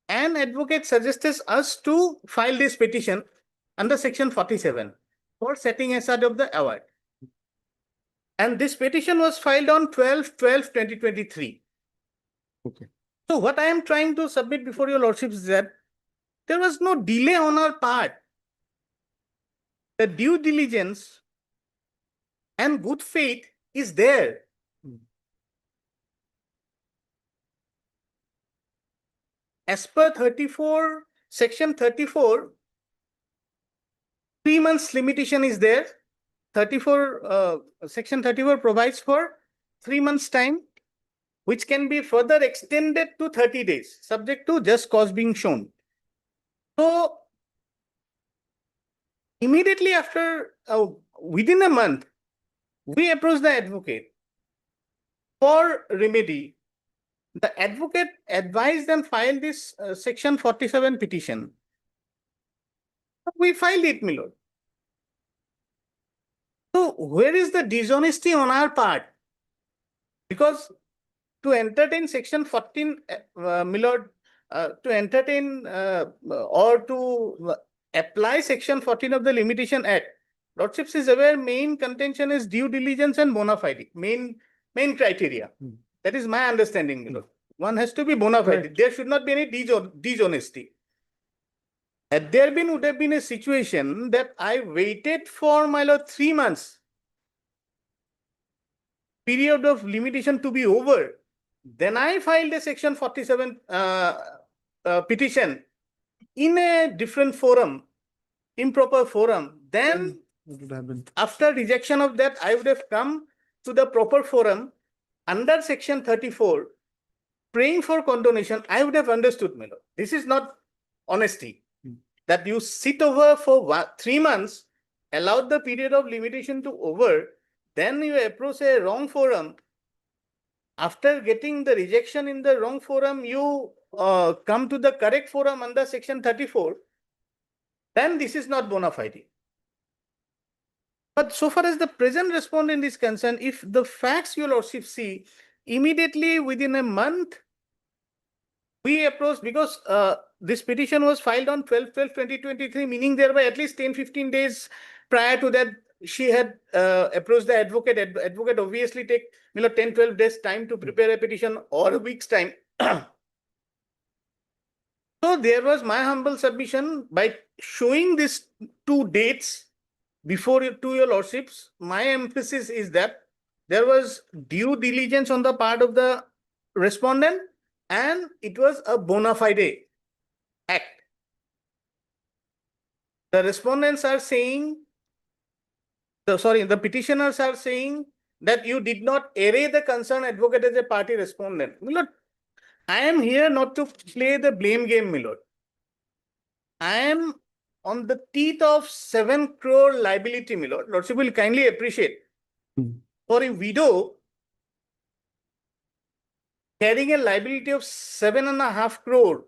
and advocate suggested us to file this petition under section 47 for setting aside of the award. And this petition was filed on 12/12/2023. Okay. So what I am trying to submit before your lordships is that there was no delay on our part. The due diligence and good faith is there. As per 34, section 34, 3 months limitation is there. 34, section 34 provides for 3 months time, which can be further extended to 30 days, subject to just cause being shown. So, immediately after, within a month, we approached the advocate for remedy. The advocate advised and filed this section 47 petition. We filed it, my lord. So, where is the dishonesty on our part? Because to entertain section 14, my lord, to entertain or to apply section 14 of the Limitation Act, lordships is aware main contention is due diligence and bona fide, main criteria. That is my understanding, my lord. One has to be bona fide. Correct. There should not be any dishonesty. Had there been, would have been a situation that I waited for, my lord, 3 months period of limitation to be over, then I filed a section 47 petition in a different forum, improper forum. Then What would happen? after rejection of that, I would have come to the proper forum under section 34, praying for condonation. I would have understood, my lord. This is not honesty. That you sit over for 3 months, allowed the period of limitation to over, then you approach a wrong forum. After getting the rejection in the wrong forum, you come to the correct forum under section 34, then this is not bona fide. But so far as the present respondent is concerned, if the facts your lordship see, immediately within a month, we approached, because this petition was filed on 12/12/2023, meaning thereby at least 10-15 days prior to that, she had approached the advocate. Advocate obviously take 10-12 days time to prepare a petition or a week's time. So there was my humble submission by showing these 2 dates before to your lordships. My emphasis is that there was due diligence on the part of the respondent and it was a bona fide act. The respondents are saying, the petitioners are saying that you did not array the concerned advocate as a party respondent. My lord, I am here not to play the blame game, my lord. I am on the teeth of 7 crore liability, my lord. Lordship will kindly appreciate. For a widow carrying a liability of 7.5 crore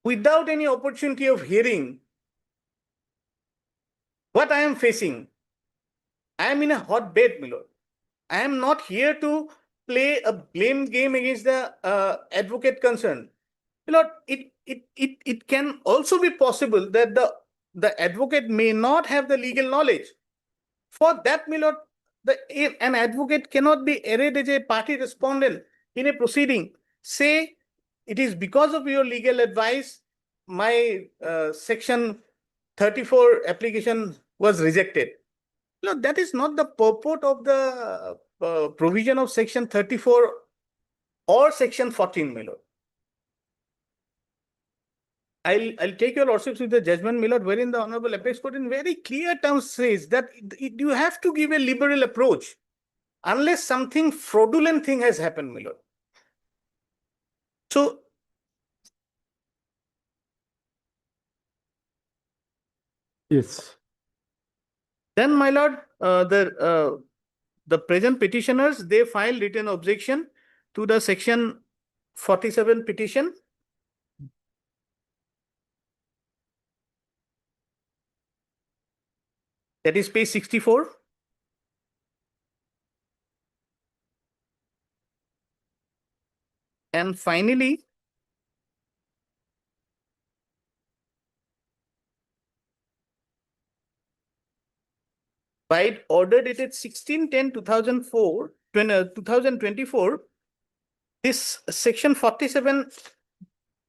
without any opportunity of hearing what I am facing, I am in a hotbed, my lord. I am not here to play a blame game against the advocate concerned. My lord, it can also be possible that the advocate may not have the legal knowledge. For that, my lord, an advocate cannot be arrayed as a party respondent in a proceeding. Say, it is because of your legal advice, my section 34 application was rejected. No, that is not the purport of the provision of section 34 or section 14, my lord. I'll take your lordships with the judgment, my lord, wherein the Honorable Apex Court in very clear terms says that you have to give a liberal approach unless something fraudulent thing has happened, my lord. So, Yes. then, my lord, the present petitioners, they filed written objection to the section 47 petition. That is page 64. And finally, by order dated 16/10/2004, 2024, this section 47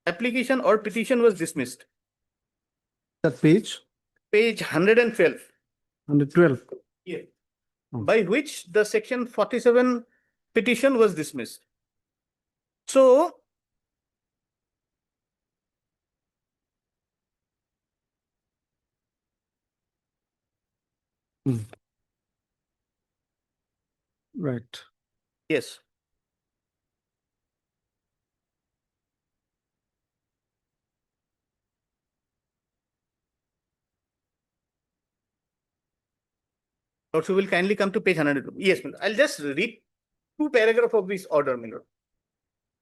application or petition was dismissed. That page? Page 112. 112. Yeah. By which the section 47 petition was dismissed. So, Right. yes. Also, will kindly come to page 102. Yes, my lord. I'll just read 2 paragraphs of this order, my lord.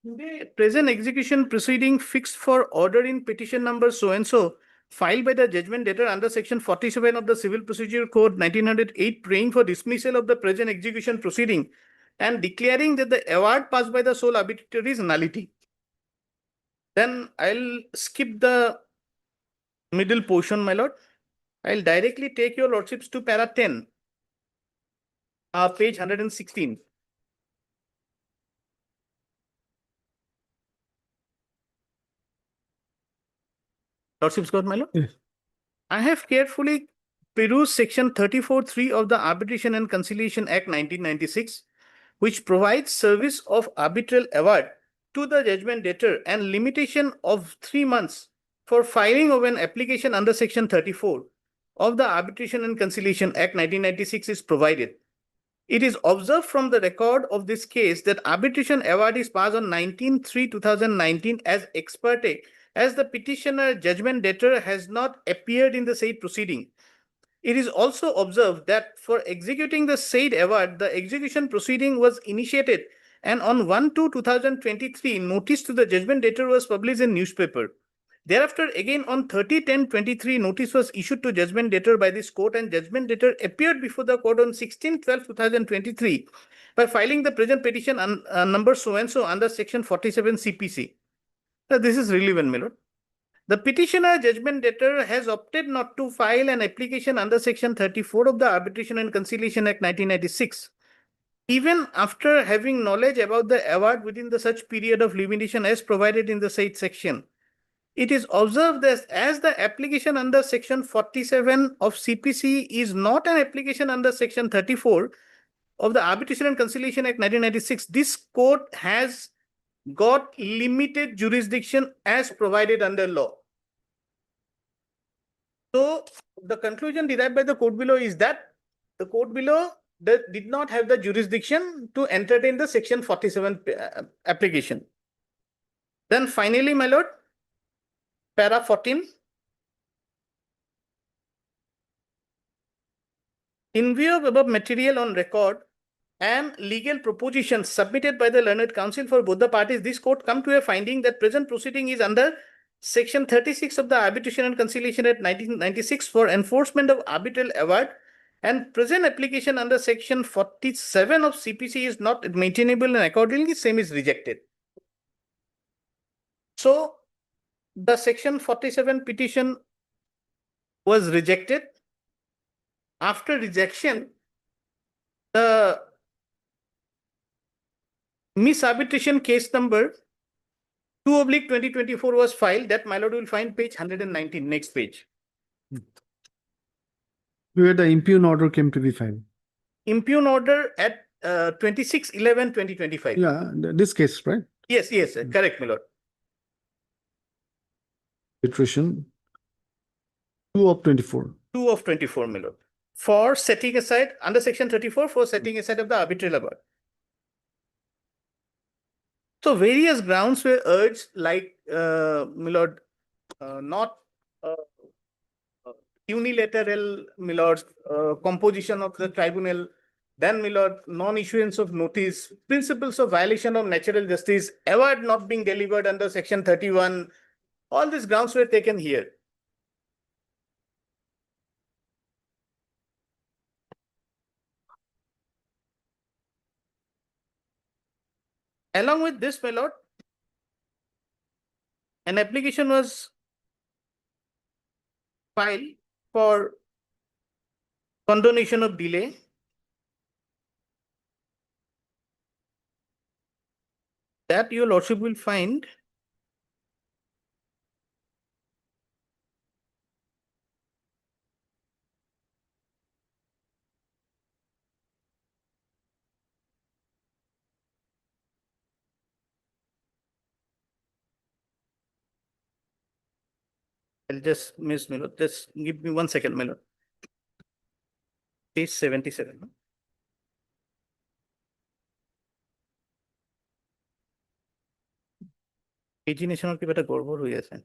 The present execution proceeding fixed for order in petition number so and so filed by the judgment debtor under section 47 of the Civil Procedure Code 1908, praying for dismissal of the present execution proceeding and declaring that the award passed by the sole arbitrator is nullity. Then I'll skip the middle portion, my lord. I'll directly take your lordships to para 10, page 116. Lordships got, my lord? Yes. I have carefully perused section 34(3) of the Arbitration and Conciliation Act 1996, which provides service of arbitral award to the judgment debtor and limitation of 3 months for filing of an application under section 34 of the Arbitration and Conciliation Act 1996 is provided. It is observed from the record of this case that arbitration award is passed on 19/3/2019 as ex parte, as the petitioner judgment debtor has not appeared in the said proceeding. It is also observed that for executing the said award, the execution proceeding was initiated and on 1/2/2023, notice to the judgment debtor was published in newspaper. Thereafter, again on 30/10/23, notice was issued to judgment debtor by this court and judgment debtor appeared before the court on 16/12/2023 by filing the present petition number so and so under section 47 CPC. Now, this is relevant, my lord. The petitioner judgment debtor has opted not to file an application under section 34 of the Arbitration and Conciliation Act 1996. Even after having knowledge about the award within the such period of limitation as provided in the said section, it is observed that as the application under section 47 of CPC is not an application under section 34 of the Arbitration and Conciliation Act 1996, this court has got limited jurisdiction as provided under law. So, the conclusion derived by the court below is that the court below that did not have the jurisdiction to entertain the section 47 application. Then finally, my lord, para 14. In view of above material on record and legal propositions submitted by the learned counsel for both the parties, this court come to a finding that present proceeding is under section 36 of the Arbitration and Conciliation Act 1996 for enforcement of arbitral award, and present application under section 47 of CPC is not maintainable and accordingly same is rejected. So the section 47 petition was rejected. After rejection, the misarbitration case number 2/2024 was filed. That my lord will find page 119, next page. Where the impugn order came to be filed. Impugn order at 26/11/2025. Yeah, this case, right? Yes, yes, correct, my lord. Arbitration 2/24. 2/24, my lord. For setting aside, under section 34, for setting aside of the arbitral award. So various grounds were urged, like, my lord, not unilateral, my lord, composition of the tribunal, then, my lord, non-issuance of notice, principles of violation of natural justice, award not being delivered under section 31. All these grounds were taken here. Along with this, my lord, an application was filed for condonation of delay. That your lordship will find I'll just miss, my lord. Just give me 1 second, my lord. Page 77. no? Pagination কিবা এটা গড়বড় হয়ে আছে।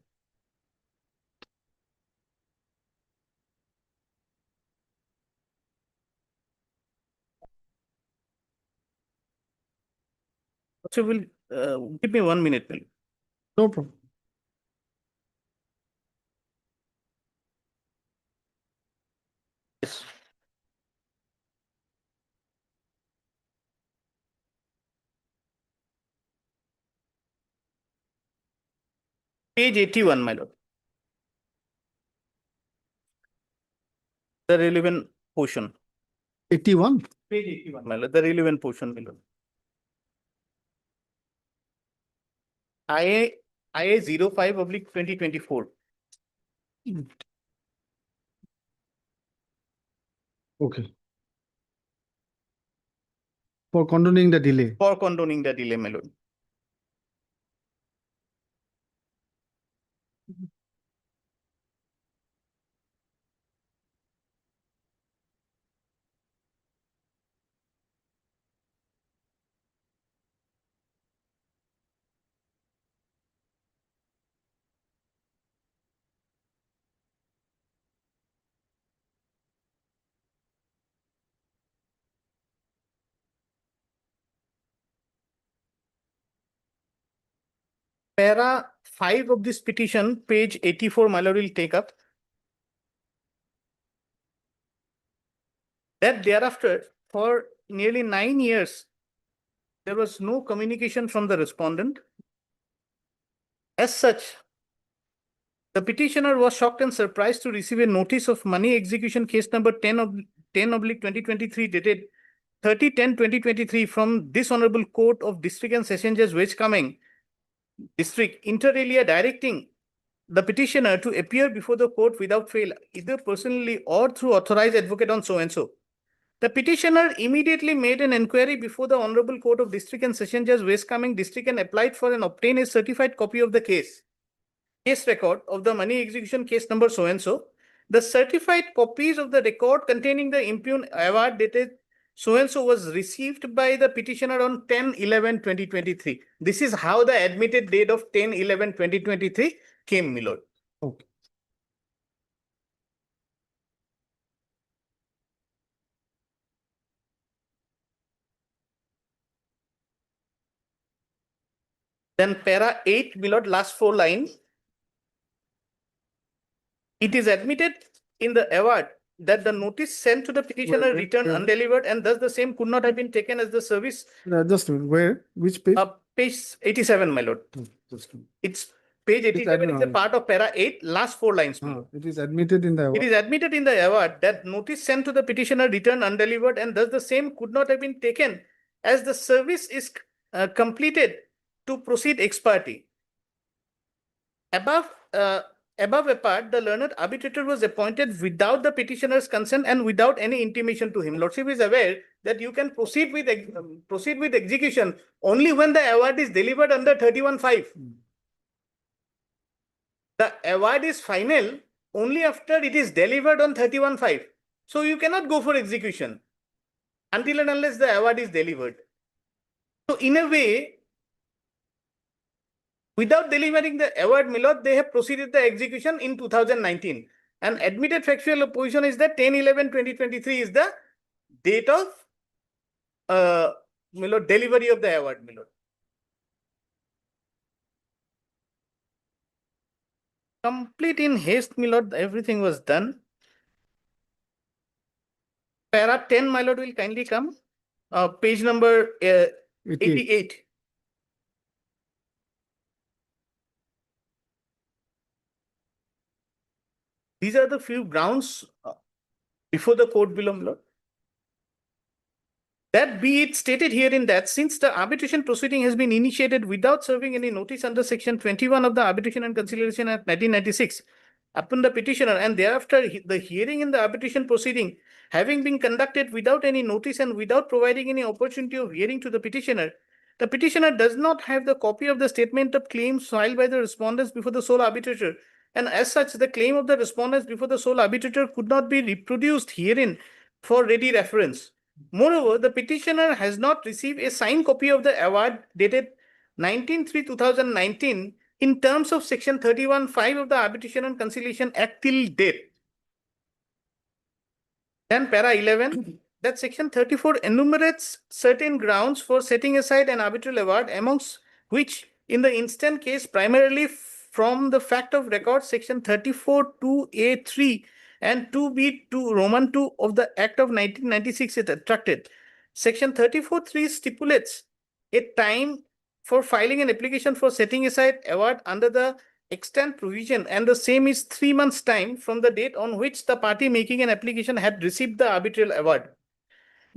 So will give me 1 minute, my lord. No problem. Yes. Page 81, my lord. The relevant portion. 81. Page 81, my lord. The relevant portion, my lord. IA 05/2024. Okay. For condoning the delay. For condoning the delay, my lord. Para 5 of this petition, page 84, my lord will take up. That thereafter, for nearly 9 years, there was no communication from the respondent. As such, the petitioner was shocked and surprised to receive a notice of money execution case number 10/2023 dated 30/10/2023 from this Honorable Court of District and Session Judge West Cumming District, inter alia, directing the petitioner to appear before the court without fail, either personally or through authorized advocate on so and so. The petitioner immediately made an inquiry before the Honorable Court of District and Session Judge West Cumming District and applied for and obtained a certified copy of the case record of the money execution case number so and so, the certified copies of the record containing the impugned award dated so-and-so was received by the petitioner on 10/11/2023. This is how the admitted date of 10/11/2023 came, my lord. Okay. Then para 8, my lord, last 4 lines. It is admitted in the award that the notice sent to the petitioner Wait, returned wait. undelivered and thus the same could not have been taken as the service. Just a minute, where, which page? Page 87, my lord. Just a minute. It's page 87, it's a part of para 8, last 4 lines. my lord. It is admitted in the It is admitted in the award that notice sent to the petitioner returned undelivered and thus the same could not have been taken as the service is completed to proceed ex parte. Above apart, the learned arbitrator was appointed without the petitioner's consent and without any intimation to him. Lordship is aware that you can proceed with execution only when the award is delivered under 31(5). The award is final only after it is delivered on 31(5). So you cannot go for execution until and unless the award is delivered. So in a way, without delivering the award, my lord, they have proceeded the execution in 2019. And admitted factual opposition is that 10/11/2023 is the date of my lord, delivery of the award, my lord. Complete in haste, my lord, everything was done. Para 10, my lord, will kindly come. Page number 88. These are the few grounds before the court below, my lord. That be it stated herein that since the arbitration proceeding has been initiated without serving any notice under section 21 of the Arbitration and Conciliation Act 1996 upon the petitioner, and thereafter the hearing in the arbitration proceeding having been conducted without any notice and without providing any opportunity of hearing to the petitioner does not have the copy of the statement of claims filed by the respondents before the sole arbitrator, and as such the claim of the respondents before the sole arbitrator could not be reproduced herein for ready reference. Moreover, the petitioner has not received a signed copy of the award dated 19/3/2019 in terms of section 31(5) of the Arbitration and Conciliation Act till date. Then para 11, that section 34 enumerates certain grounds for setting aside an arbitral award, amongst which in the instant case primarily from the fact of record section 34(2)(a)(3) and 2(b)(2) Roman 2 of the Act of 1996 is attracted. Section 34(3) stipulates a time for filing an application for setting aside award under the extant provision, and the same is 3 months' time from the date on which the party making an application had received the arbitral award.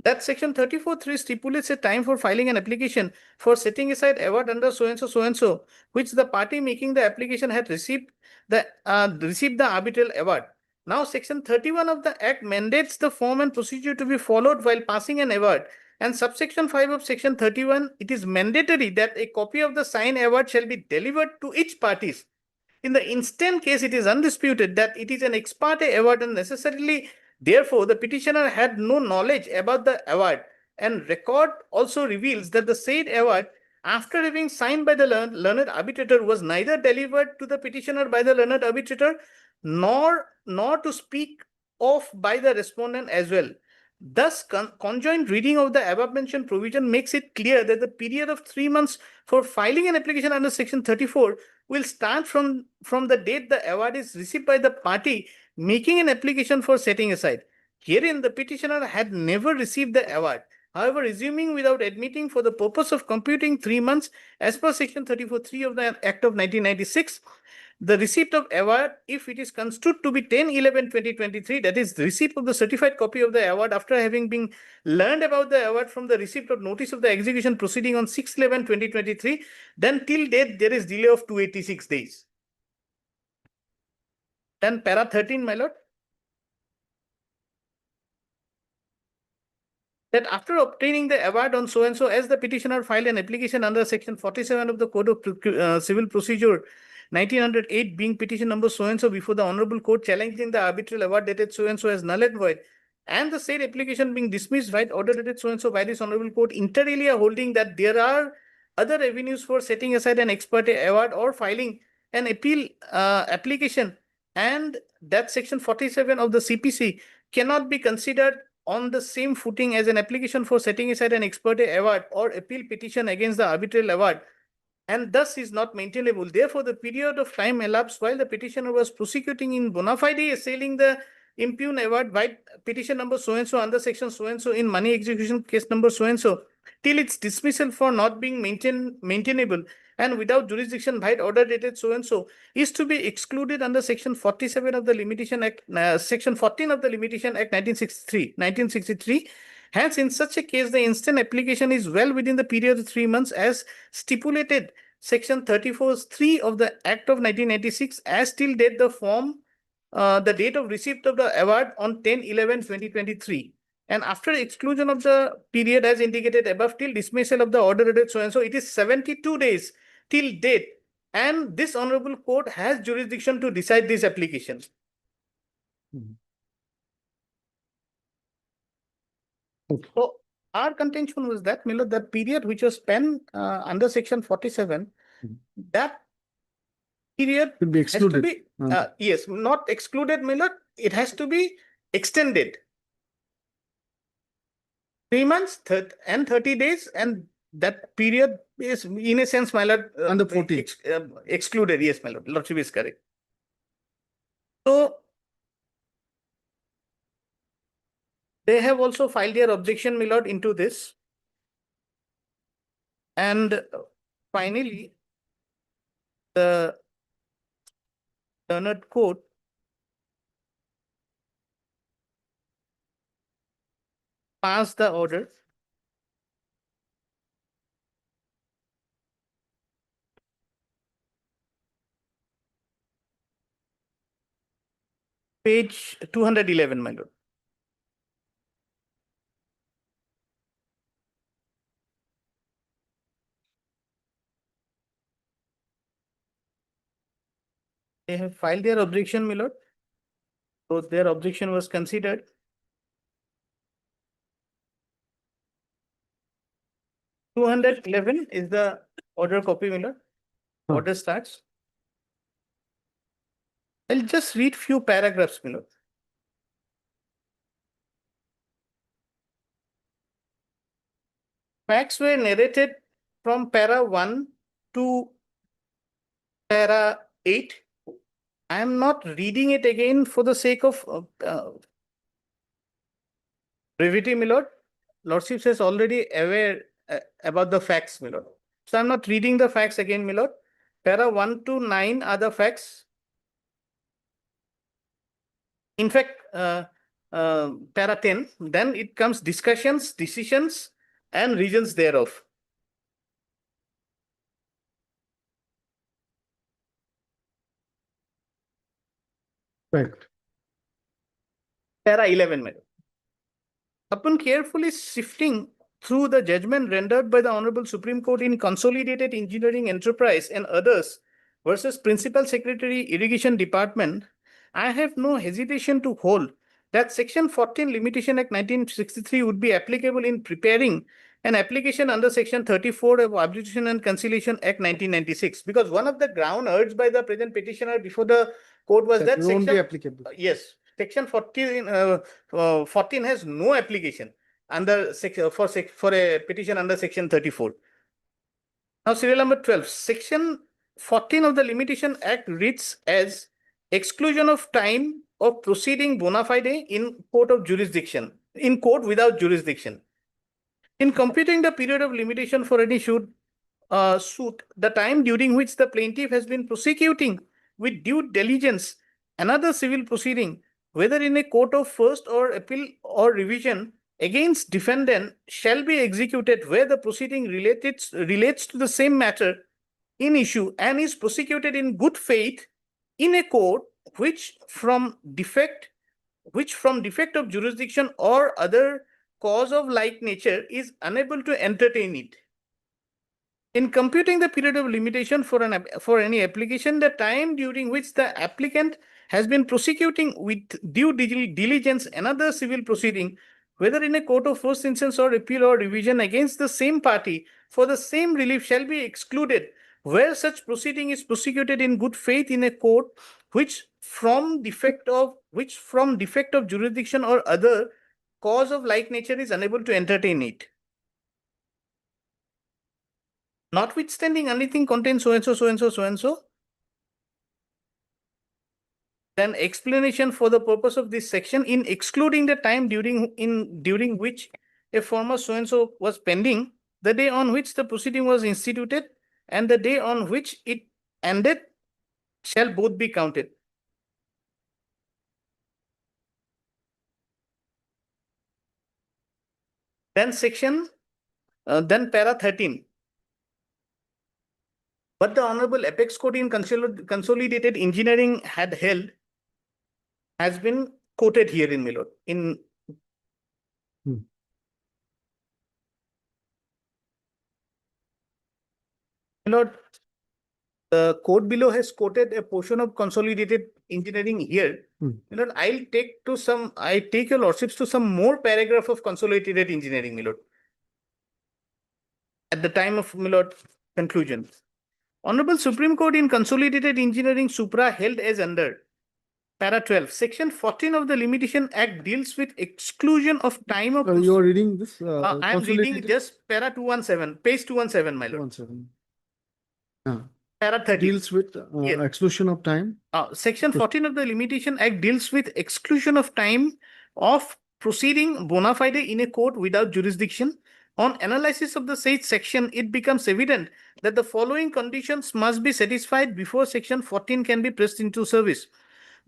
That section 34(3) stipulates a time for filing an application for setting aside award under so-and-so, which the party making the application had received the arbitral award. Now, section 31 of the Act mandates the form and procedure to be followed while passing an award. And subsection 5 of section 31, it is mandatory that a copy of the signed award shall be delivered to each party. In the instant case, it is undisputed that it is an ex parte award and necessarily, therefore, the petitioner had no knowledge about the award, and record also reveals that the said award, after having signed by the learned arbitrator, was neither delivered to the petitioner by the learned arbitrator nor to speak of by the respondent as well. Thus, conjoint reading of the above mentioned provision makes it clear that the period of 3 months for filing an application under section 34 will start from the date the award is received by the party making an application for setting aside. Herein, the petitioner had never received the award. However, assuming without admitting for the purpose of computing 3 months as per section 34(3) of the Act of 1996, the receipt of award, if it is construed to be 10/11/2023, that is the receipt of the certified copy of the award after having been learned about the award from the receipt of notice of the execution proceeding on 6/11/2023, then till date there is delay of 286 days. Then para 13, my lord. That after obtaining the award on so-and-so, as the petitioner filed an application under section 47 of the Code of Civil Procedure, 1908 being petition number so and so before the honorable court challenging the arbitral award dated so and so as null and void, and the said application being dismissed, right, order dated so and so by this honorable court, inter alia holding that there are other avenues for setting aside an ex parte award or filing an appeal application, and that section 47 of the CPC cannot be considered on the same footing as an application for setting aside an ex parte award or appeal petition against the arbitral award, and thus is not maintainable. Therefore, the period of time elapsed while the petitioner was prosecuting in bona fide assailing the impugn award by petition number so and so under section so and so in money execution case number so and so till its dismissal for not being maintainable and without jurisdiction by order dated so and so is to be excluded under section 47 of the Limitation Act, section 14 of the Limitation Act 1963. Hence, in such a case, the instant application is well within the period of 3 months as stipulated section 34(3) of the Act of 1996 as till date the form, the date of receipt of the award on 10/11/2023. And after exclusion of the period as indicated above till dismissal of the order dated so and so, it is 72 days till date. And this honorable court has jurisdiction to decide this application. So our contention was that, Milo, the period which was spent under section 47, that period Could be has to excluded. be, yes, not excluded, Milo, it has to be extended. 3 months and 30 days, and that period is in a sense, my lord, Under 40. excluded. Yes, my lord, lordship is correct. So they have also filed their objection, my lord, into this. And finally, the learned court passed the order. Page 211, my lord. They have filed their objection, my lord. So their objection was considered. (211) is the order copy, my lord. Order starts. I'll just read few paragraphs, my lord. Facts were narrated from para 1 to para 8. I am not reading it again for the sake of brevity, my lord. Lordship is already aware about the facts, my lord. So I'm not reading the facts again, my lord. Para 1 to 9 are the facts. In fact, para 10, then it comes discussions, decisions, and reasons thereof. Right. Para 11, my lord. Upon carefully sifting through the judgment rendered by the Honorable Supreme Court in Consolidated Engineering Enterprise and others versus Principal Secretary Irrigation Department, I have no hesitation to hold that Section 14 Limitation Act 1963 would be applicable in preparing an application under Section 34 of Arbitration and Conciliation Act 1996. Because one of the ground urged by the present petitioner before the court was that won't be section, applicable. yes, Section 14, 14 has no application under for a petition under Section 34. Now, serial number 12, Section 14 of the Limitation Act reads as exclusion of time of proceeding bona fide in court of jurisdiction, in court without jurisdiction. In computing the period of limitation for any suit, the time during which the plaintiff has been prosecuting with due diligence another civil proceeding, whether in a court of first or appeal or revision against defendant, shall be executed where the proceeding relates to the same matter in issue and is prosecuted in good faith in a court which from defect of jurisdiction or other cause of like nature is unable to entertain it. In computing the period of limitation for for any application, the time during which the applicant has been prosecuting with due diligence another civil proceeding, whether in a court of first instance or appeal or revision against the same party for the same relief, shall be excluded where such proceeding is prosecuted in good faith in a court which from defect of jurisdiction or other cause of like nature is unable to entertain it. Notwithstanding anything contains so and so, so and so, so and so, then explanation for the purpose of this section in excluding the time during which a former so and so was pending, the day on which the proceeding was instituted and the day on which it ended shall both be counted. Then then para 13. But the Honorable Apex Court in Consolidated Engineering had held has been quoted here in Milord. Milord, the court below has quoted a portion of Consolidated Engineering here. Milord, I take your lordships to some more paragraph of Consolidated Engineering, Milord. At the time of Milord conclusion. Honorable Supreme Court in Consolidated Engineering Supra held as under para 12. Section 14 of the Limitation Act deals with exclusion of time of. You are reading this? I am reading just para 217, page 217, my lord. 217. Para 30. Deals with Yes. exclusion of time. Section 14 of the Limitation Act deals with exclusion of time of proceeding bona fide in a court without jurisdiction. On analysis of the said section, it becomes evident that the following conditions must be satisfied before section 14 can be pressed into service.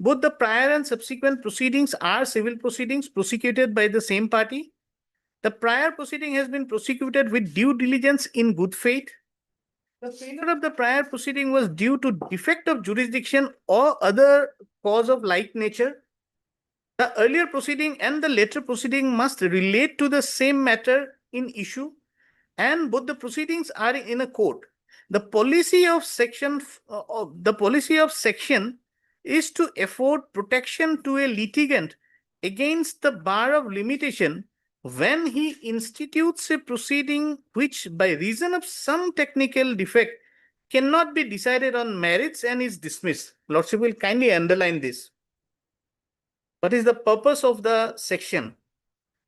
Both the prior and subsequent proceedings are civil proceedings prosecuted by the same party. The prior proceeding has been prosecuted with due diligence in good faith. The failure of the prior proceeding was due to defect of jurisdiction or other cause of like nature. The earlier proceeding and the later proceeding must relate to the same matter in issue, and both the proceedings are in a court. The policy of section is to afford protection to a litigant against the bar of limitation when he institutes a proceeding which, by reason of some technical defect, cannot be decided on merits and is dismissed. Lordship will kindly underline this. What is the purpose of the section?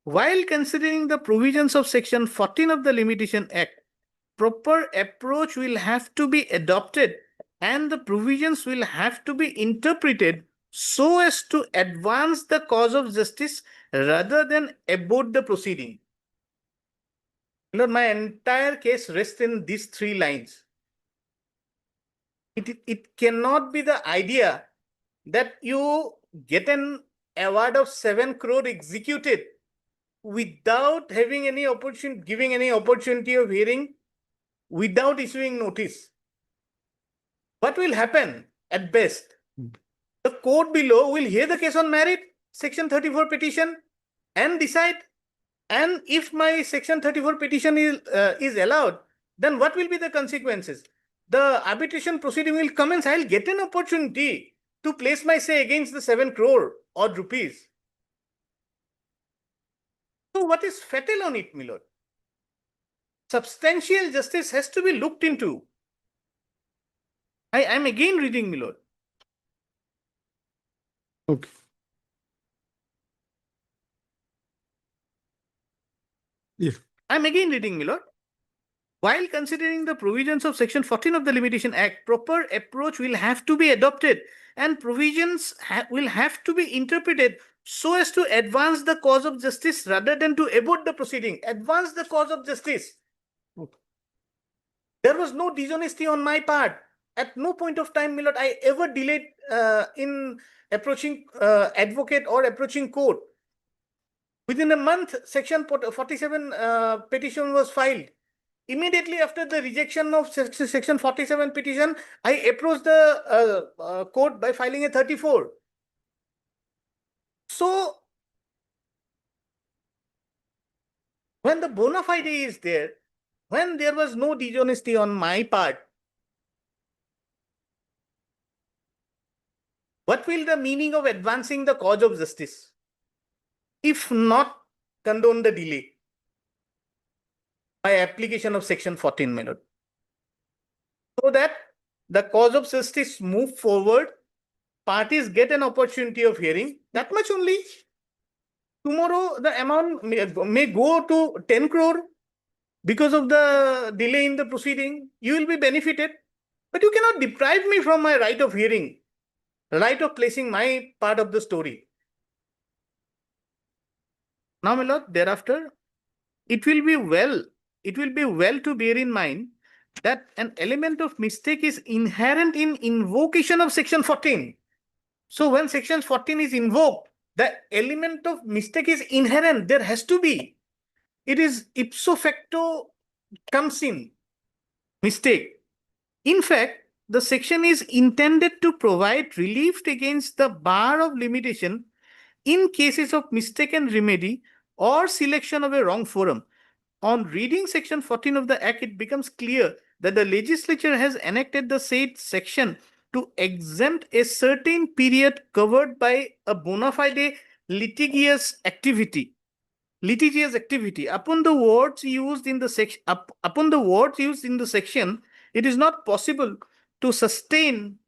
While considering the provisions of section 14 of the Limitation Act, proper approach will have to be adopted and the provisions will have to be interpreted so as to advance the cause of justice rather than abort the proceeding. Lord, my entire case rests in these 3 lines. It cannot be the idea that you get an award of 7 crore executed without having any opportunity, giving any opportunity of hearing, without issuing notice. What will happen at best? The court below will hear the case on merit, section 34 petition, and decide. And if my section 34 petition is allowed, then what will be the consequences? The arbitration proceeding will commence. I will get an opportunity to place my say against the 7 crore odd rupees. So what is fatal on it, my lord? Substantial justice has to be looked into. I am again reading, my lord. Okay. Yes. I am again reading, my lord. While considering the provisions of section 14 of the Limitation Act, proper approach will have to be adopted and provisions will have to be interpreted so as to advance the cause of justice rather than to abort the proceeding. Advance the cause of justice. Okay. There was no dishonesty on my part. At no point of time, my lord, I ever delayed in approaching advocate or approaching court. Within a month, section 47 petition was filed. Immediately after the rejection of section 47 petition, I approached the court by filing a 34. So, when the bona fide is there, when there was no dishonesty on my part, what will the meaning of advancing the cause of justice, if not condone the delay by application of section 14, my lord? So that the cause of justice move forward, parties get an opportunity of hearing, that much only. Tomorrow, the amount may go to 10 crore because of the delay in the proceeding. You will be benefited, but you cannot deprive me from my right of hearing, right of placing my part of the story. Now, my lord, thereafter, it will be well to bear in mind that an element of mistake is inherent in invocation of section 14. So when section 14 is invoked, the element of mistake is inherent. There has to be. It is ipso facto comes in mistake. In fact, the section is intended to provide relief against the bar of limitation in cases of mistaken remedy or selection of a wrong forum. On reading section 14 of the Act, it becomes clear that the legislature has enacted the said section to exempt a certain period covered by a bona fide litigious activity. Upon the words used in the section, it is not possible to sustain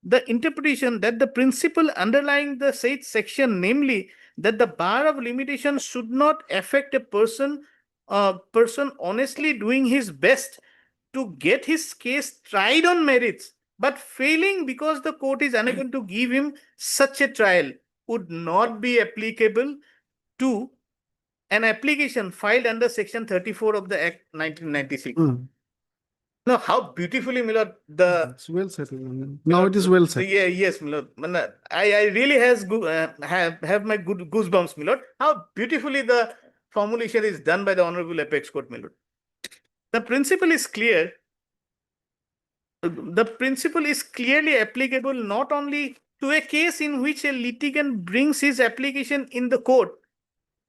the interpretation that the principle underlying the said section, namely that the bar of limitation should not affect a person honestly doing his best to get his case tried on merits, but failing because the court is unable to give him such a trial, would not be applicable to an application filed under section 34 of the Act 1996. Now, how beautifully, Milord, It's well said. Now it is well said. Yeah, yes, Milord. I really have my good goosebumps, Milord. How beautifully the formulation is done by the Honorable Apex Court, Milord. The principle is clear. The principle is clearly applicable not only to a case in which a litigant brings his application in the court,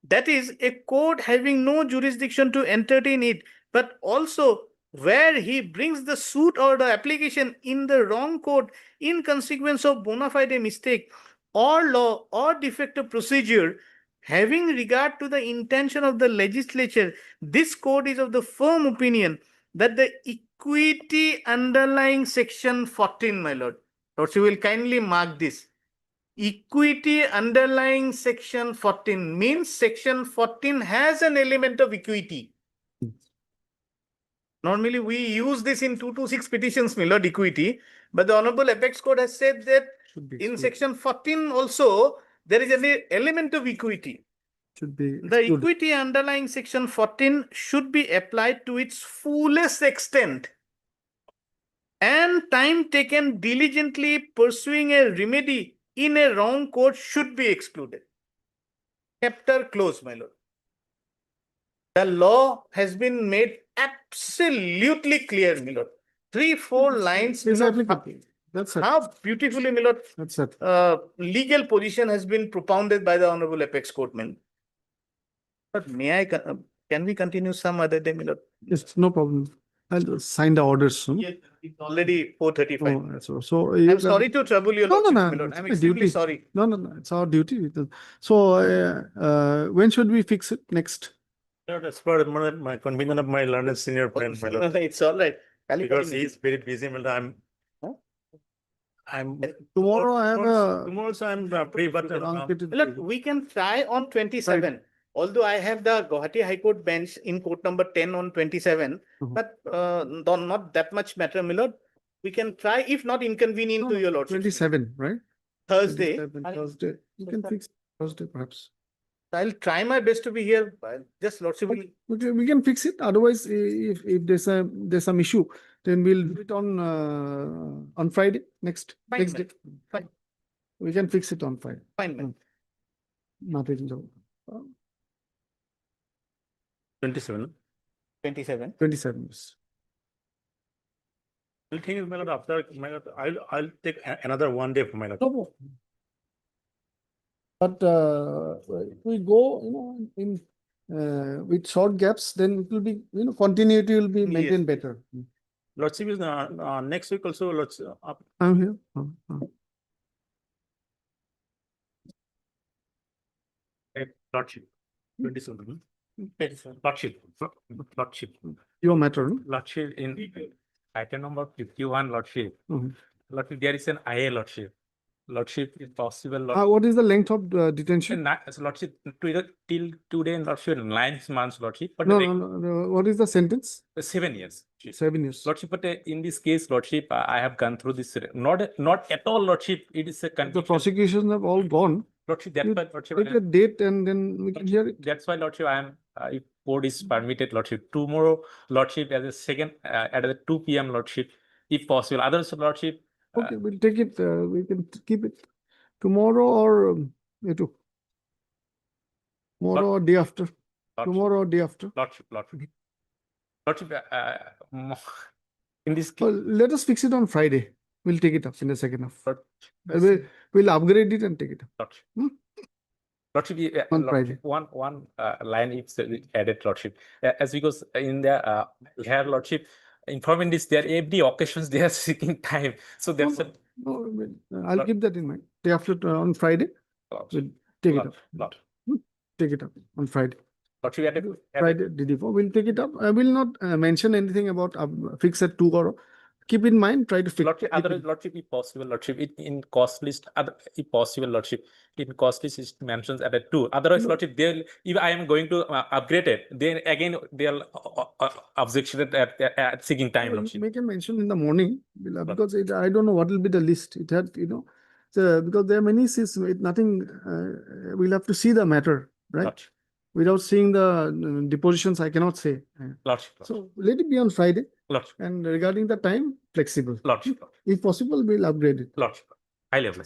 that is, a court having no jurisdiction to entertain it, but also where he brings the suit or the application in the wrong court in consequence of bona fide mistake or law or defective procedure. Having regard to the intention of the legislature, this court is of the firm opinion that the equity underlying section 14, my lord, you will kindly mark this. Equity underlying section 14 means section 14 has an element of equity. Normally, we use this in 226 petitions, my lord, equity. But the Honorable Apex Court has said that in section 14 also, there is an element of equity. The equity underlying section 14 should be applied to its fullest extent, and time taken diligently pursuing a remedy in a wrong court should be excluded. Chapter closed, my lord. The law has been made absolutely clear, my lord. 3-4 lines. That's it. How beautifully, my lord, That's it. legal position has been propounded by the Honorable Apex Court, my lord. But may I, can we continue some other day, my lord? Yes, no problem. I'll sign the orders soon. Yes, it's already 4:35. Oh, that's all. So I'm sorry to trouble you, No, lordship, no, my lord. it's I'm my extremely duty. sorry. No, it's our duty. So, when should we fix it next? As per my convenience of my learned senior friend, my lord. It's all right. Because he is very busy, my lord. I'm Tomorrow I have a. tomorrow also I'm free, but Look, we can try on 27. Although I have the Gauhati High Court bench in court number 10 on 27, but not that much matter, my lord. We can try, if not inconvenient to your lordship. 27, right? Thursday. 27, Thursday. You can fix Thursday perhaps. I'll try my best to be here. Just lordship will. Okay, we can fix it. Otherwise, if there's some issue, then we'll do it on Friday next day. Fine. We can fix it on Friday. Fine, man. Nothing. 27. 27. 27. The thing is, my lord, after my lord, I'll take another 1 day for my lord. No. But if we go, in with short gaps, then it will be, continuity will be maintained better. Lordship is next week also, I'm here. Lordship. 27. Lordship. Your matter. No? Lordship in item number 51, Lordship. Mhm. Lordship, there is an IA, Lordship. Lordship, if possible. What is the length of detention? Lordship, till today, Lordship, 9 months, Lordship. But No. What is the sentence? 7 years. 7 years. Lordship, but in this case, Lordship, I have gone through this. Not at all, Lordship. It is a The conviction. prosecutions have all gone. Lordship, that's You why, Lordship, Take a date and then we can hear it. that's why, Lordship, I am, if court is permitted, Lordship, tomorrow, Lordship, as a second, at the 2 p.m., Lordship, if possible. Others, Lordship, Okay, we'll take it. We can keep it tomorrow or tomorrow or day after. Tomorrow or day after. Lordship. Lordship, in this case, Let us fix it on Friday. We'll take it up in the second half. Lordship, We'll upgrade it and take it up. Lordship. Hmm? Lordship, On Lordship, Friday. one line is added, Lordship. As because in the here, Lordship, informing this, there every occasions they are seeking time. So that's a No, I'll keep that in mind. Day after on Friday, we'll take it up. Take it up on Friday. Lordship, Friday, DD4, we'll take it up. I will not mention anything about fix at 2 or keep in mind, try to fix. Lordship, otherwise, Lordship, if possible, Lordship, in cost list, if possible, Lordship, in cost list is mentions at a 2. Otherwise, Lordship, if I am going to upgrade it, then again they'll objection at seeking time, Lordship. Make a mention in the morning because I don't know what will be the list. It had, because there are many cases, nothing, we'll have to see the matter, right? Lordship. Without seeing the depositions, I cannot say. Lordship. So let it be on Friday. Lordship. And regarding the time, flexible. Lordship. If possible, we'll upgrade it. Lordship. High level.